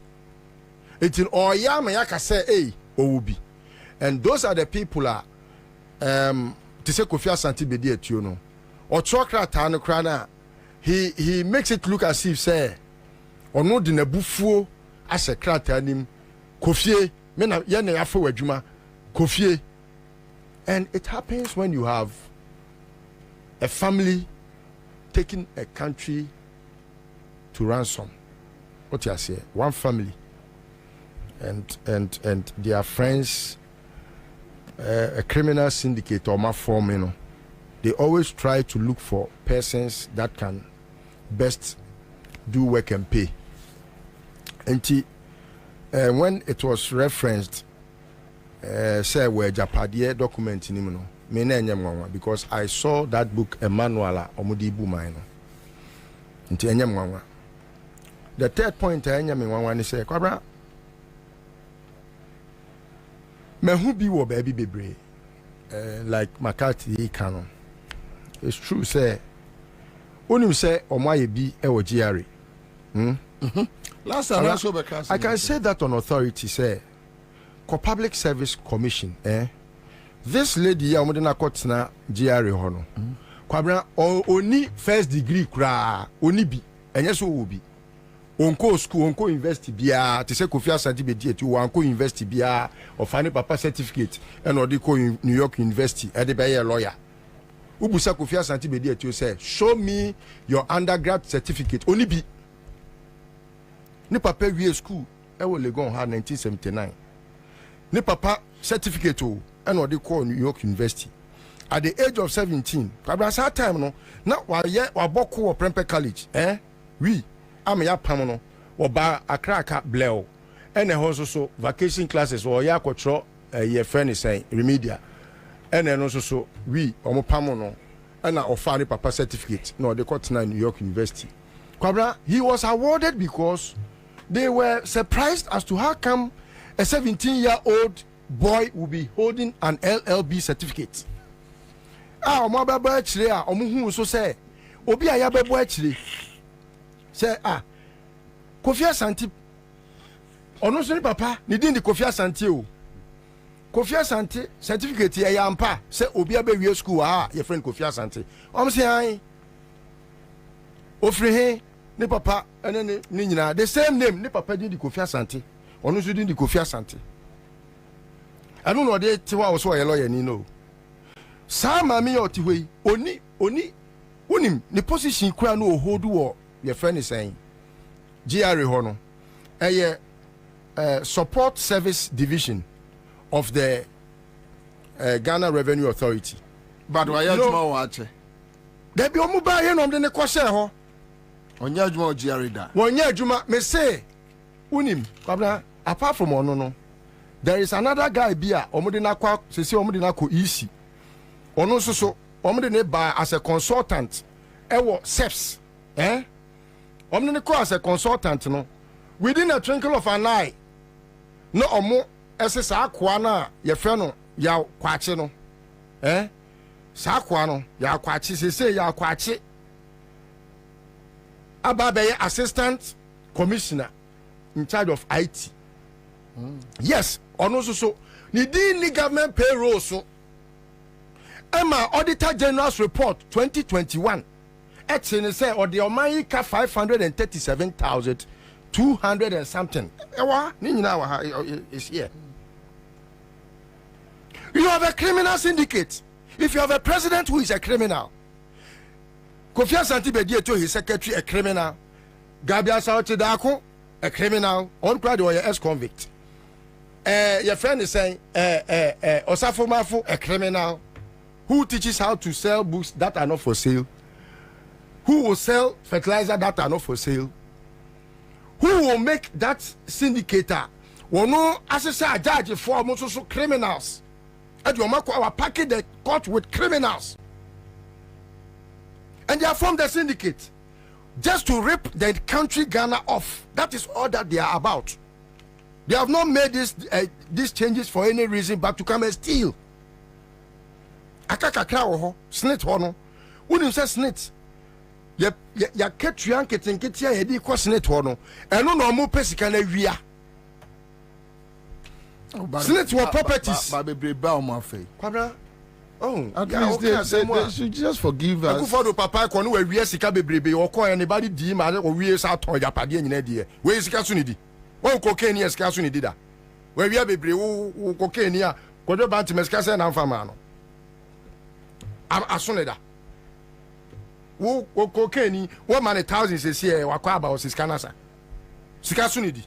N: etin oya ma yaka say owo bi and those are the people to say Kofi Asante bedi etuo no or krata no kra na he makes it look as if say ono de nabufuo ase krata nim Kofi me na ye na yafa wadwuma Kofi. And it happens when you have a family taking a country to ransom. What you say? One family, and their friends, a criminal syndicate or ma form, you know. They always try to look for persons that can best do work and pay. And when it was referenced. Say where Japadie document in no me na enyem because I saw that book Emmanuel Omudi Bumai no nti enyem nwanwa. The third point enyem nwanwa ni say Kwabena me hu bi wo baby bebre like McCarthy canon. It's true say onim say omaye bi e wo GRA.
C: Last time
N: I can say that on authority say Public Service Commission, this lady ya omode na kotena GRA ho no. Kwabena oni first degree kra, oni bi, enye so wo bi. Onko school, onko university bia, te se Kofi Asante be die tu, onko university bia, ofani papa certificate, and odi ko New York University, e de be ye lawyer. Ubusa Kofi Asante be die tu say, show me your undergrad certificate, oni bi. Ni papa wie school, e wo Legon ha 1979. Ni papa certificate and what they call New York University. At the age of 17, Kwabena that time no, na wa boko or Prempeh College, we am ya pamono or ba akraka bleo. And also so vacation classes or ya control your friend is saying remedial. And then also so we omo pamono and na offer papa certificate. No, they call New York University. Kwabena, he was awarded because they were surprised as to how come a 17-year-old boy will be holding an LLB certificate. Omo bebo akire omo hu so say obi aya bebo akire say Kofi Asante ono so ni papa ni din di Kofi Asante o. Kofi Asante certificate ya yampa say obi abewie school your friend Kofi Asante. Say an ofre he ni papa ene ni nyina the same name ni papa din di Kofi Asante. Onu so din di Kofi Asante. I don't know they tiwa so a lawyer ni no. Sa mami oti we oni unim ni position kura no hold wo your friend is saying. GRA ho no. Support Service Division of the Ghana Revenue Authority.
C: But why you know what?
N: There be omu ba here no de ne kwose ho.
C: Onya adwuma GRA da.
N: Wonya adwuma me say unim Kwabena apart from ono no there is another guy bia omode na kwa sese omode na ko easy ono so omode ne ba as a consultant ewo SEPS omode ne ko as a consultant no within a twinkle of an eye no omo ese sa akwa na ye fe no ya kwache no sa akwa no ya kwache sese ya kwache aba be assistant commissioner in charge of IT. Yes, ono so ni di government payroll so Emma Auditor General's report 2021 etini say or the omayika 537,200 and something. Ewa ni nyina wa is here. You have a criminal syndicate. If you have a president who is a criminal, Kofi Asante Bedi to his secretary a criminal, Gabriel Sauti Dako a criminal, on crowd or ex-convict. Your friend is saying, Osafo Mafu, a criminal, who teaches how to sell books that are not for sale, who will sell fertilizer that are not for sale, who will make that syndicator, will no assess a judge for most criminals. And you make our package the court with criminals. And they are from the syndicate just to rip the country Ghana off. That is all that they are about. They have not made these changes for any reason but to come and steal. Akakakra wo snit ho no. Wouldn't say snit. Ya ketuan ketenketia ye di ko snit ho no. Eno no mo pesika na wia. Snit wo properties.
C: Ba bebre ba o ma fe.
N: Kwabena. Oh,
C: at least they should just forgive us.
N: Akufo papa ko no we sika bebrebe wo ko anybody di ma o wie sa ton japade nyina die. We sika so ni di. Wo cocaine ni sika so ni di da. We wie bebre wo cocaine ni a kodo banti mesika se na mfama no. Aso ne da. Wo cocaine ni wo man thousands se se wa kwa ba o sika na sa. Sika so ni di.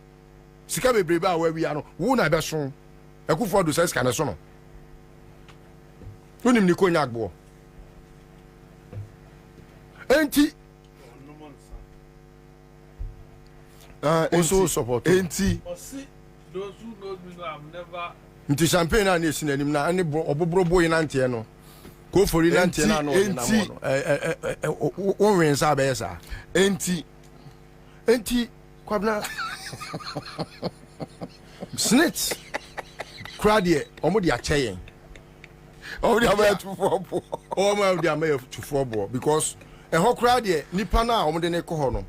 N: Sika bebrebe a we wie no wo na be so. Akufo do se sika na so no. Unim ni konya agbo. Enti also support.
C: Enti
M: those who know me know I'm never.
N: Nti champagne na esi nanim na ani obobrobo yi nante no. Ko fori nante na no na mo. Wo wen sa be sa.
C: Enti
N: Kwabena snitch crowd omo di acheyen. Oh, they are too for oh, my dear, may have 2-4 because a whole crowd here, Nipana, or the Nekohono.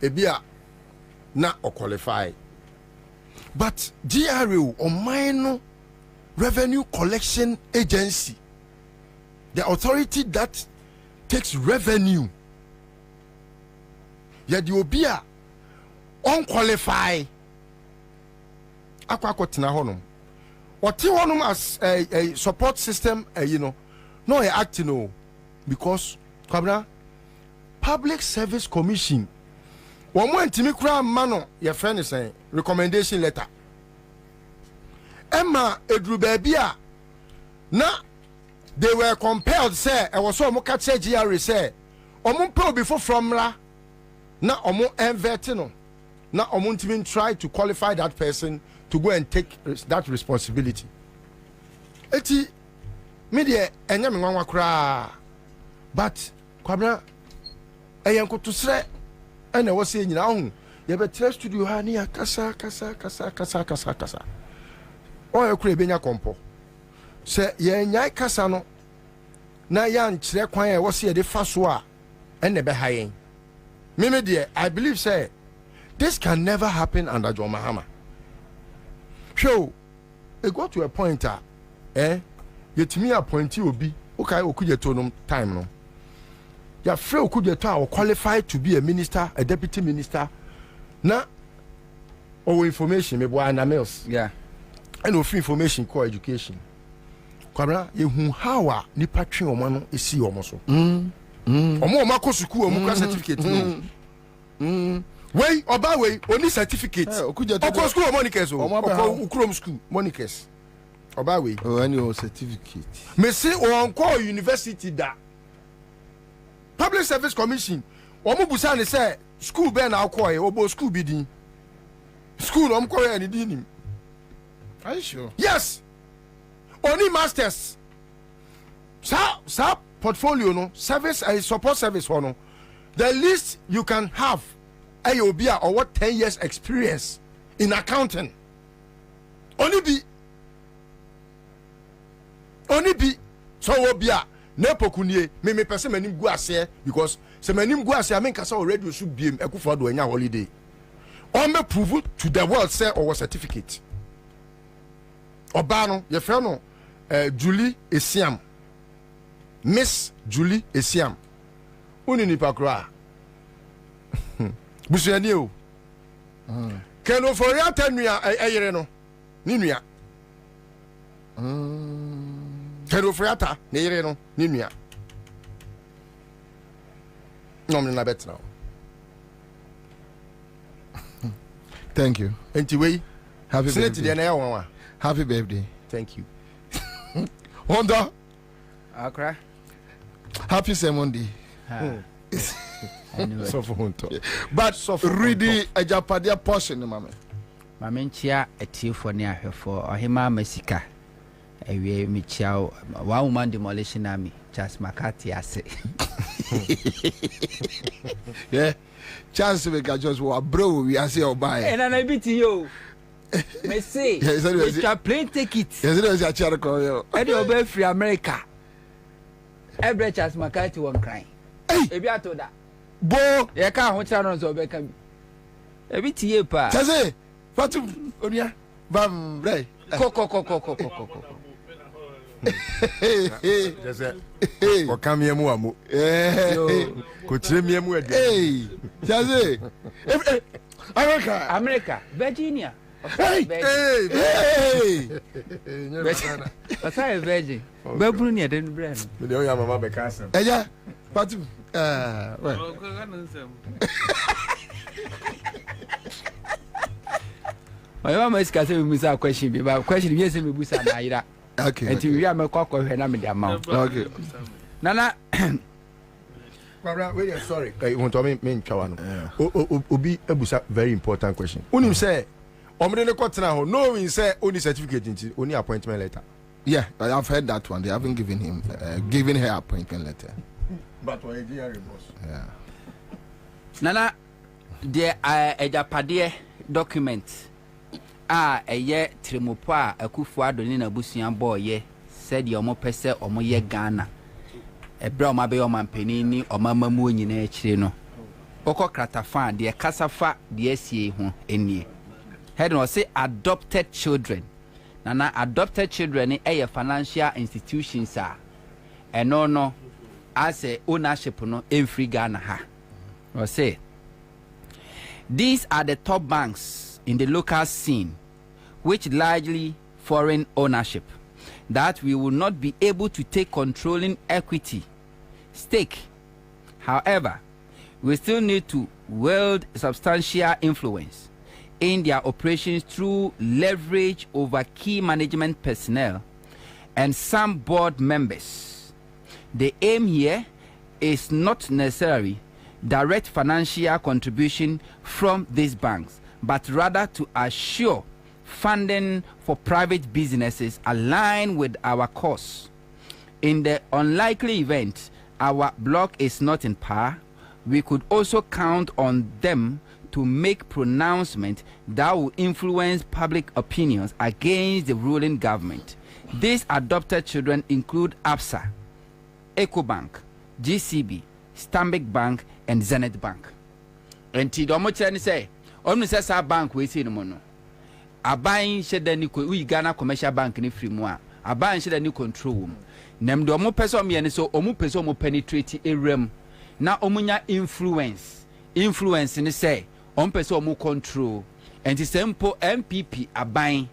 N: A beer not or qualify. But GRU or minor revenue collection agency, the authority that takes revenue, yet you be unqualified. Aquacotina honum. What you want as a support system, no acting no, because Kwabena Public Service Commission. One more intimate mano, your friend is saying recommendation letter. Emma Edrubebia. Na they were compelled, say, I was so much GRE say, Omo before from la, na Omo envertino, na Omo even try to qualify that person to go and take that responsibility. Eti media enya me nwanwa kra, but Kwabena eyanko to sre ena wo se nyina hu ye betre studio ha ni akasa kasa o ye kura benya kompo se ye nyai kasa no na ya nkyere kwan e wo se ye de fa so a ena be hayen me de I believe say this can never happen under John Mahama. So it got to a point yetimi appointee obi okay okujeto no time no ya free okujeto a qualified to be a minister, a deputy minister na or information me boy na mails and of information core education Kwabena yehu how a nipa twen omo no esi omo so omo makosuku omo certificate no wey oba wey oni certificate okujeto school monikers ukrom school monikers oba wey
C: any certificate
N: me say on call university da Public Service Commission omo busa ne say school be na call obo school bi din school omo call any din.
C: Are you sure?
N: Yes. Only masters. Sa portfolio no service support service no. The least you can have AOB or what 10 years experience in accounting. Only be so obia nepo kunye me person manim gu ase because se manim gu ase amen kasa already should be ekufo do anya holiday. On me prove to the world say or certificate. Obano ye fe no Julie Esiam. Miss Julie Esiam. Uni ni pakra. Busuani o. Keno for ya tanua eyere no. Ni nua. Keno for ata na eyere no ni nua. No me na betra.
C: Thank you.
N: Anyway,
C: happy birthday. Happy birthday.
N: Thank you.
C: Honda.
O: Akra.
C: Happy Monday.
O: Anyway.
C: But ready a portion, mama.
O: Mamentia a tea for near her for or hima mesika. ewie me chiao one woman demolition army Charles McCarthy ase.
C: Yeah. Chance we can just wa bro we are say obai.
O: And I beat you. Me say. You can plane ticket.
C: Yes, it was a charcoal yo.
O: And you be free America. Every Charles McCarthy one crying. Hey, ebi ato da.
C: Bo,
O: ye ka ho cha no so be ka bi. Ebi tie pa.
C: Chase, Fatum onia. Bam, right.
O: Ko.
N: Chase. Ko kam ye mu amu. Ko tire mi mu ade.
C: Hey, Chase.
O: America, Virginia.
C: Hey.
O: That's a virgin. Babru ni ade no bre no.
N: Me dey mama be ka asem.
C: Eja, Fatum. Well.
O: My mama is asking me a question, but question yes me busa na ira.
C: Okay.
O: Until we are me kwakọ hwe na me dey amount.
C: Okay.
O: Nana
N: Kwabena, wait, sorry. You want to me ntwa no. Obi ebusa very important question. Unim say omre ne kwotena ho no win say only certificate nti only appointment letter.
C: Yeah, I've heard that one. They haven't given him given her appointment letter.
N: But why did you boss?
C: Yeah.
O: Nana there ejapade document eye trimopo Akufo Addo na busua boye said omo pese omo ye Ghana. Ebra omo be omo mpani ni omo mamu nyina akire no. Oko kratafa de kasafa de asie ho enie. Head no say adopted children. Nana adopted children e financial institutions no as a ownership no in free Ghana ha. Or say these are the top banks in the local scene which largely foreign ownership that we will not be able to take controlling equity stake. However, we still need to wield substantial influence in their operations through leverage over key management personnel and some board members. The aim here is not necessarily direct financial contribution from these banks, but rather to assure funding for private businesses aligned with our cause. In the unlikely event our bloc is not in power, we could also count on them to make pronouncements that will influence public opinions against the ruling government. These adopted children include Absa, EcoBank, GCB, Stanbic Bank, and Zenith Bank. And Tidomo Chen say, Omnisesa Bank we see no mono. Abayin sheda ni ko we Ghana Commercial Bank ni free mo a. Abayin sheda ni control mo. Nem do mo person me ne so omo person mo penetrate erem na omunya influence ni say on person mo control. And simple MPP abayin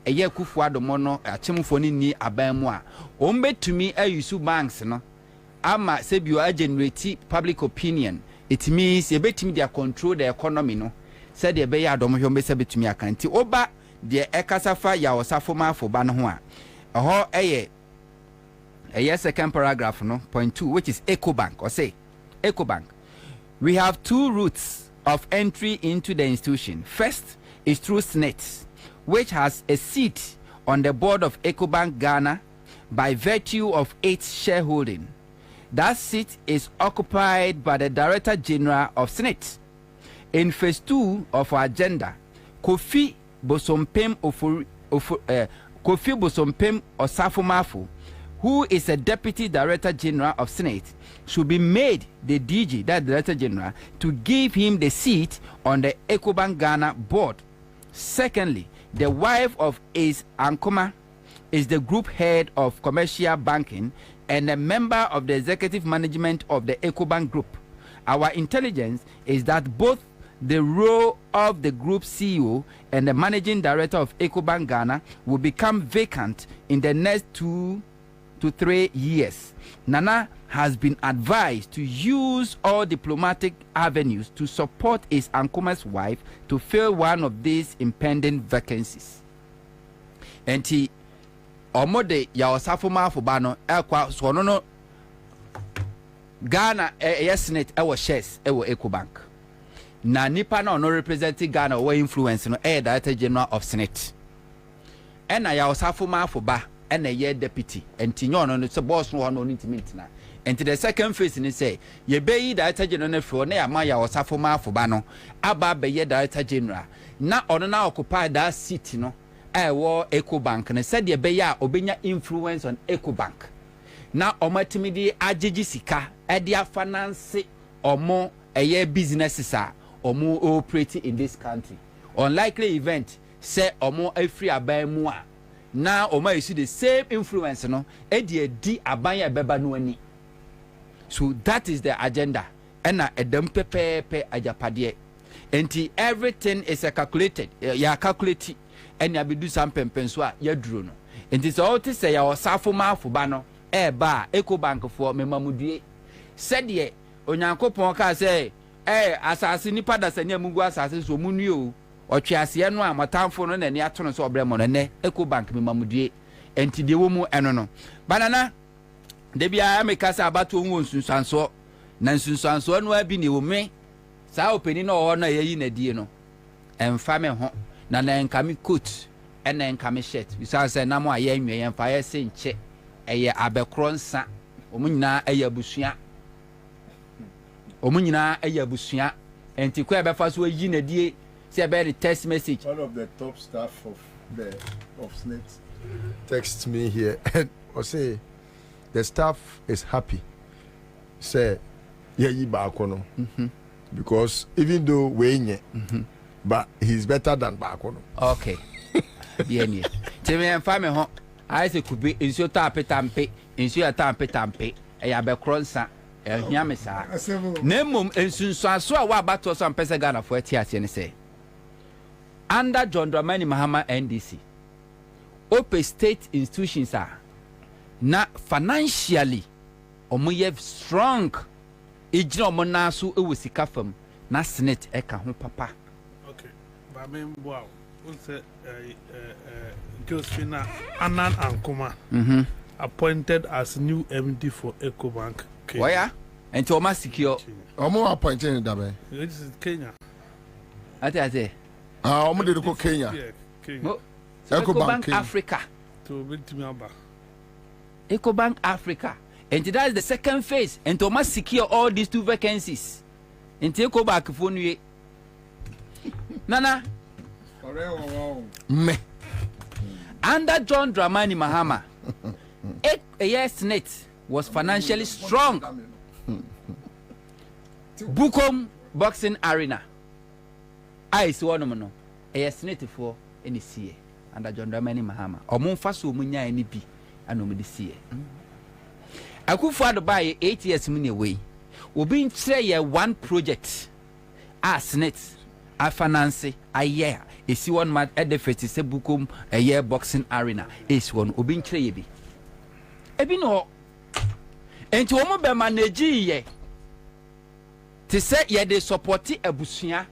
O: eye Akufo Addo mo no achemfo ni abayin mo a ombetumi ayusu banks no ama say you are generate public opinion. It means you betimi they control the economy no. Said the beya adom hwe mbese betumi aka nti oba de ekasafa ya osafoma foba no ho a ho eye second paragraph no point 2 which is EcoBank or say EcoBank. We have two routes of entry into the institution. First is through SNET, which has a seat on the board of EcoBank Ghana by virtue of its shareholding. That seat is occupied by the Director General of SNET. In phase 2 of our agenda, Kofi Bosompem Osafo, who is a Deputy Director General of SNET, should be made the DG, that Director General, to give him the seat on the EcoBank Ghana board. Secondly, the wife of Ankoma is the group head of commercial banking and a member of the executive management of the EcoBank group. Our intelligence is that both the role of the group CEO and the managing director of EcoBank Ghana will become vacant in the next 2 to 3 years. Nana has been advised to use all diplomatic avenues to support his Ankoma's wife to fill one of these impending vacancies. And he omode ya osafoma afobano ekwa so no Ghana Senate ewo shares ewo EcoBank. Na nipa na no representing Ghana or influence no Director General of Senate. Ena ya osafoma afoba and a year deputy and Tignon on the boss one on intimate. And to the second phase in say, ye bay director general for near Maya or Safoma for Bano, Abba Baye director general. Now on now occupy that seat, no, I war Eco Bank and said ye Baya obenya influence on Eco Bank. Now on my timidi Ajijisika, Edia finance or more a year businesses or more operating in this country. Unlikely event, say or more a free abay moi. Now or you see the same influence, no, Edia di abaya beba no any. So that is the agenda. And a dump pepe ajapade. And everything is a calculated. Ya calculate and ya be do some penswa ya drone. And it's all to say our safuma for bano. Ba Eco Bank for me mamudie. Said ye onyanko ponka say asase nipa da sanya mungu asase so munio o twiase no amatamfo no na ne atono so obremo ne Eco Bank me mamudie. Enti de wo mu eno no. Banana Debia mekasa abato hu nsunsanso na nsunsanso no abi ne wo me saa openi na ho na yayi na die no emfa me ho na na nkame coat ena nkame shirt bisa say na mo aye nwe emfa ye se nche eye abekro nsa omunyina eye abusua enti kwa befa so yi na die se be text message.
N: One of the top staff of SNET text me here or say the staff is happy. Say, yeah, you bakono. Because even though we but he's better than bakono.
O: Okay. Bien. Tell me, family, ho. I say could be in so tampe, in so tampe. I have a cronsa. Yamesa. Nemum and soon so I back to some Pesagana for TS say. Under John Dramani Mahama NDC, open state institutions are. Na financially omo ye strong ejina omo na so ewosika fam na senate eka ho papa.
M: Okay, ba me mbo say Josephina Anan Ankoma appointed as new MD for EcoBank Kenya.
O: Why and to secure
C: omo appointed that way.
M: This is Kenya.
O: Ate
C: omo dey go Kenya.
M: Kenya.
O: EcoBank Africa
M: to bit me aba.
O: EcoBank Africa. And that is the second phase. And to must secure all these 2 vacancies. And take EcoBank for you. Nana. Me. Under John Dramani Mahama, SNET was financially strong. Bukom Boxing Arena. I see one no. SNET for any CA under John Dramani Mahama. Omo faso munya any bi. Anomedi see Akufo-Addo buy 8 years money away. Obi nkyere ye one project. SNET, a finance, a year. Esi one mat at the first se bukum a year boxing arena. Is one obi nkyere ye bi. Ebi no. Enti omo be manage ye. Te se ye de support abusua.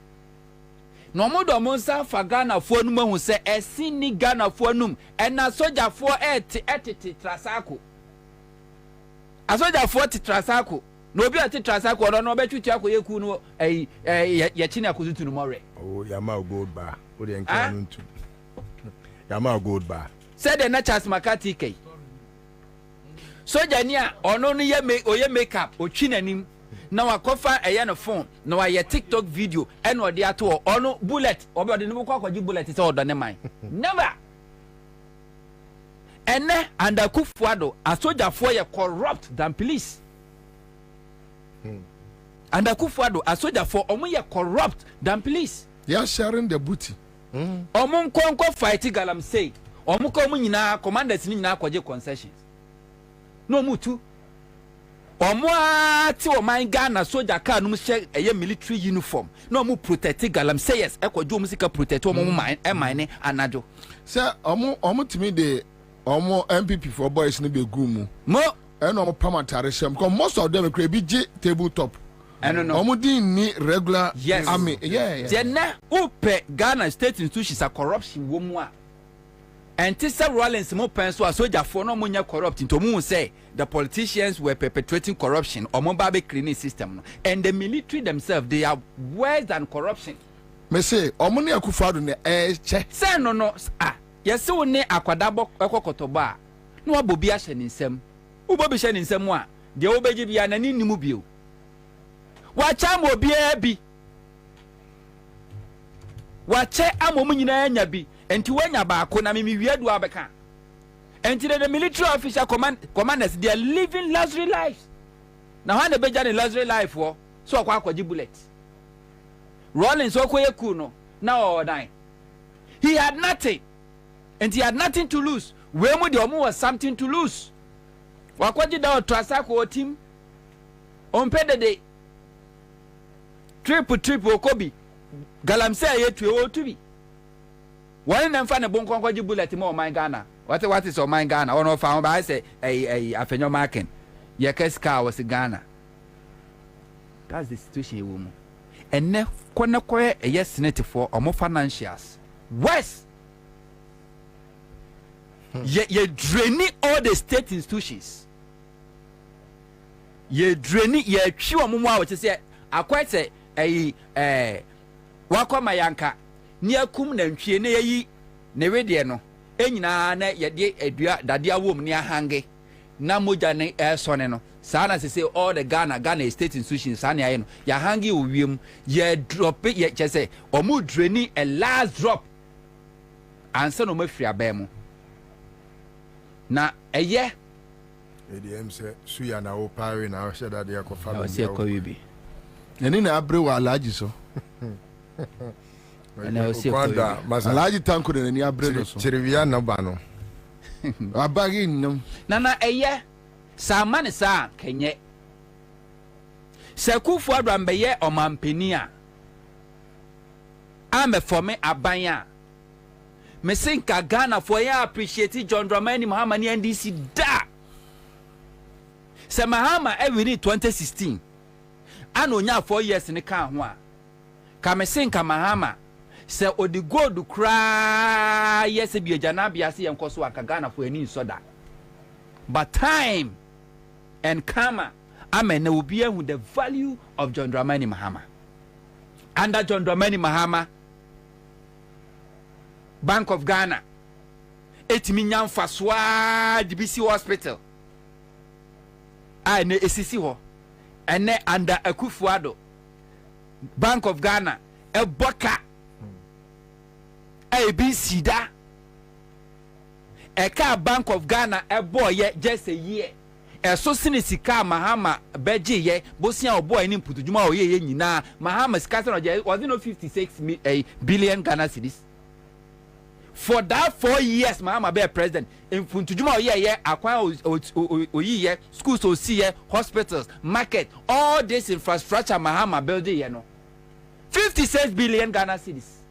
O: No mo do mo sa fa Ghana fo nu mahu se esi ni Ghana fo num ena soja fo etete trasako asoja fo trasako no bi ati trasako no be twitwa akoyeku no ye chine akozutu no more.
N: Oh yama gold bar o de enka no ntu yama gold bar
O: said the Nachas Makati kai soja ni a ono no ye makeup o twinanim na wakofa eye no phone na wa ye TikTok video e no de ato ono bullet obi de no kwaji bullet se odo ne man never ene and Akufo-Addo asojafo ye corrupt than police and Akufo-Addo asojafo omo ye corrupt than police.
C: They are sharing the booty.
O: Omo nkonko fight galamsey omo ko omo nyina commanders ni nyina kwaje concessions no mutu omo ati o man Ghana soldier car no she eye military uniform no omo protect galamseyers ekwaje omo sika protect omo mine anajo
C: say omo timi de omo MPP for boys ni be gumu
O: mo
C: and omo pamatare shem because most of them could be tabletop.
O: No.
C: Omo din ni regular army. Yeah.
O: Jena upe Ghana state institutions are corruption womu a. And Tissa Rollins mo penso a soldier for no munya corrupt into mu say the politicians were perpetrating corruption or mobile cleaning system and the military themselves they are worse than corruption.
C: Me say omo ni Akufo-Addo ne che.
O: Say no yes we ne akwadabo ekokotoba no Bobie ahye ne nsam wo Bobie hye ne nsam a de wo beji bia na ni nimu bio wa cha mo bia bi wa che amom nyina nya bi enti wanya baako na me wiadu abeka enti the military officer commanders they are living luxury lives na how na beja ne luxury life wo so akwa akwaji bullet Rollins okoye ku no na o dan he had nothing and he had nothing to lose we mu de omo was something to lose wakwaji da otrasa ko team on pedede trip okobi galamse ayetu o tubi one na mfa ne bonkwaji bullet mo man Ghana what is o man Ghana ono fa ba say afenyo marking ye keska was Ghana. That's the situation you woman and ne kone koye yes senate for omo financials west ye draining all the state institutions ye draining ye twi omo mu a wo say akwai say wakoma yanka ni akum na ntwie na yi ne wede no enyina na ye de adua dade awom ni ahange na moja ne sone no sana say all the Ghana state institutions sana ya no ya hangi owiem ye drop ye chese omu draining a last drop Ansah no mafiri abemu na eye
N: edm say suya na wo pare na hye that dey ko family
O: say ko wibi
C: nani na abre wa alaji so
O: na o say ko wibi
C: alaji tanko de nani abre no so
N: chirivia na ba no
C: abagi nnam
O: na eye samane sa kenye sekufu adwambe ye omampeni a amefome abanya me sinka Ghana for ya appreciate John Dramani Mahama ni NDC da se Mahama win 2016 ano nya 4 years ni ka ho a ka me sinka Mahama se odi gold kra yes bi agana bia se yenkoso aka Ghana for ani soda but time and karma amen will be with the value of John Dramani Mahama. Under John Dramani Mahama, Bank of Ghana, 8 million faswa DBC hospital. I ne esisi ho. Ene under Akufo-Addo, Bank of Ghana, Eboka, Sida, Eka Bank of Ghana, Eboye just a year. So sinisika Mahama beji ye bosia oboy ni mputujuma oye nyina Mahama scatter was no 56 billion Ghana cedis for that 4 years Mahama be president mputujuma oye ye akwan oyi schools osi ye hospitals market all this infrastructure Mahama building ye no 56 billion Ghana cedis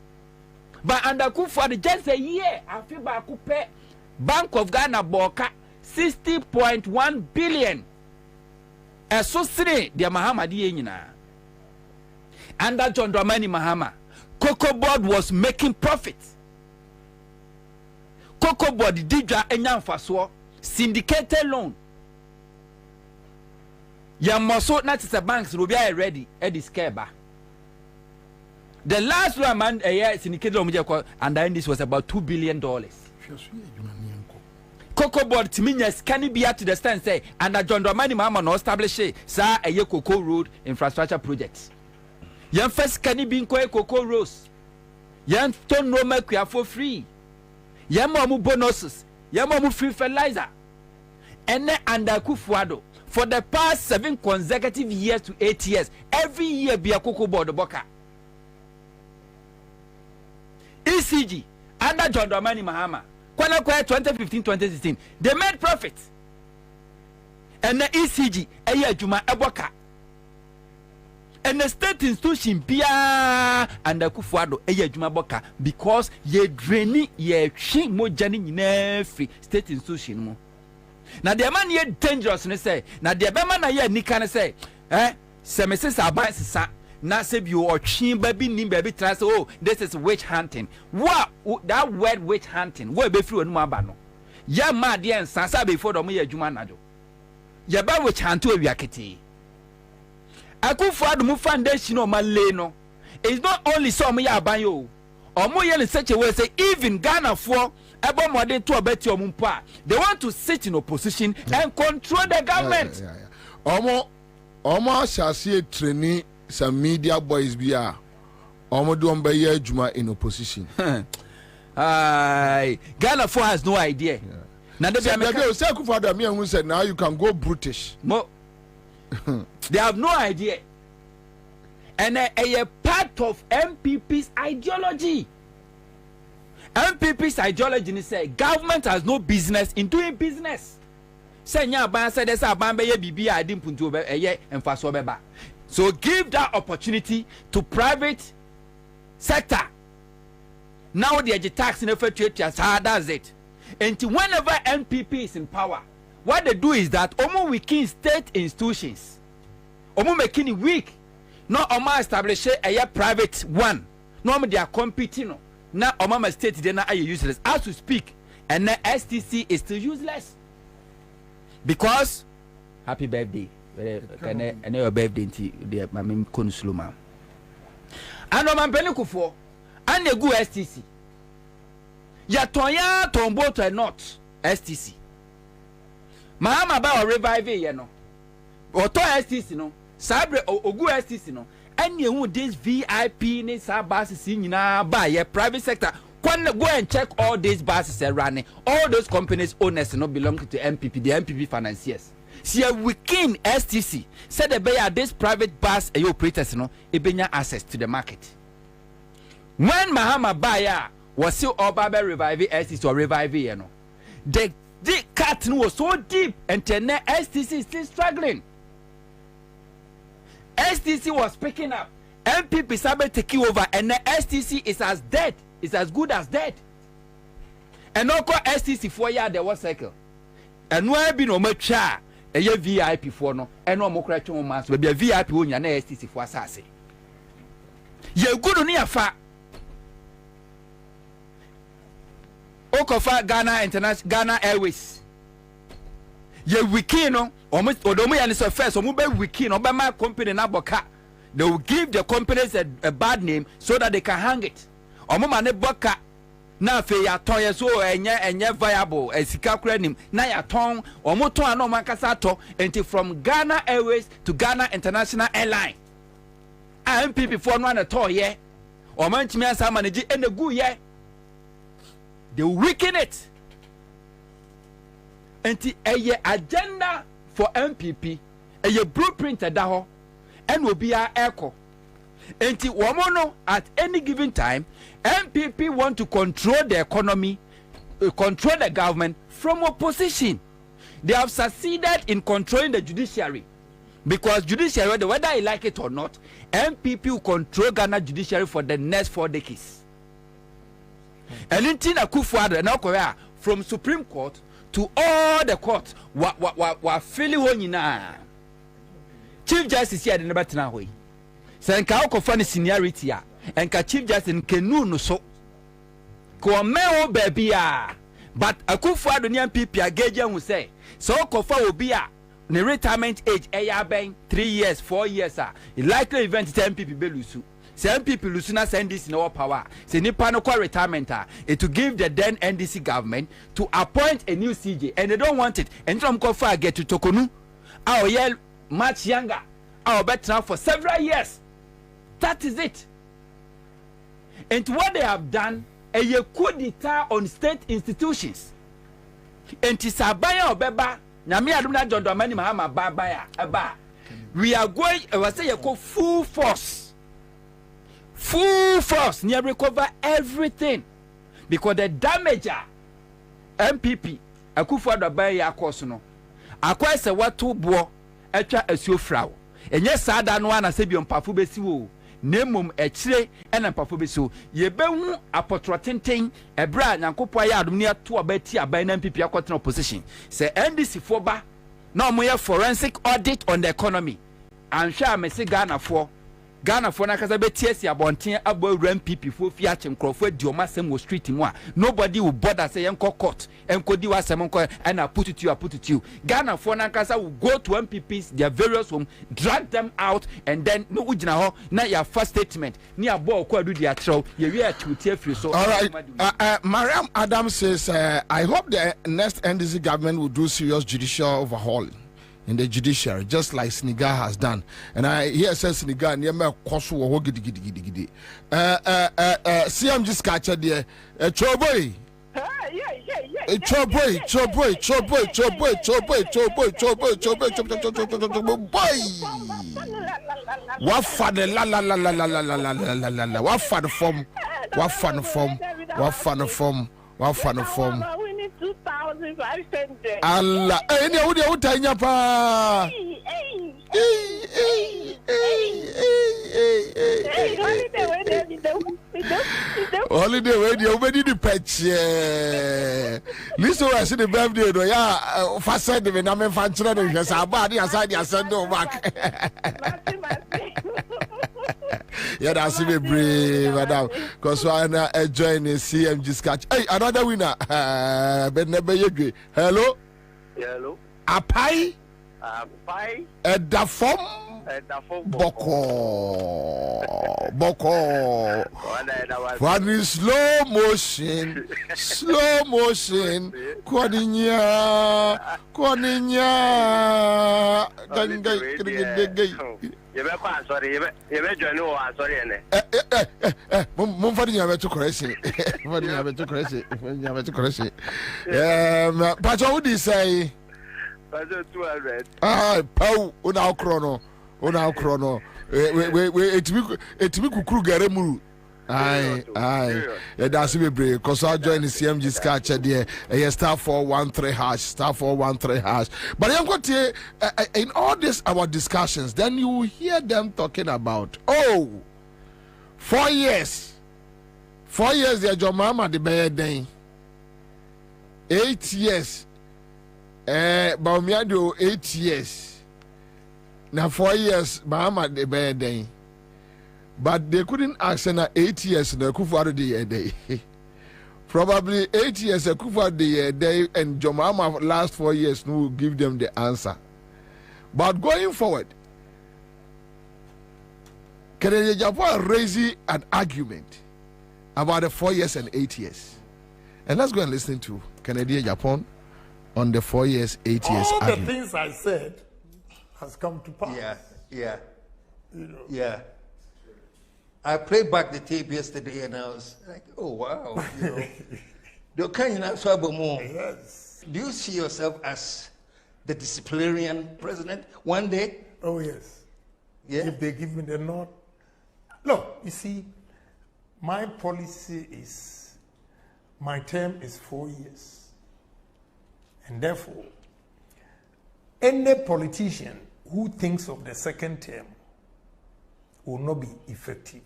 O: but under Akufo-Addo just a year afi ba kupe Bank of Ghana boka 60.1 billion. So sini dia Mahama di nyina. Under John Dramani Mahama, Cocoa Board was making profit. Cocoa Board didra enyamfaso syndicated loan. Ya moso na tse banks no bia ready e diskeba. The last one man syndicated loan and this was about $2 billion. Cocoa Board timinya skani bia to the stand say under John Dramani Mahama no establish sa eye Cocoa Road infrastructure project. Yan first skani bi nko Cocoa Roads. Yan ton no make for free. Yan mo bonuses. Yan mo free fertilizer. And under Akufo-Addo for the past 7 consecutive years to 8 years every year be a Cocoa Board boka. ECG under John Dramani Mahama 2015-2016 they made profit and the ECG juma eboka and the state institution bia and the Akufo-Addo juma boka because ye draining ye chi mojani nyina free state institution mo na the man ye dangerous ne say na the be man na ye nika ne say se me sesa aban sesa na say bi o twin baby nim baby try say oh this is witch hunting what that word witch hunting what be free onu aba no ya ma de Ansah sa before do mo ye adwuma najo ye ba witch hunt o wiakete Akufo-Addo mu foundation o male no it's not only so mo ya aban yo o mo ye in such a way say even Ghana for ebo modern to obeti omumpa. They want to sit in opposition and control the government.
C: Omo shasi training some media boys biya. Omo do ombe juma in opposition.
O: Ghana 4 has no idea. Now they
C: said now you can go brutish.
O: They have no idea. And a part of MPP's ideology. MPP's ideology is say government has no business in doing business. Say nya ban say this ban be bibi I didn't put to emfaso beba. So give that opportunity to private sector. Now the tax in the that's it. And whenever NPP is in power, what they do is that omo weaken state institutions. Omo making it weak. No omo establish a private one. No they are competing. Now omo state they are useless. As we speak, and the STC is still useless. Because happy birthday. And your birthday the mama konsuluma. And omo penikufor and the go STC. Ya tonya tombo to not STC. Mahama ba revive ye no. Oto STC no. Sabre ogu STC no. Any who this VIP ni sa buses nyina ba ye private sector. Go and check all these buses are running. All those companies owners no belong to MPP, the MPP financiers. See we kin STC said the bay this private bus operators no ebenya access to the market. When Mahama Baya was still all Baba reviving STC or reviving, you know, the cut was so deep and then STC is still struggling. STC was picking up, MPP Sabe taking over, and the STC is as dead, is as good as dead. And no call STC 4 years there was cycle. And no have been no much a VIP for no, and no more crash on mass, but be a VIP when you're STC for assassin. You're good on your fat. Okofa Ghana Airways. Ye wiki no almost odomo ya so first omo be wiki no be my company na boka. They will give the companies a bad name so that they can hang it. Omo ma ne boka na fe ya ton ye so enye viable esika kura nim na ya ton omo ton ana omo akasa to enti from Ghana Airways to Ghana International Airline. MPP for no na to ye. Omo ntimi asa manage enegu ye. They weaken it. And a agenda for MPP, a blueprint at Daho, and will be our echo. And womono at any given time, MPP want to control the economy, control the government from opposition. They have succeeded in controlling the judiciary. Because judiciary, whether you like it or not, MPP will control Ghana judiciary for the next 4 decades. And in Tina Kufuado and Korea from Supreme Court to all the courts wa fili wonyina. Chief Justice here never tena hoyi. Say nka okofa ni seniority ya enka Chief Justice nkenu no so. Ko mewo baby ya. But Akufuado ni MPP ageje hu say so okofa obi a ne retirement age eya ben 3 years 4 years likely event MPP belusu. Say MPP Lusuna send this in our power. Say Nipa no call retirement it to give the then NDC government to appoint a new CJ and they don't want it. And some call for get to Tokonu. Our year much younger. Our better now for several years. That is it. And what they have done a coup d'etat on state institutions. And Tisabaya or Beba Nami Aduna John Domani Mahama Babaya Aba. We are going I say you call full force near recover everything because the damager MPP Akufuado buy ya course no akwa se watu bo etwa asuo frawo enye sada no ana se bi mpafu besi wo nemom ekire ena mpafu besi wo ye behu apotrotenten ebra nyankopo ya adom ne ato abati aban na MPP akotena opposition se NDC for na omo ye forensic audit on the economy anhwa amese Ghana for Ghana for na kasa betiesi abonten abo MPP fo fi ache nkrofo dioma sem wo street mu a nobody will bother say enko court enko di wasem enko and I put it to you Ghana for na kasa will go to MPPs their various home drag them out and then no ugina ho na your first statement ni abo ko adu dia throw ye wi atuti afiri so.
C: All right, Mariam Adams says I hope the next NDC government will do serious judicial overhaul in the judiciary, just like Senegal has done. And I hear says Senegal near me koso wo gidi. CM just catch there. Choboy. Choboy. What fun
R: We need 2,500.
C: Allah, any of the Utanya pa. Holiday radio, we need the patch. Listen, I see the birthday. Yeah, fast said the name of Fanchra. Yes, our body aside, you send no back. Yeah, that's me brave, madam. Because I join the CMG sketch. Hey, another winner. Hello.
S: Hello.
C: Apai.
S: Apai.
C: Edafom. Boko. One is slow motion. Kwaninya.
S: Sorry.
C: But what would you say?
S: 200.
C: Pau, una chrono. It me kukuru garemuru. Aye. Yeah, that's me brave. Cause I join the CMG sketch there. Star 413 hash. But I'm going to in all this our discussions, then you hear them talking about 4 years. 4 years they your mama the bad day. 8 years. Baumiado 8 years. Now 4 years, mama the bad day. But they couldn't ask her 8 years in the Kufu the day. Probably 8 years a Kufu the day, and Jomama last 4 years will give them the answer. But going forward, Kennedy Japan raising an argument about the 4 years and 8 years. And let's go and listen to Kennedy Japan on the 4 years, 8 years
F: all
C: argument.
F: The things I said has come to pass.
T: Yeah. I played back the tape yesterday and I was like, oh wow, Yes. Do you see yourself as the disciplinarian president one day?
F: Oh yes.
T: Yeah.
F: If they give me the nod. Look, you see, my policy is my term is 4 years. And therefore, any politician who thinks of the second term will not be effective.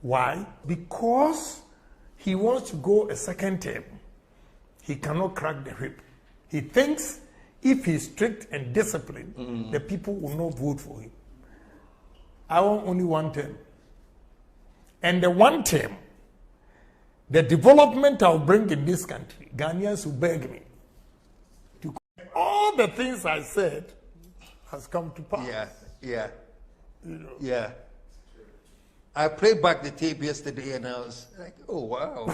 F: Why? Because he wants to go a second term. He cannot crack the whip. He thinks if he's strict and disciplined, the people will not vote for him. I want only one term. And the one term, the development I'll bring in this country, Ghanaians will beg me to. All the things I said has come to pass.
T: Yeah. I played back the tape yesterday and I was like, oh wow,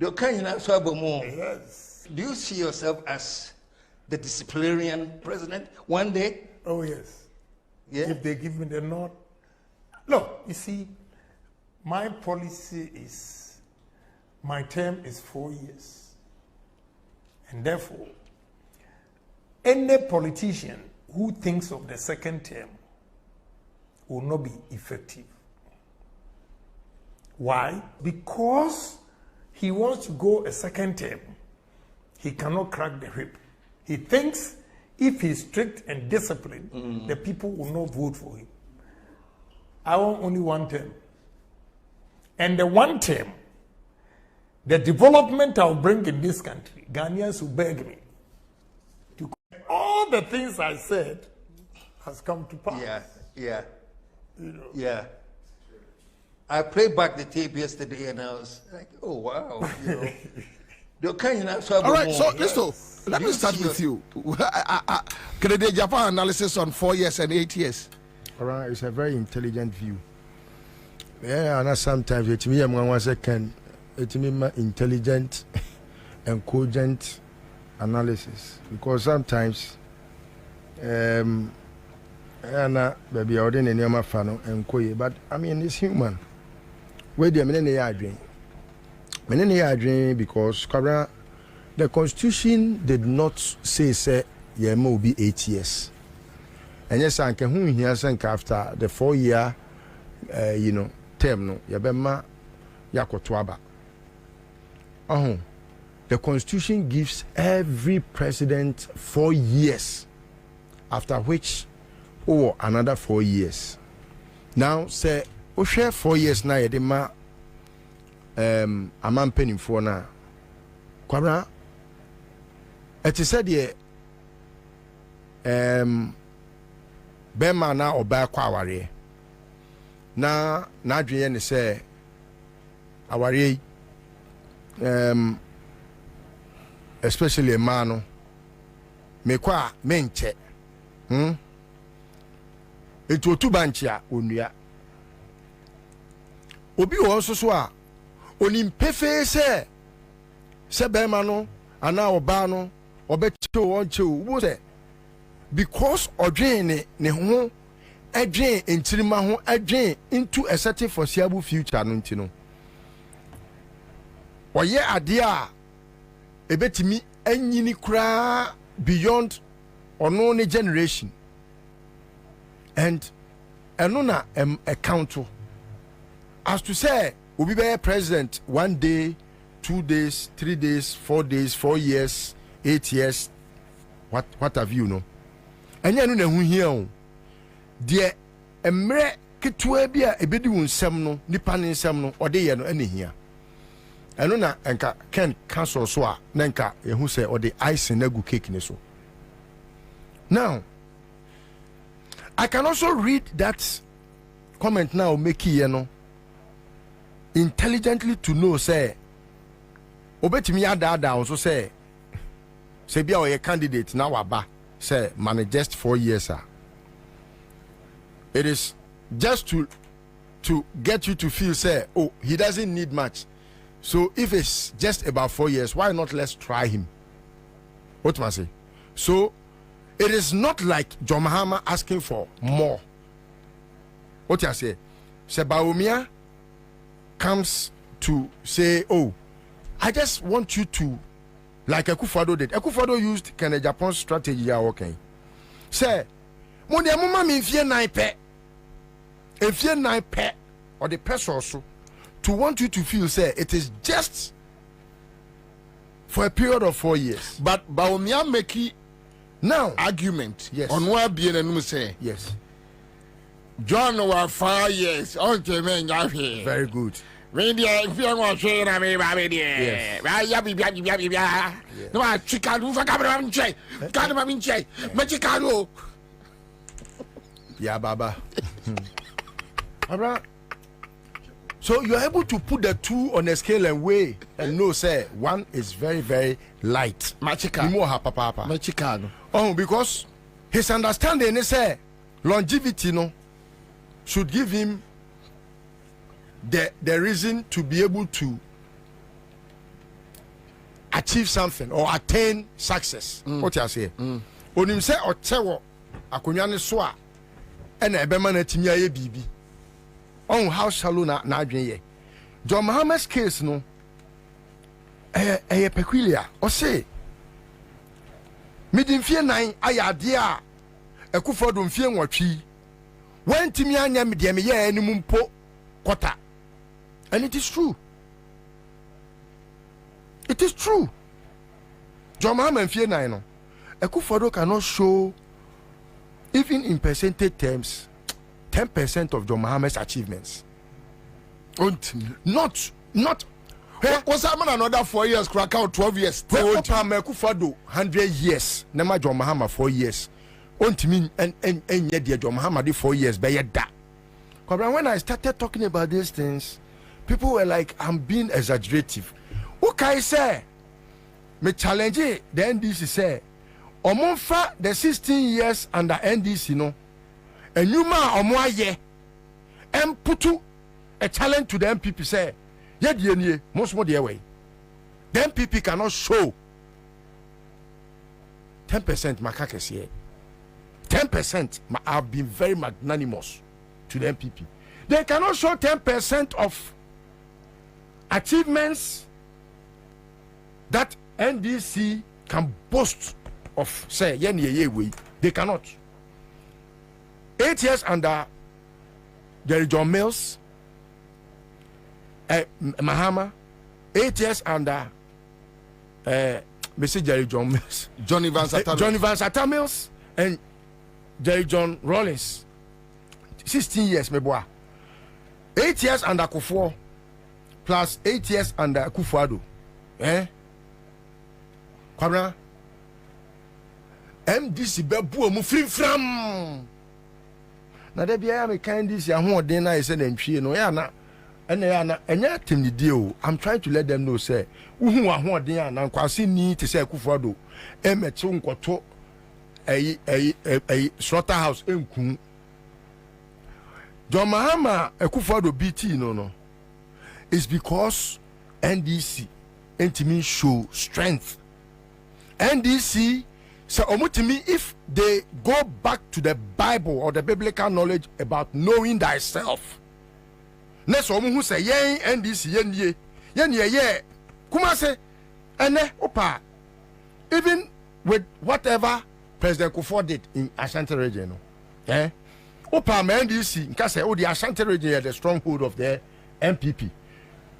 F: Yes.
T: Do you see yourself as the disciplinarian president one day?
F: Oh yes.
T: Yeah.
F: If they give me the nod. Look, you see, my policy is my term is 4 years. And therefore, any politician who thinks of the second term will not be effective. Why? Because he wants to go a second term. He cannot crack the whip. He thinks if he's strict and disciplined, the people will not vote for him. I want only one term. And the one term, the development I'll bring in this country, Ghanaians will beg me to. All the things I said has come to pass.
T: Yeah. Yeah. I played back the tape yesterday and I was like, oh, wow. All
C: right, so listen, let me start with you. Canadian Japan analysis on 4 years and 8 years.
N: All right, it's a very intelligent view. Yeah, and sometimes it me one second, it me intelligent and cogent analysis because sometimes and baby I didn't know my fan and koye, but I mean it's human. Wait a minute, I dream because the Constitution did not say yeah will be 8 years. And yes, I can hear after the 4 year term no yabema yakotwaba. The Constitution gives every president 4 years, after which another 4 years. Now say we share 4 years now yedema amam penimfo na Kwabena it is said here bema na oba kwa aware na adweye ne say aware especially a man me kwa menche etu otu banchia onua obi wo nso so a onim pefe se bema no ana oba no obecho wonche wo se because odwen ne ho adwen entirima ho adwen into a certain foreseeable future no ntino oye ade a ebetimi anyini kura beyond ono ne generation and eno na account as to say obi be president 1 day 2 days 3 days 4 days 4 years 8 years what have you know enya no na hu hia o de emre ketua bi a ebedi won nsem no nipa ne nsem no ode ye no ene hia eno na enka ken cancel so a na enka ehu se ode ice na gu cake ne so. Now I can also read that comment now make here no intelligently to know say obetimi ada also say bia o ye candidate now aba say manage just 4 years it is just to get you to feel say oh he doesn't need much, so if it's just about 4 years why not let's try him. What must I say? So it is not like John Mahama asking for more. What you say? Sebaumia comes to say, oh, I just want you to, like Akufo-Addo did. Akufo-Addo used Kenya Japan's strategy. Okay, say, "Mo de mama mi fie nine pe, efie nine pe, or the person also to want you to feel say it is just for a period of 4 years."
C: But Baumia make
N: now
C: argument
N: yes
C: on what being and say
N: yes.
C: John was 5 years. Okay, man,
N: very good.
C: Maybe if you want to say, I mean, yes. No, I chicken for camera check. Camera check. Machicano.
N: Yeah, Baba. Alright. So you're able to put the two on a scale and weigh and know, say, one is very, very light.
C: Machicano.
N: Oh, because his understanding is say longevity, no, should give him the reason to be able to achieve something or attain success. What you say? When him say or tewo akonya so a na ebema na timi aye bibi. On how shallow na adwen ye. John Mahama's case no peculiar. O say midin fie nan ayade a Akufo-Addo mfie nwatwi. When timi anya me de me ye animu mpo kota. And it is true. It is true. John Mahama mfie nan no Akufo-Addo cannot show even in percentage terms 10% of John Mahama's achievements. Not
C: what's happening another 4 years, crack out 12 years.
N: Akufo-Addo 100 years. Nema John Mahama 4 years. ontimi and yet dear John Muhammad 4 years by da. When I started talking about these things, people were like, I'm being exaggerative. Okay, say me challenge the NDC say omonfa the 16 years under NDC no and you ma omo aye and putu a challenge to the MPP say yeah the most more the way the MPP cannot show 10% makakes here 10%. I've been very magnanimous to the MPP. They cannot show 10% of achievements that NDC can boast of. Say, they cannot. 8 years under Jerry John Mills, Mahama. 8 years under Mr. Jerry John Mills,
C: Johnny Van
N: Satta Mills, and Jerry John Rawlings. 16 years, me boy. 8 years under Kufuor, plus 8 years under Kufuor. Kwabena MDC bebu omu fram na de bia me kan this ya ho den na ise na ntwie no ya na enya tem ni deal. I'm trying to let them know say uhu ho den ya na kwase ni te say Kufuor emeche nkoto slaughterhouse enku John Mahama Kufuor BT no is because NDC intimi show strength. NDC so omutimi if they go back to the Bible or the biblical knowledge about knowing thyself. Next omu who say yen NDC yen kuma say ene opa even with whatever President Kufuor did in Ashanti region opa NDC nka say the Ashanti region the stronghold of the MPP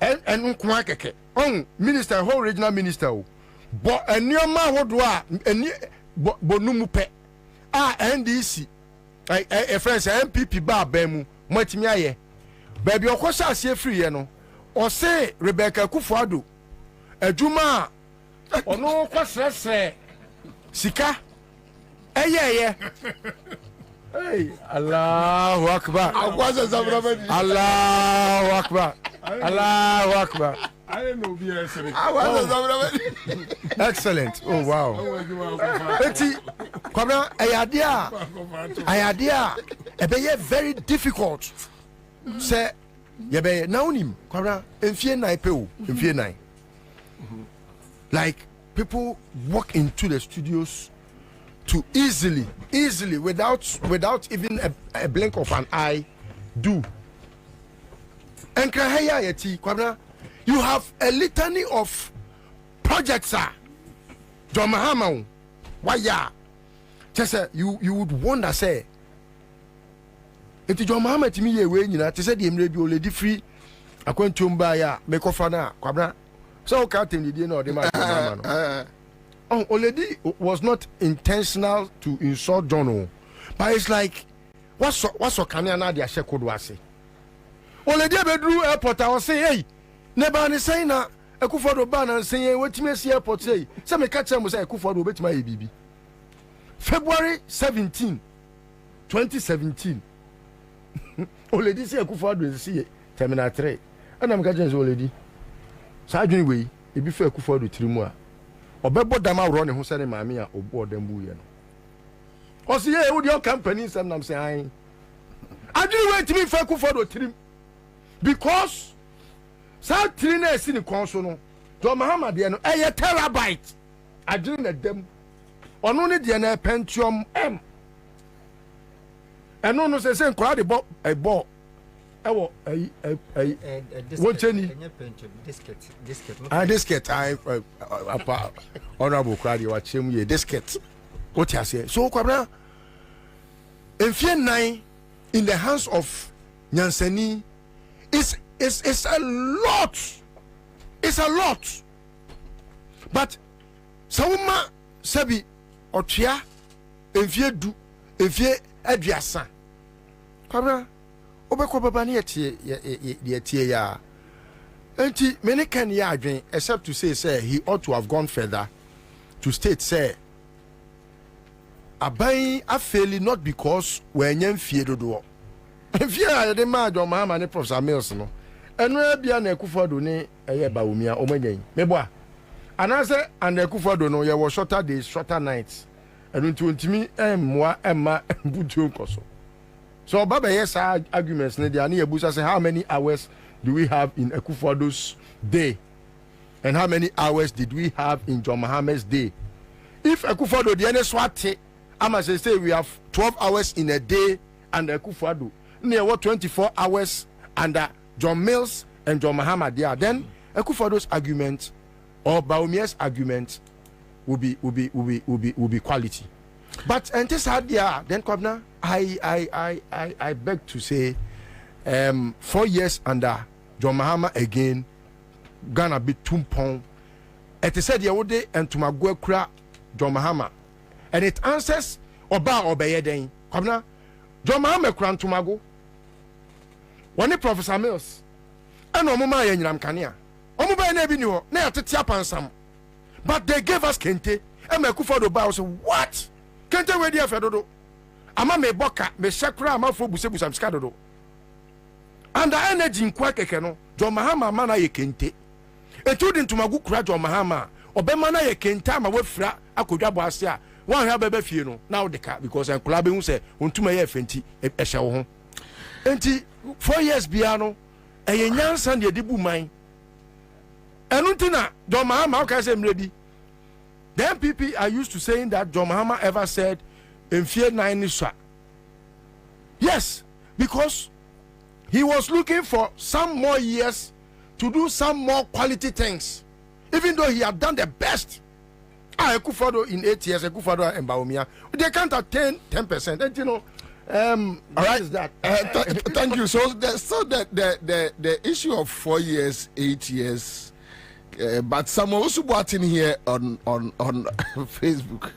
N: and kuma keke on minister whole regional minister but enioma wodo a eni bonumu pe NDC a friends MPP ba mu matimi aye baby okosa asie free ye no o say Rebecca Kufuor adwuma ono kwasresre sika hey Allahu Akbar Allahu Akbar Allahu Akbar.
F: I don't know
N: Excellent. Oh wow. Eti Kwabena ayadea ebe very difficult. Say yebe na unim Kwabena enfie nine pe o enfie nine. Like people walk into the studios to easily without even a blink of an eye do. And Kwabena, you have a litany of projects, sir. John Mahama, why ya? Just you would wonder, say, if John Mahama to me, to say the radio lady free, I can't tumba ya, make off na, Kwabena. So, Captain, you didn't know the man. Oh, already was not intentional to insult John, but it's like, what's so Kanyana, the Ashe could was say. Already bedroom airport, I was saying, hey, never any saying na Kufuor ban and saying what me see airport say. Some catch them say Kufuor bet my baby. February 17, 2017. Already say Kufuor see Terminal 3. And I'm catching already. So I do way, it be fair Kufuor 3 more. Obebo dama run who said mammy or board them buoy. Or see, with your company, some I'm saying. I do wait to me for Kufuor 3. Because South Trina is in the console, John Mahama, a terabyte. I didn't let them on only the Pentium M. And no, say, crowd a ball. Disket. Honorable crowd, you watch him, ye disket. What you say? So, Kwabena, in fear 9 in the hands of Nyansani. It's a lot. It's a lot. But Sauma Sabi Ochia Enfie du Enfie Aduasa. Kwabena Obeko Babani ye ya. Enti many can ya adwen except to say he ought to have gone further to state say aban afeli not because when yen fear do. Fear the man John Mahama ne Professor Mills no. Enu bia na Akufo-Addo ne eye Bawumia omanyan. Meboa. Anase and Akufo-Addo no ye was shorter days, shorter nights. Enu ntimi emwa emma butu nkoso. So baba yes arguments ne dia na yebusa say how many hours do we have in Akufo-Addo's day? And how many hours did we have in John Mahama's day? If Akufo-Addo the any swate, I must say we have 12 hours in a day under Akufo-Addo. Near what 24 hours under John Mills and John Mahama there. Then Akufo-Addo's argument or Bawumia's argument will be quality. But and this idea, then Kwabena, I beg to say 4 years under John Mahama again, Ghana be tumpong. It is said Yawode and Tumagwe Kra John Mahama. And it answers Oba Obeyeden. Kwabena, John Mahama Kran Tumago. One Professor Mills. And Omuma Yenram Kania. Omuba Nebino, ne Atiapansam. But they gave us Kente. And Akufo-Addo Ba was what? Kente we dia fedodo. Ama me boka, me shakra ama fo busebu samskadodo. And the energy in Kwakeke no, John Mahama mana ye Kente. Etudin Tumagu Kra John Mahama. Obema na ye Kente ama we fra akodwa boase a. One have bebe fie no. Now the car because en kula be hu se ontuma ye fenti e hye wo ho. Enti 4 years bia no eye nyansa de dibu man. Enu ntina John Mahama o ka se mrebi. The MPP are used to saying that John Mahama ever said in fear 9 nisha. Yes, because he was looking for some more years to do some more quality things, even though he had done the best. Akufo-Addo in 8 years, Akufo-Addo and Bawumia, they can't attain 10%. And you know, all right, is that?
C: Thank you. So the issue of 4 years, 8 years, but someone also brought in here on Facebook.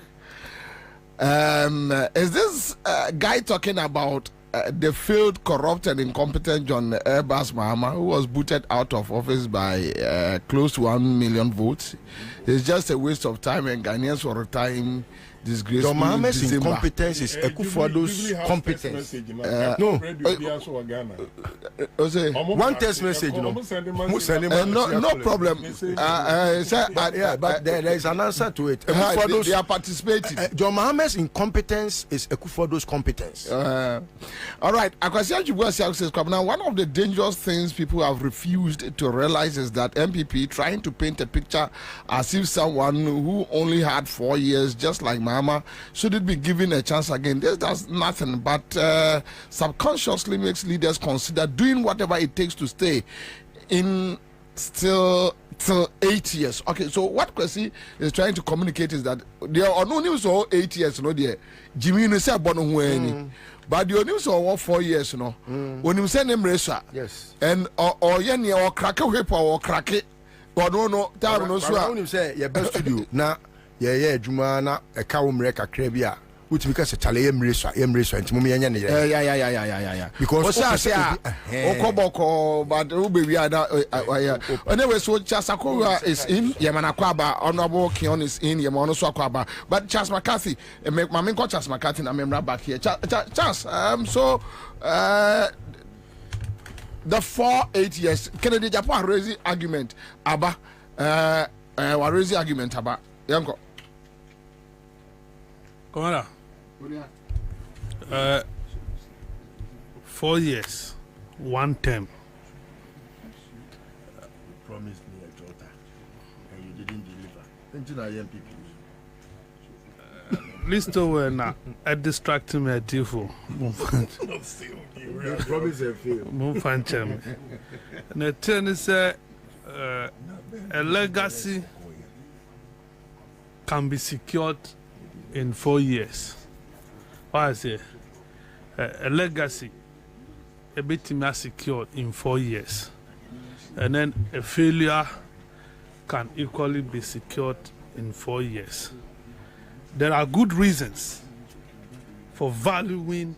C: Is this guy talking about the failed, corrupt, and incompetent John Abbas Mahama, who was booted out of office by close to 1 million votes? It's just a waste of time, and Ghanaians for a time disgrace.
N: John Mahama's incompetence is Akufo-Addo's competence. One text message,
C: no problem.
N: But there is an answer to it.
C: They are participating.
N: John Mahama's incompetence is Akufo-Addo's competence.
C: All right, now one of the dangerous things people have refused to realize is that MPP trying to paint a picture as if someone who only had 4 years, just like Mahama, should it be given a chance again. This does nothing but subconsciously makes leaders consider doing whatever it takes to stay in till 8 years. Okay, so what Kwesi is trying to communicate is that there are no news for 8 years, no dear. Jimmy no say bono hueni. But the news for 4 years, no. When you send him resa,
N: yes,
C: and or yeni or crack a whip or crack it, but no time no so.
N: When you say your best studio na juma na a cow mreka krebia. Which because a chale embrace and Mumian.
C: Yeah. Because Okoboko, but Ruby, anyway, so Chasakura is in, Yamanakwaba, Honorable Kion is in, Yamano Swakwaba, but Charles McCarthy, and make my main coach Charles McCarthy, and I'm right back here. Charles, so the 4-8 years, Kennedy Japan raising argument, Abba, raising argument, Abba, Yanko.
M: Come 4 years, 1 term.
N: Promised me a daughter, and you didn't deliver. Thank you, MPP.
M: Listo wena a distracting me at you for
N: promise a fail.
M: Mumfanchem. And the turn is a legacy can be secured in 4 years. Why I say a legacy a bit more secured in 4 years, and then a failure can equally be secured in 4 years. There are good reasons for valuing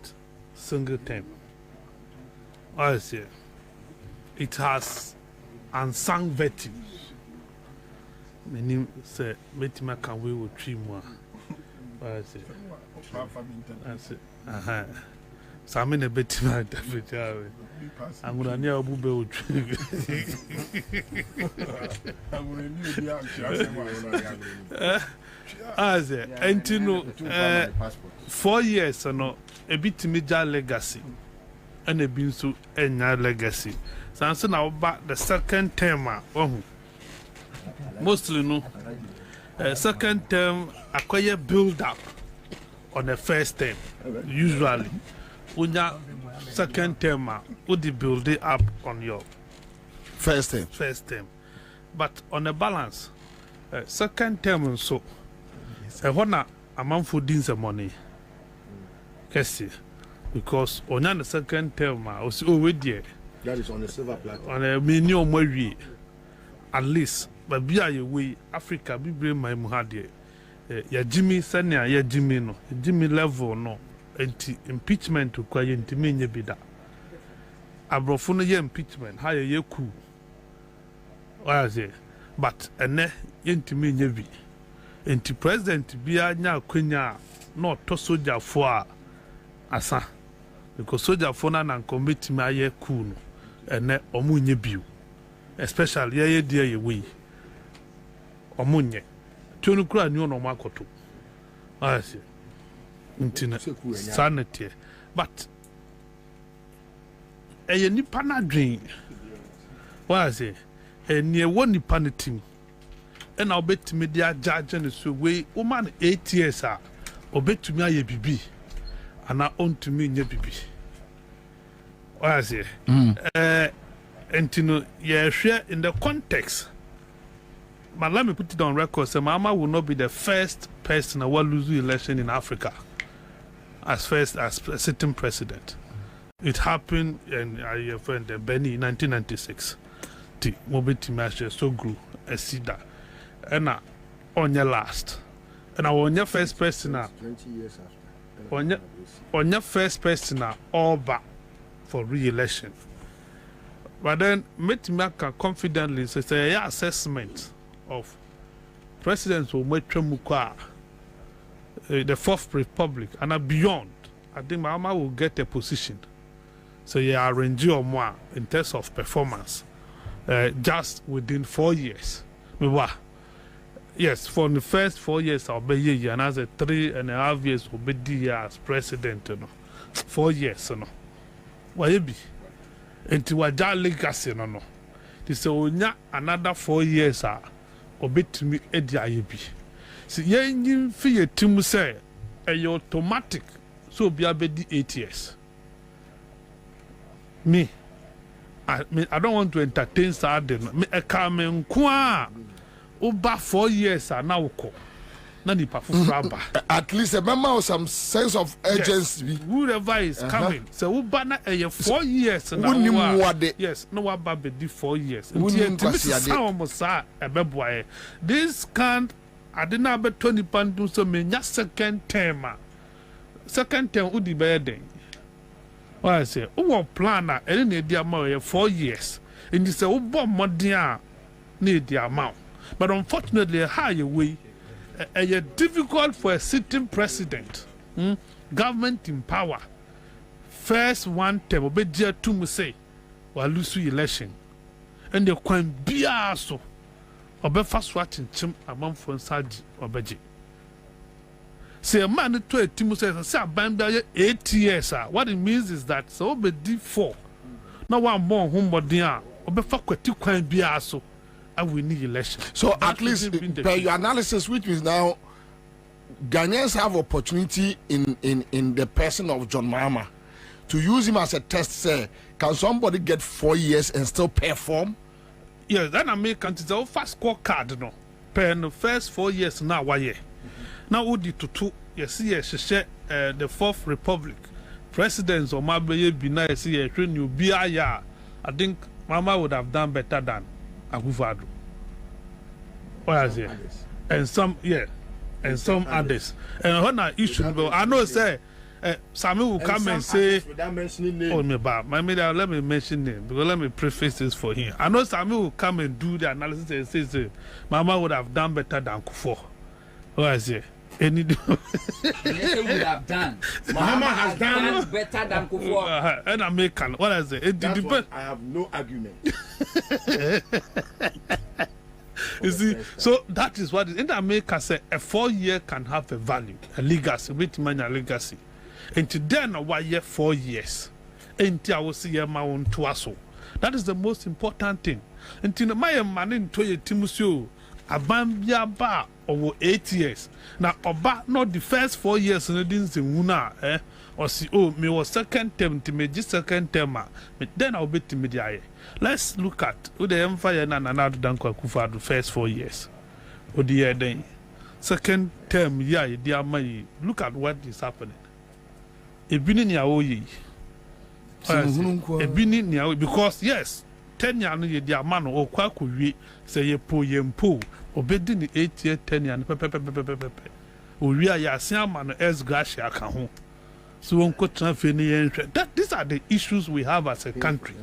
M: single term. Why I say it has unsung virtues. Meaning say metima can we with 3 more. That's it. So I'm in a bit tonight. I'm going to near Bobie. As and you know, 4 years or no, a bit major legacy, and a been so any legacy. So I'm saying now about the second term. Mostly no, second term acquire build up on the first term. Usually, when you second term, would you build it up on your
C: first term?
M: First term, but on the balance, second term so. When a man for the money, because on the second term, I was already
N: that is on the silver platter.
M: On a minimum way, at least, but be a way Africa be bring my muhadi. Ya Jimmy Sanya, ya Jimmy no, Jimmy level no, impeachment to quiet intimate bida. Abrofuna ye impeachment, higher ye cool. What I say, but a ne intimate be. Enti president bia nya kwenya na to soldier for asa because soldier for na committee ma ye cool no ene omunye biu especially ye dia ye we omunye tunu kura ni ono makoto asi ntina sanity but eye nipa na dwen wa say eni e woni pa na team and I'll bet me dia judge and so we woman 8 years are obet to me a bibi and I own to me nye bibi. What I say? And you know, yeah, share in the context. But let me put it on record. So Mama will not be the first person who will lose the election in Africa as first as a sitting president. It happened in your friend Benny in 1996. The mobility measure so grew as see that. And on your last, and I on your first person
N: 20 years after.
M: On your first person all back for re-election. But then make me confidently say a assessment of presidents who make Tremukwa, the Fourth Republic and beyond. I think Mama will get a position. So you arrange your more in terms of performance, just within 4 years. Yes, for the first 4 years I'll be here, and as a 3.5 years will be there as president. 4 years, no. Why you be? Until we have legacy, no. This is another 4 years. Obey to me, Eddie. See, you feel to say a automatic, so be a 8 years. Me, I don't want to entertain Saturday. Me, a come kwa. Over 4 years are now called.
C: At least a member of some sense of urgency.
M: Yes. Whoever is coming. So we banner 4 years now. Yes, no one baby 4 years. This can't. I didn't have 20 pounds so many second term. Second term would be better. What I say? Who planner? Any idea more 4 years. And you say, "Oh, bomb more need the amount." But unfortunately, a higher way, difficult for a sitting president, government in power. First one term, obey dear to me say, while lose election, and the can be also, obey fast watching chim among for Saji or Beji. Say a man to a team says, "Say a band 8 years." What it means is that so obey D4. Now one more home body, obey for quite can be also. And we need election.
C: So that at least per your analysis, which means now Ghanaians have opportunity in the person of John Mahama to use him as a test. Say, can somebody get 4 years and still perform?
M: Yes, then I make a fast scorecard no. Per the first 4 years now, why yeah? Now would you to yes, the Fourth Republic presidents or Mabe be nice here when you be I think Mama would have done better than Aguvado. What I say? And some, yeah, and some others. And when I issue, I know say, Sammy will come and say, "Oh, me bad." Let me mention name because let me preface this for him. I know Sammy will come and do the analysis and say, "Mama would have done better than Kufo." What I say? Any
O: would have done.
N: Mahama has done
O: better than Kufuor.
M: And American. What I say? It
N: That's
M: depends.
N: I have no argument.
M: You see, so that is what in America say a 4-year can have a value, a legacy, with money a legacy. And then a 1 year, 4 years. And I will see my own twasso. That is the most important thing. And my man in Toye Timusio, a bambia bar over 8 years. Now, oba not the first 4 years in the Wuna, or see, oh, me was second term to me, just second term, but then I'll be to me. Let's look at who the empire and another Danko Kufa the first 4 years. Oh, dear, then second term, yeah, dear money. Look at what is happening. A binin yaoyi. A binin yaoyi, because yes, 10 years, dear man, or quack, say ye po yempo, obedin 8 year, 10 years, pepe. We are Yasia man as Gracia can. So, Uncle Transfini, that these are the issues we have as a country.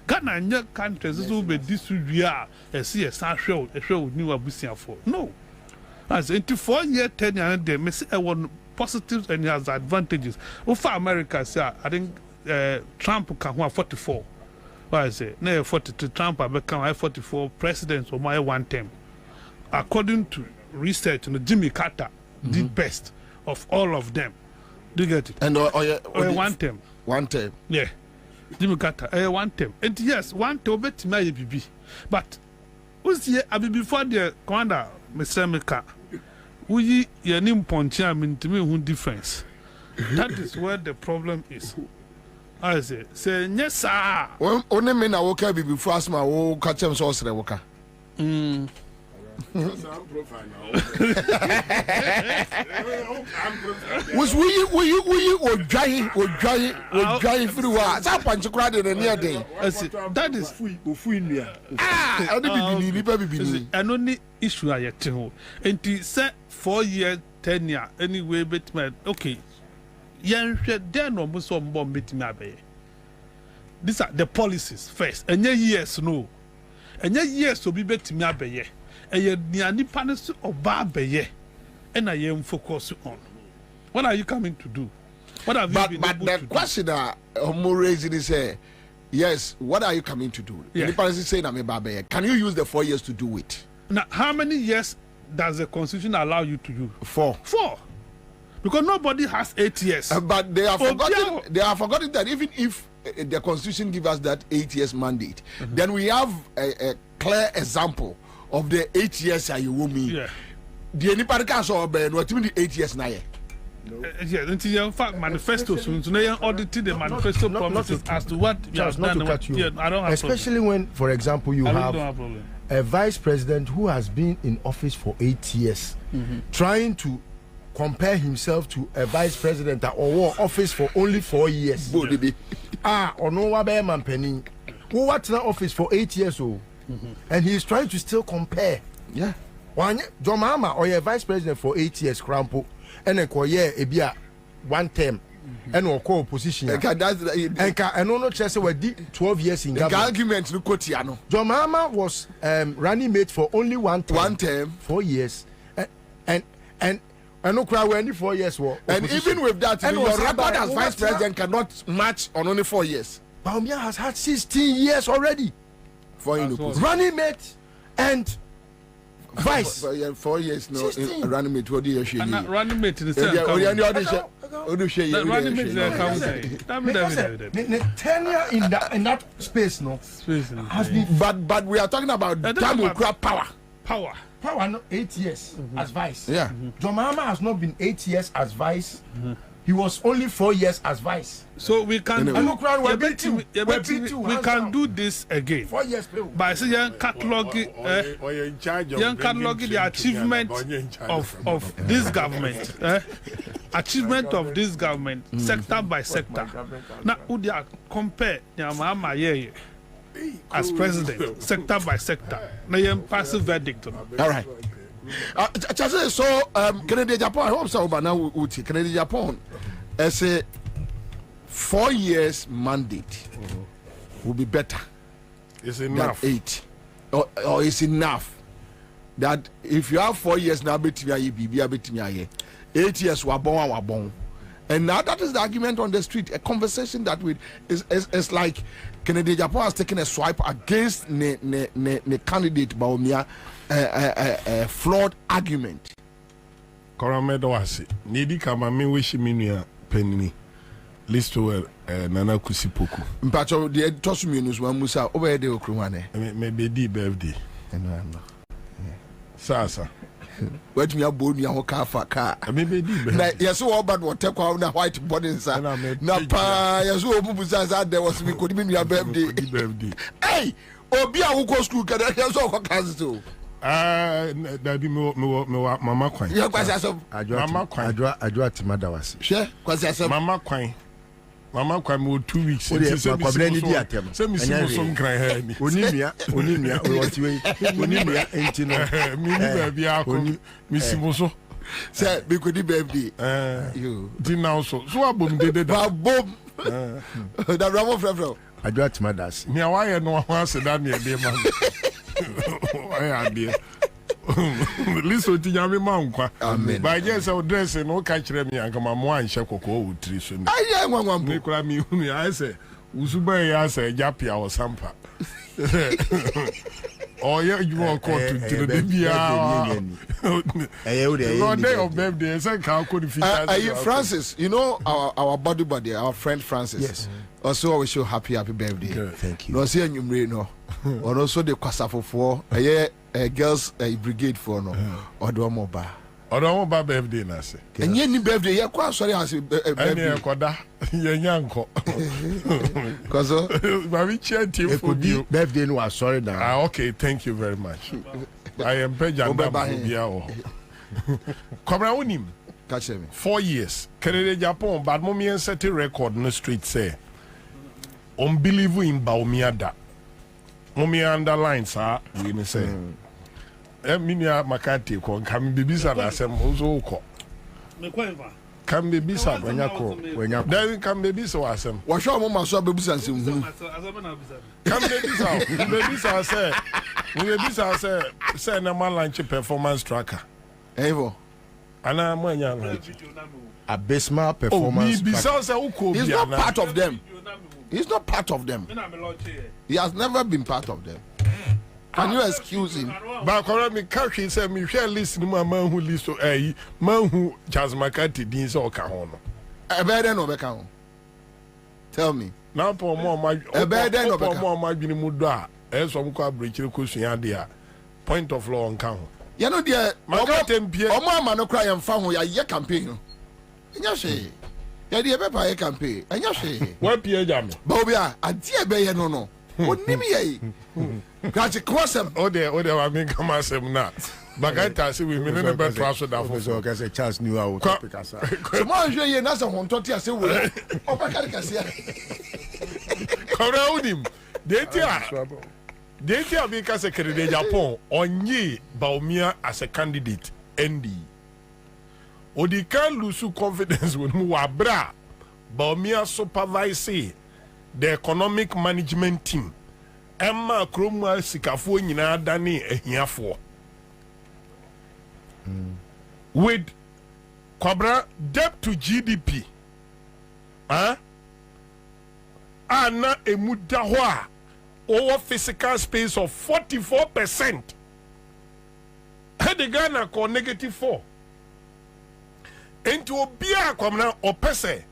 M: Ghana and your countries will be this year and see a show with new abusive for. No. As into 4 year, 10 years, they may say one positives and has advantages. For America, sir, I think Trump can have 44. What I say? No, 42. Trump have become 44 presidents or my 1 term. According to research, Jimmy Carter did best of all of them. Do you get it?
C: And
M: 1 term.
C: 1 term.
M: Yeah. Jimmy Carter, 1 term. And yes, 1 term, bet my BB. But who's here? I be before the commander, Mr. Meka. We your name poncha mean to me who difference. That is where the problem is. I say yes, sir.
C: Only men I woke up before us, my old catch him sauce. Was we or dry through us? I punch a crowd in a near day.
M: That is and only issue I yet to. And he said 4 years, 10 years, anyway, but man, okay. Yan there no most on bomb bit me. These are the policies first. And yes, no. And yes, so be bet me abe. And yet, the panels of Bobie, and I am focused on. What are you coming to do? What have you been able to do?
C: But the question that more raising is, yes, what are you coming to do? Yeah. The panels saying, I'm a Bobie. Can you use the 4 years to do it?
M: Now, how many years does the Constitution allow you to use?
C: 4.
M: 4. Because nobody has 8 years.
C: But they have forgotten. They have forgotten that even if the Constitution gives us that 8 years mandate, then we have a clear example of the 8 years you will me.
M: Yeah.
C: The anybody can saw Ben what the 8 years now.
M: Yeah, until in fact manifesto soon to audited the manifesto promises as to what you have done. Yeah, I don't have
N: especially when, for example, you have a vice president who has been in office for 8 years, trying to compare himself to a vice president that or office for only 4 years. Or no man penny who what's in office for 8 years old. And he is trying to still compare.
C: Yeah.
N: One John Mama or your vice president for 8 years, Crampo, and a coyer a 1 term, and or co opposition. And no chess were 12 years in government.
C: Argument to Cotiano.
N: John Mama was running mate for only 1 term.
C: 1 term,
N: 4 years. And no crowd any 4 years.
C: And even with that, your record as vice president cannot match on only 4 years.
N: Baumia has had 16 years already. Running mate and vice.
C: 4 years no running mate. What do you say?
M: Running mate in the
N: tenure in that space no has been.
C: But we are talking about Democrat power.
N: Power no 8 years as vice.
C: Yeah.
N: John Mahama has not been 8 years as vice. He was only 4 years as vice.
M: So we can we can do this again
N: 4 years
M: by saying cataloging the achievement of this government, achievement of this government sector by sector. Now would you compare Mahama as president sector by sector? Now you pass a verdict.
C: All right. So Canada Japan I hope so but now Canada Japan as a 4 years mandate will be better.
F: It's enough.
C: Than 8 or it's enough. that if you have 4 years now, betimi aye betimi aye. 8 years wabon. And now that is the argument on the street. A conversation that is like Kennedy Japan has taken a swipe against the candidate Baumia, a flawed argument.
F: Koramedo wasi. Nidi kama mi wishi minya penini. Listo Nana Kusipoku.
C: Mpacho the toss minus one musa over the okrumane.
F: Maybe the birthday. Sasa.
C: What me about me a car.
F: Maybe
C: yes, all but what take out the white body inside. Napa, yes, Mubuza there was me could be your birthday. Hey, Obia who goes school can I also cancel.
F: That be Mama Quine.
C: Yeah, Mama
N: Quine. I draw to Madawas.
C: Share,
F: Mama Quine. Mama Kwabena 2 weeks.
N: Kwabena di atem.
F: Say me see some cry me.
N: Onimia otiwe. Onimia entino.
F: Me ni baby akọ. Me see mo so.
C: Say me could birthday.
F: You. Di now so. So abom de.
C: Abom. Da bravo frefro.
N: Adwa timadas.
F: Me awaye no ho ase da me de man. Why are there? Listen to Yami Mankwa.
C: Amen.
F: By just our dress and no catch me and come on and shako with treason.
C: I am one
F: Nicola me. I say, Usuba, I say, Japia or Sampa. Oh, yeah, you are called to the Lord day of birthday. How could you feel?
C: Francis, you know our buddy, our friend Francis.
N: Yes.
C: Also, I wish you happy birthday.
N: Good. Thank you.
C: No, see you, no. Or also the Kwasafo for a girls brigade for no or do more bar.
F: Or no more birthday, Nasi.
C: And any birthday, you're quite sorry. I say,
F: Koda, Yanko.
C: Because
F: my chat for you.
N: Birthday, no, sorry now.
F: Okay, thank you very much. I am Pejan Biao. Kwabena
C: catch me
F: 4 years. Canada, Japan, but mommy and set a record on the street say, unbelievable in Baumiada. Mommy underline, sir, we say. Minia Makati, come be busy and asem also. Can be busy when you then can be busy or asem.
C: Wash your mama so be busy and sim.
F: Come be busy, say. We be busy, say, no man lunch performance tracker.
C: Evo.
F: Ana mwanya
N: abysmal performance.
C: He's not part of them. He's not part of them. He has never been part of them. Can you excuse him?
F: But me catch say me share list no man who list man who Charles McCarthy din so ka ho no.
C: Ebeden no beka ho. Tell me.
F: Now for more my
C: Ebeden no beka.
F: More my dwene mu do a so mo kwa breakire ko sua de a point of law on ka ho.
C: You know there omo ama no cry am fa ho ya ye campaign no. Enya hwe. Ya de be pa ye campaign. Enya hwe.
F: Wa pie jam.
C: Bobie a ade e be ye no no. Onim ye. Gati kwasem.
F: O de wa me come asem na. Bagata say we me no be traso da for
N: so ka say chance new out topic asa.
C: So mo hwe ye na se hontoti ase wo. O ba ka ka se.
F: Kora unim. Deti a bika secretary Japan onye Baumia as a candidate ND. Odi can lose confidence with mu wabra. Baumia supervise the economic management team. Emma Kromwa sikafo nyina dane ahiafo. With Kwabena debt to GDP. Ana emuda ho a over physical space of 44%. Had the Ghana called -4. Into Obia Kwabena or Pese.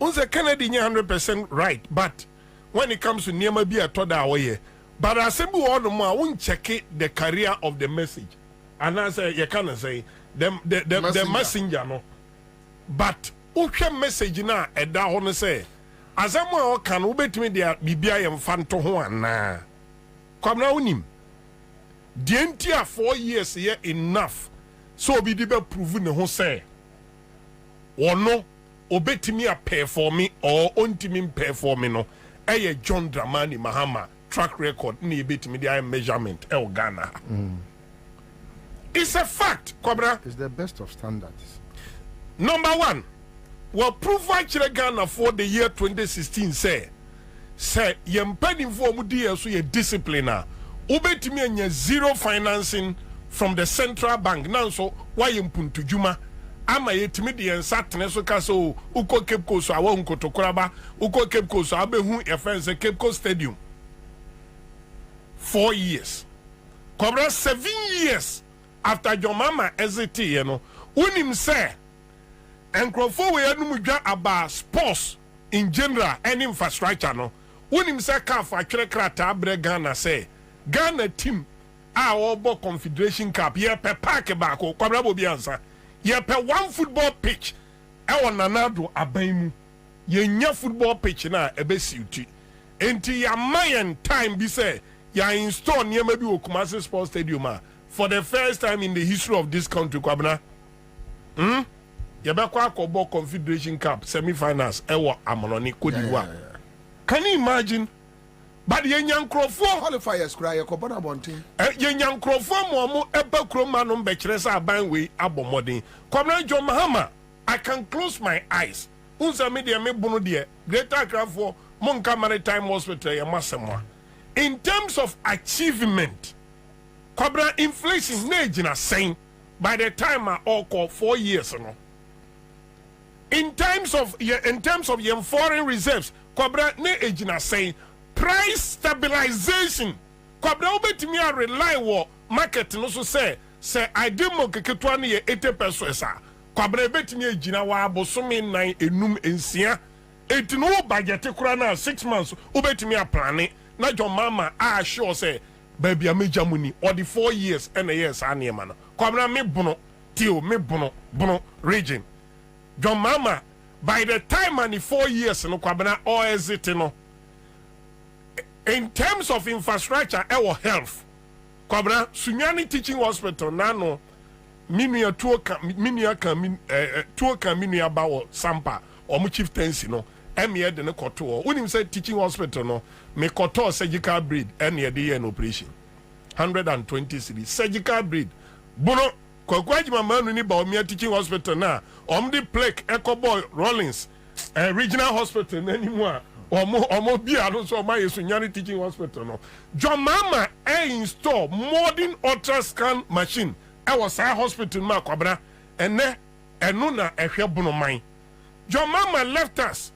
F: Unse Kennedy 100% right, but when it comes to Niema be a toda away. But I say all the more won't check it the career of the message. And I say you can't say the messenger no. But uche message na eda ho no say azamo o kan ubetimi dia bibia yem fanto ho ana. Kwabena unim. The entire 4 years here enough. So be the prove ne ho say. Ono obetimi a perform or ontimi perform no. Eye John Dramani Mahama track record ni ebetimi dia measurement el Ghana. It's a fact, Kwabena.
N: It's the best of standards.
F: Number one, well, prove actually Ghana for the year 2016 say yempani for mudi so ye discipliner. Ubetimi anya zero financing from the central bank now so why impuntu juma ama yetimi de Ansah tene so ka so uko Cape Coast so awo nkotokoraba uko Cape Coast so abehu your friends Cape Coast Stadium 4 years Kwabena 7 years after your mama exit you know unim say enkrofo we anum dwa about sports in general and infrastructure no unim say ka fa twere krata bre Ghana say Ghana team our Confederation Cup ye pe park back o Kwabena Bobie Ansah ye pe one football pitch e won nanado aban mu ye nya football pitch na e be siuti enti ya mayen time bi say ya install near maybe Kumasi Sports Stadium for the first time in the history of this country Kwabena ye be kwa Kobo Confederation Cup semi-finals e wo Amononi Cote d'Ivoire. Can you imagine? But ye nyankrofo
C: qualifiers cry ye kobona bontin
F: ye nyankrofo mo eba kroma no mbekire sa aban we abomodin Kwabena John Mahama I can close my eyes unsa me de me bunu de Greater Accra for Monka Maritime Hospital ye masemwa in terms of achievement Kwabena inflation na gina saying by the time I all call 4 years no in terms of your foreign reserves Kwabena na gina saying price stabilization Kwabena obetimi a rely wo market no so say I do mo keketwa na ye 80 pesos a Kwabena betimi agina wa abosome nan enum ensia etino budget kura na 6 months obetimi a plane na John Mama a sure say baby ameja muni or the 4 years and a years anema no Kwabena me bono tio me bono region John Mama by the time and the 4 years no Kwabena all exit no in terms of infrastructure our health Kwabena Sunyani Teaching Hospital nano minia tuoka minia bawo sampa omu chieftaincy no emye de ne koto unim say teaching hospital no me koto surgical breed ene de ye operation 120 cedi surgical breed bono kwakwaji mama ni ba omi teaching hospital na omdi plaque ecoboy Rollins regional hospital nanimu a omo bia no so my Sunyani Teaching Hospital no John Mama install modern ultrasound machine I was a hospital ma Kwabena ene eno na ehwe bono man John Mama left us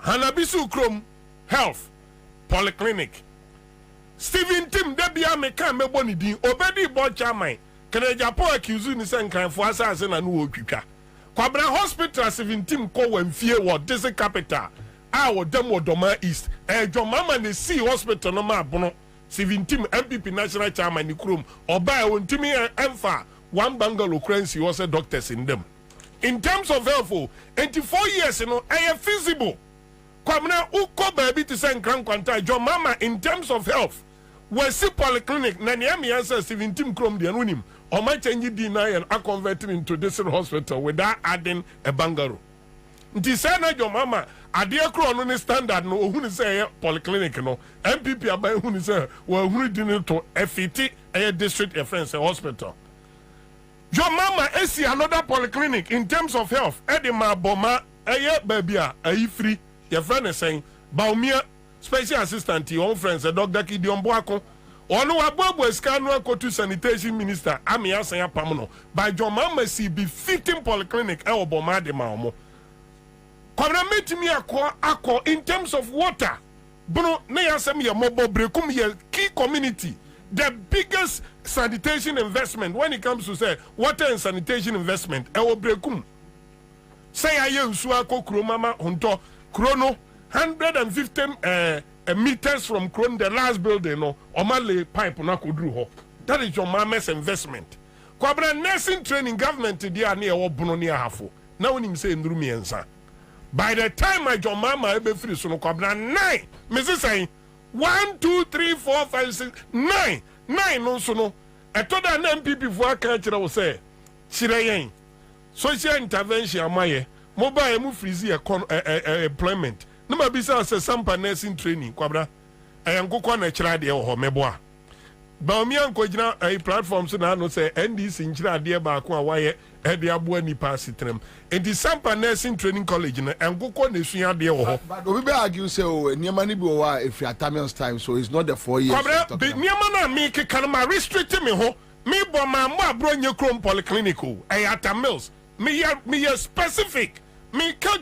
F: Hanabisu Krom Health Polyclinic Stephen Tim debia me kan mebo ni din obedi bo chairman kene Japan accuse ni se nkan fo asase na no otwitwa Kwabena Hospital 17 ko wamfie wo this capital a wo dem wo Doma East John Mama ne see hospital no ma bono 17 MPP national chairman ni krom oba e wontimi emfa one bungalow currency was a doctors in them in terms of health 24 years no feasible Kwabena uko baby to say nkran kwanta John Mama in terms of health we see polyclinic na near me answer 17 krom de anonim or my change deny and are converted into this hospital without adding a bungalow. Nti say na John Mama adia kro no ne standard no ohunu say polyclinic no MPP abai ohunu say we ohunu din to FET a district offense hospital. John Mama esi another polyclinic in terms of health edema boma eye babia ayi free your friend is saying Baumia special assistant your own friends Dr. Kidion Boako ono wabobo escano akotu sanitation minister ami asan pamono by John Mama si be 15 polyclinic e oboma de maomo Kwabena metimi akọ in terms of water bro na yasem ye mobo brekum ye key community the biggest sanitation investment when it comes to say water and sanitation investment e brekum say aye nsu akokro mama honto krono 150 meters from Kron, the last building, no, Omale pipe na kodru ho. That is your Mama's investment. Kwabena nursing training government dia near Obono near Hafo. Now when him say Ndrumi Ansah. By the time my John Mama ebe free so no Kwabena 9. Mrs. saying 1, 2, 3, 4, 5, 6, 9. 9 no so no. I told an MPP for catch will say Chirayen. Social intervention amaye. Mobile mu freeze employment. Numa bisa se sampa nursing training Kwabena ayanko kwa na chira de ho meboa Baumia Kojina a platform so now no say NDC in China dear Bakwa why Edia Buani Passitram. In the Sampa Nursing Training College and go on the Suya dear.
C: But we argue say near money if you are Tamil's time, so it's not the 4 years.
F: Niamana make can restrict me ho. Me bo my bro your chrome polyclinical. I at Tamils. Me specific. Me ka